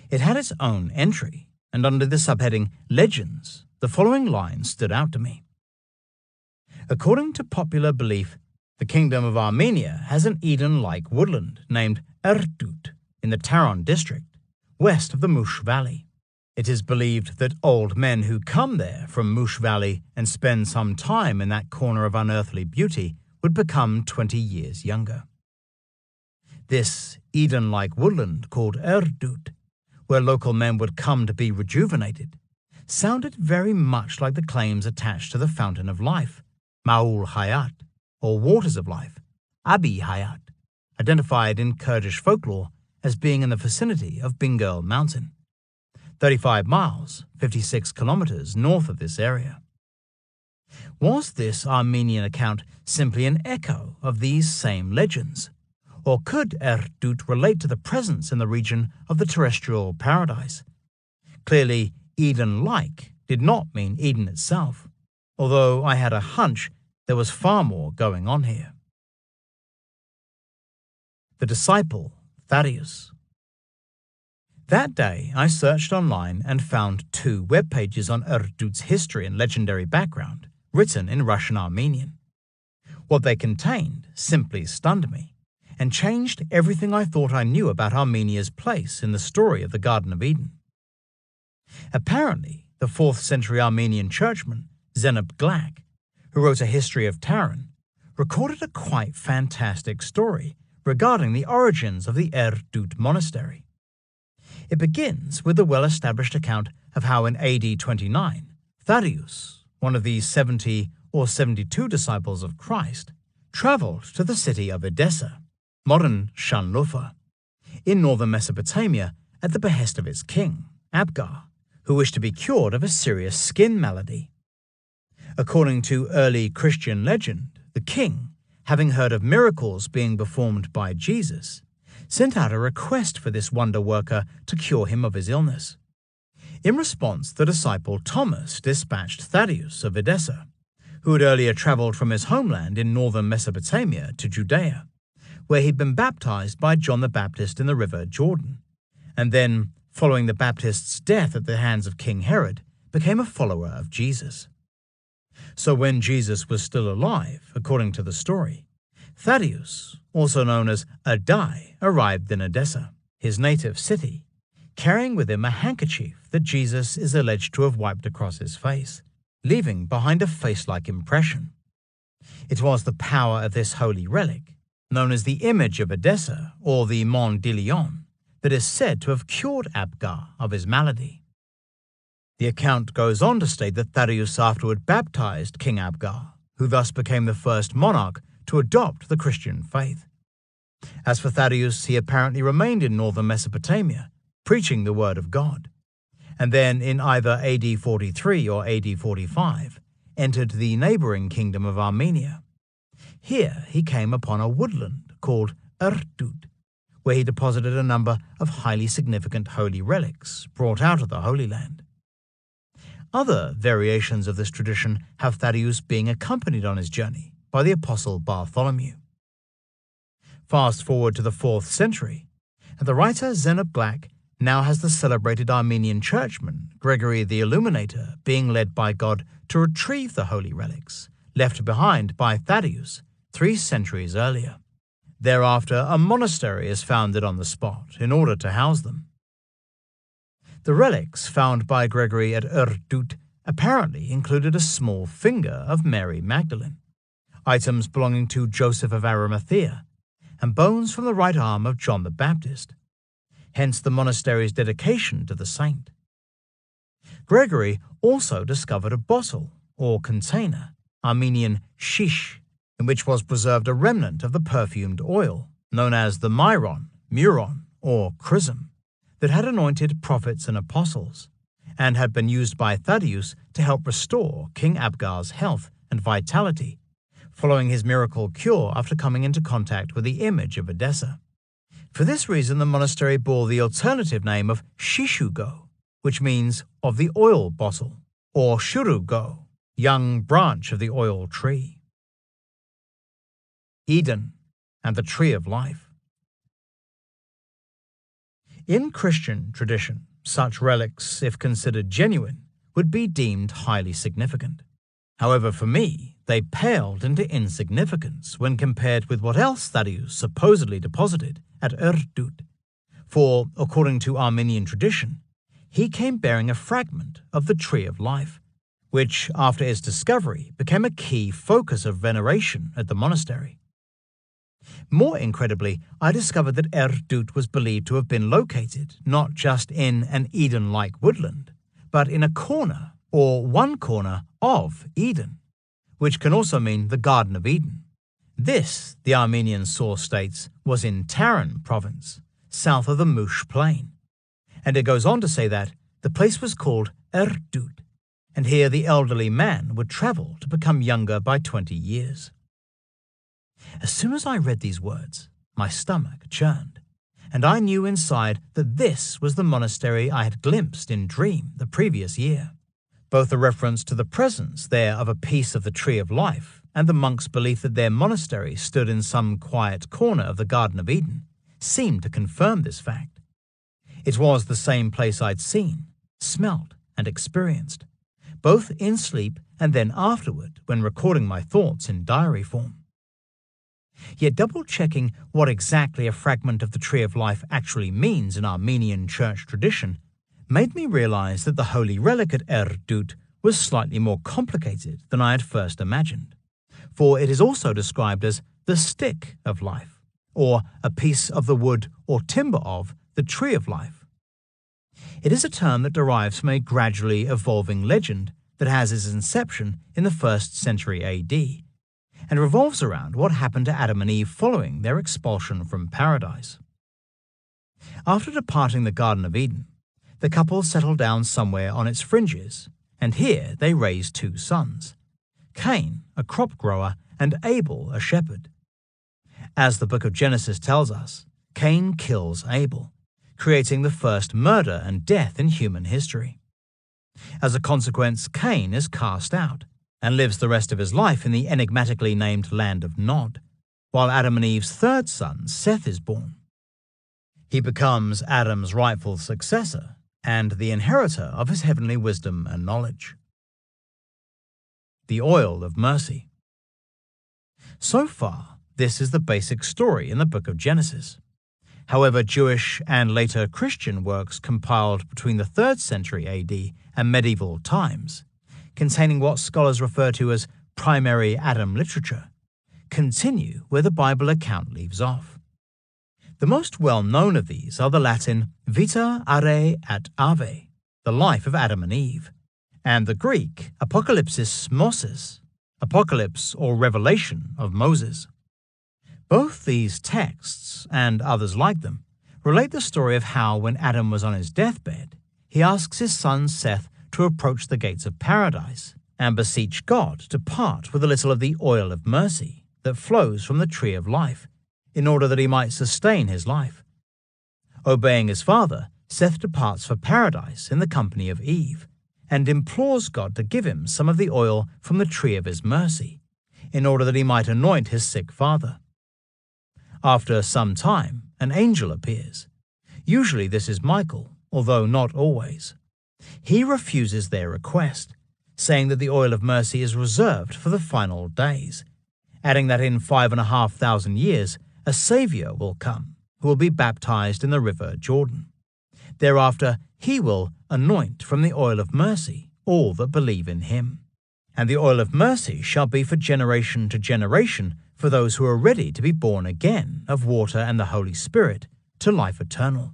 It had its own entry, and under the subheading Legends, the following lines stood out to me. According to popular belief, the Kingdom of Armenia has an Eden-like woodland named Erdut in the Taron district, west of the Mush Valley. It is believed that old men who come there from Mush Valley and spend some time in that corner of unearthly beauty would become 20 years younger. This Eden-like woodland called Erdut, where local men would come to be rejuvenated, sounded very much like the claims attached to the Fountain of Life, Ma'ul Hayat, or Waters of Life, Abi Hayat, identified in Kurdish folklore as being in the vicinity of Bingöl Mountain, 35 miles, 56 kilometers north of this area. Was this Armenian account simply an echo of these same legends? Or could Erdut relate to the presence in the region of the terrestrial paradise? Clearly, Eden-like did not mean Eden itself, although I had a hunch there was far more going on here. The disciple, Thaddeus. That day, I searched online and found 2 web pages on Erdut's history and legendary background, written in Russian-Armenian. What they contained simply stunned me and changed everything I thought I knew about Armenia's place in the story of the Garden of Eden. Apparently, the 4th century Armenian churchman, Zenob Glak, who wrote a history of Taron, recorded a quite fantastic story regarding the origins of the Erdut monastery. It begins with the well-established account of how in AD 29, Thaddeus, one of the 70 or 72 disciples of Christ, traveled to the city of Edessa, modern Şanlıurfa, in northern Mesopotamia at the behest of its king, Abgar, who wished to be cured of a serious skin malady. According to early Christian legend, the king, having heard of miracles being performed by Jesus, sent out a request for this wonder worker to cure him of his illness. In response, the disciple Thomas dispatched Thaddeus of Edessa, who had earlier traveled from his homeland in northern Mesopotamia to Judea, where he'd been baptized by John the Baptist in the river Jordan, and then, following the Baptist's death at the hands of King Herod, became a follower of Jesus. So when Jesus was still alive, according to the story, Thaddeus, also known as Adai, arrived in Edessa, his native city, carrying with him a handkerchief that Jesus is alleged to have wiped across his face, leaving behind a face-like impression. It was the power of this holy relic, known as the image of Edessa or the Mont de Lion, that is said to have cured Abgar of his malady. The account goes on to state that Thaddeus afterward baptized King Abgar, who thus became the first monarch to adopt the Christian faith. As for Thaddeus, he apparently remained in northern Mesopotamia, preaching the word of God, and then in either AD 43 or AD 45, entered the neighboring kingdom of Armenia. Here he came upon a woodland called Erdut, where he deposited a number of highly significant holy relics brought out of the Holy Land. Other variations of this tradition have Thaddeus being accompanied on his journey by the apostle Bartholomew. Fast forward to the 4th century, and the writer Zenob Glak now has the celebrated Armenian churchman Gregory the Illuminator being led by God to retrieve the holy relics left behind by Thaddeus 3 centuries earlier. Thereafter, a monastery is founded on the spot in order to house them. The relics found by Gregory at Erdut apparently included a small finger of Mary Magdalene, items belonging to Joseph of Arimathea, and bones from the right arm of John the Baptist, hence the monastery's dedication to the saint. Gregory also discovered a bottle, or container, Armenian shish, in which was preserved a remnant of the perfumed oil, known as the myron, muron, or chrism, that had anointed prophets and apostles, and had been used by Thaddeus to help restore King Abgar's health and vitality, following his miracle cure after coming into contact with the image of Edessa. For this reason, the monastery bore the alternative name of Shishugo, which means of the oil bottle, or Shurugo, young branch of the oil tree. Eden and the Tree of Life. In Christian tradition, such relics, if considered genuine, would be deemed highly significant. However, for me, they paled into insignificance when compared with what else Thaddeus supposedly deposited at Erdut. For, according to Armenian tradition, he came bearing a fragment of the Tree of Life, which, after its discovery, became a key focus of veneration at the monastery. More incredibly, I discovered that Erdut was believed to have been located not just in an Eden-like woodland, but in a corner, or one corner, of Eden, which can also mean the Garden of Eden. This, the Armenian source states, was in Taran province, south of the Mush Plain. And it goes on to say that the place was called Erdut, and here the elderly man would travel to become younger by 20 years. As soon as I read these words, my stomach churned, and I knew inside that this was the monastery I had glimpsed in dream the previous year. Both the reference to the presence there of a piece of the Tree of Life and the monks' belief that their monastery stood in some quiet corner of the Garden of Eden seemed to confirm this fact. It was the same place I'd seen, smelt, and experienced, both in sleep and then afterward when recording my thoughts in diary form. Yet double-checking what exactly a fragment of the Tree of Life actually means in Armenian church tradition made me realize that the holy relic at Erdut was slightly more complicated than I had first imagined, for it is also described as the stick of life, or a piece of the wood or timber of the Tree of Life. It is a term that derives from a gradually evolving legend that has its inception in the 1st century AD, and revolves around what happened to Adam and Eve following their expulsion from paradise. After departing the Garden of Eden, the couple settled down somewhere on its fringes, and here they raised 2 sons, Cain, a crop grower, and Abel, a shepherd. As the book of Genesis tells us, Cain kills Abel, creating the first murder and death in human history. As a consequence, Cain is cast out and lives the rest of his life in the enigmatically named land of Nod, while Adam and Eve's 3rd son, Seth, is born. He becomes Adam's rightful successor and the inheritor of his heavenly wisdom and knowledge. The Oil of Mercy. So far, this is the basic story in the book of Genesis. However, Jewish and later Christian works compiled between the 3rd century AD and medieval times, containing what scholars refer to as primary Adam literature, continue where the Bible account leaves off. The most well-known of these are the Latin Vita Are et Ave, the life of Adam and Eve, and the Greek Apocalypsis Moses, Apocalypse or Revelation of Moses. Both these texts, and others like them, relate the story of how, when Adam was on his deathbed, he asks his son Seth to approach the gates of paradise and beseech God to part with a little of the oil of mercy that flows from the Tree of Life, in order that he might sustain his life. Obeying his father, Seth departs for paradise in the company of Eve, and implores God to give him some of the oil from the tree of his mercy, in order that he might anoint his sick father. After some time, an angel appears. Usually this is Michael, although not always. He refuses their request, saying that the oil of mercy is reserved for the final days, adding that in 5,500 years a Saviour will come, who will be baptized in the river Jordan. Thereafter he will anoint from the oil of mercy all that believe in him. And the oil of mercy shall be for generation to generation for those who are ready to be born again of water and the Holy Spirit to life eternal.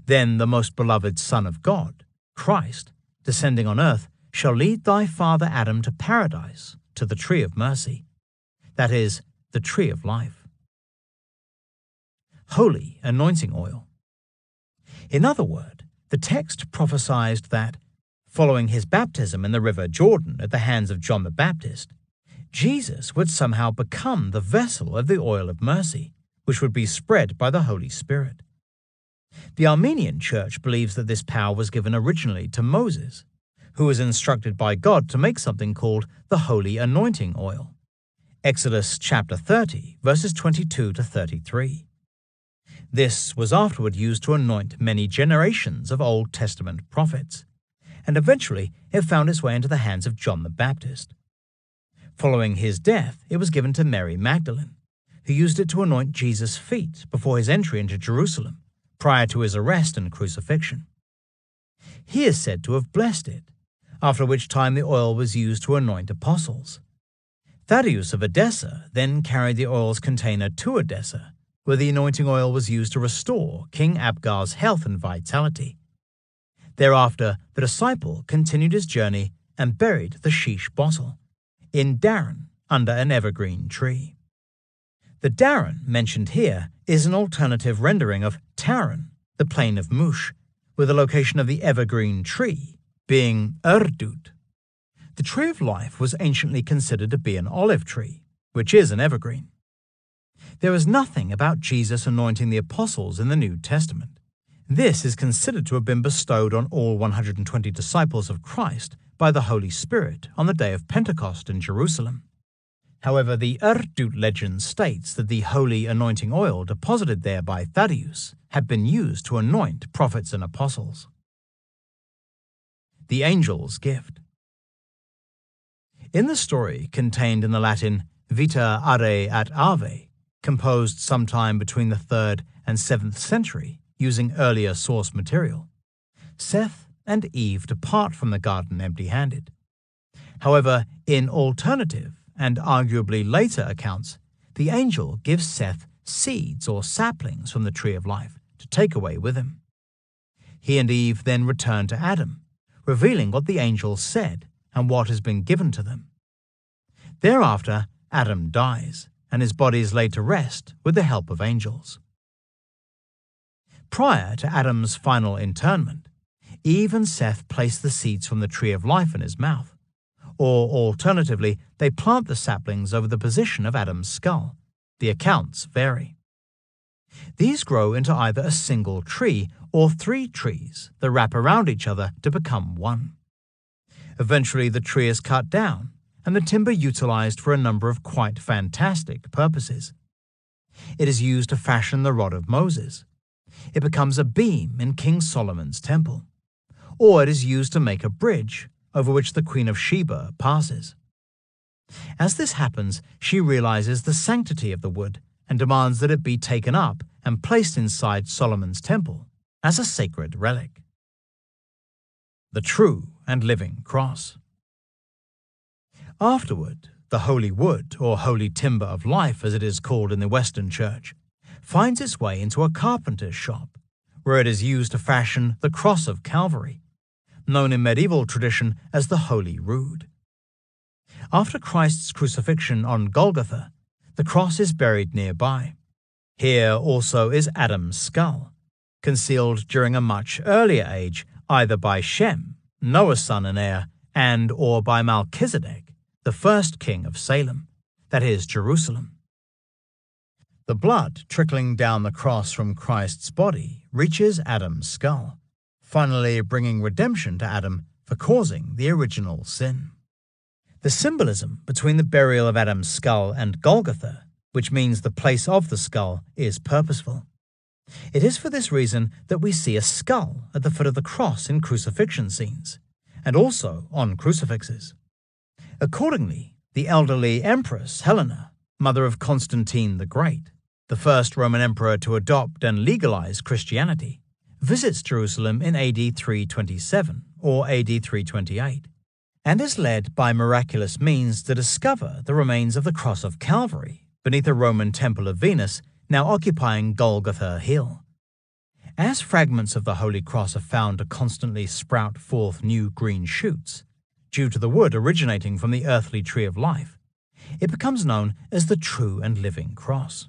Then the most beloved Son of God, Christ, descending on earth, shall lead thy father Adam to paradise, to the tree of mercy, that is, the tree of life. Holy anointing oil. In other words, the text prophesied that, following his baptism in the river Jordan at the hands of John the Baptist, Jesus would somehow become the vessel of the oil of mercy, which would be spread by the Holy Spirit. The Armenian Church believes that this power was given originally to Moses, who was instructed by God to make something called the holy anointing oil. Exodus chapter 30, verses 22 to 33. This was afterward used to anoint many generations of Old Testament prophets, and eventually it found its way into the hands of John the Baptist. Following his death, it was given to Mary Magdalene, who used it to anoint Jesus' feet before his entry into Jerusalem, prior to his arrest and crucifixion. He is said to have blessed it, after which time the oil was used to anoint apostles. Thaddeus of Edessa then carried the oil's container to Edessa, where the anointing oil was used to restore King Abgar's health and vitality. Thereafter, the disciple continued his journey and buried the sheesh bottle in Darran under an evergreen tree. The Darran mentioned here is an alternative rendering of Taran, the plain of Mush, with the location of the evergreen tree being Erdut. The tree of life was anciently considered to be an olive tree, which is an evergreen. There is nothing about Jesus anointing the apostles in the New Testament. This is considered to have been bestowed on all 120 disciples of Christ by the Holy Spirit on the day of Pentecost in Jerusalem. However, the Erdut legend states that the holy anointing oil deposited there by Thaddeus had been used to anoint prophets and apostles. The angel's gift. In the story contained in the Latin Vita Are at Ave, composed sometime between the 3rd and 7th century using earlier source material, Seth and Eve depart from the garden empty-handed. However, in alternative and arguably later accounts, the angel gives Seth seeds or saplings from the tree of life to take away with him. He and Eve then return to Adam, revealing what the angel said and what has been given to them. Thereafter, Adam dies, and his body is laid to rest with the help of angels. Prior to Adam's final internment, Eve and Seth place the seeds from the tree of life in his mouth, or alternatively, they plant the saplings over the position of Adam's skull. The accounts vary. These grow into either a single tree or 3 trees that wrap around each other to become one. Eventually, the tree is cut down and the timber utilized for a number of quite fantastic purposes. It is used to fashion the rod of Moses. It becomes a beam in King Solomon's temple. Or it is used to make a bridge over which the Queen of Sheba passes. As this happens, she realizes the sanctity of the wood and demands that it be taken up and placed inside Solomon's temple as a sacred relic. The true and living cross. Afterward, the holy wood, or holy timber of life as it is called in the Western Church, finds its way into a carpenter's shop, where it is used to fashion the cross of Calvary, known in medieval tradition as the Holy Rood. After Christ's crucifixion on Golgotha, the cross is buried nearby. Here also is Adam's skull, concealed during a much earlier age either by Shem, Noah's son and heir, and or by Melchizedek, the first king of Salem, that is, Jerusalem. The blood trickling down the cross from Christ's body reaches Adam's skull, finally bringing redemption to Adam for causing the original sin. The symbolism between the burial of Adam's skull and Golgotha, which means the place of the skull, is purposeful. It is for this reason that we see a skull at the foot of the cross in crucifixion scenes, and also on crucifixes. Accordingly, the elderly Empress Helena, mother of Constantine the Great, the first Roman emperor to adopt and legalize Christianity, visits Jerusalem in AD 327 or AD 328, and is led by miraculous means to discover the remains of the cross of Calvary beneath a Roman temple of Venus now occupying Golgotha Hill. As fragments of the Holy Cross are found to constantly sprout forth new green shoots, due to the wood originating from the earthly tree of life, it becomes known as the true and living cross.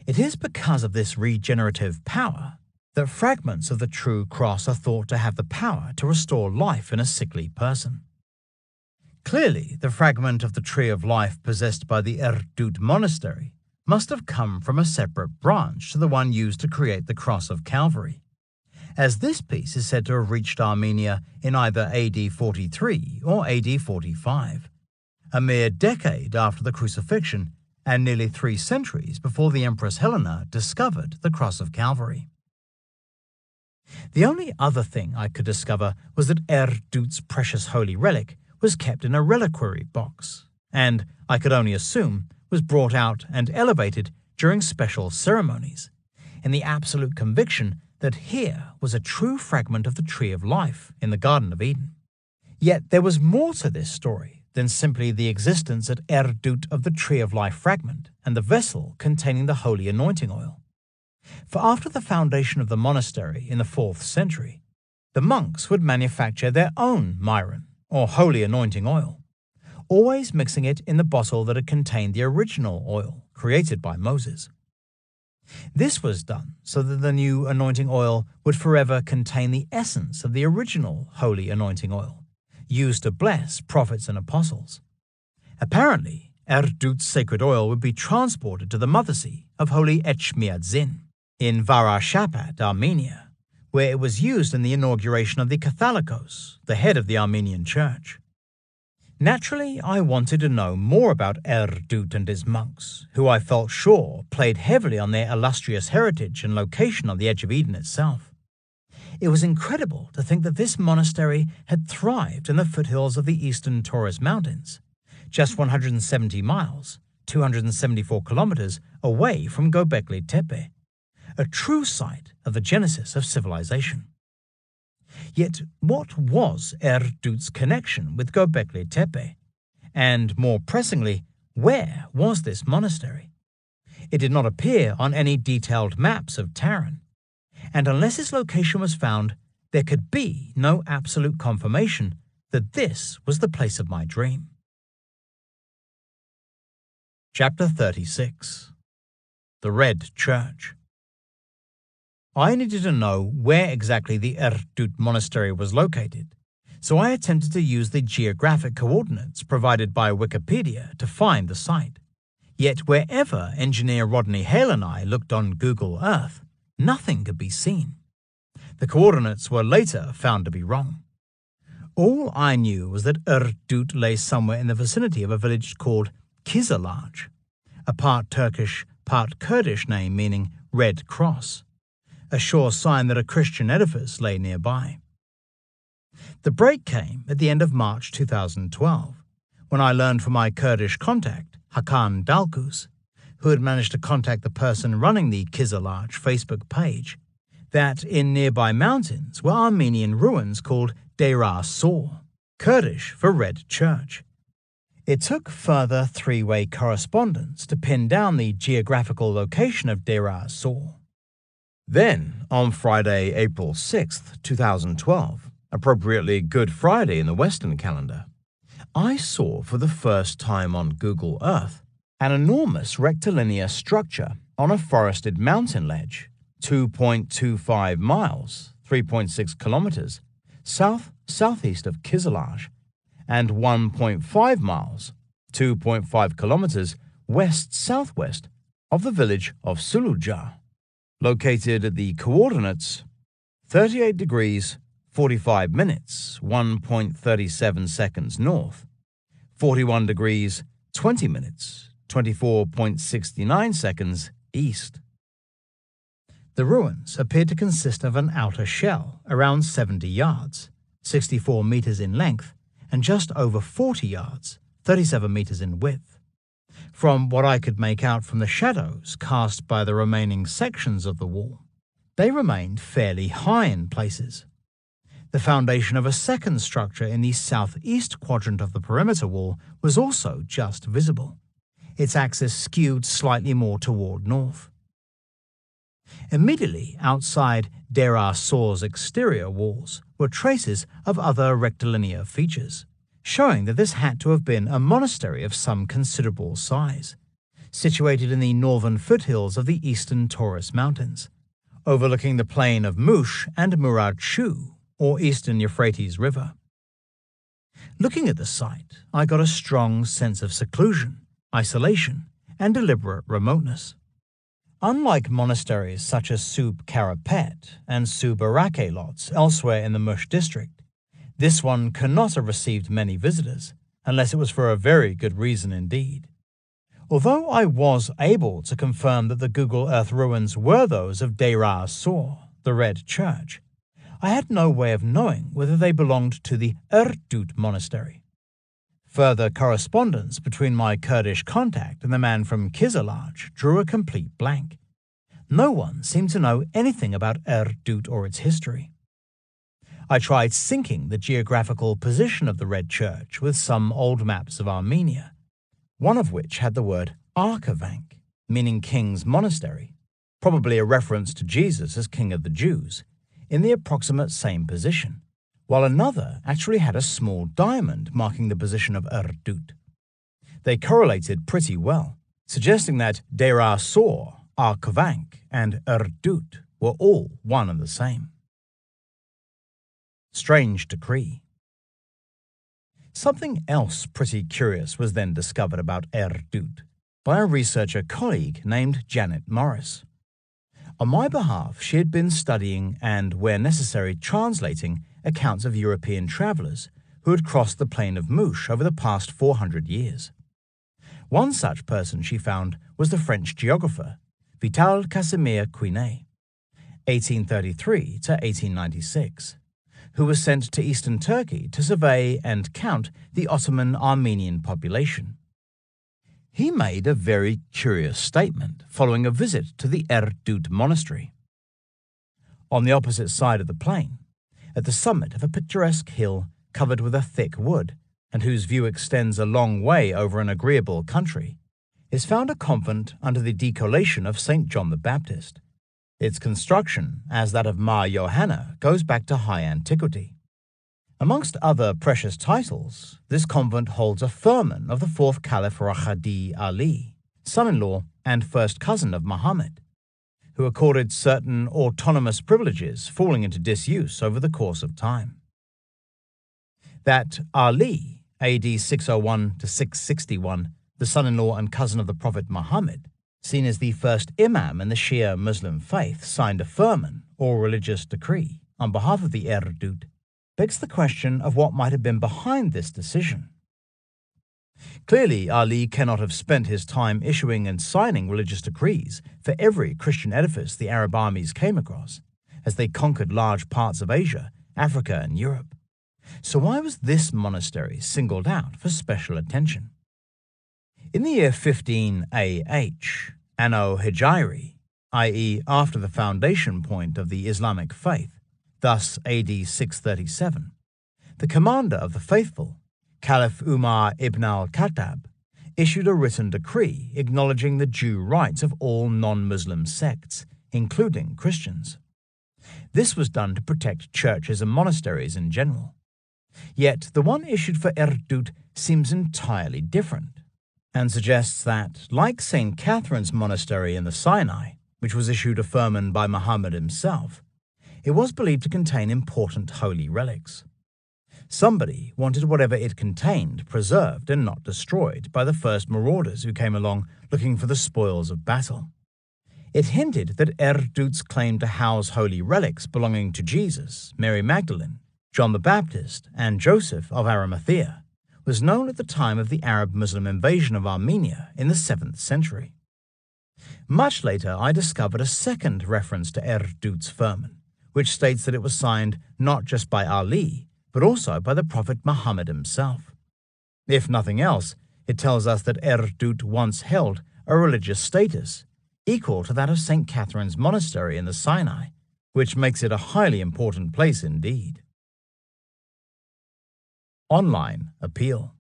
It is because of this regenerative power that fragments of the true cross are thought to have the power to restore life in a sickly person. Clearly, the fragment of the tree of life possessed by the Erdut monastery must have come from a separate branch to the one used to create the cross of Calvary, as this piece is said to have reached Armenia in either AD 43 or AD 45, a mere decade after the crucifixion and nearly 3 centuries before the Empress Helena discovered the Cross of Calvary. The only other thing I could discover was that Erdut's precious holy relic was kept in a reliquary box, and, I could only assume, was brought out and elevated during special ceremonies, in the absolute conviction that here was a true fragment of the Tree of Life in the Garden of Eden. Yet there was more to this story than simply the existence at Erdut of the Tree of Life fragment and the vessel containing the holy anointing oil. For after the foundation of the monastery in the 4th century, the monks would manufacture their own myron, or holy anointing oil, always mixing it in the bottle that had contained the original oil created by Moses. This was done so that the new anointing oil would forever contain the essence of the original holy anointing oil, used to bless prophets and apostles. Apparently, Erdut's sacred oil would be transported to the mother see of holy Echmiadzin in Varashapat, Armenia, where it was used in the inauguration of the Catholicos, the head of the Armenian Church. Naturally, I wanted to know more about Erdut and his monks, who I felt sure played heavily on their illustrious heritage and location on the edge of Eden itself. It was incredible to think that this monastery had thrived in the foothills of the eastern Taurus Mountains, just 170 miles, 274 kilometers away from Gobekli Tepe, a true site of the genesis of civilization. Yet what was Erdut's connection with Gobekli Tepe? And more pressingly, where was this monastery? It did not appear on any detailed maps of Taran, and unless its location was found, there could be no absolute confirmation that this was the place of my dream. Chapter 36. The Red Church. I needed to know where exactly the Erdut monastery was located, so I attempted to use the geographic coordinates provided by Wikipedia to find the site. Yet wherever engineer Rodney Hale and I looked on Google Earth, nothing could be seen. The coordinates were later found to be wrong. All I knew was that Erdut lay somewhere in the vicinity of a village called Kizilaj, a part Turkish, part Kurdish name meaning Red Cross, a sure sign that a Christian edifice lay nearby. The break came at the end of March 2012, when I learned from my Kurdish contact, Hakan Dalkus, who had managed to contact the person running the Kizilaj Facebook page, that in nearby mountains were Armenian ruins called Deir Sor, Kurdish for Red Church. It took further three-way correspondence to pin down the geographical location of Deir Sor. Then, on Friday, April 6, 2012, appropriately Good Friday in the Western calendar, I saw for the first time on Google Earth an enormous rectilinear structure on a forested mountain ledge, 2.25 miles, 3.6 kilometers, southeast of Kizilaj, and 1.5 miles, 2.5 kilometers, west-southwest of the village of Suluja, located at the coordinates 38 degrees, 45 minutes, 1.37 seconds north, 41 degrees, 20 minutes, 24.69 seconds east. The ruins appeared to consist of an outer shell around 70 yards, 64 meters in length, and just over 40 yards, 37 meters in width. From what I could make out from the shadows cast by the remaining sections of the wall, they remained fairly high in places. The foundation of a second structure in the southeast quadrant of the perimeter wall was also just visible, its axis skewed slightly more toward north. Immediately outside Deir Sor's exterior walls were traces of other rectilinear features, showing that this had to have been a monastery of some considerable size, situated in the northern foothills of the eastern Taurus Mountains, overlooking the plain of Mush and Murad Shu, or eastern Euphrates River. Looking at the site, I got a strong sense of seclusion, isolation, and deliberate remoteness. Unlike monasteries such as Sub Karapet and Sub Arake lots elsewhere in the Mush district, this one cannot have received many visitors, unless it was for a very good reason indeed. Although I was able to confirm that the Google Earth ruins were those of Deir az-Zor, the Red Church, I had no way of knowing whether they belonged to the Erdoot monastery. Further correspondence between my Kurdish contact and the man from Kizilaj drew a complete blank. No one seemed to know anything about Erdoot or its history. I tried syncing the geographical position of the Red Church with some old maps of Armenia, one of which had the word Arkavank, meaning King's Monastery, probably a reference to Jesus as King of the Jews, in the approximate same position, while another actually had a small diamond marking the position of Erdoot. They correlated pretty well, suggesting that Deir az-Zor, Arkavank, and Erdoot were all one and the same. Strange decree. Something else pretty curious was then discovered about Erdoot by a researcher colleague named Janet Morris. On my behalf, she had been studying and, where necessary, translating accounts of European travelers who had crossed the plain of Mouche over the past 400 years. One such person she found was the French geographer Vital Casimir Quinet, 1833 to 1896. Who was sent to eastern Turkey to survey and count the Ottoman Armenian population. He made a very curious statement following a visit to the Erdoot monastery. On the opposite side of the plain, at the summit of a picturesque hill covered with a thick wood, and whose view extends a long way over an agreeable country, is found a convent under the decollation of St. John the Baptist. Its construction, as that of Mar Johanna, goes back to high antiquity. Amongst other precious titles, this convent holds a firman of the fourth Caliph Rashid Ali, son-in-law and first cousin of Muhammad, who accorded certain autonomous privileges falling into disuse over the course of time. That Ali, AD 601 to 661, the son-in-law and cousin of the Prophet Muhammad, seen as the first imam in the Shia Muslim faith, signed a firman, or religious decree, on behalf of the Erdoot, begs the question of what might have been behind this decision. Clearly, Ali cannot have spent his time issuing and signing religious decrees for every Christian edifice the Arab armies came across, as they conquered large parts of Asia, Africa, and Europe. So why was this monastery singled out for special attention? In the year 15 AH, Anno Hijri, i.e. after the foundation point of the Islamic faith, thus AD 637, the commander of the faithful, Caliph Umar ibn al-Khattab, issued a written decree acknowledging the due rights of all non-Muslim sects, including Christians. This was done to protect churches and monasteries in general. Yet the one issued for Erdoot seems entirely different, and suggests that, like St. Catherine's Monastery in the Sinai, which was issued a firman by Muhammad himself, it was believed to contain important holy relics. Somebody wanted whatever it contained preserved and not destroyed by the first marauders who came along looking for the spoils of battle. It hinted that Erdoot's claim to house holy relics belonging to Jesus, Mary Magdalene, John the Baptist, and Joseph of Arimathea was known at the time of the Arab-Muslim invasion of Armenia in the 7th century. Much later, I discovered a second reference to Erdoot's firman, which states that it was signed not just by Ali, but also by the Prophet Muhammad himself. If nothing else, it tells us that Erdoot once held a religious status equal to that of St. Catherine's Monastery in the Sinai, which makes it a highly important place indeed. Online appeal.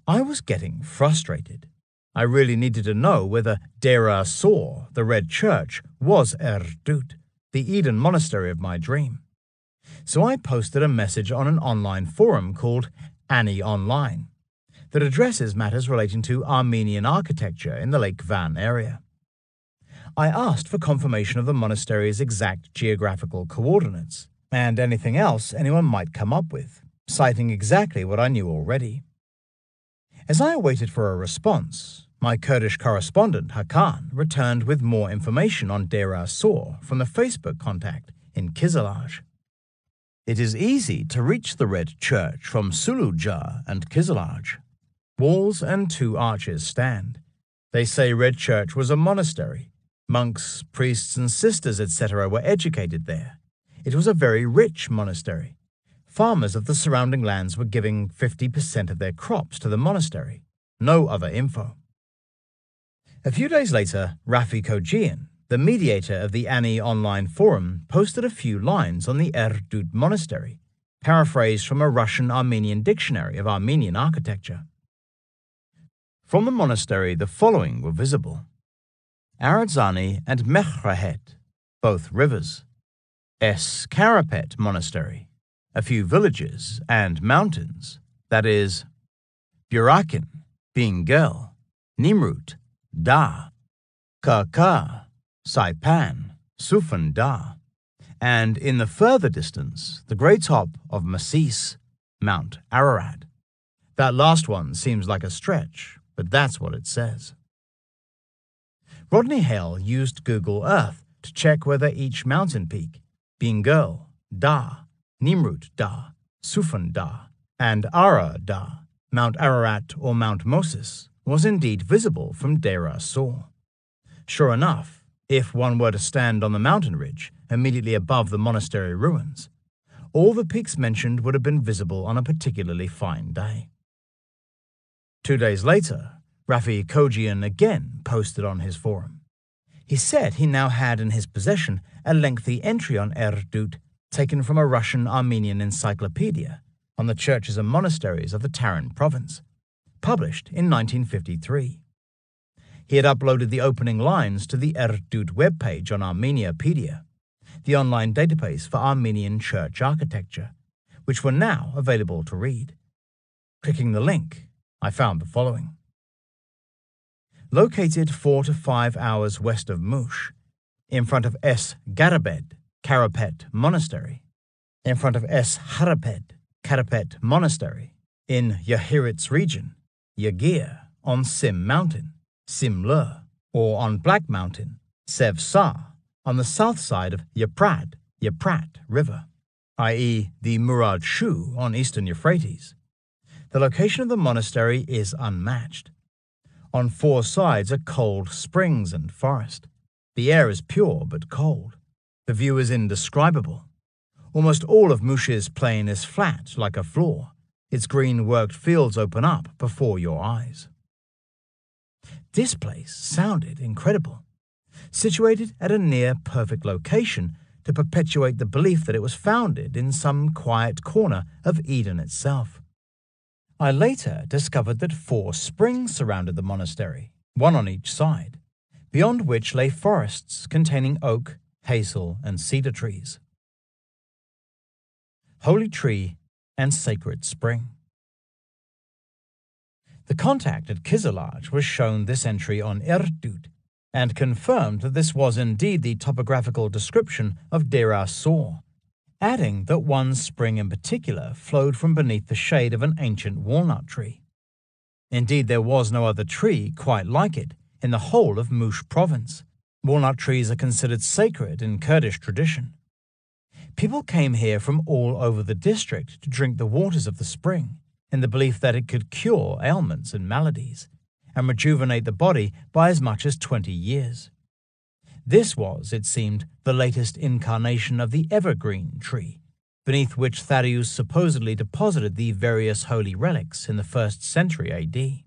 I was getting frustrated. I really needed to know whether Deir az-Zor, the Red Church, was Erdoot, the Eden monastery of my dream. So I posted a message on an online forum called Annie Online that addresses matters relating to Armenian architecture in the Lake Van area. I asked for confirmation of the monastery's exact geographical coordinates and anything else anyone might come up with, citing exactly what I knew already. As I awaited for a response, my Kurdish correspondent Hakan returned with more information on Deir az-Zor from the Facebook contact in Kizilaj. It is easy to reach the Red Church from Sulujar and Kizilaj. Walls and 2 arches stand. They say Red Church was a monastery. Monks, priests, and sisters, etc. were educated there. It was a very rich monastery. Farmers of the surrounding lands were giving 50% of their crops to the monastery. No other info. A few days later, Rafi Kojian, the mediator of the Ani online forum, posted a few lines on the Erdut monastery, paraphrased from a Russian-Armenian dictionary of Armenian architecture. From the monastery, the following were visible: Aradzani and Mechrahet, both rivers; Es Karapet Monastery, a few villages and mountains, that is, Burakin, being girl, Nimrut, Da, Ka, Saipan, Sufan Da, and in the further distance, the grey top of Masis, Mount Ararat. That last one seems like a stretch, but that's what it says. Rodney Hale used Google Earth to check whether each mountain peak, being girl, Da, Nimrut Da, Sufan Da, and Ara Da, Mount Ararat or Mount Moses, was indeed visible from Deir as-Sor. Sure enough, if one were to stand on the mountain ridge immediately above the monastery ruins, all the peaks mentioned would have been visible on a particularly fine day. 2 days later, Rafi Kojian again posted on his forum. He said he now had in his possession a lengthy entry on Erdut taken from a Russian-Armenian encyclopedia on the churches and monasteries of the Taran province, published in 1953. He had uploaded the opening lines to the Erdut webpage on Armeniapedia, the online database for Armenian church architecture, which were now available to read. Clicking the link, I found the following. Located 4 to 5 hours west of Mush, in front of Es Garabed, Karapet Monastery, in front of Es Haraped, Karapet Monastery, in Yahirit's region, Yagir, on Sim Mountain, Simlur, or on Black Mountain, Sev Sar, on the south side of Yaprat River, i.e. the Murad Shu on eastern Euphrates. The location of the monastery is unmatched. On 4 sides are cold springs and forest. The air is pure but cold. The view is indescribable. Almost all of Mush's plain is flat like a floor. Its green worked fields open up before your eyes. This place sounded incredible. Situated at a near-perfect location to perpetuate the belief that it was founded in some quiet corner of Eden itself. I later discovered that 4 springs surrounded the monastery, one on each side, beyond which lay forests containing oak, hazel, and cedar trees. Holy Tree and Sacred Spring. The contact at Kizilaj was shown this entry on Erdut and confirmed that this was indeed the topographical description of Deir as-Sor, adding that one spring in particular flowed from beneath the shade of an ancient walnut tree. Indeed, there was no other tree quite like it in the whole of Mush province. Walnut trees are considered sacred in Kurdish tradition. People came here from all over the district to drink the waters of the spring, in the belief that it could cure ailments and maladies, and rejuvenate the body by as much as 20 years. This was, it seemed, the latest incarnation of the evergreen tree, beneath which Thaddeus supposedly deposited the various holy relics in the 1st century AD.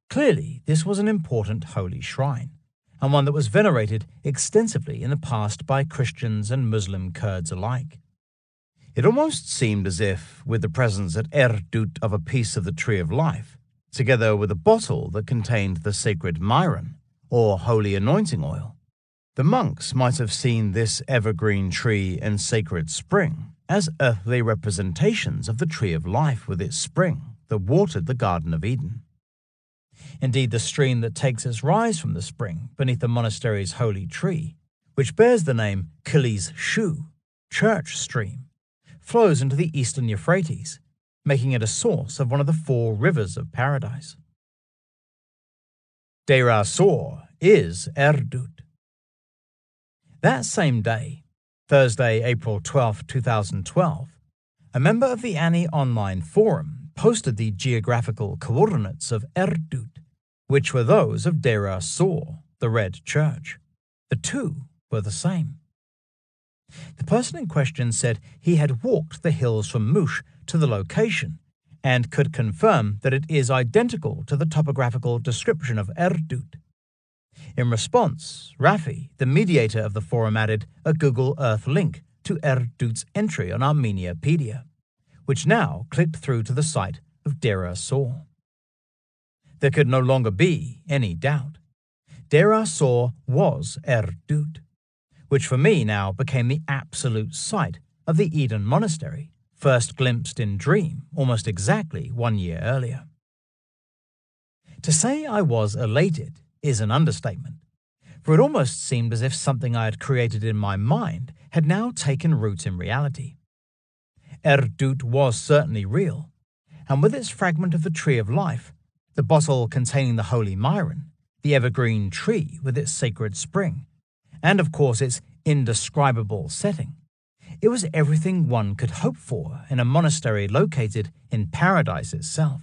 Clearly, this was an important holy shrine, and one that was venerated extensively in the past by Christians and Muslim Kurds alike. It almost seemed as if, with the presence at Erdut of a piece of the Tree of Life, together with a bottle that contained the sacred myron, or holy anointing oil, the monks might have seen this evergreen tree and sacred spring as earthly representations of the Tree of Life with its spring that watered the Garden of Eden. Indeed, the stream that takes its rise from the spring beneath the monastery's holy tree, which bears the name Kilis Shu, Church Stream, flows into the eastern Euphrates, making it a source of one of the 4 rivers of paradise. Deir as-Sor is Erdut. That same day, Thursday, April 12, 2012, a member of the Ani online forum posted the geographical coordinates of Erdut, which were those of Dera Sor, the Red Church. The two were the same. The person in question said he had walked the hills from Mush to the location and could confirm that it is identical to the topographical description of Erdut. In response, Rafi, the mediator of the forum, added a Google Earth link to Erdut's entry on Armeniapedia, which now clicked through to the site of Dera Sor. There could no longer be any doubt. Dera Sor was Erdut, which for me now became the absolute site of the Eden Monastery, first glimpsed in dream almost exactly 1 year earlier. To say I was elated is an understatement, for it almost seemed as if something I had created in my mind had now taken root in reality. Erdut was certainly real, and with its fragment of the Tree of Life, the bottle containing the holy myron, the evergreen tree with its sacred spring, and of course its indescribable setting, it was everything one could hope for in a monastery located in paradise itself.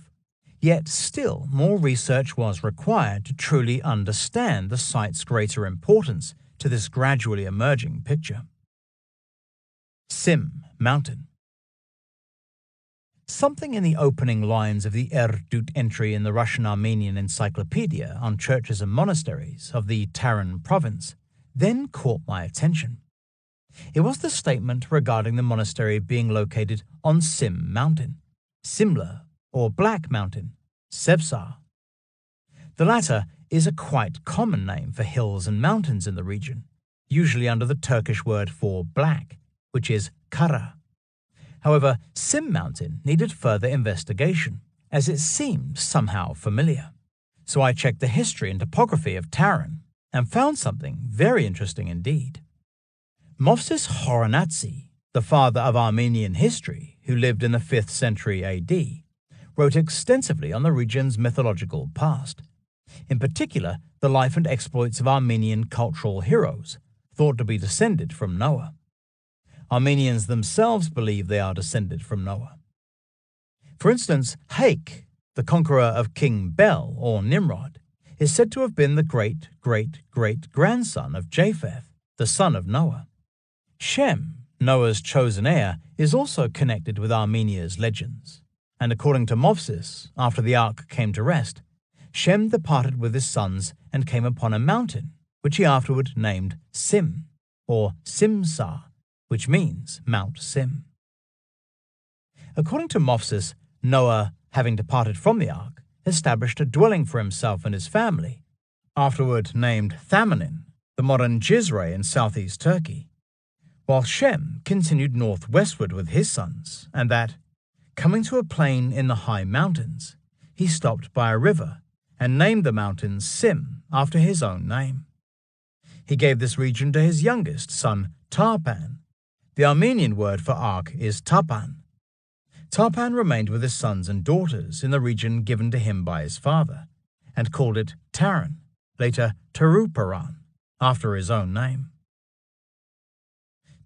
Yet still more research was required to truly understand the site's greater importance to this gradually emerging picture. Sim Mountain. Something in the opening lines of the Erdut entry in the Russian-Armenian Encyclopedia on Churches and Monasteries of the Taran province then caught my attention. It was the statement regarding the monastery being located on Sim Mountain, Simla, or Black Mountain, Sebsar. The latter is a quite common name for hills and mountains in the region, usually under the Turkish word for black, which is Kara. However, Sim Mountain needed further investigation, as it seemed somehow familiar. So I checked the history and topography of Taran and found something very interesting indeed. Movses Horonatsi, the father of Armenian history, who lived in the 5th century AD, wrote extensively on the region's mythological past, in particular the life and exploits of Armenian cultural heroes, thought to be descended from Noah. Armenians themselves believe they are descended from Noah. For instance, Haik, the conqueror of King Bel, or Nimrod, is said to have been the great-great-great-grandson of Japheth, the son of Noah. Shem, Noah's chosen heir, is also connected with Armenia's legends, and according to Movses, after the ark came to rest, Shem departed with his sons and came upon a mountain, which he afterward named Sim, or Simsar, which means Mount Sim. According to Movses, Noah, having departed from the ark, established a dwelling for himself and his family, afterward named Thamanin, the modern Cizre in southeast Turkey, while Shem continued northwestward with his sons, and that, coming to a plain in the high mountains, he stopped by a river and named the mountain Sim after his own name. He gave this region to his youngest son, Tarpan. The Armenian word for ark is Tapan. Tarpan remained with his sons and daughters in the region given to him by his father, and called it Taran, later Taruparan, after his own name.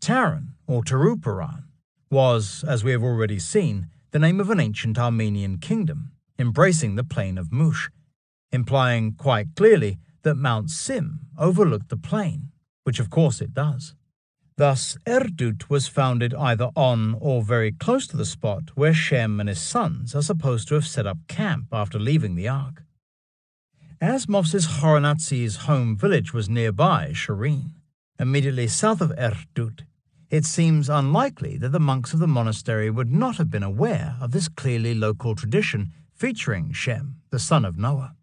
Taran, or Taruparan, was, as we have already seen, the name of an ancient Armenian kingdom, embracing the plain of Mush, implying quite clearly that Mount Sim overlooked the plain, which of course it does. Thus, Erdut was founded either on or very close to the spot where Shem and his sons are supposed to have set up camp after leaving the ark. As Movses Horonatsi's home village was nearby Shireen, immediately south of Erdut, it seems unlikely that the monks of the monastery would not have been aware of this clearly local tradition featuring Shem, the son of Noah.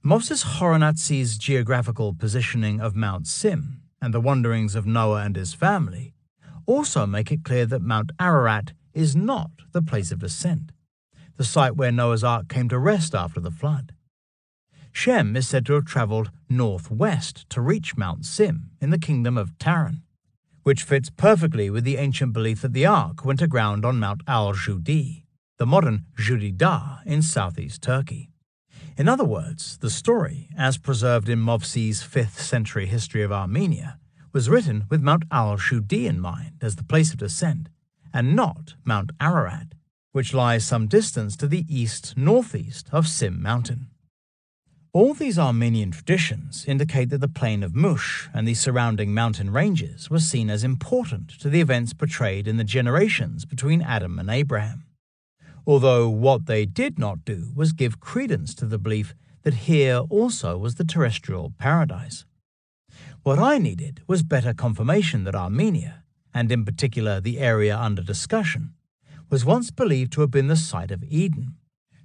Movses Horonatsi's geographical positioning of Mount Sim and the wanderings of Noah and his family also make it clear that Mount Ararat is not the place of descent, the site where Noah's ark came to rest after the flood. Shem is said to have traveled northwest to reach Mount Sim in the kingdom of Taran, which fits perfectly with the ancient belief that the ark went aground on Mount al-Judi, the modern Judida in southeast Turkey. In other words, the story, as preserved in Movses' 5th century history of Armenia, was written with Mount al-Judi in mind as the place of descent, and not Mount Ararat, which lies some distance to the east-northeast of Sim Mountain. All these Armenian traditions indicate that the plain of Mush and the surrounding mountain ranges were seen as important to the events portrayed in the generations between Adam and Abraham, although what they did not do was give credence to the belief that here also was the terrestrial paradise. What I needed was better confirmation that Armenia, and in particular the area under discussion, was once believed to have been the site of Eden,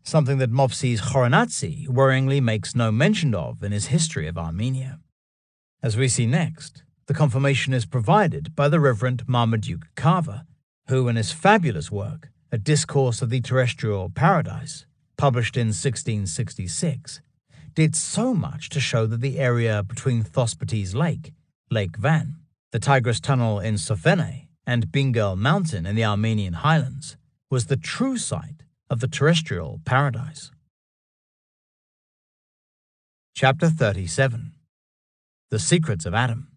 something that Mopsi's Khorenatsi worryingly makes no mention of in his history of Armenia. As we see next, the confirmation is provided by the Reverend Marmaduke Carver, who in his fabulous work, A Discourse of the Terrestrial Paradise, published in 1666, did so much to show that the area between Thospotys Lake, Lake Van, the Tigris Tunnel in Sofene, and Bingöl Mountain in the Armenian highlands was the true site of the terrestrial paradise. Chapter 37. The Secrets of Adam.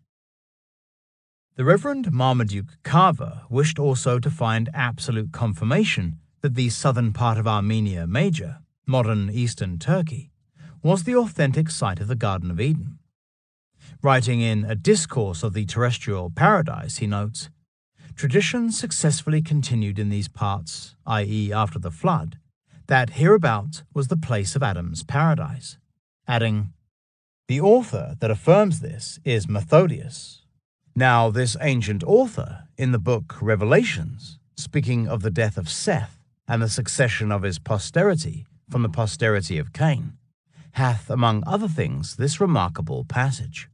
The Reverend Marmaduke Carver wished also to find absolute confirmation that the southern part of Armenia Major, modern eastern Turkey, was the authentic site of the Garden of Eden. Writing in A Discourse of the Terrestrial Paradise, he notes, "Tradition successfully continued in these parts, i.e. after the flood, that hereabout was the place of Adam's paradise," adding, "The author that affirms this is Methodius." Now this ancient author, in the book Revelations, speaking of the death of Seth and the succession of his posterity from the posterity of Cain, hath, among other things, this remarkable passage,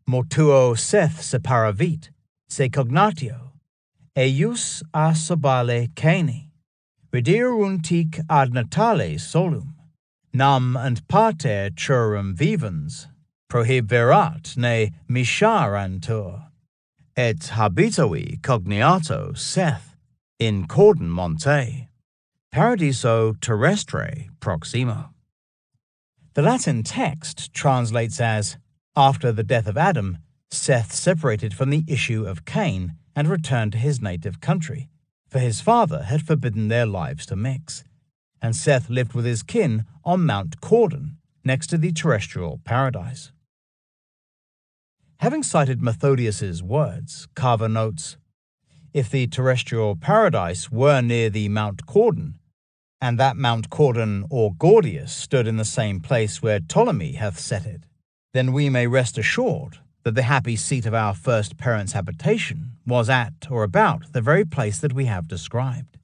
"Mortuo Seth separavit, se cognatio, eius a sobale Caini, rediruntic ad natale solum, nam and pater churum vivens, prohiberat ne misharantur, et habitavi cogniato Seth in cordon monte, paradiso terrestre proximo." The Latin text translates as, "After the death of Adam, Seth separated from the issue of Cain and returned to his native country, for his father had forbidden their lives to mix, and Seth lived with his kin on Mount Cordon, next to the terrestrial paradise." Having cited Methodius's words, Carver notes, "If the terrestrial paradise were near the Mount Cordon, and that Mount Cordon or Gordius stood in the same place where Ptolemy hath set it, then we may rest assured that the happy seat of our first parents' habitation was at or about the very place that we have described."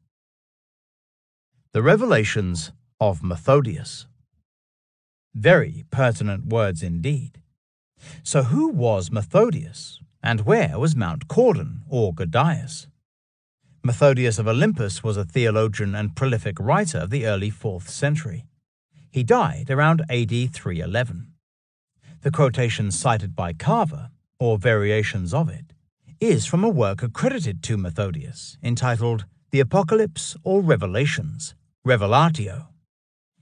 The Revelations of Methodius. Very pertinent words indeed. So who was Methodius, and where was Mount Cordon or Gordius? Methodius of Olympus was a theologian and prolific writer of the early 4th century. He died around AD 311. The quotation cited by Carver, or variations of it, is from a work accredited to Methodius, entitled The Apocalypse or Revelations, Revelatio.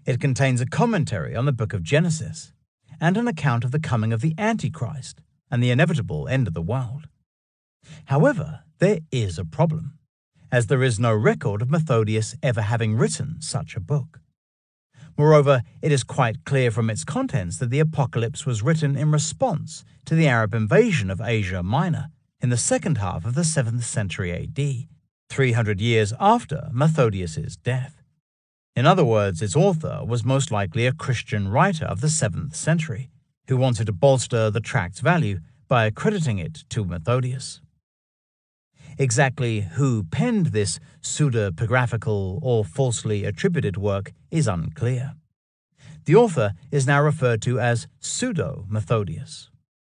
It contains a commentary on the book of Genesis, and an account of the coming of the Antichrist and the inevitable end of the world. However, there is a problem, as there is no record of Methodius ever having written such a book. Moreover, it is quite clear from its contents that the Apocalypse was written in response to the Arab invasion of Asia Minor in the second half of the 7th century AD, 300 years after Methodius's death. In other words, its author was most likely a Christian writer of the 7th century, who wanted to bolster the tract's value by accrediting it to Methodius. Exactly who penned this pseudepigraphical or falsely attributed work is unclear. The author is now referred to as Pseudo-Methodius,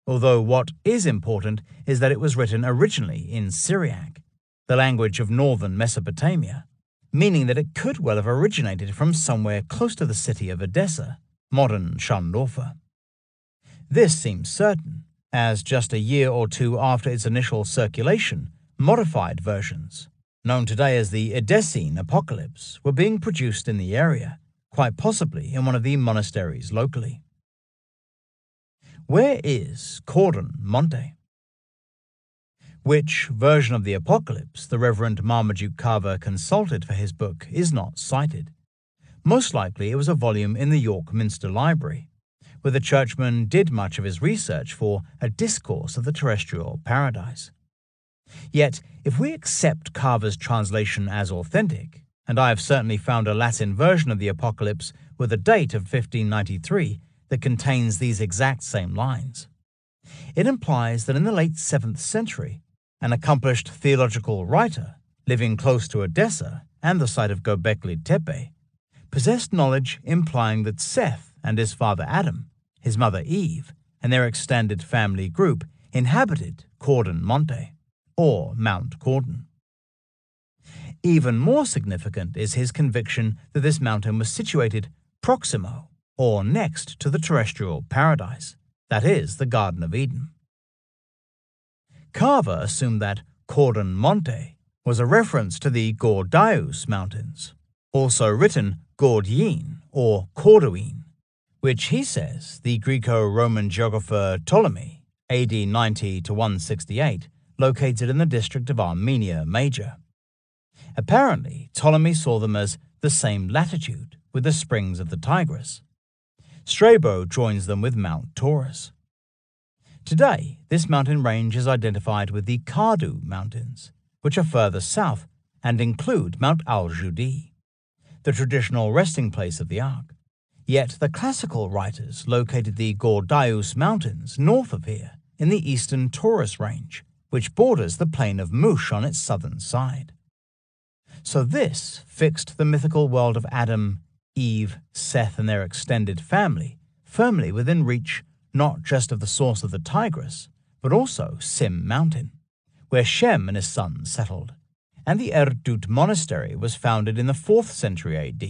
although what is important is that it was written originally in Syriac, the language of northern Mesopotamia, meaning that it could well have originated from somewhere close to the city of Edessa, modern Schandorfer. This seems certain, as just a year or two after its initial circulation, modified versions, known today as the Edessene Apocalypse, were being produced in the area, quite possibly in one of the monasteries locally. Where is Cordon Monte? Which version of the Apocalypse the Reverend Marmaduke Carver consulted for his book is not cited. Most likely it was a volume in the York Minster Library, where the churchman did much of his research for a discourse of the terrestrial paradise. Yet, if we accept Carver's translation as authentic, and I have certainly found a Latin version of the Apocalypse with a date of 1593 that contains these exact same lines, it implies that in the late 7th century, an accomplished theological writer, living close to Edessa and the site of Gobekli Tepe, possessed knowledge implying that Seth and his father Adam, his mother Eve, and their extended family group inhabited Cordon Monte, or Mount Cordon. Even more significant is his conviction that this mountain was situated proximo, or next to the terrestrial paradise, that is, the Garden of Eden. Carver assumed that Cordon Monte was a reference to the Gordius Mountains, also written Gordyin or Corduene, which he says the Greco-Roman geographer Ptolemy, AD 90 to 168, located in the district of Armenia Major. Apparently, Ptolemy saw them as the same latitude with the springs of the Tigris. Strabo joins them with Mount Taurus. Today, this mountain range is identified with the Kardu Mountains, which are further south and include Mount Al-Judi, the traditional resting place of the Ark. Yet the classical writers located the Gordius Mountains north of here in the eastern Taurus range, which borders the plain of Mush on its southern side. So this fixed the mythical world of Adam, Eve, Seth, and their extended family firmly within reach not just of the source of the Tigris, but also Sim Mountain, where Shem and his sons settled, and the Erdut Monastery was founded in the 4th century AD.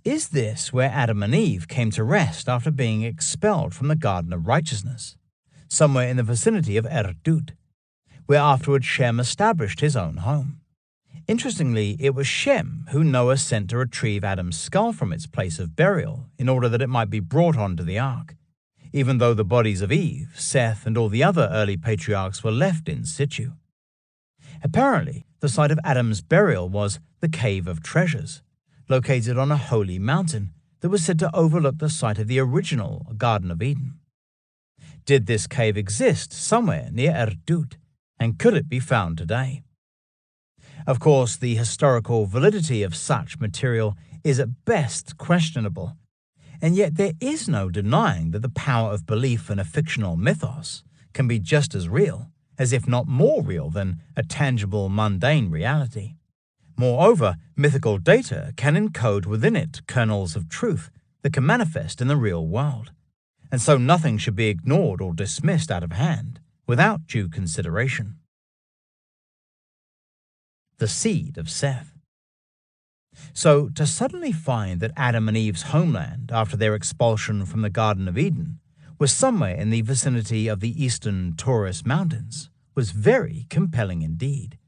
Is this where Adam and Eve came to rest after being expelled from the Garden of Righteousness, somewhere in the vicinity of Erdut, where afterwards Shem established his own home? Interestingly, it was Shem who Noah sent to retrieve Adam's skull from its place of burial in order that it might be brought onto the ark, even though the bodies of Eve, Seth, and all the other early patriarchs were left in situ. Apparently, the site of Adam's burial was the Cave of Treasures, located on a holy mountain that was said to overlook the site of the original Garden of Eden. Did this cave exist somewhere near Erdut, and could it be found today? Of course, the historical validity of such material is at best questionable, and yet there is no denying that the power of belief in a fictional mythos can be just as real, as if not more real than a tangible, mundane reality. Moreover, mythical data can encode within it kernels of truth that can manifest in the real world, and so nothing should be ignored or dismissed out of hand without due consideration. The seed of Seth. So, to suddenly find that Adam and Eve's homeland after their expulsion from the Garden of Eden was somewhere in the vicinity of the eastern Taurus Mountains was very compelling indeed.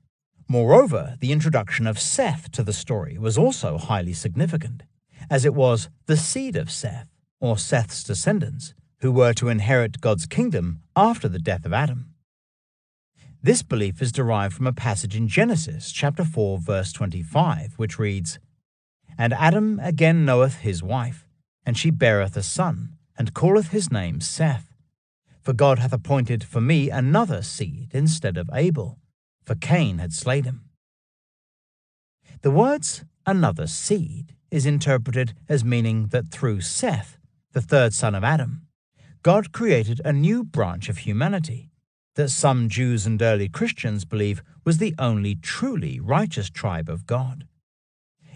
Moreover, the introduction of Seth to the story was also highly significant, as it was the seed of Seth, or Seth's descendants, who were to inherit God's kingdom after the death of Adam. This belief is derived from a passage in Genesis chapter 4, verse 25, which reads, "And Adam again knoweth his wife, and she beareth a son, and calleth his name Seth. For God hath appointed for me another seed instead of Abel, for Cain had slain him." The words "another seed" is interpreted as meaning that through Seth, the third son of Adam, God created a new branch of humanity that some Jews and early Christians believe was the only truly righteous tribe of God.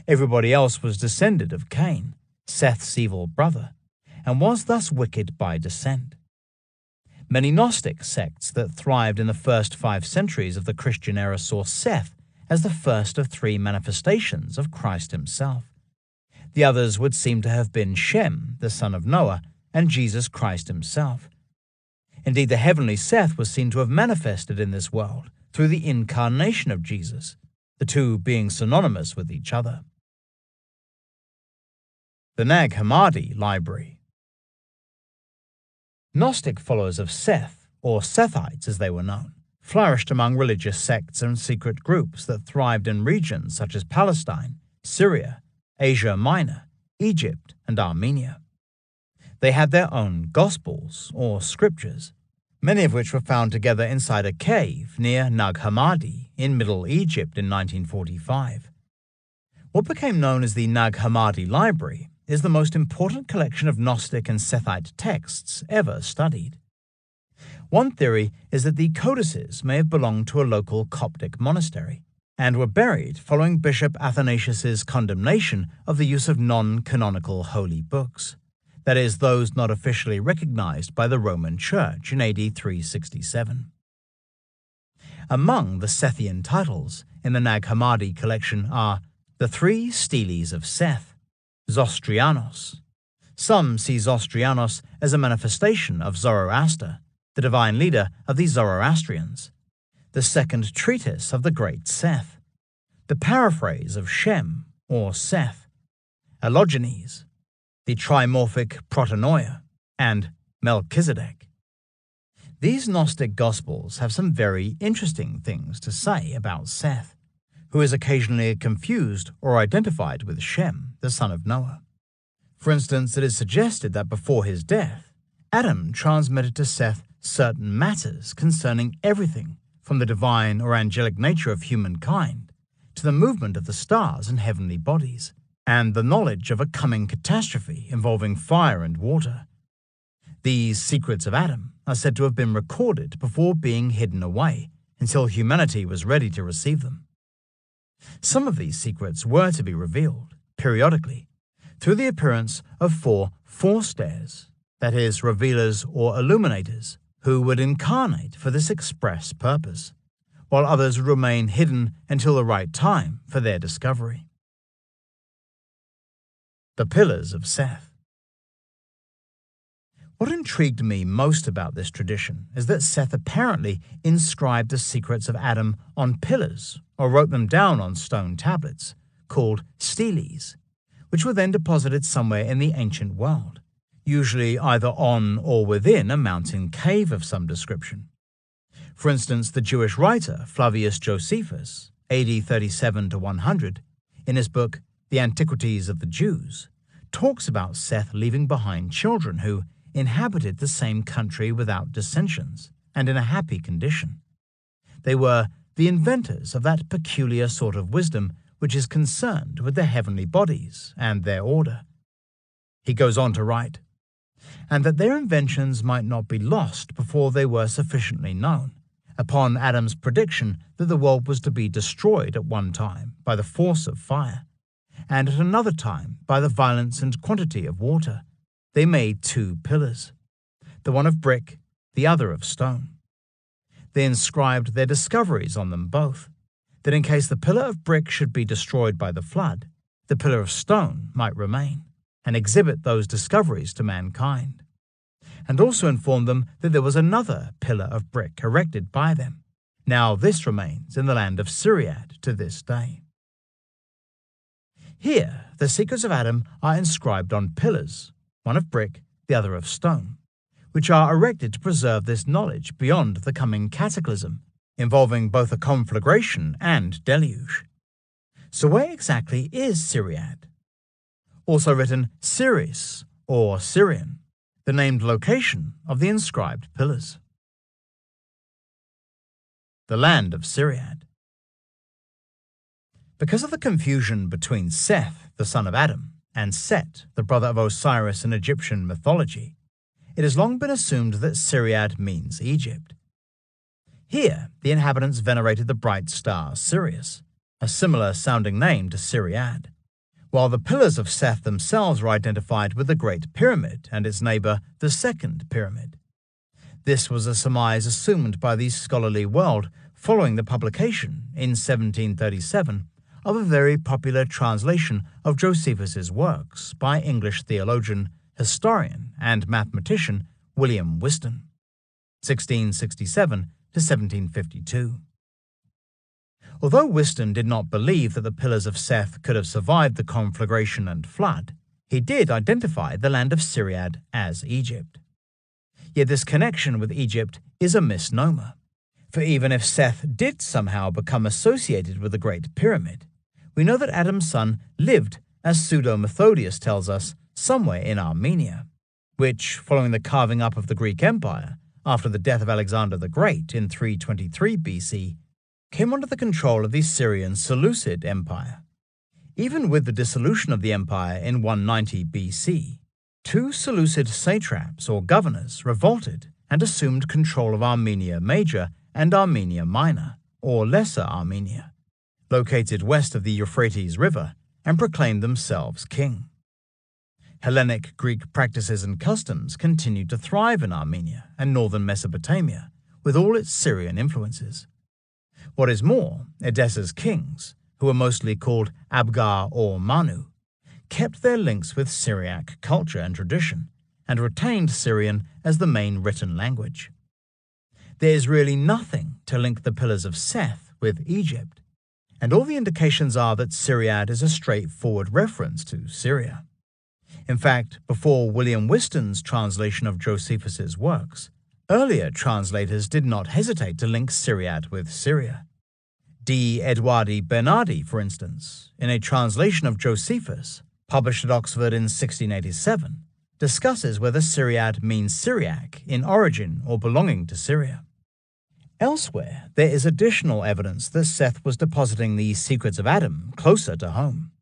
Everybody else was descended of Cain, Seth's evil brother, and was thus wicked by descent. Many Gnostic sects that thrived in the first 5 centuries of the Christian era saw Seth as the first of 3 manifestations of Christ himself. The others would seem to have been Shem, the son of Noah, and Jesus Christ himself. Indeed, the heavenly Seth was seen to have manifested in this world through the incarnation of Jesus, the two being synonymous with each other. The Nag Hammadi Library. Gnostic followers of Seth, or Sethites as they were known, flourished among religious sects and secret groups that thrived in regions such as Palestine, Syria, Asia Minor, Egypt, and Armenia. They had their own Gospels, or scriptures, many of which were found together inside a cave near Nag Hammadi in Middle Egypt in 1945. What became known as the Nag Hammadi Library is the most important collection of Gnostic and Sethite texts ever studied. One theory is that the codices may have belonged to a local Coptic monastery and were buried following Bishop Athanasius's condemnation of the use of non-canonical holy books, that is, those not officially recognized by the Roman Church in AD 367. Among the Sethian titles in the Nag Hammadi collection are the three steles of Seth, Zostrianos. Some see Zostrianos as a manifestation of Zoroaster, the divine leader of the Zoroastrians, the second treatise of the great Seth, the paraphrase of Shem or Seth, Allogenes, the trimorphic Protonoia, and Melchizedek. These Gnostic Gospels have some very interesting things to say about Seth, who is occasionally confused or identified with Shem, the son of Noah. For instance, it is suggested that before his death, Adam transmitted to Seth certain matters concerning everything from the divine or angelic nature of humankind to the movement of the stars and heavenly bodies, and the knowledge of a coming catastrophe involving fire and water. These secrets of Adam are said to have been recorded before being hidden away until humanity was ready to receive them. Some of these secrets were to be revealed, periodically, through the appearance of four foresters, that is, revealers or illuminators, who would incarnate for this express purpose, while others would remain hidden until the right time for their discovery. The Pillars of Seth. What intrigued me most about this tradition is that Seth apparently inscribed the secrets of Adam on pillars or wrote them down on stone tablets, called steles, which were then deposited somewhere in the ancient world, usually either on or within a mountain cave of some description. For instance, the Jewish writer Flavius Josephus, AD 37 to 100, in his book The Antiquities of the Jews, talks about Seth leaving behind children who inhabited the same country without dissensions and in a happy condition. They were the inventors of that peculiar sort of wisdom which is concerned with the heavenly bodies and their order. He goes on to write, and that their inventions might not be lost before they were sufficiently known, upon Adam's prediction that the world was to be destroyed at one time by the force of fire, and at another time by the violence and quantity of water, they made two pillars, the one of brick, the other of stone. They inscribed their discoveries on them both, that in case the pillar of brick should be destroyed by the flood, the pillar of stone might remain, and exhibit those discoveries to mankind, and also informed them that there was another pillar of brick erected by them. Now this remains in the land of Siriad to this day. Here, the secrets of Adam are inscribed on pillars, one of brick, the other of stone, which are erected to preserve this knowledge beyond the coming cataclysm, involving both a conflagration and deluge. So where exactly is Siriad? Also written Siris or Syrian, the named location of the inscribed pillars. The land of Siriad. Because of the confusion between Seth, the son of Adam, and Set, the brother of Osiris in Egyptian mythology, it has long been assumed that Siriad means Egypt. Here, the inhabitants venerated the bright star Sirius, a similar-sounding name to Siriad, while the pillars of Seth themselves were identified with the Great Pyramid and its neighbor, the Second Pyramid. This was a surmise assumed by the scholarly world following the publication, in 1737, of a very popular translation of Josephus's works by English theologian, historian, and mathematician William Whiston, 1667 to 1752. Although Whiston did not believe that the pillars of Seth could have survived the conflagration and flood, he did identify the land of Siriad as Egypt. Yet this connection with Egypt is a misnomer, For even if Seth did somehow become associated with the Great Pyramid, we know that Adam's son lived, as Pseudo-Methodius tells us, somewhere in Armenia, which, following the carving up of the Greek Empire after the death of Alexander the Great in 323 BC, came under the control of the Syrian Seleucid Empire. Even with the dissolution of the empire in 190 BC, two Seleucid satraps or governors revolted and assumed control of Armenia Major and Armenia Minor, or Lesser Armenia, located west of the Euphrates River, and proclaimed themselves king. Hellenic Greek practices and customs continued to thrive in Armenia and northern Mesopotamia, with all its Syrian influences. What is more, Edessa's kings, who were mostly called Abgar or Manu, kept their links with Syriac culture and tradition, and retained Syrian as the main written language. There is really nothing to link the Pillars of Seth with Egypt, and all the indications are that Syriad is a straightforward reference to Syria. In fact, before William Whiston's translation of Josephus's works, earlier translators did not hesitate to link Syriad with Syria. D. Eduardi Bernardi, for instance, in a translation of Josephus, published at Oxford in 1687, discusses whether Syriad means Syriac in origin or belonging to Syria. Elsewhere, there is additional evidence that Seth was depositing the secrets of Adam closer to home.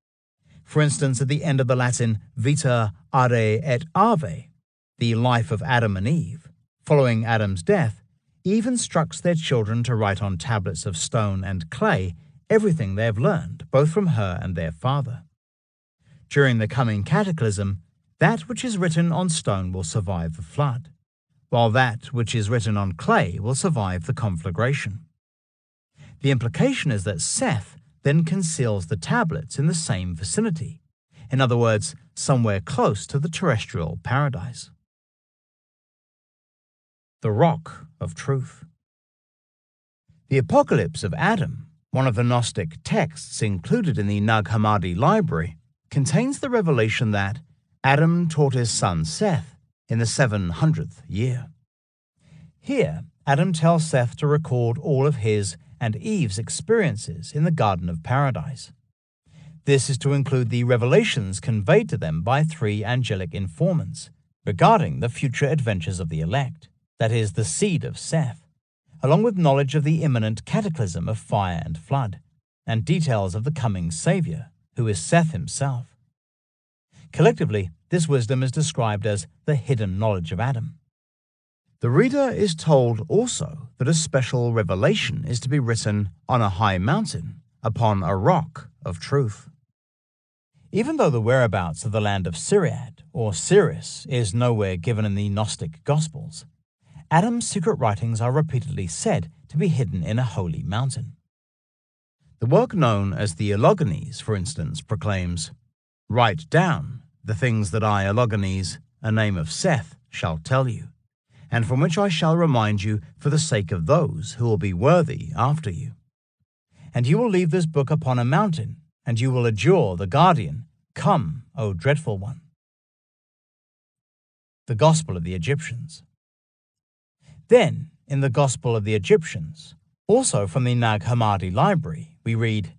For instance, at the end of the Latin Vita Are et Ave, the life of Adam and Eve, following Adam's death, Eve instructs their children to write on tablets of stone and clay everything they have learned, both from her and their father. During the coming cataclysm, that which is written on stone will survive the flood, while that which is written on clay will survive the conflagration. The implication is that Seth then conceals the tablets in the same vicinity, in other words, somewhere close to the terrestrial paradise. The Rock of Truth. The Apocalypse of Adam, one of the Gnostic texts included in the Nag Hammadi library, contains the revelation that Adam taught his son Seth in the 700th year. Here, Adam tells Seth to record all of his and Eve's experiences in the Garden of Paradise. This is to include the revelations conveyed to them by three angelic informants regarding the future adventures of the elect, that is, the seed of Seth, along with knowledge of the imminent cataclysm of fire and flood, and details of the coming Savior, who is Seth himself. Collectively, this wisdom is described as the hidden knowledge of Adam. The reader is told also that a special revelation is to be written on a high mountain, upon a rock of truth. Even though the whereabouts of the land of Syriad, or Sirius, is nowhere given in the Gnostic Gospels, Adam's secret writings are repeatedly said to be hidden in a holy mountain. The work known as the Elogenes, for instance, proclaims, "Write down the things that I, Elogenes, a name of Seth, shall tell you, and from which I shall remind you for the sake of those who will be worthy after you. And you will leave this book upon a mountain, and you will adjure the guardian, Come, O dreadful one." The Gospel of the Egyptians. Then, in the Gospel of the Egyptians, also from the Nag Hammadi library, we read,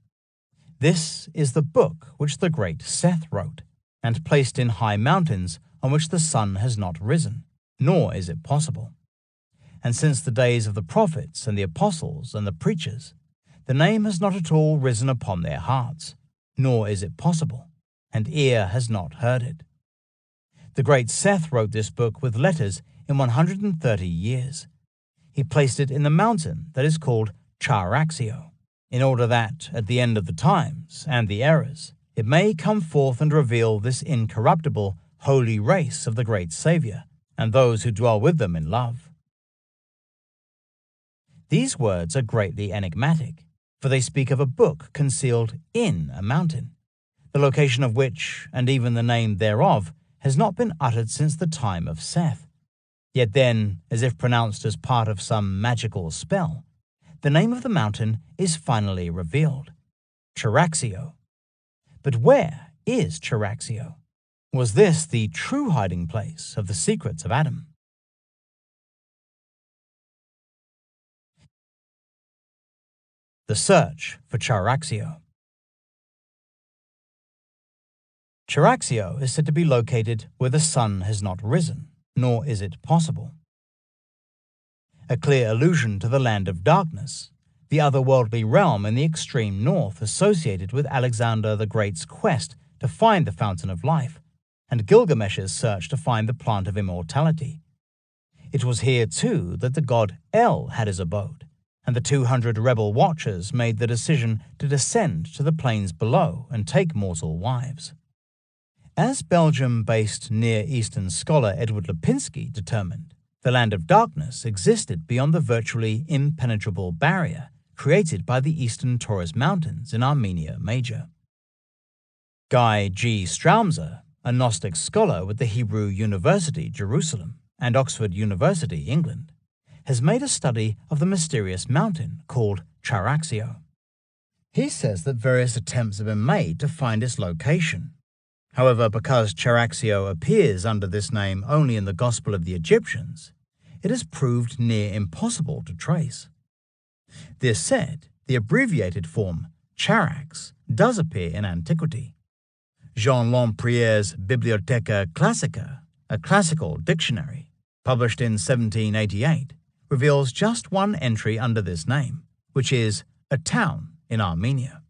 "This is the book which the great Seth wrote, and placed in high mountains on which the sun has not risen, nor is it possible. And since the days of the prophets and the apostles and the preachers, the name has not at all risen upon their hearts, nor is it possible, and ear has not heard it. The great Seth wrote this book with letters in 130 years. He placed it in the mountain that is called Charaxio, in order that, at the end of the times and the eras, it may come forth and reveal this incorruptible, holy race of the great Savior, and those who dwell with them in love." These words are greatly enigmatic, for they speak of a book concealed in a mountain, the location of which, and even the name thereof, has not been uttered since the time of Seth. Yet then, as if pronounced as part of some magical spell, the name of the mountain is finally revealed, Charaxio. But where is Charaxio? Was this the true hiding place of the secrets of Adam? The Search for Charaxio. Charaxio is said to be located where the sun has not risen, nor is it possible. A clear allusion to the Land of Darkness, the otherworldly realm in the extreme north associated with Alexander the Great's quest to find the Fountain of Life, and Gilgamesh's search to find the Plant of Immortality. It was here, too, that the god El had his abode, and the 200 rebel watchers made the decision to descend to the plains below and take mortal wives. As Belgium-based Near Eastern scholar Edward Lipinski determined, the Land of Darkness existed beyond the virtually impenetrable barrier created by the Eastern Taurus Mountains in Armenia Major. Guy G. Straumser, a Gnostic scholar with the Hebrew University, Jerusalem, and Oxford University, England, has made a study of the mysterious mountain called Charaxio. He says that various attempts have been made to find its location. However, because Charaxio appears under this name only in the Gospel of the Egyptians, it has proved near impossible to trace. This said, the abbreviated form Charax does appear in antiquity. Jean Lempriere's Bibliotheca Classica, a classical dictionary, published in 1788, reveals just one entry under this name, which is a town in Armenia.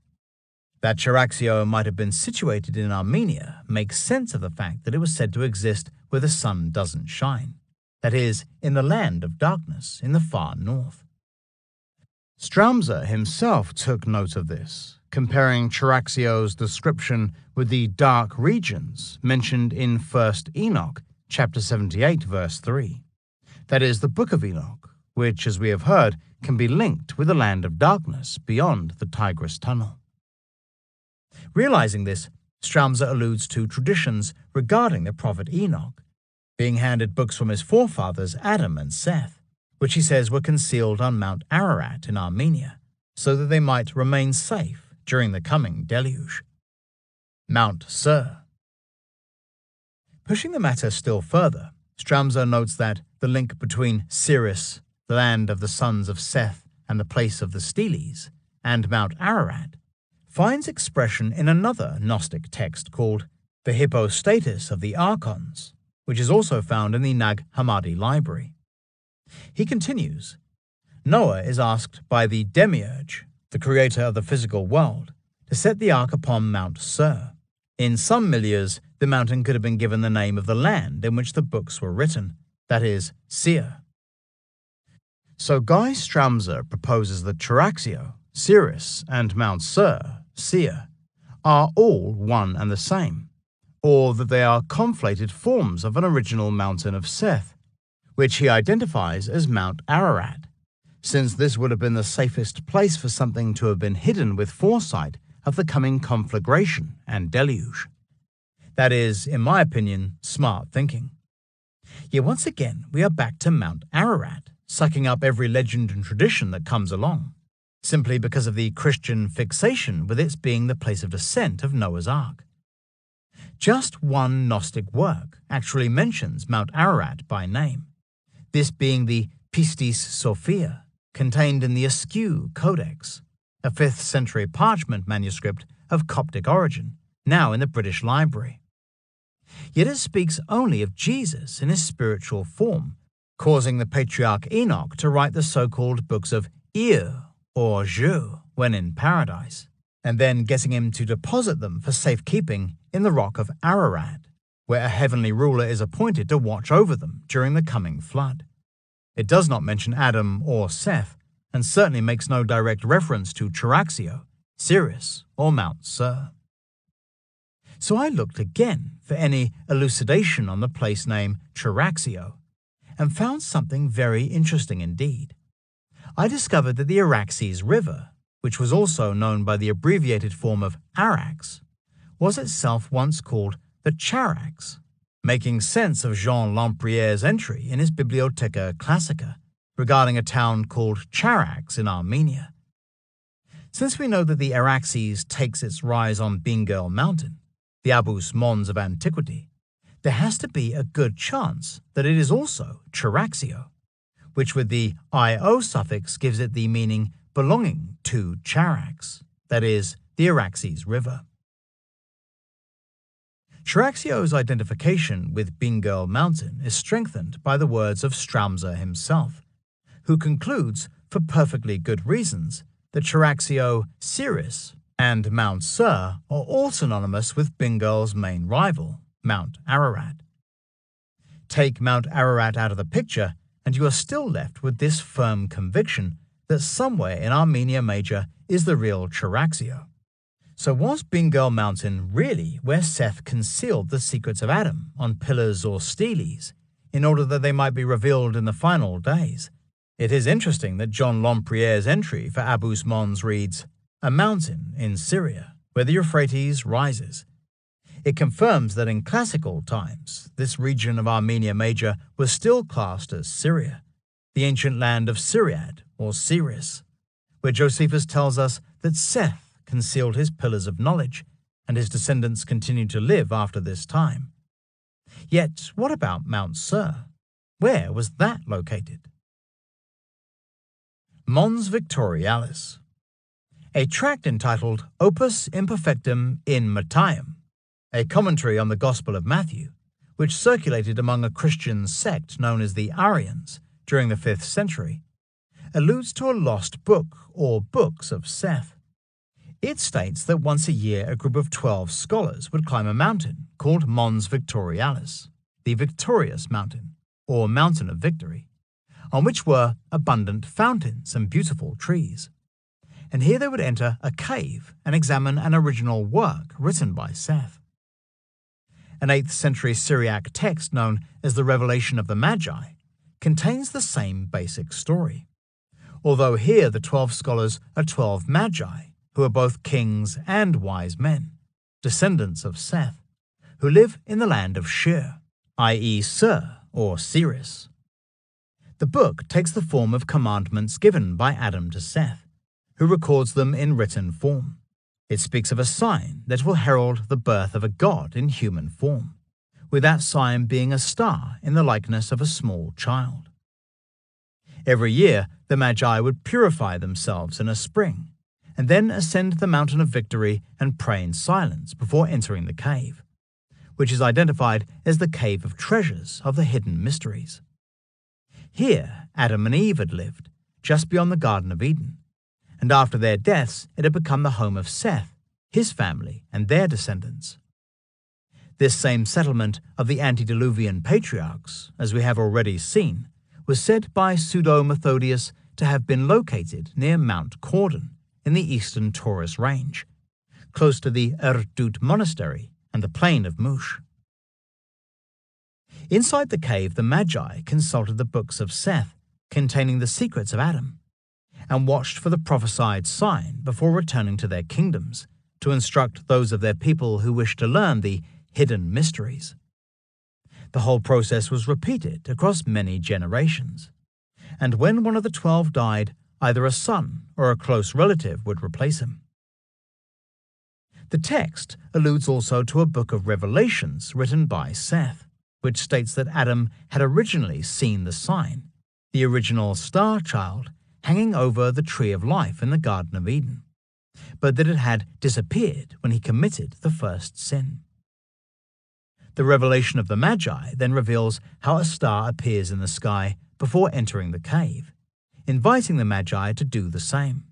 That Charaxio might have been situated in Armenia makes sense of the fact that it was said to exist where the sun doesn't shine, that is, in the Land of Darkness in the far north. Straumser himself took note of this, comparing Charaxio's description with the dark regions mentioned in 1 Enoch, chapter 78, verse 3. That is, the Book of Enoch, which, as we have heard, can be linked with the Land of Darkness beyond the Tigris Tunnel. Realizing this, Straumser alludes to traditions regarding the prophet Enoch, being handed books from his forefathers Adam and Seth, which he says were concealed on Mount Ararat in Armenia, so that they might remain safe during the coming deluge. Mount Sur. Pushing the matter still further, Straumser notes that the link between Sirius, the land of the sons of Seth and the place of the Steles, and Mount Ararat finds expression in another Gnostic text called the Hypostatus of the Archons, which is also found in the Nag Hammadi library. He continues, Noah is asked by the Demiurge, the creator of the physical world, to set the ark upon Mount Sur. In some milieus, the mountain could have been given the name of the land in which the books were written, that is, Seir. So Guy Straumser proposes that Charaxio, Sirius, and Mount Sur, Seir, are all one and the same, or that they are conflated forms of an original mountain of Seth, which he identifies as Mount Ararat, since this would have been the safest place for something to have been hidden with foresight of the coming conflagration and deluge. That is, in my opinion, smart thinking. Yet once again, we are back to Mount Ararat, sucking up every legend and tradition that comes along, simply because of the Christian fixation with its being the place of descent of Noah's Ark. Just one Gnostic work actually mentions Mount Ararat by name, this being the Pistis Sophia, contained in the Askew Codex, a 5th century parchment manuscript of Coptic origin, now in the British Library. Yet it speaks only of Jesus in his spiritual form, causing the patriarch Enoch to write the so-called books of Ir or Jeu when in paradise, and then getting him to deposit them for safekeeping in the rock of Ararat, where a heavenly ruler is appointed to watch over them during the coming flood. It does not mention Adam or Seth, and certainly makes no direct reference to Charaxio, Sirius, or Mount Sur. So I looked again for any elucidation on the place name Charaxio, and found something very interesting indeed. I discovered that the Araxes River, which was also known by the abbreviated form of Arax, was itself once called the Charax, making sense of Jean Lempriere's entry in his Bibliotheca Classica regarding a town called Charax in Armenia. Since we know that the Araxes takes its rise on Bingöl Mountain, the Abus Mons of antiquity, there has to be a good chance that it is also Charaxio, which with the io suffix gives it the meaning belonging to Charax, that is, the Araxes River. Charaxio's identification with Bingöl Mountain is strengthened by the words of Straumer himself, who concludes, for perfectly good reasons, that Charaxio, Siris, and Mount Sur are all synonymous with Bingöl's main rival, Mount Ararat. Take Mount Ararat out of the picture, and you are still left with this firm conviction that somewhere in Armenia Major is the real Charaxio. So was Bingöl Mountain really where Seth concealed the secrets of Adam on pillars or steles, in order that they might be revealed in the final days? It is interesting that John Lempriere's entry for Abus Mons reads, "A mountain in Syria, where the Euphrates rises." It confirms that in classical times, this region of Armenia Major was still classed as Syria, the ancient land of Syriad or Siris, where Josephus tells us that Seth concealed his pillars of knowledge, and his descendants continued to live after this time. Yet, what about Mount Sur? Where was that located? Mons Victorialis. A tract entitled Opus Imperfectum in Matthäum, a commentary on the Gospel of Matthew, which circulated among a Christian sect known as the Arians during the 5th century, alludes to a lost book or books of Seth. It states that once a year a group of 12 scholars would climb a mountain called Mons Victorialis, the Victorious Mountain, or Mountain of Victory, on which were abundant fountains and beautiful trees. And here they would enter a cave and examine an original work written by Seth. An 8th century Syriac text known as the Revelation of the Magi contains the same basic story, although here the 12 scholars are 12 Magi, who are both kings and wise men, descendants of Seth, who live in the land of Shir, i.e. Sur or Siris. The book takes the form of commandments given by Adam to Seth, who records them in written form. It speaks of a sign that will herald the birth of a god in human form, with that sign being a star in the likeness of a small child. Every year, the Magi would purify themselves in a spring, and then ascend the Mountain of Victory and pray in silence before entering the cave, which is identified as the Cave of Treasures of the Hidden Mysteries. Here, Adam and Eve had lived, just beyond the Garden of Eden, and after their deaths it had become the home of Seth, his family, and their descendants. This same settlement of the antediluvian patriarchs, as we have already seen, was said by Pseudo-Methodius to have been located near Mount Cordon, in the eastern Taurus Range, close to the Ertut Monastery and the plain of Mush. Inside the cave, the Magi consulted the books of Seth, containing the secrets of Adam, and watched for the prophesied sign before returning to their kingdoms, to instruct those of their people who wished to learn the hidden mysteries. The whole process was repeated across many generations, and when one of the 12 died, either a son or a close relative would replace him. The text alludes also to a book of Revelations written by Seth, which states that Adam had originally seen the sign, the original star child, hanging over the tree of life in the Garden of Eden, but that it had disappeared when he committed the first sin. The revelation of the Magi then reveals how a star appears in the sky before entering the cave, inviting the Magi to do the same.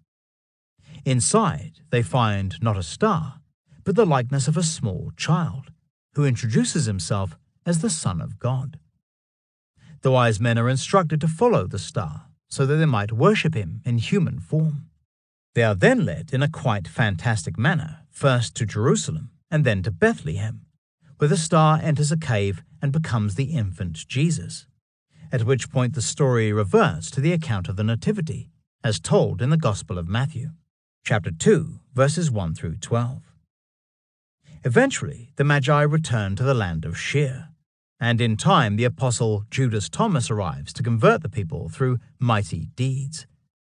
Inside, they find not a star, but the likeness of a small child, who introduces himself as the Son of God. The wise men are instructed to follow the star, so that they might worship him in human form. They are then led in a quite fantastic manner, first to Jerusalem and then to Bethlehem, where the star enters a cave and becomes the infant Jesus, at which point the story reverts to the account of the Nativity, as told in the Gospel of Matthew, chapter 2, verses 1 through 12. Eventually, the Magi return to the land of Shir, and in time the apostle Judas Thomas arrives to convert the people through mighty deeds,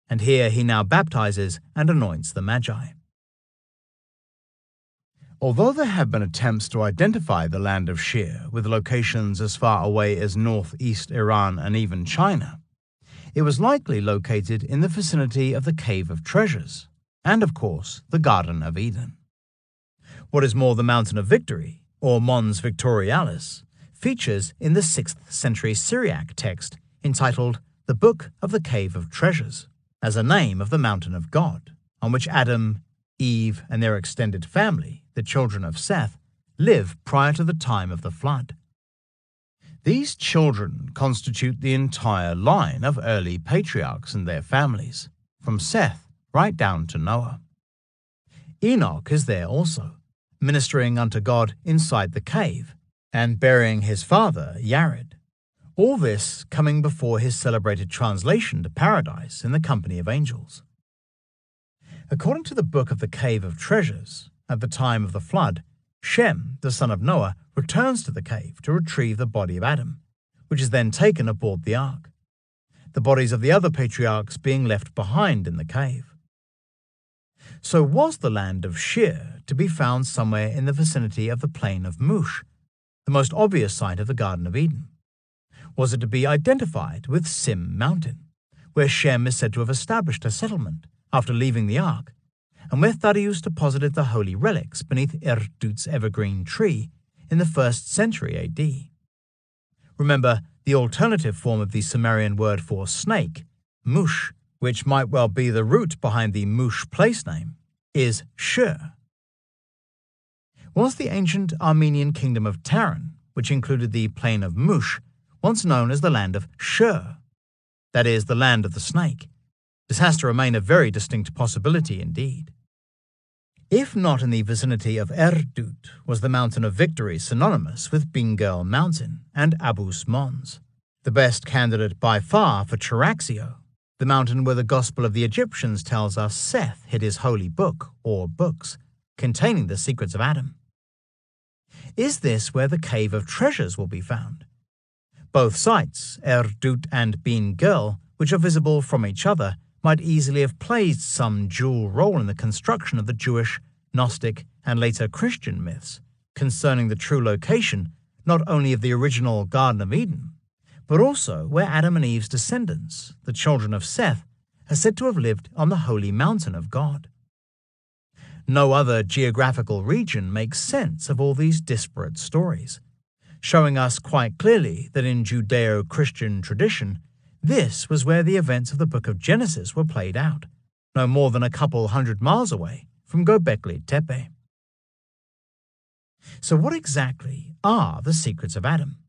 and here he now baptizes and anoints the Magi. Although there have been attempts to identify the land of Shir with locations as far away as northeast Iran and even China, It was likely located in the vicinity of the Cave of Treasures, and of course, the Garden of Eden. What is more, the Mountain of Victory, or Mons Victorialis, features in the 6th century Syriac text entitled The Book of the Cave of Treasures, as a name of the mountain of God, on which Adam, Eve, and their extended family, the children of Seth, live prior to the time of the flood. These children constitute the entire line of early patriarchs and their families, from Seth right down to Noah. Enoch is there also, ministering unto God inside the cave, and burying his father, Yared. All this coming before his celebrated translation to paradise in the company of angels. According to the Book of the Cave of Treasures, at the time of the flood, Shem, the son of Noah, returns to the cave to retrieve the body of Adam, which is then taken aboard the ark, the bodies of the other patriarchs being left behind in the cave. So was the land of Shir to be found somewhere in the vicinity of the plain of Mush, the most obvious site of the Garden of Eden? Was it to be identified with Sim Mountain, where Shem is said to have established a settlement after leaving the ark, and where Thaddeus deposited the holy relics beneath Erdut's evergreen tree in the 1st century AD. Remember, the alternative form of the Sumerian word for snake, mush, which might well be the root behind the Mush place name, is Shur. Was the ancient Armenian kingdom of Taran, which included the plain of Mush, once known as the land of Shur, that is, the land of the snake? This has to remain a very distinct possibility indeed. If not in the vicinity of Erdut, was the Mountain of Victory synonymous with Bingöl Mountain and Abus Mons, the best candidate by far for Charaxio, the mountain where the Gospel of the Egyptians tells us Seth hid his holy book, or books, containing the secrets of Adam? Is this where the Cave of Treasures will be found? Both sites, Erdut and Bingöl, which are visible from each other, might easily have played some dual role in the construction of the Jewish, Gnostic, and later Christian myths concerning the true location not only of the original Garden of Eden, but also where Adam and Eve's descendants, the children of Seth, are said to have lived on the holy mountain of God. No other geographical region makes sense of all these disparate stories, showing us quite clearly that in Judeo-Christian tradition, this was where the events of the book of Genesis were played out, no more than a couple hundred miles away from Gobekli Tepe. So what exactly are the secrets of Adam?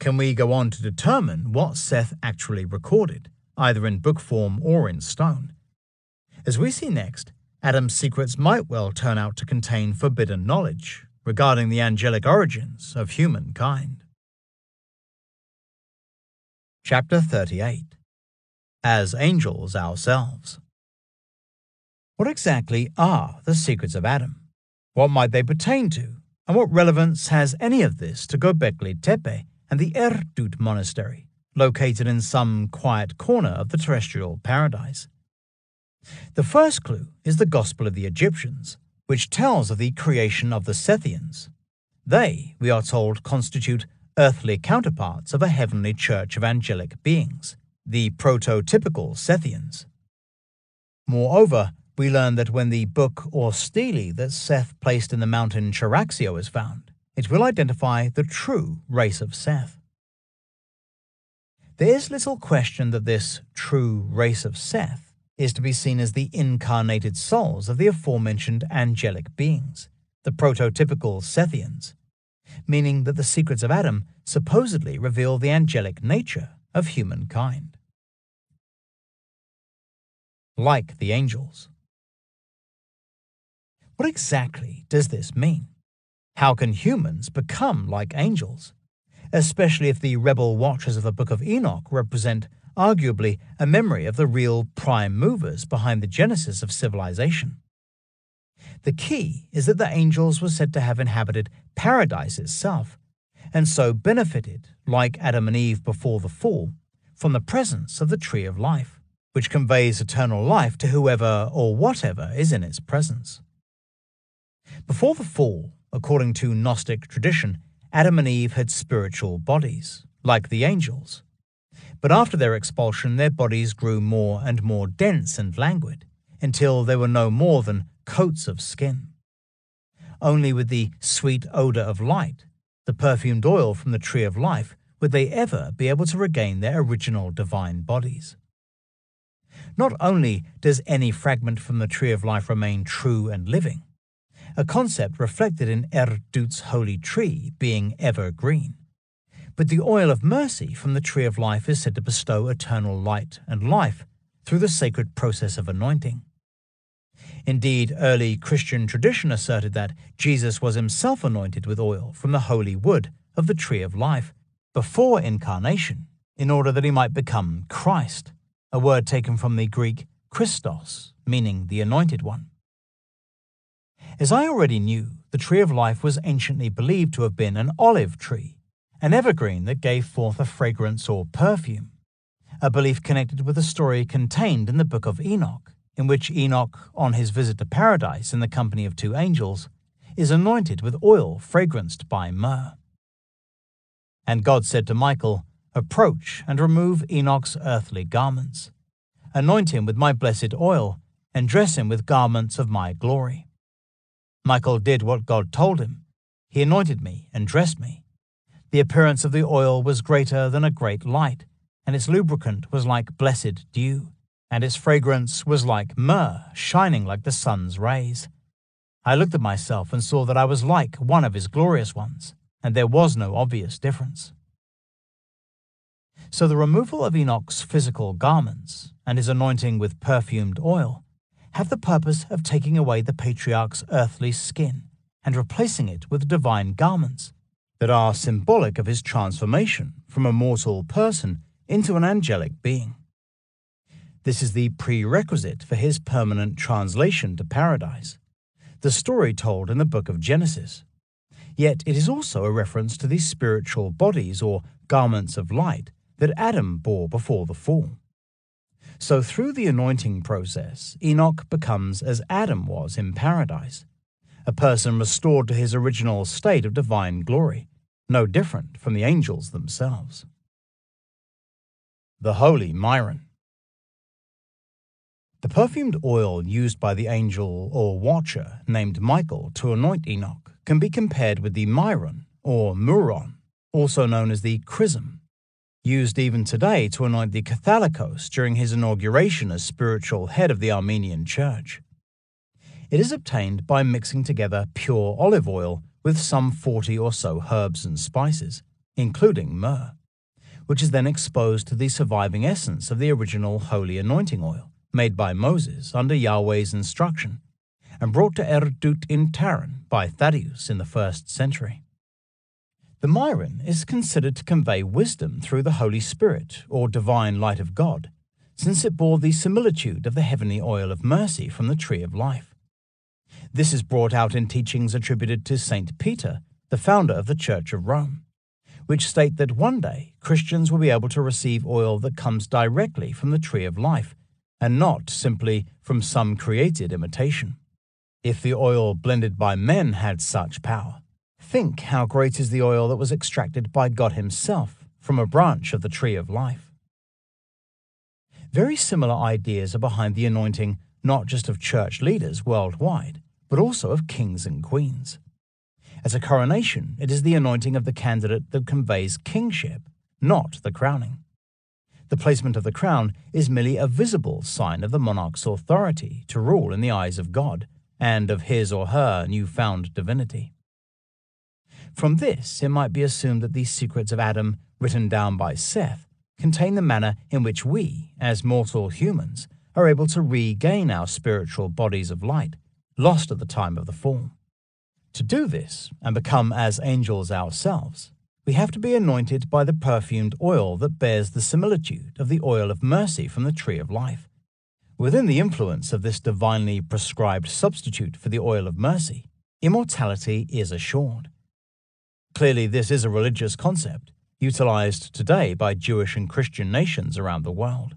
Can we go on to determine what Seth actually recorded, either in book form or in stone? As we see next, Adam's secrets might well turn out to contain forbidden knowledge regarding the angelic origins of humankind. Chapter 38. As Angels Ourselves. What exactly are the secrets of Adam? What might they pertain to, and what relevance has any of this to Gobekli Tepe and the Erdut monastery, located in some quiet corner of the terrestrial paradise? The first clue is the Gospel of the Egyptians, which tells of the creation of the Sethians. They, we are told, constitute earthly counterparts of a heavenly church of angelic beings, the prototypical Sethians. Moreover, we learn that when the book or stele that Seth placed in the mountain Charaxio is found, it will identify the true race of Seth. There is little question that this true race of Seth is to be seen as the incarnated souls of the aforementioned angelic beings, the prototypical Sethians, meaning that the secrets of Adam supposedly reveal the angelic nature of humankind. Like the angels. What exactly does this mean? How can humans become like angels, especially if the rebel watchers of the Book of Enoch represent arguably a memory of the real prime movers behind the genesis of civilization? The key is that the angels were said to have inhabited paradise itself, and so benefited, like Adam and Eve before the fall, from the presence of the tree of life, which conveys eternal life to whoever or whatever is in its presence. Before the fall, according to Gnostic tradition, Adam and Eve had spiritual bodies, like the angels. But after their expulsion, their bodies grew more and more dense and languid, until they were no more than coats of skin. Only with the sweet odor of light, the perfumed oil from the tree of life, would they ever be able to regain their original divine bodies. Not only does any fragment from the tree of life remain true and living, a concept reflected in Erdut's holy tree being evergreen, but the oil of mercy from the tree of life is said to bestow eternal light and life through the sacred process of anointing. Indeed, early Christian tradition asserted that Jesus was himself anointed with oil from the holy wood of the tree of life before incarnation, in order that he might become Christ, a word taken from the Greek Christos, meaning the anointed one. As I already knew, the tree of life was anciently believed to have been an olive tree, an evergreen that gave forth a fragrance or perfume, a belief connected with a story contained in the book of Enoch, in which Enoch, on his visit to paradise in the company of two angels, is anointed with oil fragranced by myrrh. And God said to Michael, "Approach and remove Enoch's earthly garments. Anoint him with my blessed oil, and dress him with garments of my glory." Michael did what God told him. He anointed me and dressed me. The appearance of the oil was greater than a great light, and its lubricant was like blessed dew, and its fragrance was like myrrh shining like the sun's rays. I looked at myself and saw that I was like one of his glorious ones, and there was no obvious difference. So the removal of Enoch's physical garments and his anointing with perfumed oil have the purpose of taking away the patriarch's earthly skin and replacing it with divine garments that are symbolic of his transformation from a mortal person into an angelic being. This is the prerequisite for his permanent translation to paradise, the story told in the book of Genesis. Yet it is also a reference to the spiritual bodies or garments of light that Adam bore before the fall. So through the anointing process, Enoch becomes as Adam was in paradise, a person restored to his original state of divine glory, no different from the angels themselves. The Holy Myron. The perfumed oil used by the angel or watcher named Michael to anoint Enoch can be compared with the myron or muron, also known as the chrism, used even today to anoint the Catholicos during his inauguration as spiritual head of the Armenian Church. It is obtained by mixing together pure olive oil with some 40 or so herbs and spices, including myrrh, which is then exposed to the surviving essence of the original holy anointing oil made by Moses under Yahweh's instruction and brought to Erdut in Taran by Thaddeus in the 1st century. The myron is considered to convey wisdom through the Holy Spirit or divine light of God, since it bore the similitude of the heavenly oil of mercy from the tree of life. This is brought out in teachings attributed to Saint Peter, the founder of the Church of Rome, which state that one day Christians will be able to receive oil that comes directly from the tree of life, and not simply from some created imitation. If the oil blended by men had such power, think how great is the oil that was extracted by God himself from a branch of the tree of life. Very similar ideas are behind the anointing not just of church leaders worldwide, but also of kings and queens. As a coronation, it is the anointing of the candidate that conveys kingship, not the crowning. The placement of the crown is merely a visible sign of the monarch's authority to rule in the eyes of God and of his or her newfound divinity. From this, it might be assumed that these secrets of Adam, written down by Seth, contain the manner in which we, as mortal humans, are able to regain our spiritual bodies of light, lost at the time of the fall. To do this, and become as angels ourselves, we have to be anointed by the perfumed oil that bears the similitude of the oil of mercy from the tree of life. Within the influence of this divinely prescribed substitute for the oil of mercy, immortality is assured. Clearly, this is a religious concept, utilized today by Jewish and Christian nations around the world.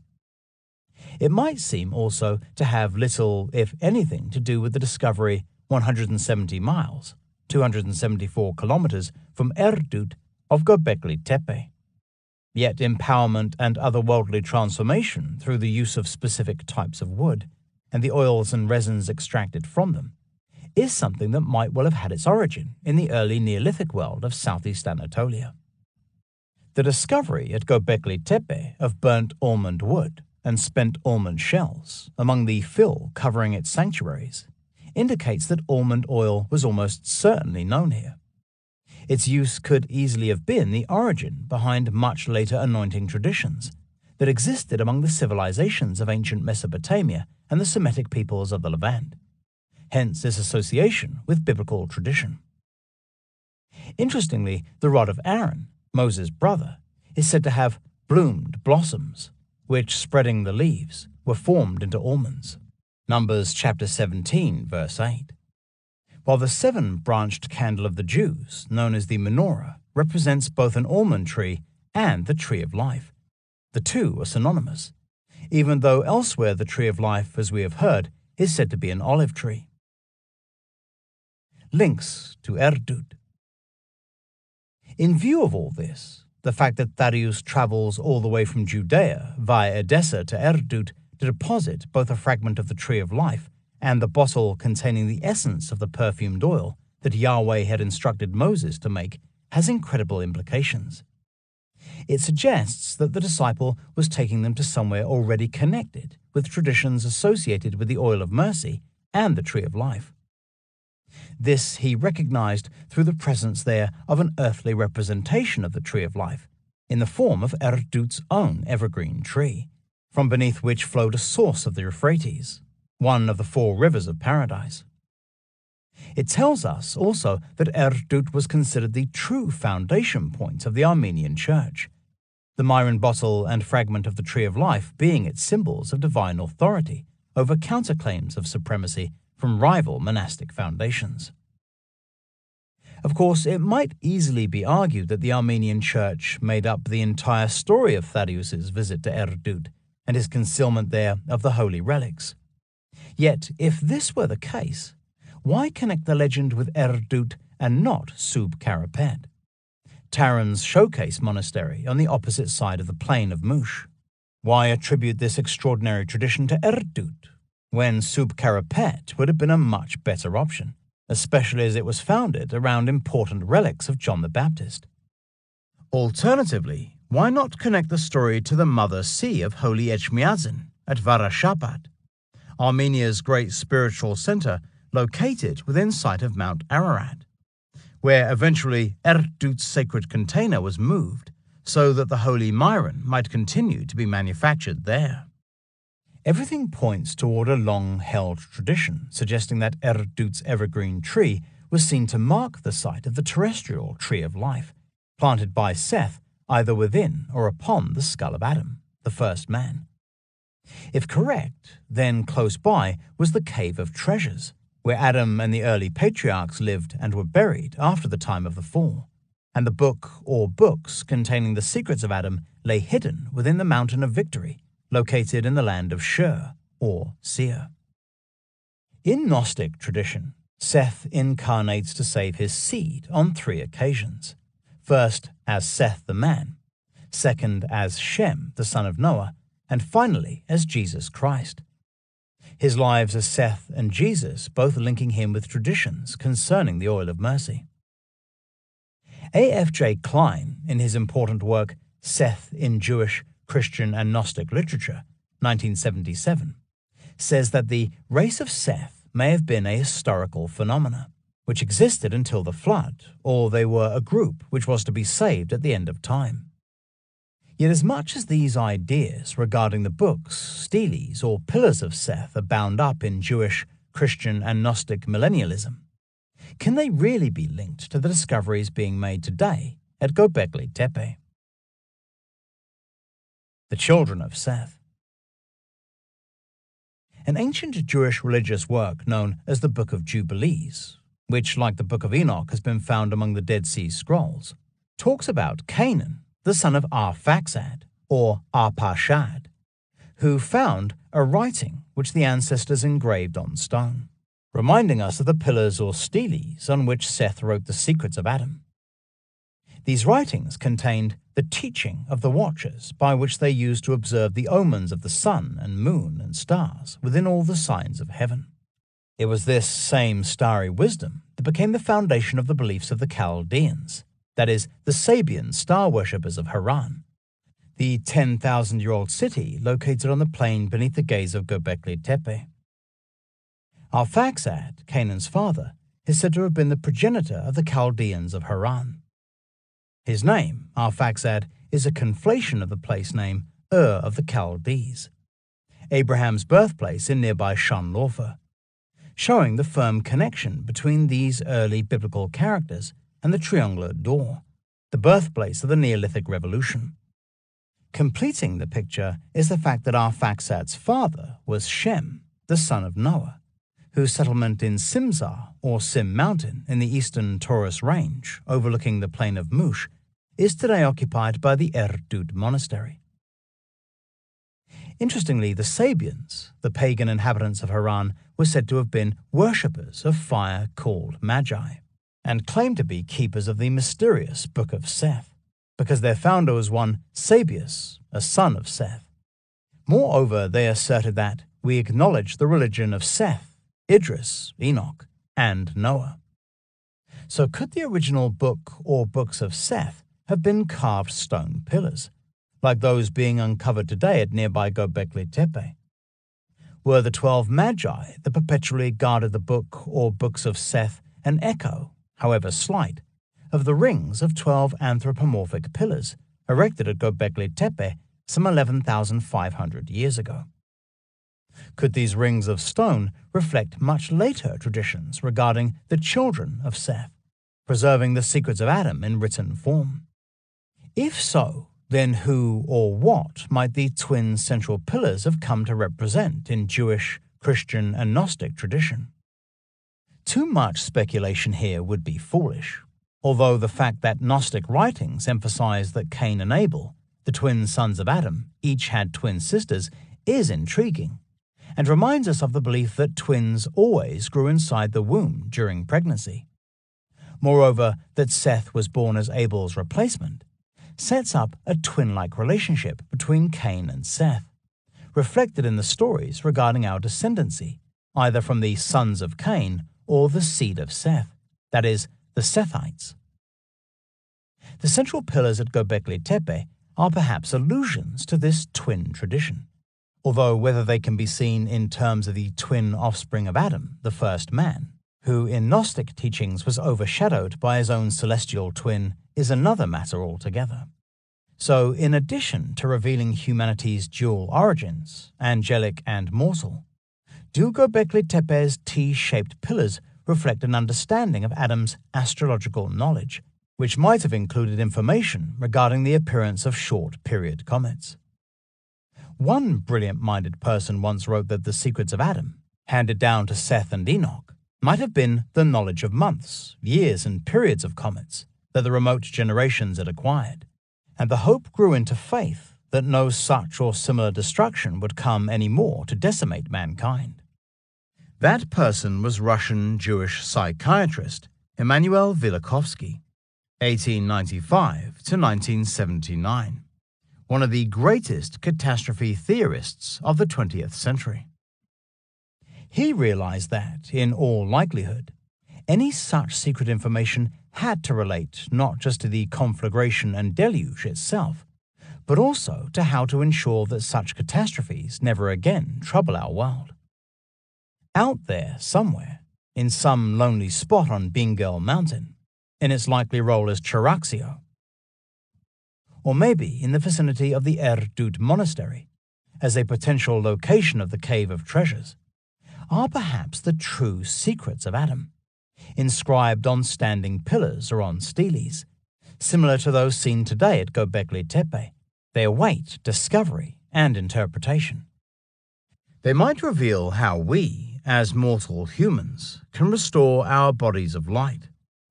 It might seem also to have little, if anything, to do with the discovery 170 miles, 274 kilometers from Erdut of Gobekli Tepe. Yet empowerment and otherworldly transformation through the use of specific types of wood and the oils and resins extracted from them is something that might well have had its origin in the early Neolithic world of southeast Anatolia. The discovery at Gobekli Tepe of burnt almond wood and spent almond shells among the fill covering its sanctuaries indicates that almond oil was almost certainly known here. Its use could easily have been the origin behind much later anointing traditions that existed among the civilizations of ancient Mesopotamia and the Semitic peoples of the Levant, hence this association with biblical tradition. Interestingly, the rod of Aaron, Moses' brother, is said to have bloomed blossoms, which, spreading the leaves, were formed into almonds. Numbers chapter 17, verse 8. While the seven-branched candle of the Jews, known as the menorah, represents both an almond tree and the tree of life. The two are synonymous, even though elsewhere the tree of life, as we have heard, is said to be an olive tree. Links to Erdut. In view of all this, the fact that Thaddeus travels all the way from Judea via Edessa to Erdut to deposit both a fragment of the tree of life and the bottle containing the essence of the perfumed oil that Yahweh had instructed Moses to make has incredible implications. It suggests that the disciple was taking them to somewhere already connected with traditions associated with the oil of mercy and the tree of life. This he recognized through the presence there of an earthly representation of the tree of life, in the form of Erdut's own evergreen tree, from beneath which flowed a source of the Euphrates, one of the four rivers of paradise. It tells us also that Erdut was considered the true foundation point of the Armenian Church, the Myron bottle and fragment of the tree of life being its symbols of divine authority over counterclaims of supremacy from rival monastic foundations. Of course, it might easily be argued that the Armenian Church made up the entire story of Thaddeus's visit to Erdut and his concealment there of the holy relics. Yet, if this were the case, why connect the legend with Erdut and not Sub Karapet, Taran's showcase monastery on the opposite side of the plain of Mush? Why attribute this extraordinary tradition to Erdut, when Sub Karapet would have been a much better option, especially as it was founded around important relics of John the Baptist? Alternatively, why not connect the story to the mother see of Holy Echmiadzin at Varashapat, Armenia's great spiritual center located within sight of Mount Ararat, where eventually Erdut's sacred container was moved so that the holy Myron might continue to be manufactured there. Everything points toward a long-held tradition suggesting that Erdut's evergreen tree was seen to mark the site of the terrestrial tree of life, planted by Seth either within or upon the skull of Adam, the first man. If correct, then close by was the Cave of Treasures, where Adam and the early patriarchs lived and were buried after the time of the fall, and the book or books containing the secrets of Adam lay hidden within the Mountain of Victory, located in the land of Shur, or Seir. In Gnostic tradition, Seth incarnates to save his seed on 3 occasions. First as Seth the man, second as Shem, the son of Noah, and finally as Jesus Christ. His lives as Seth and Jesus both linking him with traditions concerning the oil of mercy. A.F.J. Klein, in his important work Seth in Jewish, Christian, and Gnostic Literature, 1977, says that the race of Seth may have been a historical phenomena, which existed until the flood, or they were a group which was to be saved at the end of time. Yet as much as these ideas regarding the books, steles, or pillars of Seth are bound up in Jewish, Christian, and Gnostic millennialism, can they really be linked to the discoveries being made today at Gobekli Tepe? The Children of Seth. An ancient Jewish religious work known as the Book of Jubilees, which, like the Book of Enoch, has been found among the Dead Sea Scrolls, talks about Canaan, the son of Arphaxad, or Arpachshad, who found a writing which the ancestors engraved on stone, reminding us of the pillars or steles on which Seth wrote the secrets of Adam. These writings contained the teaching of the watchers by which they used to observe the omens of the sun and moon and stars within all the signs of heaven. It was this same starry wisdom that became the foundation of the beliefs of the Chaldeans, that is, the Sabian star worshippers of Haran, the 10,000-year-old city located on the plain beneath the gaze of Gobekli Tepe. Arphaxad, Canaan's father, is said to have been the progenitor of the Chaldeans of Haran. His name, Arphaxad, is a conflation of the place name Ur of the Chaldees, Abraham's birthplace in nearby Shunlorfa, showing the firm connection between these early biblical characters and the triangular door, the birthplace of the Neolithic Revolution. Completing the picture is the fact that Arphaxad's father was Shem, the son of Noah, whose settlement in Simsar, or Sim Mountain, in the eastern Taurus Range, overlooking the plain of Mush, is today occupied by the Erdut Monastery. Interestingly, the Sabians, the pagan inhabitants of Haran, were said to have been worshippers of fire called Magi, and claimed to be keepers of the mysterious Book of Seth, because their founder was one Sabius, a son of Seth. Moreover, they asserted that we acknowledge the religion of Seth, Idris, Enoch, and Noah. So could the original book or books of Seth have been carved stone pillars, like those being uncovered today at nearby Gobekli Tepe? Were the 12 Magi that perpetually guarded the book or books of Seth an echo, however slight, of the rings of 12 anthropomorphic pillars erected at Gobekli Tepe some 11,500 years ago? Could these rings of stone reflect much later traditions regarding the children of Seth, preserving the secrets of Adam in written form? If so, then who or what might the twin central pillars have come to represent in Jewish, Christian, and Gnostic tradition? Too much speculation here would be foolish, although the fact that Gnostic writings emphasize that Cain and Abel, the twin sons of Adam, each had twin sisters, is intriguing, and reminds us of the belief that twins always grew inside the womb during pregnancy. Moreover, that Seth was born as Abel's replacement sets up a twin-like relationship between Cain and Seth, reflected in the stories regarding our descendancy, either from the sons of Cain or the seed of Seth, that is, the Sethites. The central pillars at Gobekli Tepe are perhaps allusions to this twin tradition, although whether they can be seen in terms of the twin offspring of Adam, the first man, who in Gnostic teachings was overshadowed by his own celestial twin, is another matter altogether. So, in addition to revealing humanity's dual origins, angelic and mortal, do Gobekli Tepe's T-shaped pillars reflect an understanding of Adam's astrological knowledge, which might have included information regarding the appearance of short-period comets? One brilliant-minded person once wrote that the secrets of Adam, handed down to Seth and Enoch, might have been the knowledge of months, years, and periods of comets that the remote generations had acquired, and the hope grew into faith that no such or similar destruction would come any more to decimate mankind. That person was Russian-Jewish psychiatrist Immanuel Velikovsky, 1895 to 1979, one of the greatest catastrophe theorists of the 20th century. He realized that, in all likelihood, any such secret information had to relate not just to the conflagration and deluge itself, but also to how to ensure that such catastrophes never again trouble our world. Out there, somewhere, in some lonely spot on Bingel Mountain, in its likely role as Charaxio, or maybe in the vicinity of the Erdut Monastery, as a potential location of the Cave of Treasures, are perhaps the true secrets of Adam, inscribed on standing pillars or on steles, similar to those seen today at Gobekli Tepe. They await discovery and interpretation. They might reveal how we, as mortal humans, can restore our bodies of light,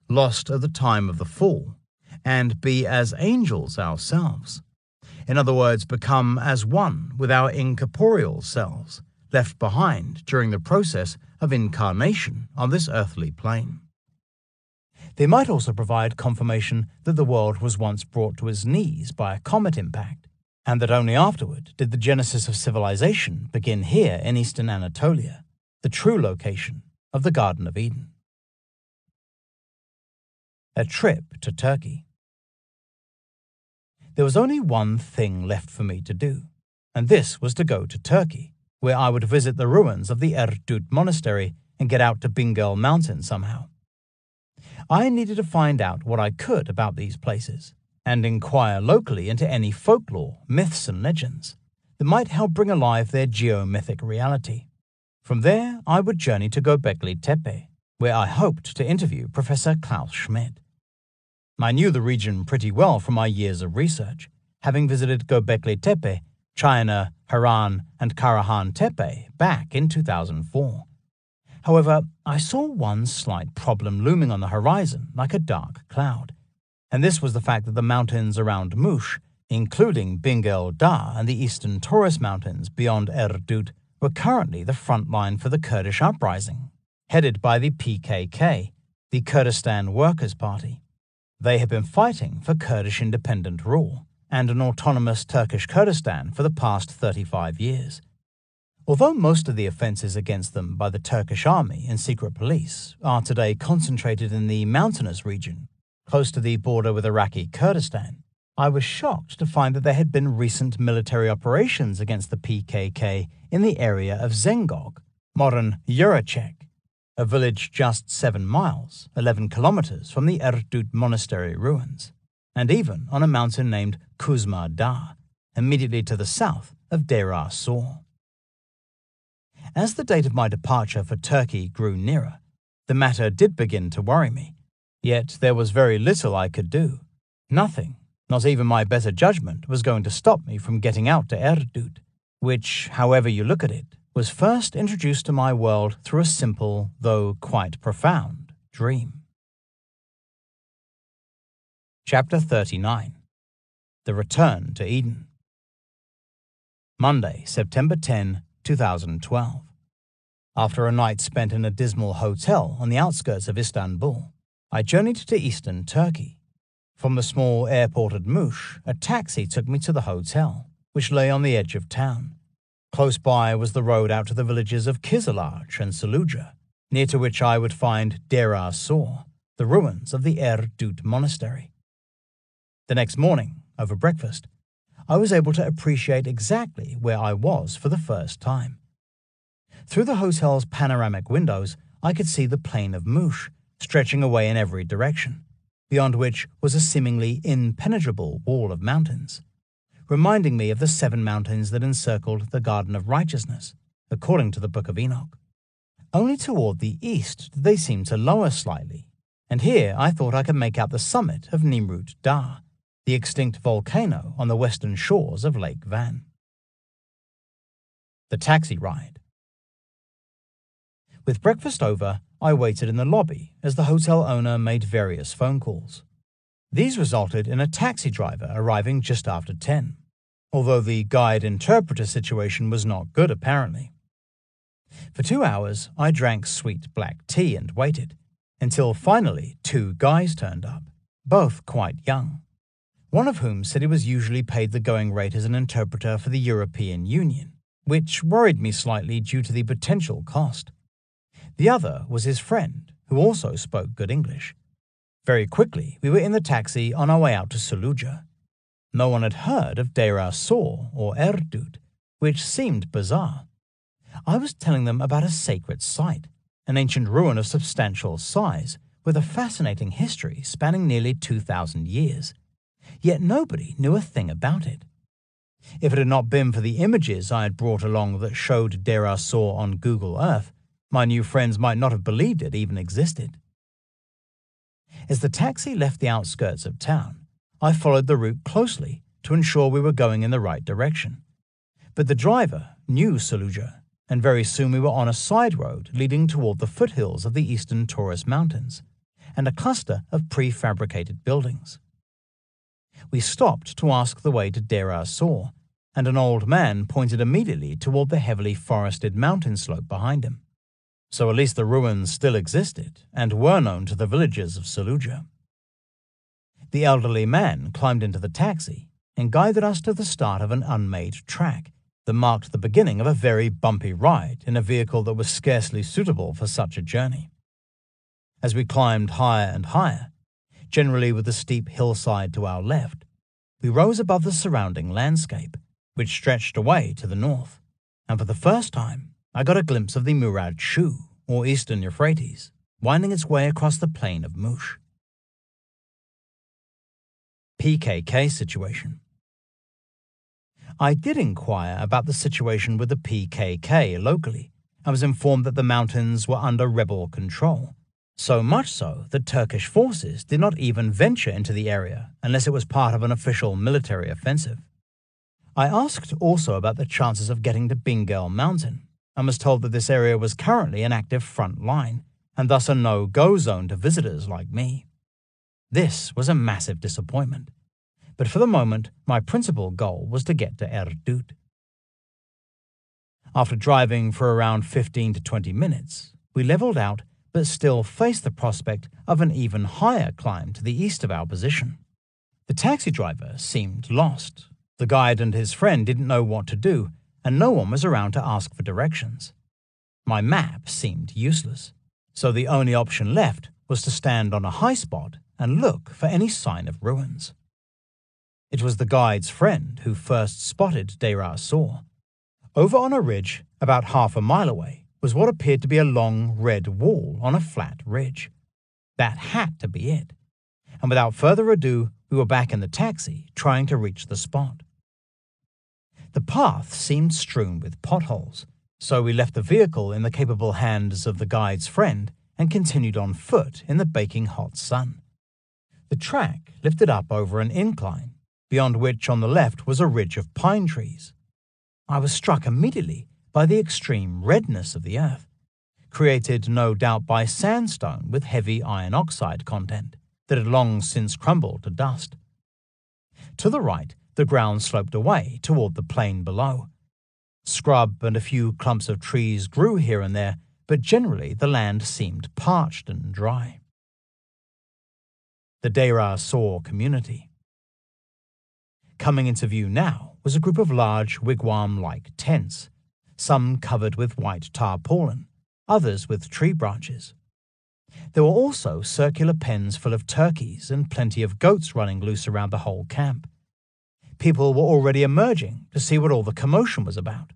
lost at the time of the fall, and be as angels ourselves. In other words, become as one with our incorporeal selves, left behind during the process of incarnation on this earthly plane. They might also provide confirmation that the world was once brought to its knees by a comet impact, and that only afterward did the genesis of civilization begin here in eastern Anatolia, the true location of the Garden of Eden. A trip to Turkey. There was only one thing left for me to do, and this was to go to Turkey, where I would visit the ruins of the Ertuğ monastery and get out to Bingöl Mountain somehow. I needed to find out what I could about these places, and inquire locally into any folklore, myths and legends that might help bring alive their geomythic reality. From there, I would journey to Gobekli Tepe, where I hoped to interview Professor Klaus Schmidt. I knew the region pretty well from my years of research, having visited Gobekli Tepe, China, Haran, and Karahan Tepe back in 2004. However, I saw one slight problem looming on the horizon like a dark cloud, and this was the fact that the mountains around Muş, including Bingöl Dağ and the eastern Taurus Mountains beyond Ertuğ, were currently the front line for the Kurdish uprising, headed by the PKK, the Kurdistan Workers' Party. They had been fighting for Kurdish independent rule and an autonomous Turkish Kurdistan for the past 35 years. Although most of the offenses against them by the Turkish army and secret police are today concentrated in the mountainous region, close to the border with Iraqi Kurdistan, I was shocked to find that there had been recent military operations against the PKK in the area of Zengog, modern Yurachek, a village just 7 miles, 11 kilometers from the Ertuğ monastery ruins, and even on a mountain named Kuzma Dağ, immediately to the south of Dera Sor. As the date of my departure for Turkey grew nearer, the matter did begin to worry me, yet there was very little I could do. Nothing, not even my better judgment, was going to stop me from getting out to Ertuğ, which, however you look at it, was first introduced to my world through a simple, though quite profound, dream. Chapter 39. The Return to Eden. Monday, September 10, 2012. After a night spent in a dismal hotel on the outskirts of Istanbul, I journeyed to eastern Turkey. From the small airport at Muş, a taxi took me to the hotel, which lay on the edge of town. Close by was the road out to the villages of Kizilaj and Saluja, near to which I would find Dera Sor, the ruins of the Ertuğ monastery. The next morning, over breakfast, I was able to appreciate exactly where I was for the first time. Through the hotel's panoramic windows, I could see the plain of Muş, stretching away in every direction, beyond which was a seemingly impenetrable wall of mountains, reminding me of the 7 mountains that encircled the Garden of Righteousness, according to the Book of Enoch. Only toward the east did they seem to lower slightly, and here I thought I could make out the summit of Nimrut Dağ, the extinct volcano on the western shores of Lake Van. The taxi ride. With breakfast over, I waited in the lobby as the hotel owner made various phone calls. These resulted in a taxi driver arriving just after 10, although the guide-interpreter situation was not good apparently. For 2 hours, I drank sweet black tea and waited, until finally 2 guys turned up, both quite young. One of whom said he was usually paid the going rate as an interpreter for the European Union, which worried me slightly due to the potential cost. The other was his friend, who also spoke good English. Very quickly, we were in the taxi on our way out to Saluja. No one had heard of Dera Sor or Ertuğ, which seemed bizarre. I was telling them about a sacred site, an ancient ruin of substantial size, with a fascinating history spanning nearly 2,000 years. Yet nobody knew a thing about it. If it had not been for the images I had brought along that showed Dera Sor on Google Earth, my new friends might not have believed it even existed. As the taxi left the outskirts of town, I followed the route closely to ensure we were going in the right direction. But the driver knew Saluja, and very soon we were on a side road leading toward the foothills of the eastern Taurus Mountains, and a cluster of prefabricated buildings. We stopped to ask the way to Dera Sor, and an old man pointed immediately toward the heavily forested mountain slope behind him. so at least the ruins still existed and were known to the villagers of Saluja. The elderly man climbed into the taxi and guided us to the start of an unmade track that marked the beginning of a very bumpy ride in a vehicle that was scarcely suitable for such a journey. As we climbed higher and higher, generally with the steep hillside to our left, we rose above the surrounding landscape, which stretched away to the north, and for the first time I got a glimpse of the Murad Shu, or Eastern Euphrates, winding its way across the plain of Mush. PKK situation. I did inquire about the situation with the PKK locally. I was informed that the mountains were under rebel control, so much so that Turkish forces did not even venture into the area unless it was part of an official military offensive. I asked also about the chances of getting to Bingel Mountain and was told that this area was currently an active front line and thus a no-go zone to visitors like me. This was a massive disappointment, but for the moment my principal goal was to get to Erdoot. After driving for around 15 to 20 minutes, we leveled out but still faced the prospect of an even higher climb to the east of our position. The taxi driver seemed lost. The guide and his friend didn't know what to do, and no one was around to ask for directions. My map seemed useless, so the only option left was to stand on a high spot and look for any sign of ruins. It was the guide's friend who first spotted Deir Sor. Over on a ridge, about half a mile away, was what appeared to be a long red wall on a flat ridge. That had to be it, and without further ado, we were back in the taxi, trying to reach the spot. The path seemed strewn with potholes, so we left the vehicle in the capable hands of the guide's friend and continued on foot in the baking hot sun. The track lifted up over an incline, beyond which on the left was a ridge of pine trees. I was struck immediately by the extreme redness of the earth, created no doubt by sandstone with heavy iron oxide content that had long since crumbled to dust. To the right, the ground sloped away toward the plain below. Scrub and a few clumps of trees grew here and there, but generally the land seemed parched and dry. The Deir Sor community. Coming into view now was a group of large wigwam-like tents, some covered with white tarpaulin, others with tree branches. There were also circular pens full of turkeys and plenty of goats running loose around the whole camp. People were already emerging to see what all the commotion was about.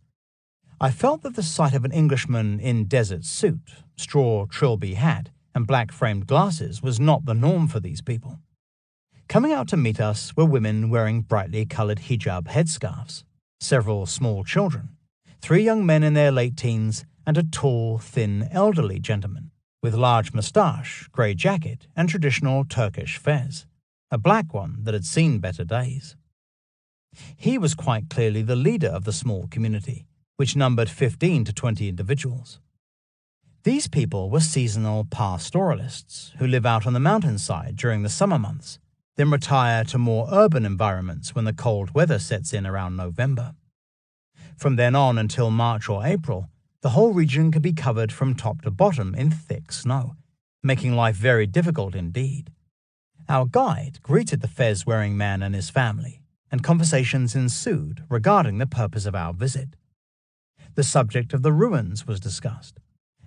I felt that the sight of an Englishman in desert suit, straw trilby hat, and black-framed glasses was not the norm for these people. Coming out to meet us were women wearing brightly colored hijab headscarves, several small children, 3 young men in their late teens, and a tall, thin, elderly gentleman with large moustache, grey jacket, and traditional Turkish fez, a black one that had seen better days. He was quite clearly the leader of the small community, which numbered 15 to 20 individuals. These people were seasonal pastoralists who live out on the mountainside during the summer months, then retire to more urban environments when the cold weather sets in around November. From then on until March or April, the whole region could be covered from top to bottom in thick snow, making life very difficult indeed. Our guide greeted the fez-wearing man and his family, and conversations ensued regarding the purpose of our visit. The subject of the ruins was discussed,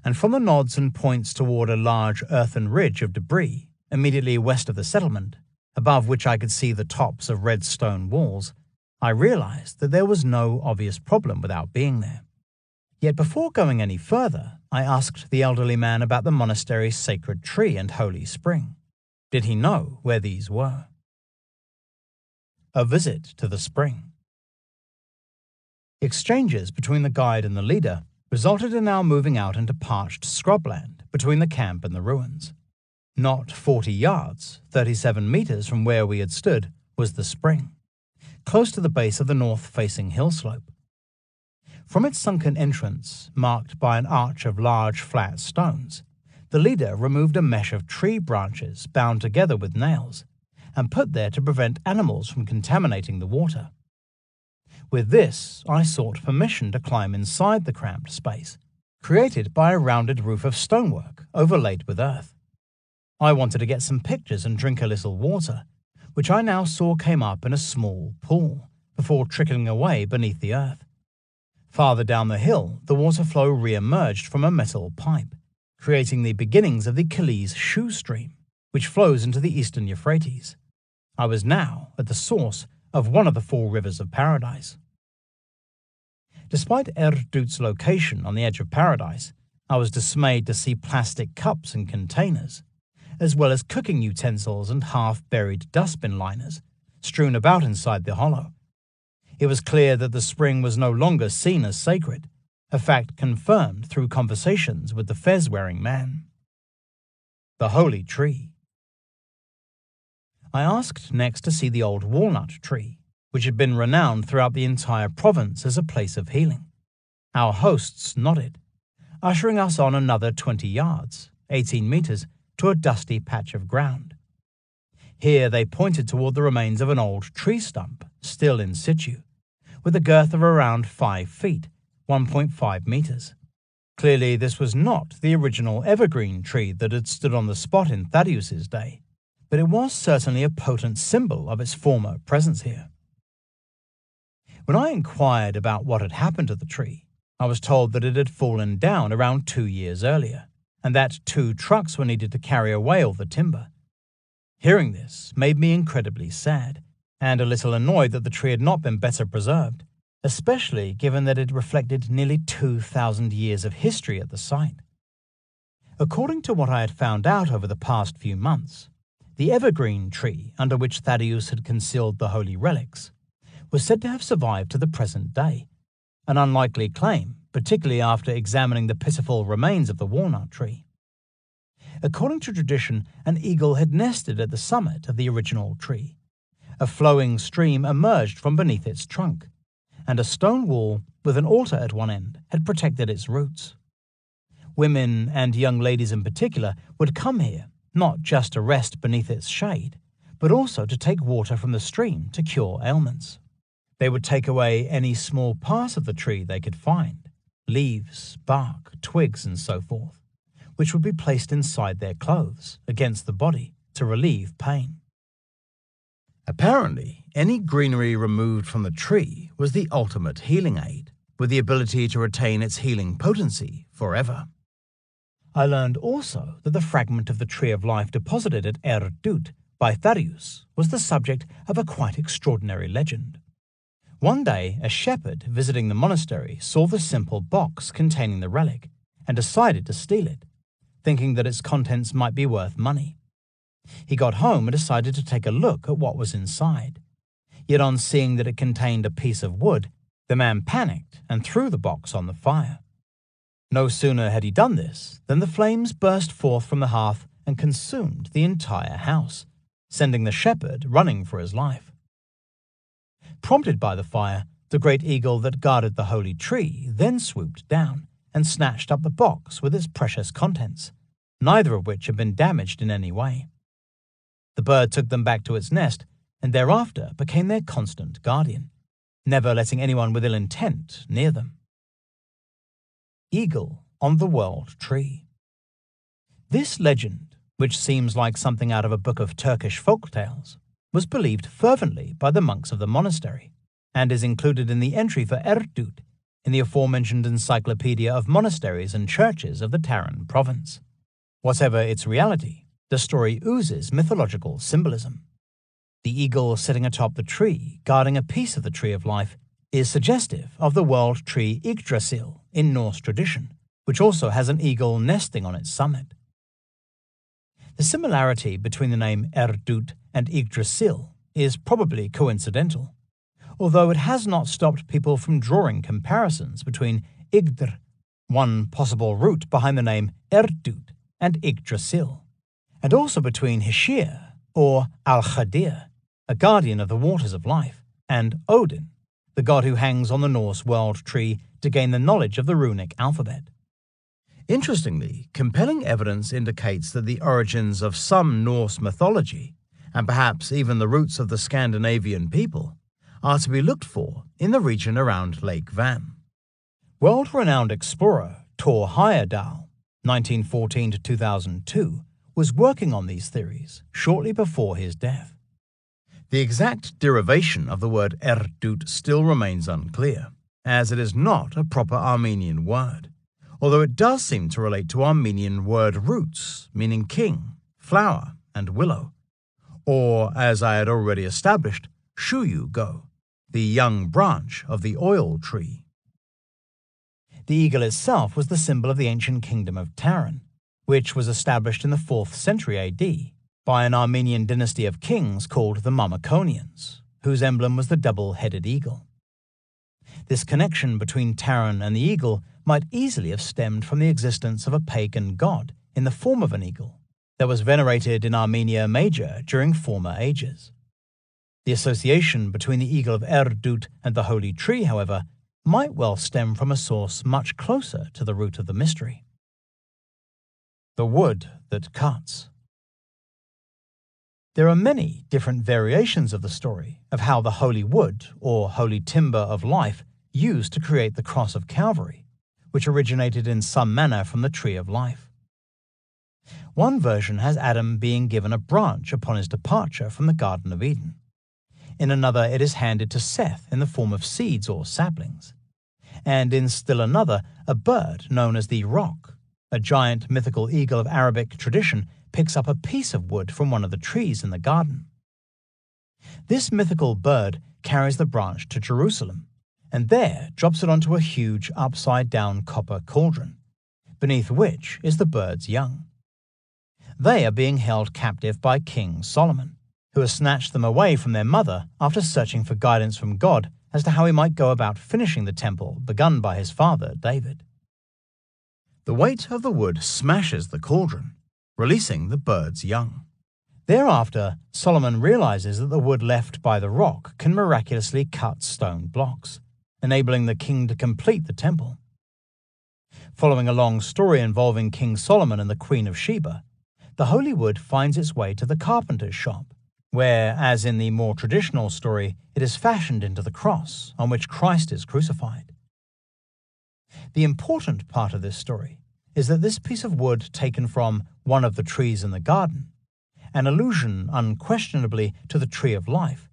and from the nods and points toward a large earthen ridge of debris immediately west of the settlement, above which I could see the tops of red stone walls, I realized that there was no obvious problem without being there. Yet before going any further, I asked the elderly man about the monastery's sacred tree and holy spring. Did he know where these were? A visit to the spring. Exchanges between the guide and the leader resulted in our moving out into parched scrubland between the camp and the ruins. Not 40 yards, 37 meters from where we had stood, was the spring, close to the base of the north-facing hill slope. From its sunken entrance, marked by an arch of large flat stones, the leader removed a mesh of tree branches bound together with nails and put there to prevent animals from contaminating the water. With this, I sought permission to climb inside the cramped space, created by a rounded roof of stonework overlaid with earth. I wanted to get some pictures and drink a little water, which I now saw came up in a small pool before trickling away beneath the earth. Farther down the hill, the water flow re-emerged from a metal pipe, creating the beginnings of the Killis shoe stream, which flows into the eastern Euphrates. I was now at the source of one of the 4 rivers of paradise. Despite Erdut's location on the edge of paradise, I was dismayed to see plastic cups and containers, as well as cooking utensils and half-buried dustbin liners, strewn about inside the hollow. It was clear that the spring was no longer seen as sacred, a fact confirmed through conversations with the fez-wearing man. The Holy Tree. I asked next to see the old walnut tree, which had been renowned throughout the entire province as a place of healing. Our hosts nodded, ushering us on another 20 yards, 18 meters, to a dusty patch of ground. Here they pointed toward the remains of an old tree stump, still in situ, with a girth of around 5 feet, 1.5 meters. Clearly this was not the original evergreen tree that had stood on the spot in Thaddeus's day, but it was certainly a potent symbol of its former presence here. When I inquired about what had happened to the tree, I was told that it had fallen down around 2 years earlier, and that 2 trucks were needed to carry away all the timber. Hearing this made me incredibly sad, and a little annoyed that the tree had not been better preserved, especially given that it reflected nearly 2,000 years of history at the site. According to what I had found out over the past few months, the evergreen tree under which Thaddeus had concealed the holy relics was said to have survived to the present day, an unlikely claim, particularly after examining the pitiful remains of the walnut tree. According to tradition, an eagle had nested at the summit of the original tree. A flowing stream emerged from beneath its trunk, and a stone wall with an altar at one end had protected its roots. Women, and young ladies in particular, would come here, not just to rest beneath its shade, but also to take water from the stream to cure ailments. They would take away any small part of the tree they could find, leaves, bark, twigs, and so forth, which would be placed inside their clothes, against the body, to relieve pain. Apparently, any greenery removed from the tree was the ultimate healing aid, with the ability to retain its healing potency forever. I learned also that the fragment of the Tree of Life deposited at Erdut by Thaddeus was the subject of a quite extraordinary legend. One day, a shepherd visiting the monastery saw the simple box containing the relic and decided to steal it, thinking that its contents might be worth money. He got home and decided to take a look at what was inside. Yet on seeing that it contained a piece of wood, the man panicked and threw the box on the fire. No sooner had he done this than the flames burst forth from the hearth and consumed the entire house, sending the shepherd running for his life. Prompted by the fire, the great eagle that guarded the holy tree then swooped down and snatched up the box with its precious contents, neither of which had been damaged in any way. The bird took them back to its nest and thereafter became their constant guardian, never letting anyone with ill intent near them. Eagle on the World Tree. This legend, which seems like something out of a book of Turkish folk tales, was believed fervently by the monks of the monastery and is included in the entry for Erdut in the aforementioned Encyclopedia of Monasteries and Churches of the Taran province. Whatever its reality, the story oozes mythological symbolism. The eagle sitting atop the tree, guarding a piece of the Tree of Life, is suggestive of the world tree Yggdrasil in Norse tradition, which also has an eagle nesting on its summit. The similarity between the name Erdut and Yggdrasil is probably coincidental, although it has not stopped people from drawing comparisons between Yggdr, one possible root behind the name Erdut, and Yggdrasil, and also between Hishir, or Al-Khadir, a guardian of the waters of life, and Odin, the god who hangs on the Norse world tree to gain the knowledge of the runic alphabet. Interestingly, compelling evidence indicates that the origins of some Norse mythology, and perhaps even the roots of the Scandinavian people, are to be looked for in the region around Lake Van. World-renowned explorer Thor Heyerdahl, 1914 to 2002, was working on these theories shortly before his death. The exact derivation of the word Erdut still remains unclear, as it is not a proper Armenian word, although it does seem to relate to Armenian word roots, meaning king, flower, and willow, or, as I had already established, shuyu go, the young branch of the oil tree. The eagle itself was the symbol of the ancient kingdom of Taran, which was established in the 4th century AD by an Armenian dynasty of kings called the Mamikonians, whose emblem was the double-headed eagle. This connection between Taran and the eagle might easily have stemmed from the existence of a pagan god in the form of an eagle that was venerated in Armenia Major during former ages. The association between the eagle of Erdut and the holy tree, however, might well stem from a source much closer to the root of the mystery. The wood that cuts. There are many different variations of the story of how the holy wood, or holy timber of life, used to create the cross of Calvary, which originated in some manner from the tree of life. One version has Adam being given a branch upon his departure from the Garden of Eden. In another, it is handed to Seth in the form of seeds or saplings. And in still another, a bird known as the roc, a giant mythical eagle of Arabic tradition, picks up a piece of wood from one of the trees in the garden. This mythical bird carries the branch to Jerusalem, and there drops it onto a huge upside-down copper cauldron, beneath which is the bird's young. They are being held captive by King Solomon, who has snatched them away from their mother after searching for guidance from God as to how he might go about finishing the temple begun by his father David. The weight of the wood smashes the cauldron, releasing the bird's young. Thereafter, Solomon realizes that the wood left by the roc can miraculously cut stone blocks, enabling the king to complete the temple. Following a long story involving King Solomon and the Queen of Sheba, the holy wood finds its way to the carpenter's shop, where, as in the more traditional story, it is fashioned into the cross on which Christ is crucified. The important part of this story is that this piece of wood taken from one of the trees in the garden, an allusion unquestionably to the tree of life,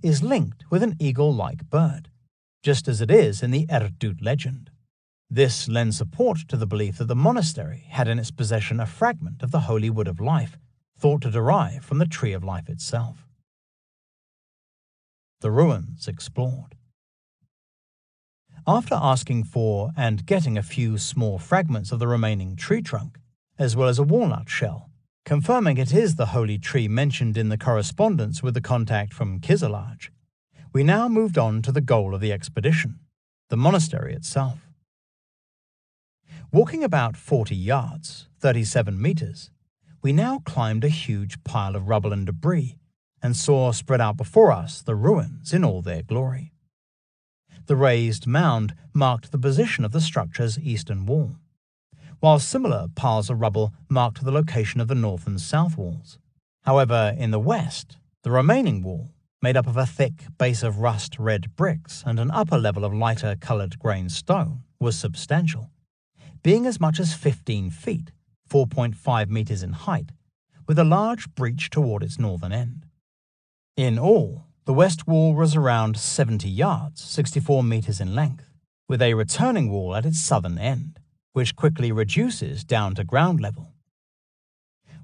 is linked with an eagle-like bird, just as it is in the Erdut legend. This lends support to the belief that the monastery had in its possession a fragment of the holy wood of life, thought to derive from the tree of life itself. The ruins explored. After asking for and getting a few small fragments of the remaining tree trunk, as well as a walnut shell, confirming it is the holy tree mentioned in the correspondence with the contact from Kizilaj, we now moved on to the goal of the expedition, the monastery itself. Walking about 40 yards, 37 meters, we now climbed a huge pile of rubble and debris and saw spread out before us the ruins in all their glory. The raised mound marked the position of the structure's eastern wall, while similar piles of rubble marked the location of the north and south walls. However, in the west, the remaining wall, made up of a thick base of rust-red bricks and an upper level of lighter-colored grain stone, was substantial, being as much as 15 feet, 4.5 meters in height, with a large breach toward its northern end. In all, the west wall was around 70 yards, 64 meters in length, with a returning wall at its southern end, which quickly reduces down to ground level.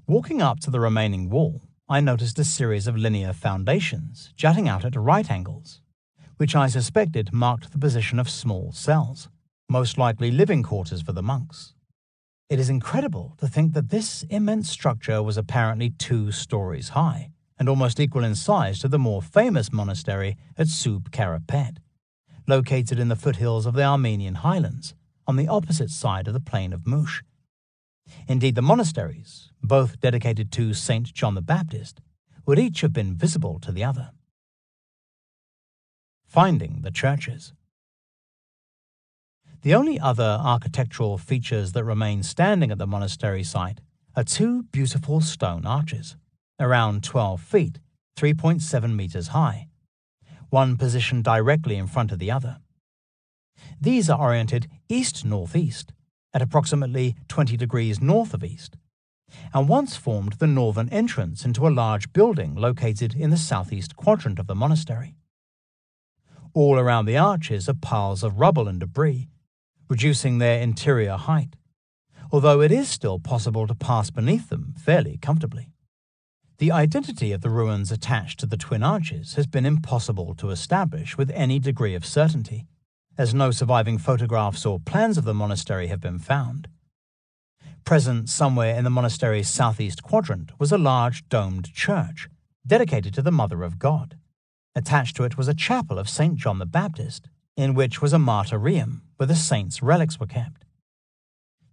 Walking up to the remaining wall, I noticed a series of linear foundations jutting out at right angles, which I suspected marked the position of small cells, most likely living quarters for the monks. It is incredible to think that this immense structure was apparently 2 stories high, and almost equal in size to the more famous monastery at Sub Karapet, located in the foothills of the Armenian highlands, on the opposite side of the plain of Mush. Indeed, the monasteries, both dedicated to St. John the Baptist, would each have been visible to the other. Finding the churches. The only other architectural features that remain standing at the monastery site are 2 beautiful stone arches, around 12 feet, 3.7 meters high, one positioned directly in front of the other. These are oriented east-northeast, at approximately 20 degrees north of east, and once formed the northern entrance into a large building located in the southeast quadrant of the monastery. All around the arches are piles of rubble and debris, reducing their interior height, although it is still possible to pass beneath them fairly comfortably. The identity of the ruins attached to the twin arches has been impossible to establish with any degree of certainty, as no surviving photographs or plans of the monastery have been found. Present somewhere in the monastery's southeast quadrant was a large domed church dedicated to the Mother of God. Attached to it was a chapel of St. John the Baptist, in which was a martyrium where the saint's relics were kept.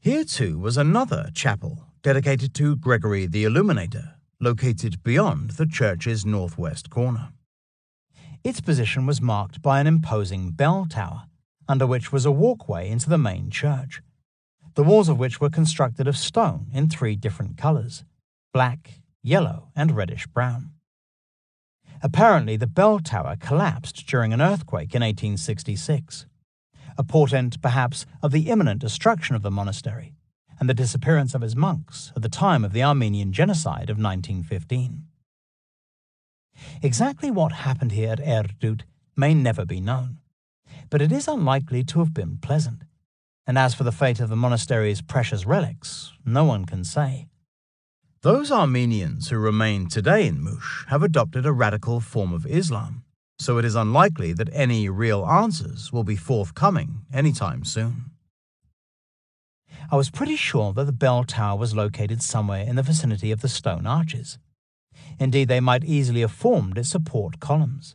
Here too was another chapel dedicated to Gregory the Illuminator, located beyond the church's northwest corner. Its position was marked by an imposing bell tower, under which was a walkway into the main church, the walls of which were constructed of stone in 3 different colors: black, yellow, and reddish-brown. Apparently, the bell tower collapsed during an earthquake in 1866, a portent perhaps of the imminent destruction of the monastery and the disappearance of its monks at the time of the Armenian genocide of 1915. Exactly what happened here at Erdoot may never be known, but it is unlikely to have been pleasant, and as for the fate of the monastery's precious relics, no one can say. Those Armenians who remain today in Mush have adopted a radical form of Islam, so it is unlikely that any real answers will be forthcoming anytime soon. I was pretty sure that the bell tower was located somewhere in the vicinity of the stone arches. Indeed, they might easily have formed its support columns,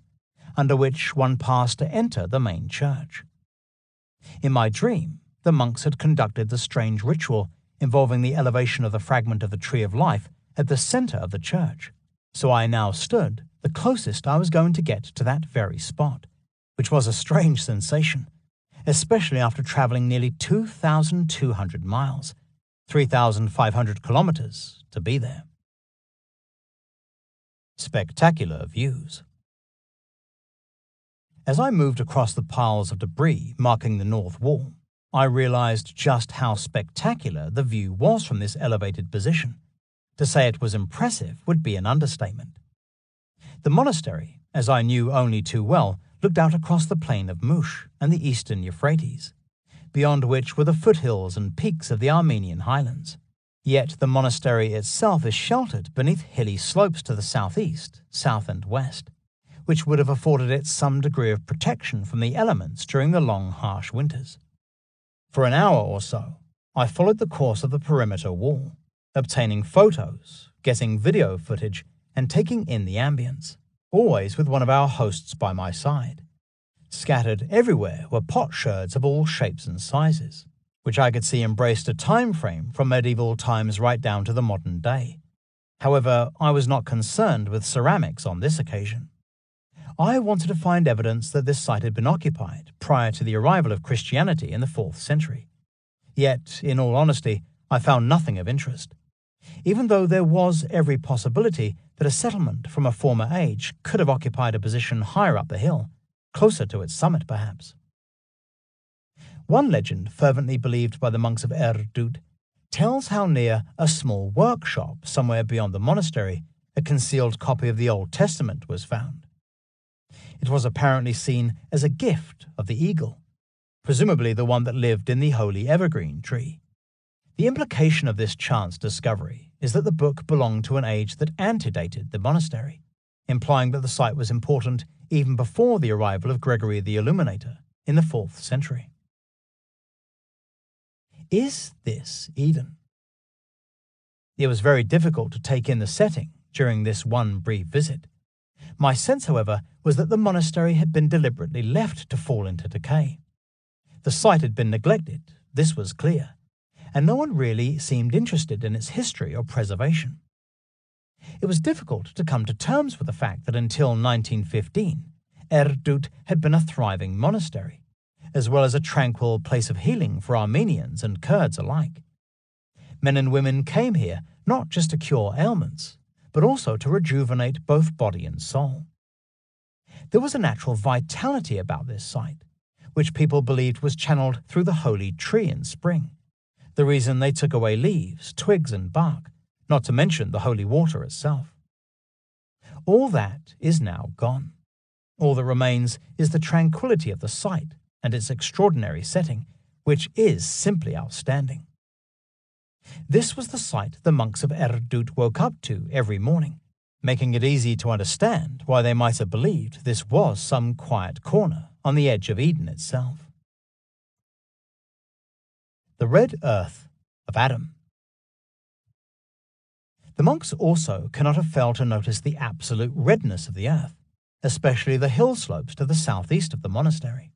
under which one passed to enter the main church. In my dream, the monks had conducted the strange ritual involving the elevation of the fragment of the Tree of Life at the center of the church, so I now stood the closest I was going to get to that very spot, which was a strange sensation, especially after traveling nearly 2,200 miles, 3,500 kilometers, to be there. Spectacular views. As I moved across the piles of debris marking the north wall, I realized just how spectacular the view was from this elevated position. To say it was impressive would be an understatement. The monastery, as I knew only too well, looked out across the plain of Mush and the eastern Euphrates, beyond which were the foothills and peaks of the Armenian highlands. Yet the monastery itself is sheltered beneath hilly slopes to the southeast, south and west, which would have afforded it some degree of protection from the elements during the long, harsh winters. For an hour or so, I followed the course of the perimeter wall, obtaining photos, getting video footage, and taking in the ambience, always with one of our hosts by my side. Scattered everywhere were potsherds of all shapes and sizes, which I could see embraced a time frame from medieval times right down to the modern day. However, I was not concerned with ceramics on this occasion. I wanted to find evidence that this site had been occupied prior to the arrival of Christianity in the 4th century. Yet, in all honesty, I found nothing of interest, even though there was every possibility that a settlement from a former age could have occupied a position higher up the hill, closer to its summit perhaps. One legend, fervently believed by the monks of Erdoot, tells how near a small workshop somewhere beyond the monastery a concealed copy of the Old Testament was found. It was apparently seen as a gift of the eagle, presumably the one that lived in the holy evergreen tree. The implication of this chance discovery is that the book belonged to an age that antedated the monastery, implying that the site was important even before the arrival of Gregory the Illuminator in the 4th century. Is this Eden? It was very difficult to take in the setting during this one brief visit. My sense, however, was that the monastery had been deliberately left to fall into decay. The site had been neglected, this was clear, and no one really seemed interested in its history or preservation. It was difficult to come to terms with the fact that until 1915, Erdoot had been a thriving monastery, as well as a tranquil place of healing for Armenians and Kurds alike. Men and women came here not just to cure ailments, but also to rejuvenate both body and soul. There was a natural vitality about this site, which people believed was channeled through the holy tree in spring, The reason they took away leaves, twigs, and bark, not to mention the holy water itself. All that is now gone. All that remains is the tranquility of the site and its extraordinary setting, which is simply outstanding. This was the sight the monks of Erdoot woke up to every morning, making it easy to understand why they might have believed this was some quiet corner on the edge of Eden itself. The red earth of Adam. The monks also cannot have failed to notice the absolute redness of the earth, especially the hill slopes to the southeast of the monastery.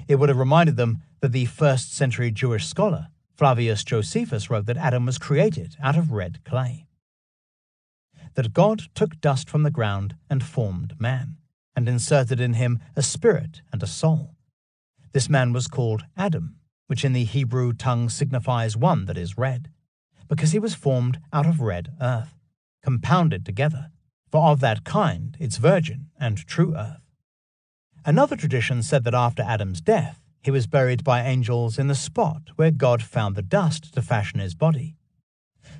It would have reminded them that the first-century Jewish scholar Flavius Josephus wrote that Adam was created out of red clay. That God took dust from the ground and formed man, and inserted in him a spirit and a soul. This man was called Adam, which in the Hebrew tongue signifies one that is red, because he was formed out of red earth, compounded together, for of that kind it's virgin and true earth. Another tradition said that after Adam's death, he was buried by angels in the spot where God found the dust to fashion his body.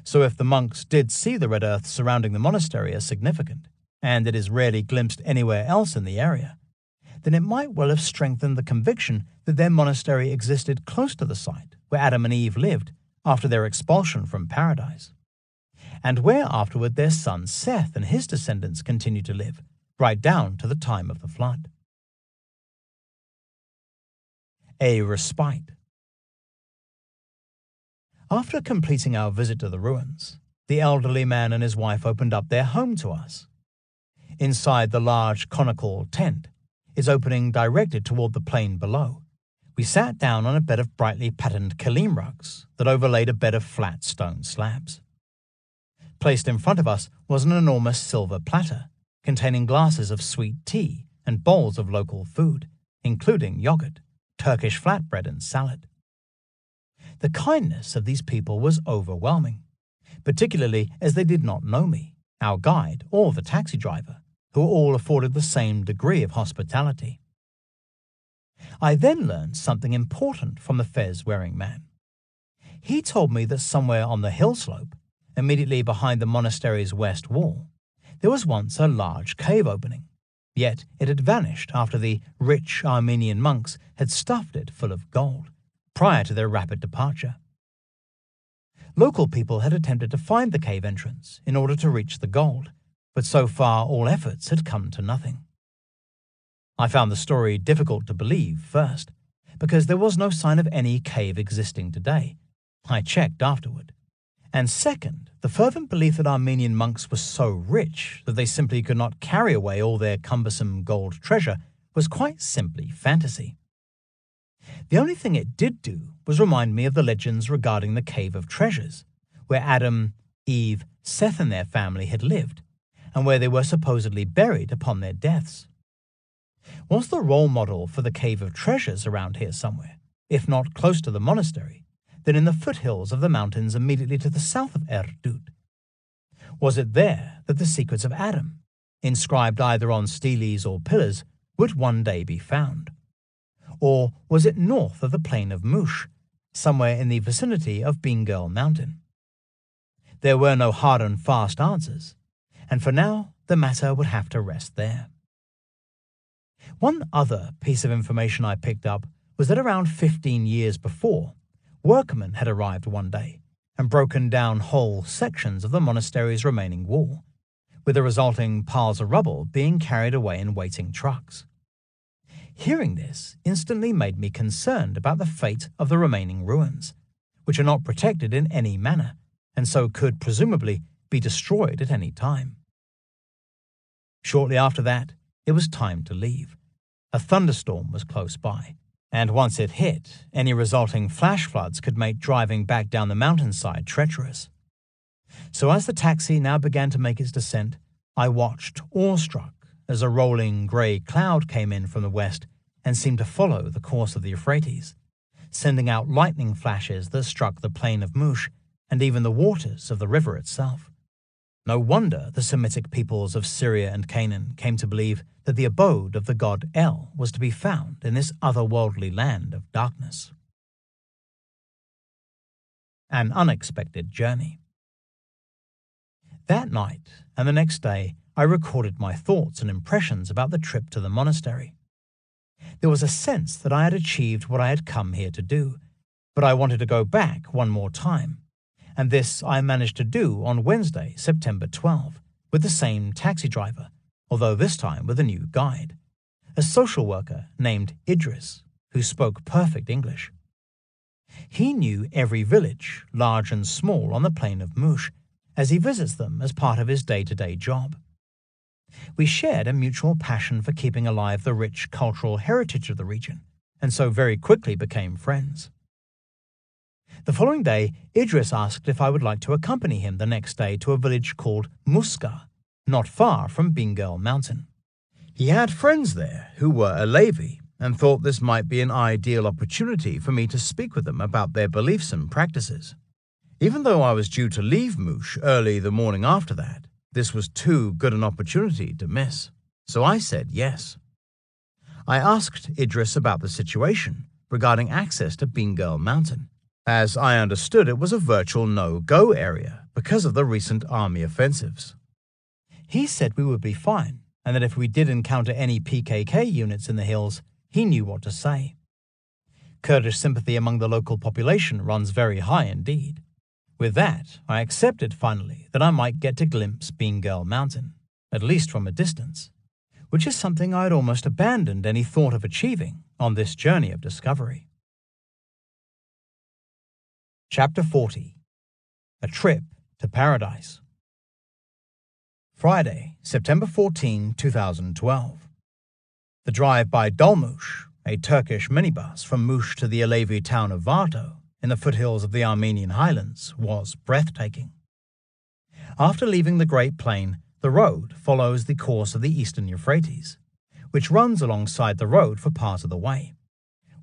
So if the monks did see the red earth surrounding the monastery as significant, and it is rarely glimpsed anywhere else in the area, then it might well have strengthened the conviction that their monastery existed close to the site where Adam and Eve lived after their expulsion from paradise, and where afterward their son Seth and his descendants continued to live, right down to the time of the flood. A respite. After completing our visit to the ruins, the elderly man and his wife opened up their home to us. Inside the large conical tent, its opening directed toward the plain below, we sat down on a bed of brightly patterned kilim rugs that overlaid a bed of flat stone slabs. Placed in front of us was an enormous silver platter containing glasses of sweet tea and bowls of local food, including yogurt, Turkish flatbread, and salad. The kindness of these people was overwhelming, particularly as they did not know me, our guide, or the taxi driver, who all afforded the same degree of hospitality. I then learned something important from the fez-wearing man. He told me that somewhere on the hill slope, immediately behind the monastery's west wall, there was once a large cave opening, yet it had vanished after the rich Armenian monks had stuffed it full of gold, prior to their rapid departure. Local people had attempted to find the cave entrance in order to reach the gold, but so far all efforts had come to nothing. I found the story difficult to believe, first, because there was no sign of any cave existing today. I checked afterward. And second, the fervent belief that Armenian monks were so rich that they simply could not carry away all their cumbersome gold treasure was quite simply fantasy. The only thing it did do was remind me of the legends regarding the Cave of Treasures, where Adam, Eve, Seth and their family had lived, and where they were supposedly buried upon their deaths. Was the role model for the Cave of Treasures around here somewhere, if not close to the monastery, then in the foothills of the mountains immediately to the south of Erdoot? Was it there that the secrets of Adam, inscribed either on steles or pillars, would one day be found? Or was it north of the plain of Mush, somewhere in the vicinity of Bingöl Mountain? There were no hard and fast answers, and for now the matter would have to rest there. One other piece of information I picked up was that around 15 years before, workmen had arrived one day and broken down whole sections of the monastery's remaining wall, with the resulting piles of rubble being carried away in waiting trucks. Hearing this instantly made me concerned about the fate of the remaining ruins, which are not protected in any manner, and so could presumably be destroyed at any time. Shortly after that, it was time to leave. A thunderstorm was close by, and once it hit, any resulting flash floods could make driving back down the mountainside treacherous. So as the taxi now began to make its descent, I watched, awestruck, as a rolling grey cloud came in from the west and seemed to follow the course of the Euphrates, sending out lightning flashes that struck the plain of Mush and even the waters of the river itself. No wonder the Semitic peoples of Syria and Canaan came to believe that the abode of the god El was to be found in this otherworldly land of darkness. an unexpected journey. That night and the next day, I recorded my thoughts and impressions about the trip to the monastery. There was a sense that I had achieved what I had come here to do, but I wanted to go back one more time, and this I managed to do on Wednesday, September 12, with the same taxi driver, although this time with a new guide, a social worker named Idris, who spoke perfect English. He knew every village, large and small, on the plain of Mush, as he visits them as part of his day-to-day job. We shared a mutual passion for keeping alive the rich cultural heritage of the region, and so very quickly became friends. The following day, Idris asked if I would like to accompany him the next day to a village called Muska, not far from Bingöl Mountain. He had friends there who were Alevi and thought this might be an ideal opportunity for me to speak with them about their beliefs and practices. Even though I was due to leave Mush early the morning after that, this was too good an opportunity to miss, so I said yes. I asked Idris about the situation regarding access to Bingöl Mountain, as I understood it was a virtual no-go area because of the recent army offensives. He said we would be fine, and that if we did encounter any PKK units in the hills, he knew what to say. Kurdish sympathy among the local population runs very high indeed. With that, I accepted finally that I might get to glimpse Bingöl Mountain, at least from a distance, which is something I had almost abandoned any thought of achieving on this journey of discovery. Chapter 40. A Trip to Paradise. Friday, September 14, 2012. The drive by Dolmuş, a Turkish minibus from Muş to the Alevi town of Varto, in the foothills of the Armenian highlands, was breathtaking. After leaving the Great Plain, the road follows the course of the eastern Euphrates, which runs alongside the road for part of the way.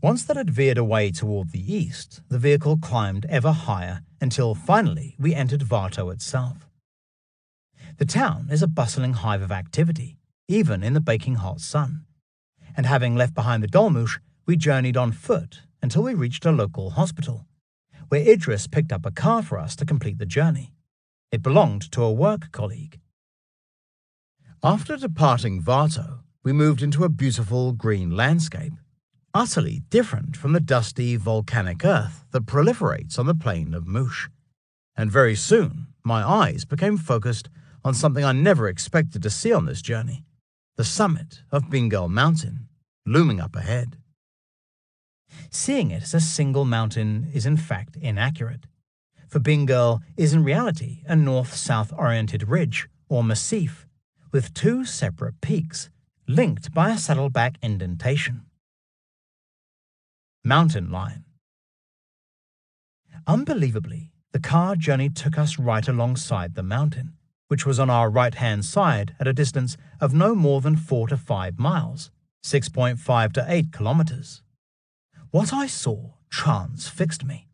Once that had veered away toward the east, the vehicle climbed ever higher until finally we entered Varto itself. The town is a bustling hive of activity, even in the baking hot sun, and having left behind the Dolmuş, we journeyed on foot until we reached a local hospital, where Idris picked up a car for us to complete the journey. It belonged to a work colleague. After departing Varto, we moved into a beautiful green landscape, utterly different from the dusty volcanic earth that proliferates on the plain of Muş. And very soon, my eyes became focused on something I never expected to see on this journey, the summit of Bingöl Mountain, looming up ahead. Seeing it as a single mountain is in fact inaccurate, for Bingöl is in reality a north-south oriented ridge, or massif, with two separate peaks, linked by a saddleback indentation. Mountain line. Unbelievably, the car journey took us right alongside the mountain, which was on our right-hand side at a distance of no more than 4 to 5 miles, 6.5 to 8 kilometers. What I saw transfixed me,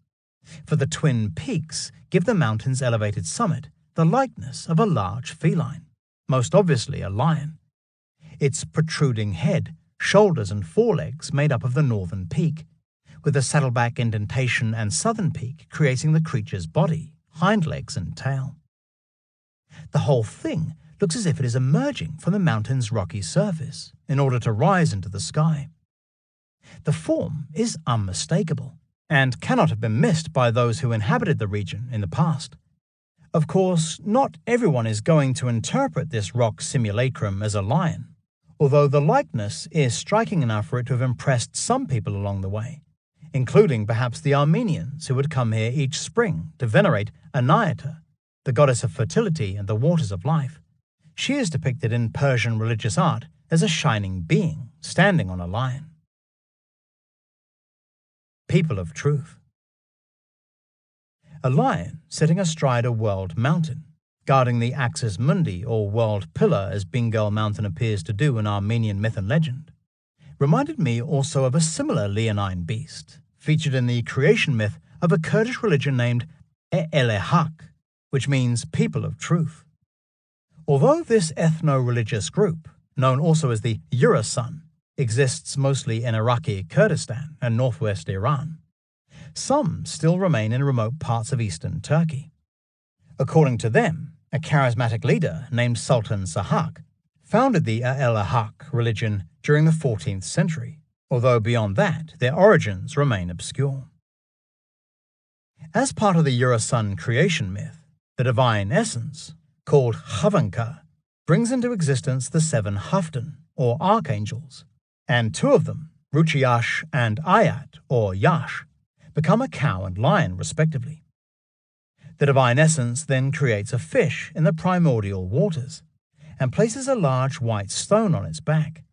for the twin peaks give the mountain's elevated summit the likeness of a large feline, most obviously a lion. Its protruding head, shoulders and forelegs made up of the northern peak, with the saddleback indentation and southern peak creating the creature's body, hind legs and tail. The whole thing looks as if it is emerging from the mountain's rocky surface in order to rise into the sky. The form is unmistakable and cannot have been missed by those who inhabited the region in the past. Of course, not everyone is going to interpret this rock simulacrum as a lion, although the likeness is striking enough for it to have impressed some people along the way, including perhaps the Armenians who would come here each spring to venerate Anahita, the goddess of fertility and the waters of life. She is depicted in Persian religious art as a shining being standing on a lion. People of truth. A lion sitting astride a world mountain, guarding the axis mundi or world pillar as Bingöl Mountain appears to do in Armenian myth and legend, reminded me also of a similar leonine beast, featured in the creation myth of a Kurdish religion named Elehak, which means people of truth. Although this ethno-religious group, known also as the Urasan, exists mostly in Iraqi Kurdistan and northwest Iran, Some still remain in remote parts of eastern Turkey. According to them, a charismatic leader named Sultan Sahak founded the El-Haq religion during the 14th century, although beyond that, their origins remain obscure. As part of the Eurosun creation myth, the divine essence, called Havanka, brings into existence the 7 Haften, or archangels, and 2 of them, Ruchiash and Ayat, or Yash, become a cow and lion respectively. The divine essence then creates a fish in the primordial waters and places a large white stone on its back.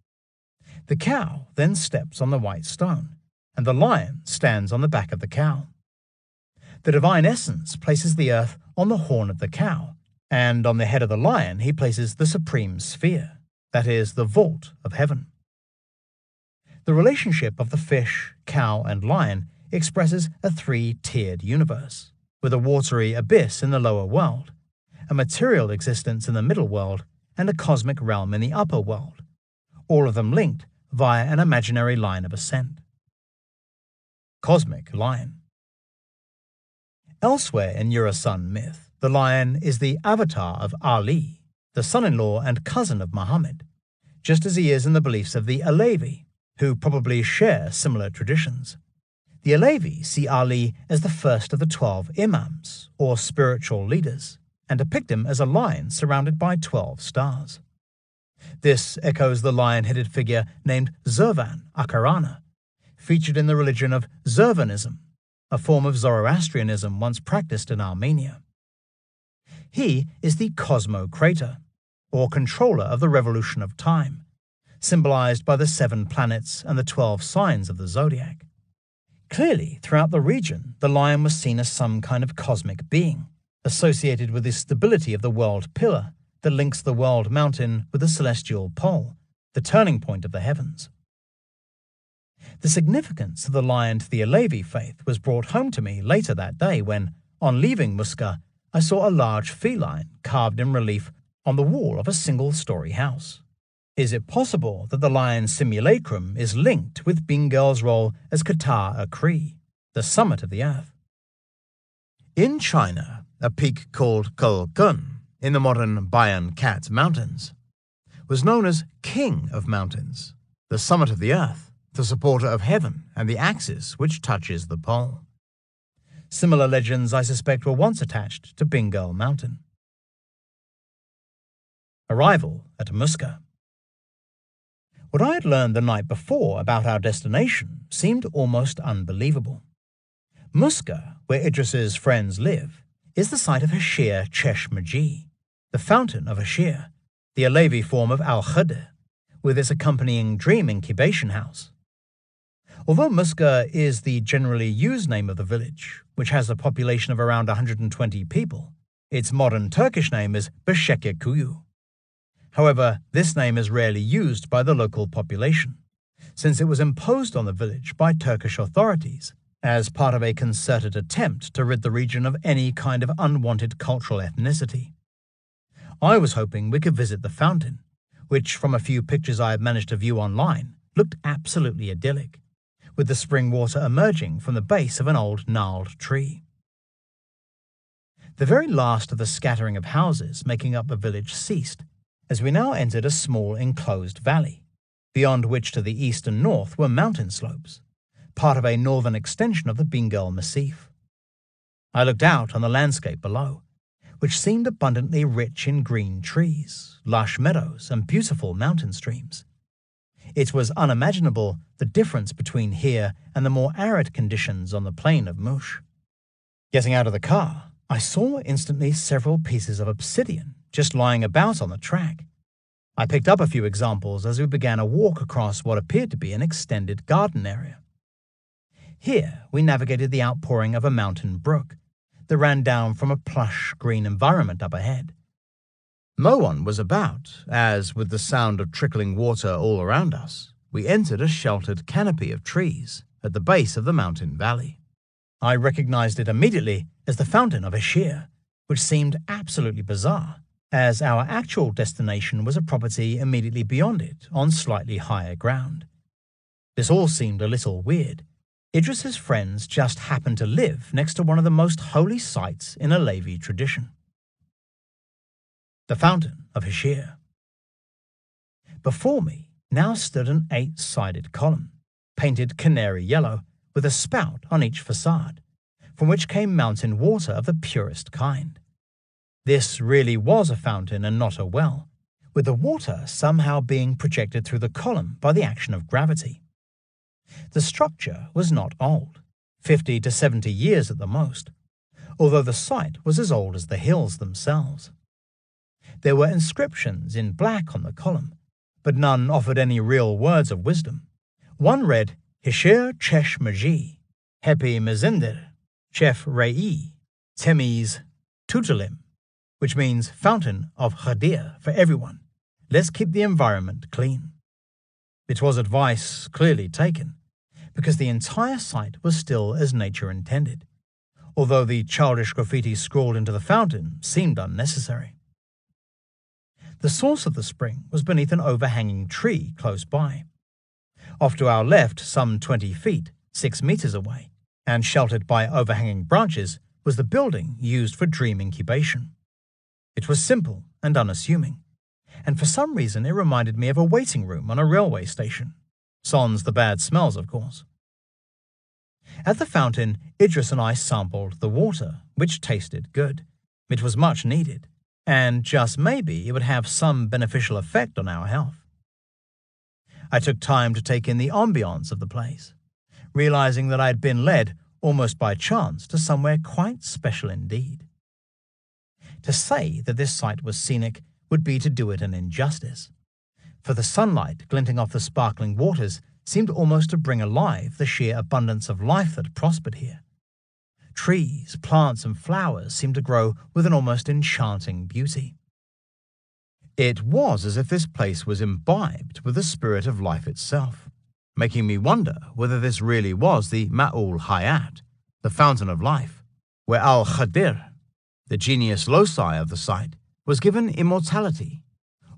The cow then steps on the white stone, and the lion stands on the back of the cow. The divine essence places the earth on the horn of the cow, and on the head of the lion he places the supreme sphere, that is, the vault of heaven. The relationship of the fish, cow, and lion expresses a 3-tiered universe, with a watery abyss in the lower world, a material existence in the middle world, and a cosmic realm in the upper world, all of them linked via an imaginary line of ascent. Cosmic Lion. Elsewhere in Eurosun myth, the lion is the avatar of Ali, the son-in-law and cousin of Muhammad, just as he is in the beliefs of the Alevi, who probably share similar traditions. The Alevi see Ali as the first of the 12 imams, or spiritual leaders, and depict him as a lion surrounded by 12 stars. This echoes the lion-headed figure named Zurvan Akarana, featured in the religion of Zurvanism, a form of Zoroastrianism once practiced in Armenia. He is the Cosmocrator, or controller of the revolution of time, symbolized by the 7 planets and the 12 signs of the zodiac. Clearly, throughout the region, the lion was seen as some kind of cosmic being, associated with the stability of the world pillar that links the world mountain with the celestial pole, the turning point of the heavens. The significance of the lion to the Alevi faith was brought home to me later that day when, on leaving Muska, I saw a large feline carved in relief on the wall of a single-story house. Is it possible that the lion's simulacrum is linked with Bingöl's role as Kata-Akri, the summit of the earth? In China, a peak called Kulkun, in the modern Bayan Kat Mountains, was known as King of Mountains, the summit of the earth, the supporter of heaven, and the axis which touches the pole. Similar legends, I suspect, were once attached to Bingöl Mountain. Arrival at Muska. What I had learned the night before about our destination seemed almost unbelievable. Muska, where Idris's friends live, is the site of Hashir Cheshmaji, the fountain of Hashir, the Alevi form of Al-Khadr, with its accompanying dream incubation house. Although Muska is the generally used name of the village, which has a population of around 120 people, its modern Turkish name is Bashekekuyu. However, this name is rarely used by the local population, since it was imposed on the village by Turkish authorities as part of a concerted attempt to rid the region of any kind of unwanted cultural ethnicity. I was hoping we could visit the fountain, which, from a few pictures I had managed to view online, looked absolutely idyllic, with the spring water emerging from the base of an old gnarled tree. The very last of the scattering of houses making up the village ceased, as we now entered a small enclosed valley, beyond which to the east and north were mountain slopes, part of a northern extension of the Bingöl Massif. I looked out on the landscape below, which seemed abundantly rich in green trees, lush meadows, and beautiful mountain streams. It was unimaginable the difference between here and the more arid conditions on the plain of Mush. Getting out of the car, I saw instantly several pieces of obsidian just lying about on the track. I picked up a few examples as we began a walk across what appeared to be an extended garden area. Here we navigated the outpouring of a mountain brook that ran down from a plush green environment up ahead. No one was about, as, with the sound of trickling water all around us, we entered a sheltered canopy of trees at the base of the mountain valley. I recognized it immediately as the Fountain of Hashir, which seemed absolutely bizarre, as our actual destination was a property immediately beyond it on slightly higher ground. This all seemed a little weird, Idris's friends just happened to live next to one of the most holy sites in Alevi tradition. The Fountain of Heshir. Before me now stood an 8-sided column, painted canary yellow, with a spout on each facade, from which came mountain water of the purest kind. This really was a fountain and not a well, with the water somehow being projected through the column by the action of gravity. The structure was not old, 50 to 70 years at the most, although the site was as old as the hills themselves. There were inscriptions in black on the column, but none offered any real words of wisdom. One read, Heshir Chesh Maji, Hepi Mezinder, Chef Rei, Temiz Tutalim, which means Fountain of Hadir for everyone. Let's keep the environment clean. It was advice clearly taken, because the entire site was still as nature intended, although the childish graffiti scrawled into the fountain seemed unnecessary. The source of the spring was beneath an overhanging tree close by. Off to our left, some 20 feet, 6 meters away, and sheltered by overhanging branches, was the building used for dream incubation. It was simple and unassuming, and for some reason it reminded me of a waiting room on a railway station. Sans the bad smells, of course. At the fountain, Idris and I sampled the water, which tasted good. It was much needed, and just maybe it would have some beneficial effect on our health. I took time to take in the ambiance of the place, realizing that I had been led, almost by chance, to somewhere quite special indeed. To say that this site was scenic would be to do it an injustice, for the sunlight glinting off the sparkling waters seemed almost to bring alive the sheer abundance of life that prospered here. Trees, plants, and flowers seemed to grow with an almost enchanting beauty. It was as if this place was imbibed with the spirit of life itself, making me wonder whether this really was the Ma'ul Hayat, the fountain of life, where Al-Khadir, the genius loci of the site, was given immortality,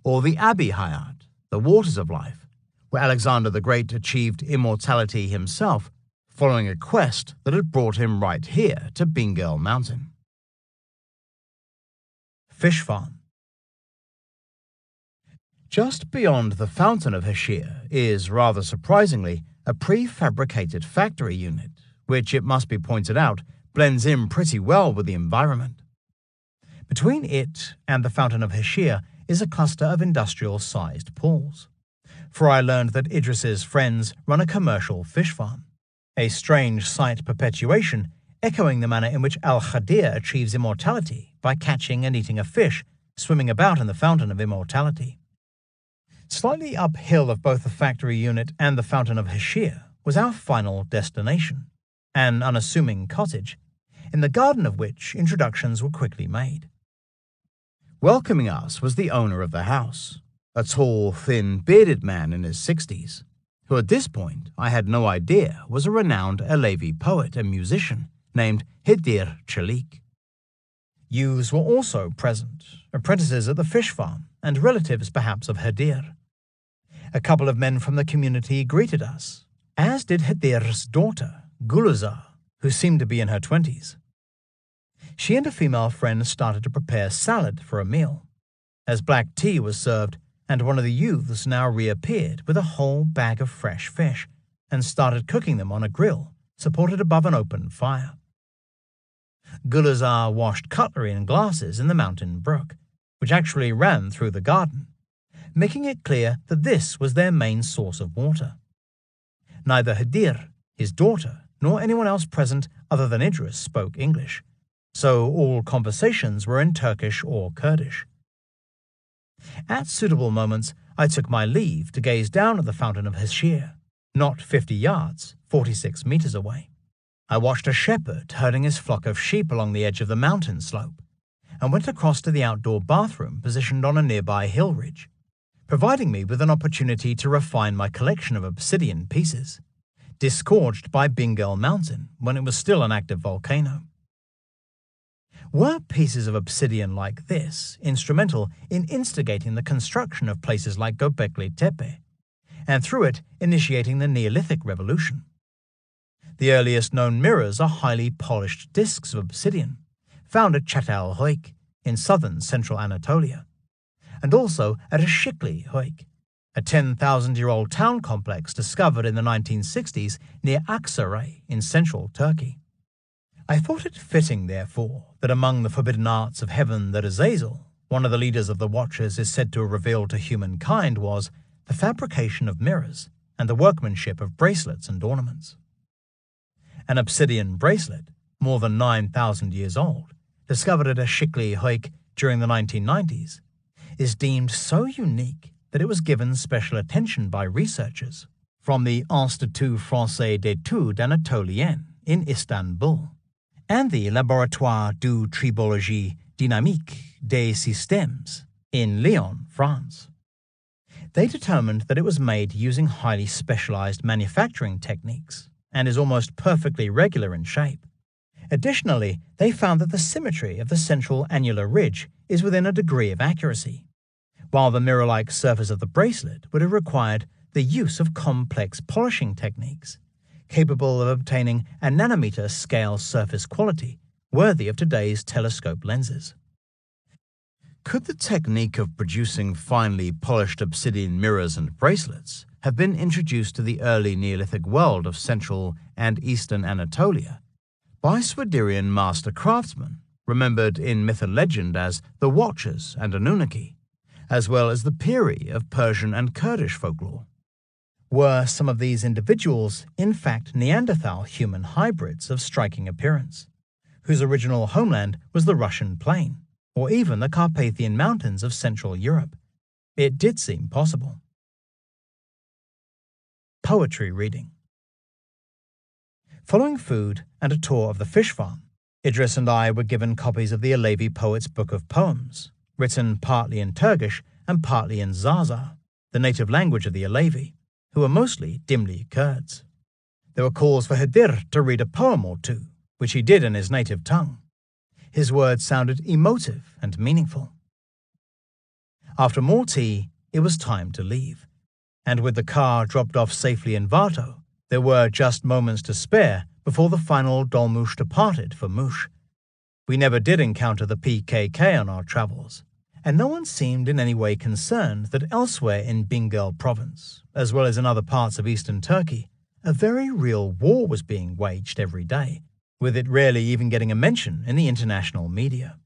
or the Abi Hayat, the waters of life, where Alexander the Great achieved immortality himself, following a quest that had brought him right here to Bingel Mountain. Fish Farm. Just beyond the Fountain of Heshir is, rather surprisingly, a prefabricated factory unit, which, it must be pointed out, blends in pretty well with the environment. Between it and the Fountain of Heshir is a cluster of industrial-sized pools, for I learned that Idris's friends run a commercial fish farm, a strange site perpetuation echoing the manner in which Al-Khadir achieves immortality by catching and eating a fish swimming about in the Fountain of Immortality. Slightly uphill of both the factory unit and the Fountain of Heshir was our final destination, an unassuming cottage, in the garden of which introductions were quickly made. Welcoming us was the owner of the house, a tall, thin, bearded man in his 60s, who at this point I had no idea was a renowned Alevi poet and musician named Hidir Chalik. Youths were also present, apprentices at the fish farm, and relatives perhaps of Hidir. A couple of men from the community greeted us, as did Hidir's daughter, Gulazar, who seemed to be in her 20s. She and a female friend started to prepare salad for a meal, as black tea was served, and one of the youths now reappeared with a whole bag of fresh fish and started cooking them on a grill supported above an open fire. Gulazar washed cutlery and glasses in the mountain brook, which actually ran through the garden, making it clear that this was their main source of water. Neither Hidir, his daughter, nor anyone else present other than Idris spoke English, so all conversations were in Turkish or Kurdish. At suitable moments, I took my leave to gaze down at the Fountain of Heshir, not 50 yards, 46 meters away. I watched a shepherd herding his flock of sheep along the edge of the mountain slope, and went across to the outdoor bathroom positioned on a nearby hill ridge, providing me with an opportunity to refine my collection of obsidian pieces, disgorged by Bingel Mountain when it was still an active volcano. Were pieces of obsidian like this instrumental in instigating the construction of places like Gobekli Tepe, and through it initiating the Neolithic Revolution? The earliest known mirrors are highly polished discs of obsidian, found at Çatalhöyük in southern central Anatolia, and also at Işıklıhöyük, a 10,000-year-old town complex discovered in the 1960s near Aksaray in central Turkey. I thought it fitting, therefore, that among the forbidden arts of heaven that Azazel, one of the leaders of the Watchers, is said to have revealed to humankind was the fabrication of mirrors and the workmanship of bracelets and ornaments. An obsidian bracelet, more than 9,000 years old, discovered at Işıklıhöyük during the 1990s, is deemed so unique that it was given special attention by researchers from the Institut Français d'études anatoliennes in Istanbul and the Laboratoire de Tribologie Dynamique des Systèmes in Lyon, France. They determined that it was made using highly specialized manufacturing techniques and is almost perfectly regular in shape. Additionally, they found that the symmetry of the central annular ridge is within a degree of accuracy, while the mirror-like surface of the bracelet would have required the use of complex polishing techniques, capable of obtaining a nanometer scale surface quality worthy of today's telescope lenses. Could the technique of producing finely polished obsidian mirrors and bracelets have been introduced to the early Neolithic world of central and eastern Anatolia by Swiderian master craftsmen, remembered in myth and legend as the Watchers and Anunnaki, as well as the Piri of Persian and Kurdish folklore? Were some of these individuals, in fact, Neanderthal human hybrids of striking appearance, whose original homeland was the Russian plain, or even the Carpathian Mountains of Central Europe? It did seem possible. Poetry reading. Following food and a tour of the fish farm, Idris and I were given copies of the Alevi poet's book of poems, written partly in Turkish and partly in Zaza, the native language of the Alevi, who are mostly Dimli Kurds. There were calls for Hadir to read a poem or two, which he did in his native tongue. His words sounded emotive and meaningful. After more tea, it was time to leave, and with the car dropped off safely in Varto, there were just moments to spare before the final dolmuş departed for Muş. We never did encounter the PKK on our travels, and no one seemed in any way concerned that elsewhere in Bingöl province, as well as in other parts of eastern Turkey, a very real war was being waged every day, with it rarely even getting a mention in the international media.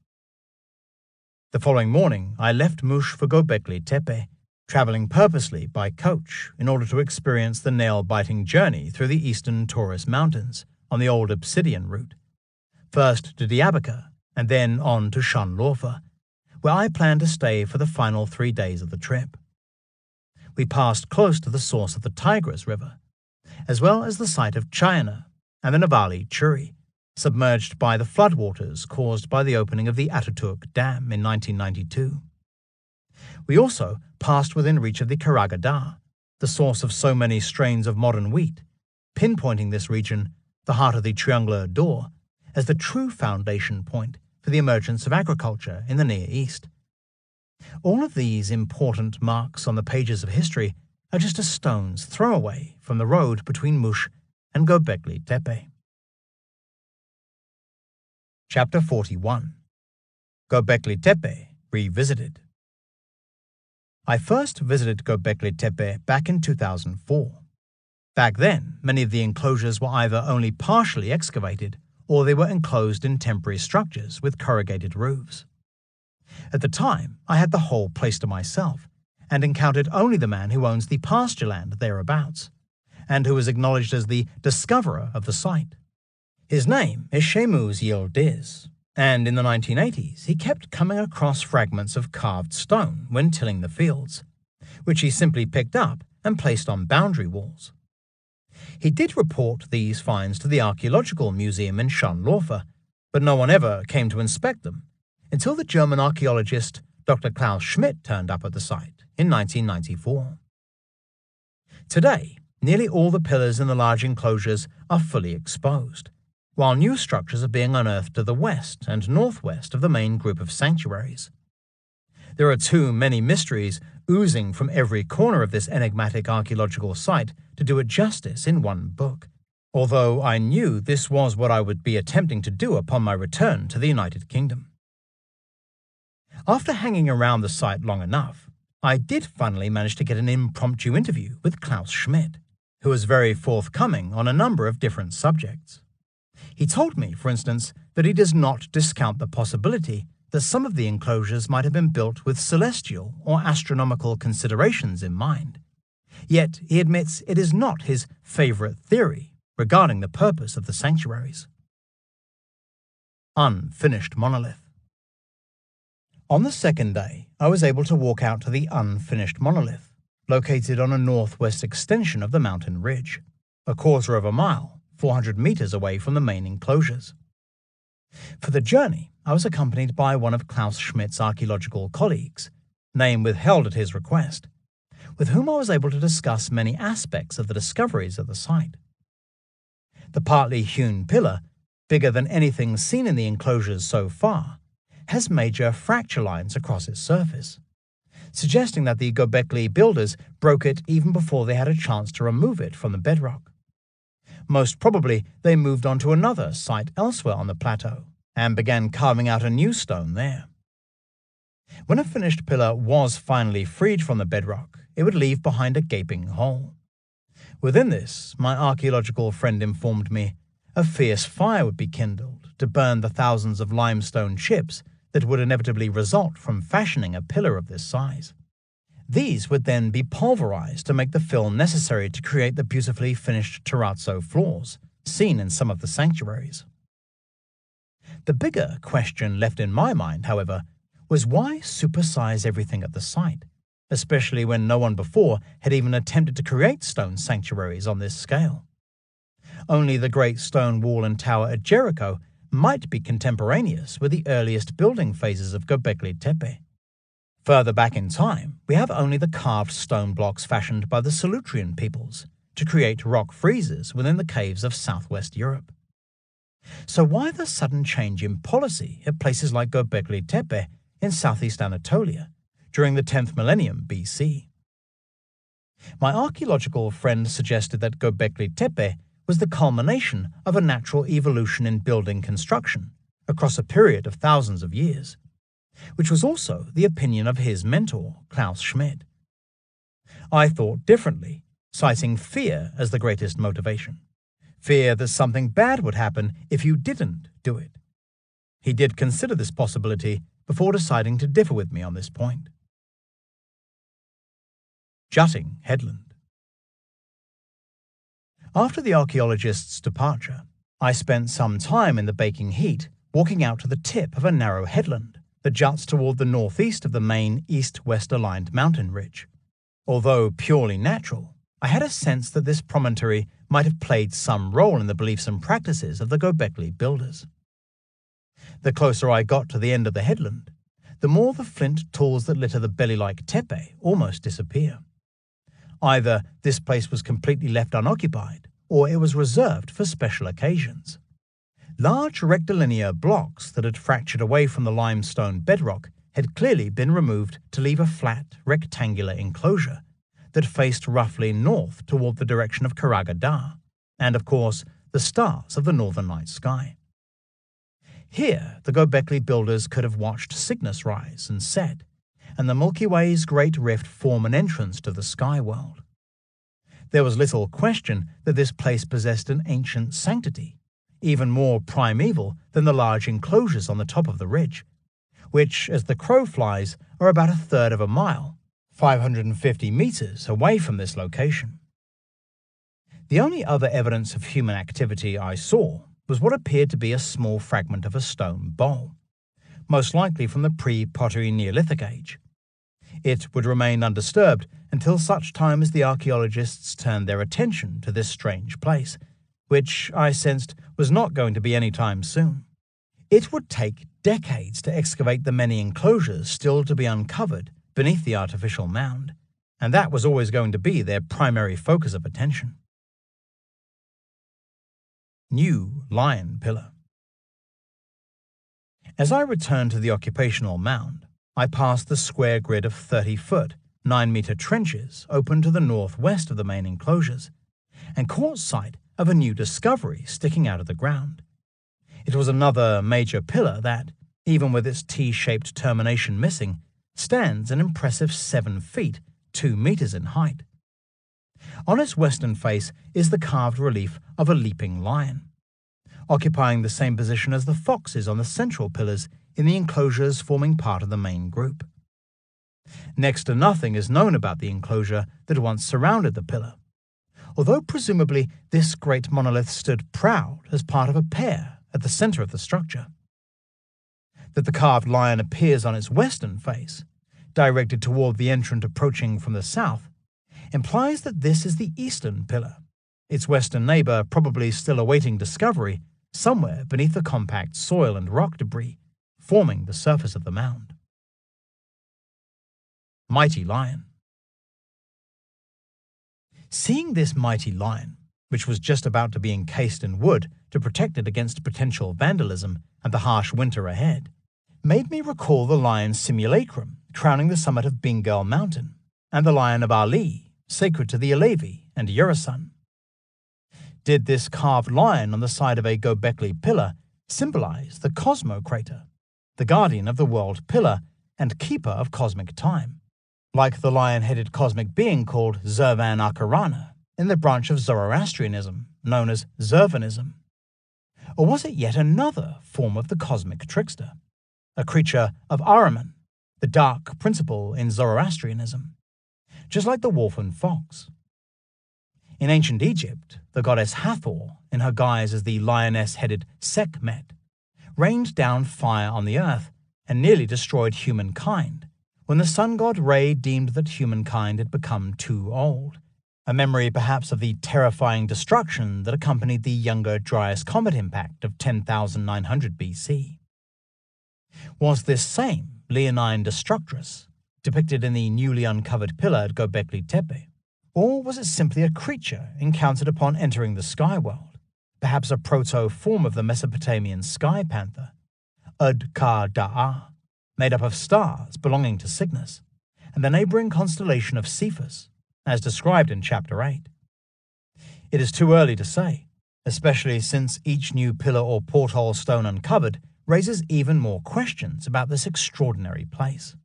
The following morning, I left Muş for Gobekli Tepe, traveling purposely by coach in order to experience the nail-biting journey through the eastern Taurus Mountains on the old Obsidian route, first to Diyarbakir and then on to Şanlıurfa, where I planned to stay for the final 3 days of the trip. We passed close to the source of the Tigris River, as well as the site of Çayana and the Navali Churi, submerged by the floodwaters caused by the opening of the Ataturk Dam in 1992. We also passed within reach of the Karagadağ, the source of so many strains of modern wheat, pinpointing this region, the heart of the Triangular Door, as the true foundation point for the emergence of agriculture in the Near East. All of these important marks on the pages of history are just a stone's throw away from the road between Muş and Gobekli Tepe. Chapter 41. Gobekli Tepe Revisited. I first visited Gobekli Tepe back in 2004. Back then, many of the enclosures were either only partially excavated or they were enclosed in temporary structures with corrugated roofs. At the time, I had the whole place to myself and encountered only the man who owns the pasture land thereabouts, and who is acknowledged as the discoverer of the site. His name is Shemuz Yildiz, and in the 1980s he kept coming across fragments of carved stone when tilling the fields, which he simply picked up and placed on boundary walls. He did report these finds to the Archaeological Museum in Şanlıurfa, but no one ever came to inspect them until the German archaeologist Dr. Klaus Schmidt turned up at the site in 1994. Today, nearly all the pillars in the large enclosures are fully exposed, while new structures are being unearthed to the west and northwest of the main group of sanctuaries. There are too many mysteries oozing from every corner of this enigmatic archaeological site to do it justice in one book, although I knew this was what I would be attempting to do upon my return to the United Kingdom. After hanging around the site long enough, I did finally manage to get an impromptu interview with Klaus Schmidt, who was very forthcoming on a number of different subjects. He told me, for instance, that he does not discount the possibility that some of the enclosures might have been built with celestial or astronomical considerations in mind. Yet he admits it is not his favorite theory regarding the purpose of the sanctuaries. Unfinished monolith. On the second day, I was able to walk out to the unfinished monolith, located on a northwest extension of the mountain ridge, a quarter of a mile, 400 meters away from the main enclosures. For the journey, I was accompanied by one of Klaus Schmidt's archaeological colleagues, name withheld at his request, with whom I was able to discuss many aspects of the discoveries of the site. The partly hewn pillar, bigger than anything seen in the enclosures so far, has major fracture lines across its surface, suggesting that the Gobekli builders broke it even before they had a chance to remove it from the bedrock. Most probably, they moved on to another site elsewhere on the plateau and began carving out a new stone there. When a finished pillar was finally freed from the bedrock, it would leave behind a gaping hole. Within this, my archaeological friend informed me, a fierce fire would be kindled to burn the thousands of limestone chips that would inevitably result from fashioning a pillar of this size. These would then be pulverized to make the fill necessary to create the beautifully finished terrazzo floors seen in some of the sanctuaries. The bigger question left in my mind, however, was why supersize everything at the site, especially when no one before had even attempted to create stone sanctuaries on this scale. Only the great stone wall and tower at Jericho might be contemporaneous with the earliest building phases of Gobekli Tepe. Further back in time, we have only the carved stone blocks fashioned by the Solutrean peoples to create rock friezes within the caves of southwest Europe. So why the sudden change in policy at places like Gobekli Tepe in southeast Anatolia during the 10th millennium BC? My archaeological friend suggested that Gobekli Tepe was the culmination of a natural evolution in building construction across a period of thousands of years, which was also the opinion of his mentor, Klaus Schmidt. I thought differently, citing fear as the greatest motivation. Fear that something bad would happen if you didn't do it. He did consider this possibility before deciding to differ with me on this point. Jutting headland. After the archaeologist's departure, I spent some time in the baking heat walking out to the tip of a narrow headland that juts toward the northeast of the main east-west aligned mountain ridge. Although purely natural, I had a sense that this promontory might have played some role in the beliefs and practices of the Gobekli builders. The closer I got to the end of the headland, the more the flint tools that litter the belly-like tepe almost disappear. Either this place was completely left unoccupied, or it was reserved for special occasions. Large rectilinear blocks that had fractured away from the limestone bedrock had clearly been removed to leave a flat, rectangular enclosure that faced roughly north toward the direction of Karagada, and of course, the stars of the northern night sky. Here, the Gobekli builders could have watched Cygnus rise and set, and the Milky Way's great rift form an entrance to the sky world. There was little question that this place possessed an ancient sanctity, even more primeval than the large enclosures on the top of the ridge, which, as the crow flies, are about a third of a mile, 550 meters away from this location. The only other evidence of human activity I saw was what appeared to be a small fragment of a stone bowl, most likely from the pre-pottery Neolithic age. It would remain undisturbed until such time as the archaeologists turned their attention to this strange place, which I sensed was not going to be any time soon. It would take decades to excavate the many enclosures still to be uncovered beneath the artificial mound, and that was always going to be their primary focus of attention. New Lion Pillar. As I returned to the occupational mound, I passed the square grid of 30-foot, 9-meter trenches open to the northwest of the main enclosures, and caught sight of a new discovery sticking out of the ground. It was another major pillar that, even with its T-shaped termination missing, stands an impressive 7 feet, 2 meters in height. On its western face is the carved relief of a leaping lion, occupying the same position as the foxes on the central pillars in the enclosures forming part of the main group. Next to nothing is known about the enclosure that once surrounded the pillar, although presumably this great monolith stood proud as part of a pair at the center of the structure. That the carved lion appears on its western face, directed toward the entrant approaching from the south, implies that this is the eastern pillar, its western neighbor probably still awaiting discovery somewhere beneath the compact soil and rock debris forming the surface of the mound. Mighty Lion. Seeing this mighty lion, which was just about to be encased in wood to protect it against potential vandalism and the harsh winter ahead, made me recall the lion simulacrum crowning the summit of Bengal Mountain, and the Lion of Ali, sacred to the Alevi and Yurasan. Did this carved lion on the side of a Gobekli pillar symbolize the Cosmo Crater, the guardian of the world pillar and keeper of cosmic time, like the lion-headed cosmic being called Zurvan Akarana in the branch of Zoroastrianism known as Zurvanism? Or was it yet another form of the cosmic trickster, a creature of Ahriman, the dark principle in Zoroastrianism, just like the wolf and fox? In ancient Egypt, the goddess Hathor, in her guise as the lioness-headed Sekhmet, rained down fire on the earth and nearly destroyed humankind when the sun god Re deemed that humankind had become too old, a memory perhaps of the terrifying destruction that accompanied the Younger Dryas comet impact of 10,900 BC. Was this same leonine destructress depicted in the newly uncovered pillar at Gobekli Tepe, or was it simply a creature encountered upon entering the sky world, perhaps a proto-form of the Mesopotamian sky panther, Ud-Ka-Da'a, made up of stars belonging to Cygnus, and the neighboring constellation of Cephus, as described in Chapter 8? It is too early to say, especially since each new pillar or porthole stone uncovered raises even more questions about this extraordinary place.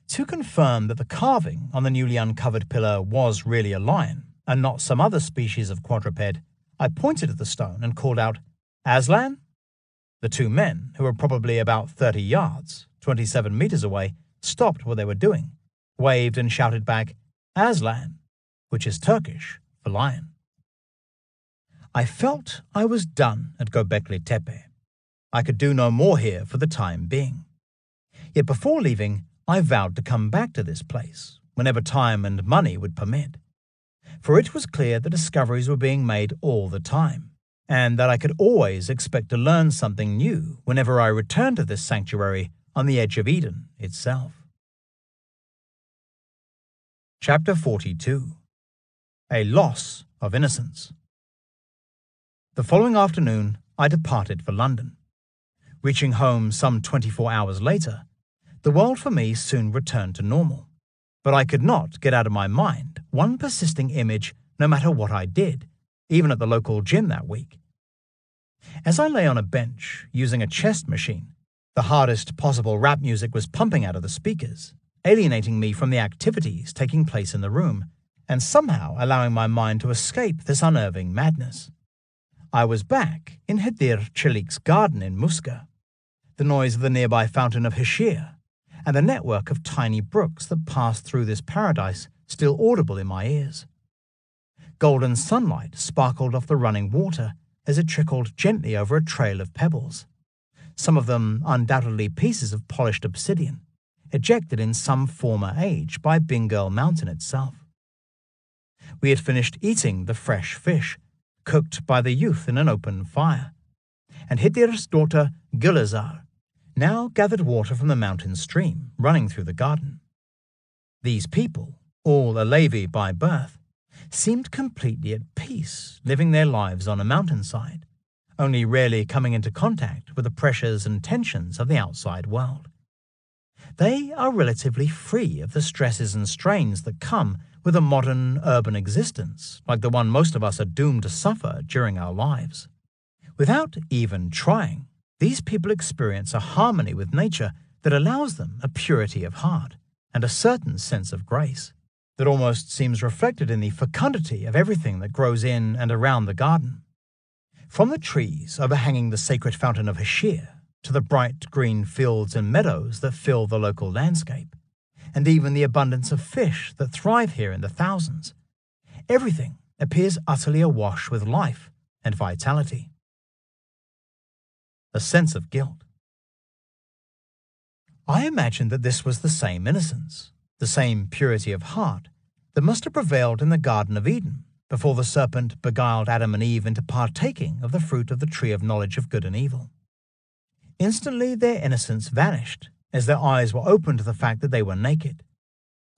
To confirm that the carving on the newly uncovered pillar was really a lion, and not some other species of quadruped, I pointed at the stone and called out, "Aslan?" The two men, who were probably about 30 yards, 27 meters away, stopped what they were doing, waved and shouted back, "Aslan," which is Turkish for lion. I felt I was done at Gobekli Tepe. I could do no more here for the time being. Yet before leaving, I vowed to come back to this place whenever time and money would permit, for it was clear that discoveries were being made all the time, and that I could always expect to learn something new whenever I returned to this sanctuary on the edge of Eden itself. Chapter 42. A Loss of Innocence. The following afternoon, I departed for London. Reaching home some 24 hours later, the world for me soon returned to normal, but I could not get out of my mind one persisting image no matter what I did, even at the local gym that week. As I lay on a bench using a chest machine, the hardest possible rap music was pumping out of the speakers, alienating me from the activities taking place in the room, and somehow allowing my mind to escape this unnerving madness. I was back in Hidir Chelik's garden in Muska, the noise of the nearby fountain of Hashir, and the network of tiny brooks that passed through this paradise still audible in my ears. Golden sunlight sparkled off the running water as it trickled gently over a trail of pebbles, some of them undoubtedly pieces of polished obsidian, ejected in some former age by Bengal Mountain itself. We had finished eating the fresh fish, cooked by the youth in an open fire, and Hidir's daughter Gulazar now gathered water from the mountain stream running through the garden. These people, all Alevi by birth, seemed completely at peace living their lives on a mountainside, only rarely coming into contact with the pressures and tensions of the outside world. they are relatively free of the stresses and strains that come with a modern urban existence like the one most of us are doomed to suffer during our lives. Without even trying, these people experience a harmony with nature that allows them a purity of heart and a certain sense of grace that almost seems reflected in the fecundity of everything that grows in and around the garden. From the trees overhanging the sacred fountain of Hashir to the bright green fields and meadows that fill the local landscape, and even the abundance of fish that thrive here in the thousands, everything appears utterly awash with life and vitality. A sense of guilt. I imagine that this was the same innocence, the same purity of heart that must have prevailed in the Garden of Eden before the serpent beguiled Adam and Eve into partaking of the fruit of the tree of knowledge of good and evil. Instantly their innocence vanished as their eyes were opened to the fact that they were naked.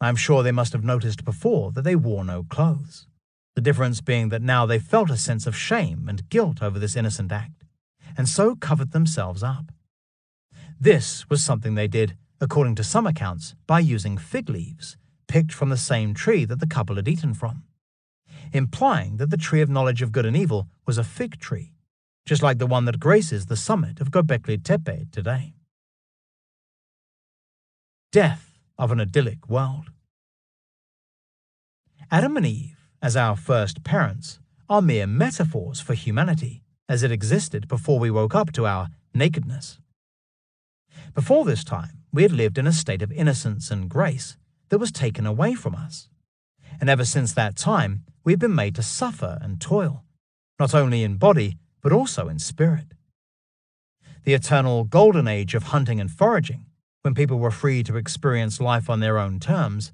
I am sure they must have noticed before that they wore no clothes, the difference being that now they felt a sense of shame and guilt over this innocent act, and so covered themselves up. This was something they did, according to some accounts, by using fig leaves, picked from the same tree that the couple had eaten from, implying that the tree of knowledge of good and evil was a fig tree, just like the one that graces the summit of Gobekli Tepe today. Death of an idyllic world. Adam and Eve, as our first parents, are mere metaphors for humanity as it existed before we woke up to our nakedness. Before this time, we had lived in a state of innocence and grace that was taken away from us. And ever since that time, we've been made to suffer and toil, not only in body, but also in spirit. The eternal golden age of hunting and foraging, when people were free to experience life on their own terms,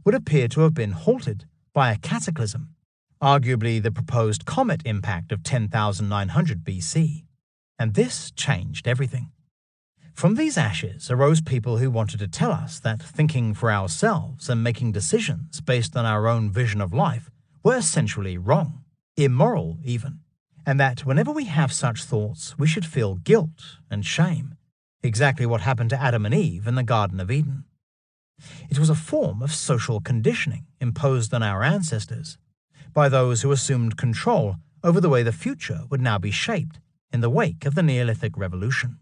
would appear to have been halted by a cataclysm, arguably the proposed comet impact of 10,900 BC. And this changed everything. From these ashes arose people who wanted to tell us that thinking for ourselves and making decisions based on our own vision of life were essentially wrong, immoral even, and that whenever we have such thoughts, we should feel guilt and shame, exactly what happened to Adam and Eve in the Garden of Eden. It was a form of social conditioning imposed on our ancestors by those who assumed control over the way the future would now be shaped in the wake of the Neolithic Revolution.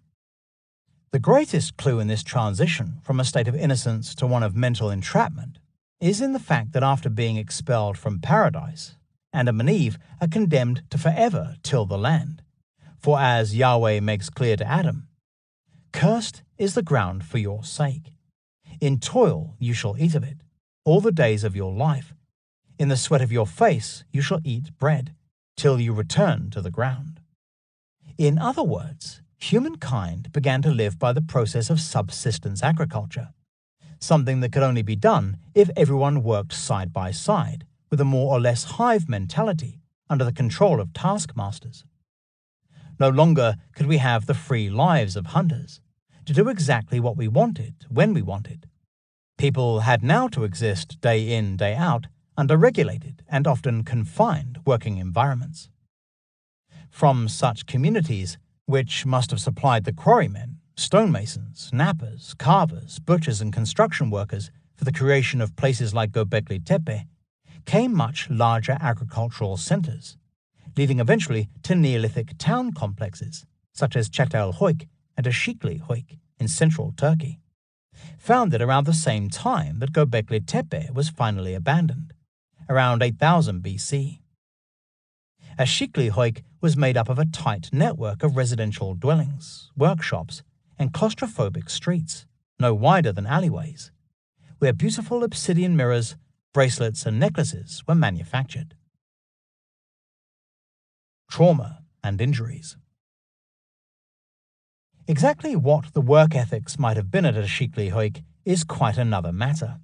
The greatest clue in this transition from a state of innocence to one of mental entrapment is in the fact that after being expelled from paradise, Adam and Eve are condemned to forever till the land. For as Yahweh makes clear to Adam, "Cursed is the ground for your sake. In toil you shall eat of it, all the days of your life. In the sweat of your face you shall eat bread, till you return to the ground." In other words, humankind began to live by the process of subsistence agriculture, something that could only be done if everyone worked side by side with a more or less hive mentality under the control of taskmasters. No longer could we have the free lives of hunters, to do exactly what we wanted when we wanted. People had now to exist day in, day out, under regulated and often confined working environments. From such communities, which must have supplied the quarrymen, stonemasons, knappers, carvers, butchers, and construction workers for the creation of places like Gobekli Tepe, came much larger agricultural centers, leading eventually to Neolithic town complexes, such as Çatalhöyük and Aşıklıhöyük in central Turkey, founded around the same time that Gobekli Tepe was finally abandoned, around 8000 BC. Aşıklıhöyük was made up of a tight network of residential dwellings, workshops, and claustrophobic streets, no wider than alleyways, where beautiful obsidian mirrors, bracelets, and necklaces were manufactured. Trauma and injuries. Exactly what the work ethics might have been at Aşıklıhöyük is quite another matter.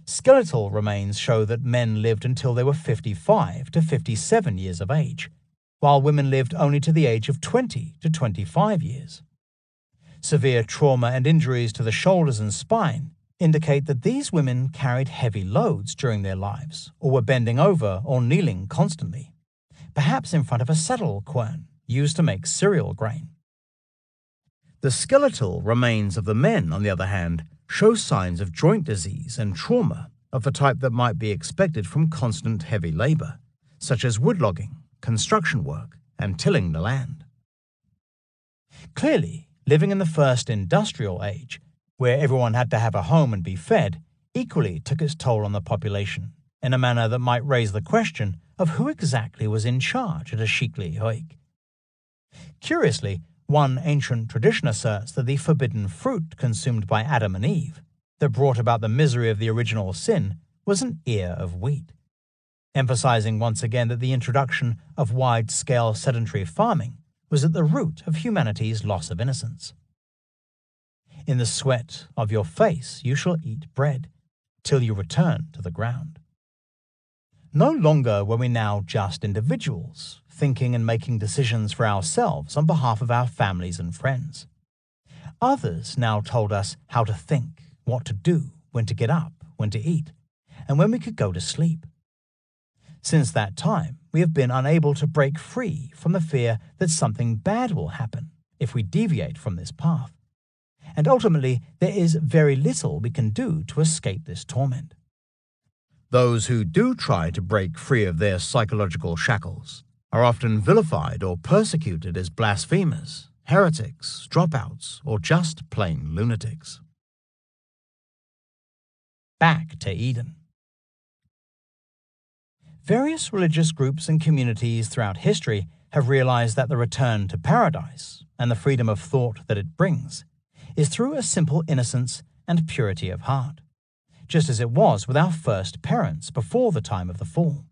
Skeletal remains show that men lived until they were 55 to 57 years of age, while women lived only to the age of 20 to 25 years. Severe trauma and injuries to the shoulders and spine indicate that these women carried heavy loads during their lives, or were bending over or kneeling constantly, perhaps in front of a saddle quern used to make cereal grain. The skeletal remains of the men, on the other hand, show signs of joint disease and trauma of the type that might be expected from constant heavy labor, such as woodlogging, construction work, and tilling the land. Clearly, living in the first industrial age, where everyone had to have a home and be fed, equally took its toll on the population in a manner that might raise the question of who exactly was in charge at a Shikli Hoik. Curiously, one ancient tradition asserts that the forbidden fruit consumed by Adam and Eve, that brought about the misery of the original sin, was an ear of wheat, emphasizing once again that the introduction of wide-scale sedentary farming was at the root of humanity's loss of innocence. In the sweat of your face you shall eat bread, till you return to the ground. No longer were we now just individuals, thinking and making decisions for ourselves on behalf of our families and friends. Others now told us how to think, what to do, when to get up, when to eat, and when we could go to sleep. Since that time, we have been unable to break free from the fear that something bad will happen if we deviate from this path. And ultimately, there is very little we can do to escape this torment. Those who do try to break free of their psychological shackles are often vilified or persecuted as blasphemers, heretics, dropouts, or just plain lunatics. Back to Eden. Various religious groups and communities throughout history have realized that the return to paradise and the freedom of thought that it brings is through a simple innocence and purity of heart, just as it was with our first parents before the time of the fall.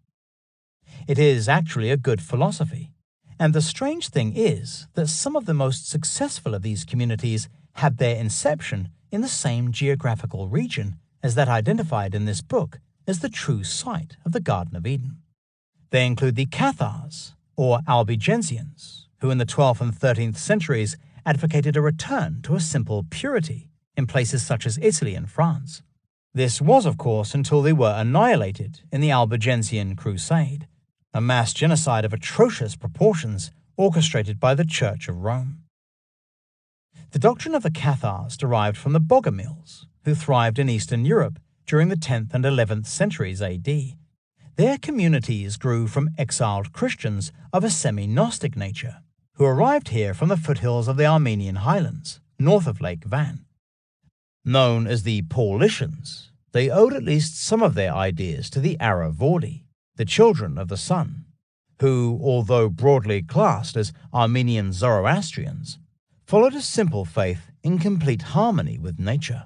It is actually a good philosophy, and the strange thing is that some of the most successful of these communities had their inception in the same geographical region as that identified in this book as the true site of the Garden of Eden. They include the Cathars, or Albigensians, who in the 12th and 13th centuries advocated a return to a simple purity in places such as Italy and France. This was, of course, until they were annihilated in the Albigensian Crusade, a mass genocide of atrocious proportions orchestrated by the Church of Rome. The doctrine of the Cathars derived from the Bogomils, who thrived in Eastern Europe during the 10th and 11th centuries AD. Their communities grew from exiled Christians of a semi-Gnostic nature, who arrived here from the foothills of the Armenian highlands, north of Lake Van. Known as the Paulicians, they owed at least some of their ideas to the Aravordi, the children of the sun, who, although broadly classed as Armenian Zoroastrians, followed a simple faith in complete harmony with nature.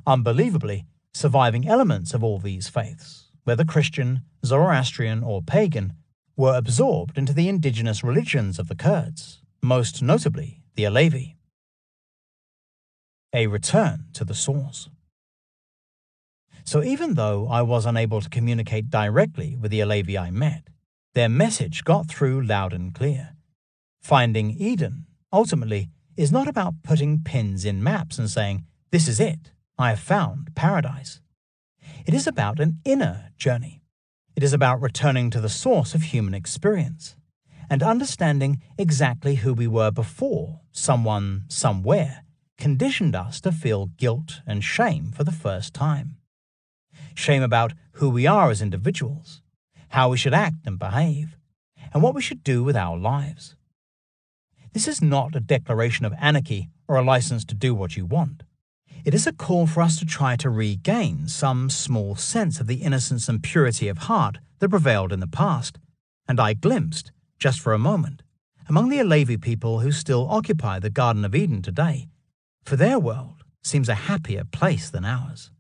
Unbelievably, surviving elements of all these faiths, whether Christian, Zoroastrian, or pagan, were absorbed into the indigenous religions of the Kurds, most notably the Alevi. A return to the source. So even though I was unable to communicate directly with the Alevi I met, their message got through loud and clear. Finding Eden, ultimately, is not about putting pins in maps and saying, "This is it, I have found paradise." It is about an inner journey. It is about returning to the source of human experience and understanding exactly who we were before someone, somewhere, conditioned us to feel guilt and shame for the first time. Shame about who we are as individuals, how we should act and behave, and what we should do with our lives. This is not a declaration of anarchy or a license to do what you want. It is a call for us to try to regain some small sense of the innocence and purity of heart that prevailed in the past, and I glimpsed, just for a moment, among the Alevi people who still occupy the Garden of Eden today, for their world seems a happier place than ours.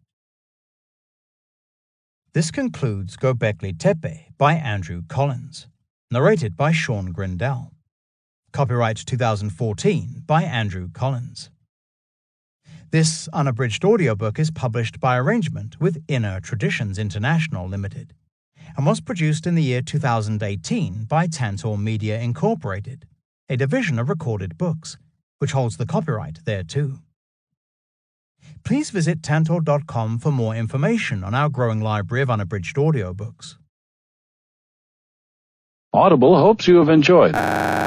This concludes Gobekli Tepe by Andrew Collins, narrated by Sean Grindell. Copyright 2014 by Andrew Collins. This unabridged audiobook is published by arrangement with Inner Traditions International Limited and was produced in the year 2018 by Tantor Media Incorporated, a division of Recorded Books, which holds the copyright thereto. Please visit tantor.com for more information on our growing library of unabridged audiobooks. Audible hopes you have enjoyed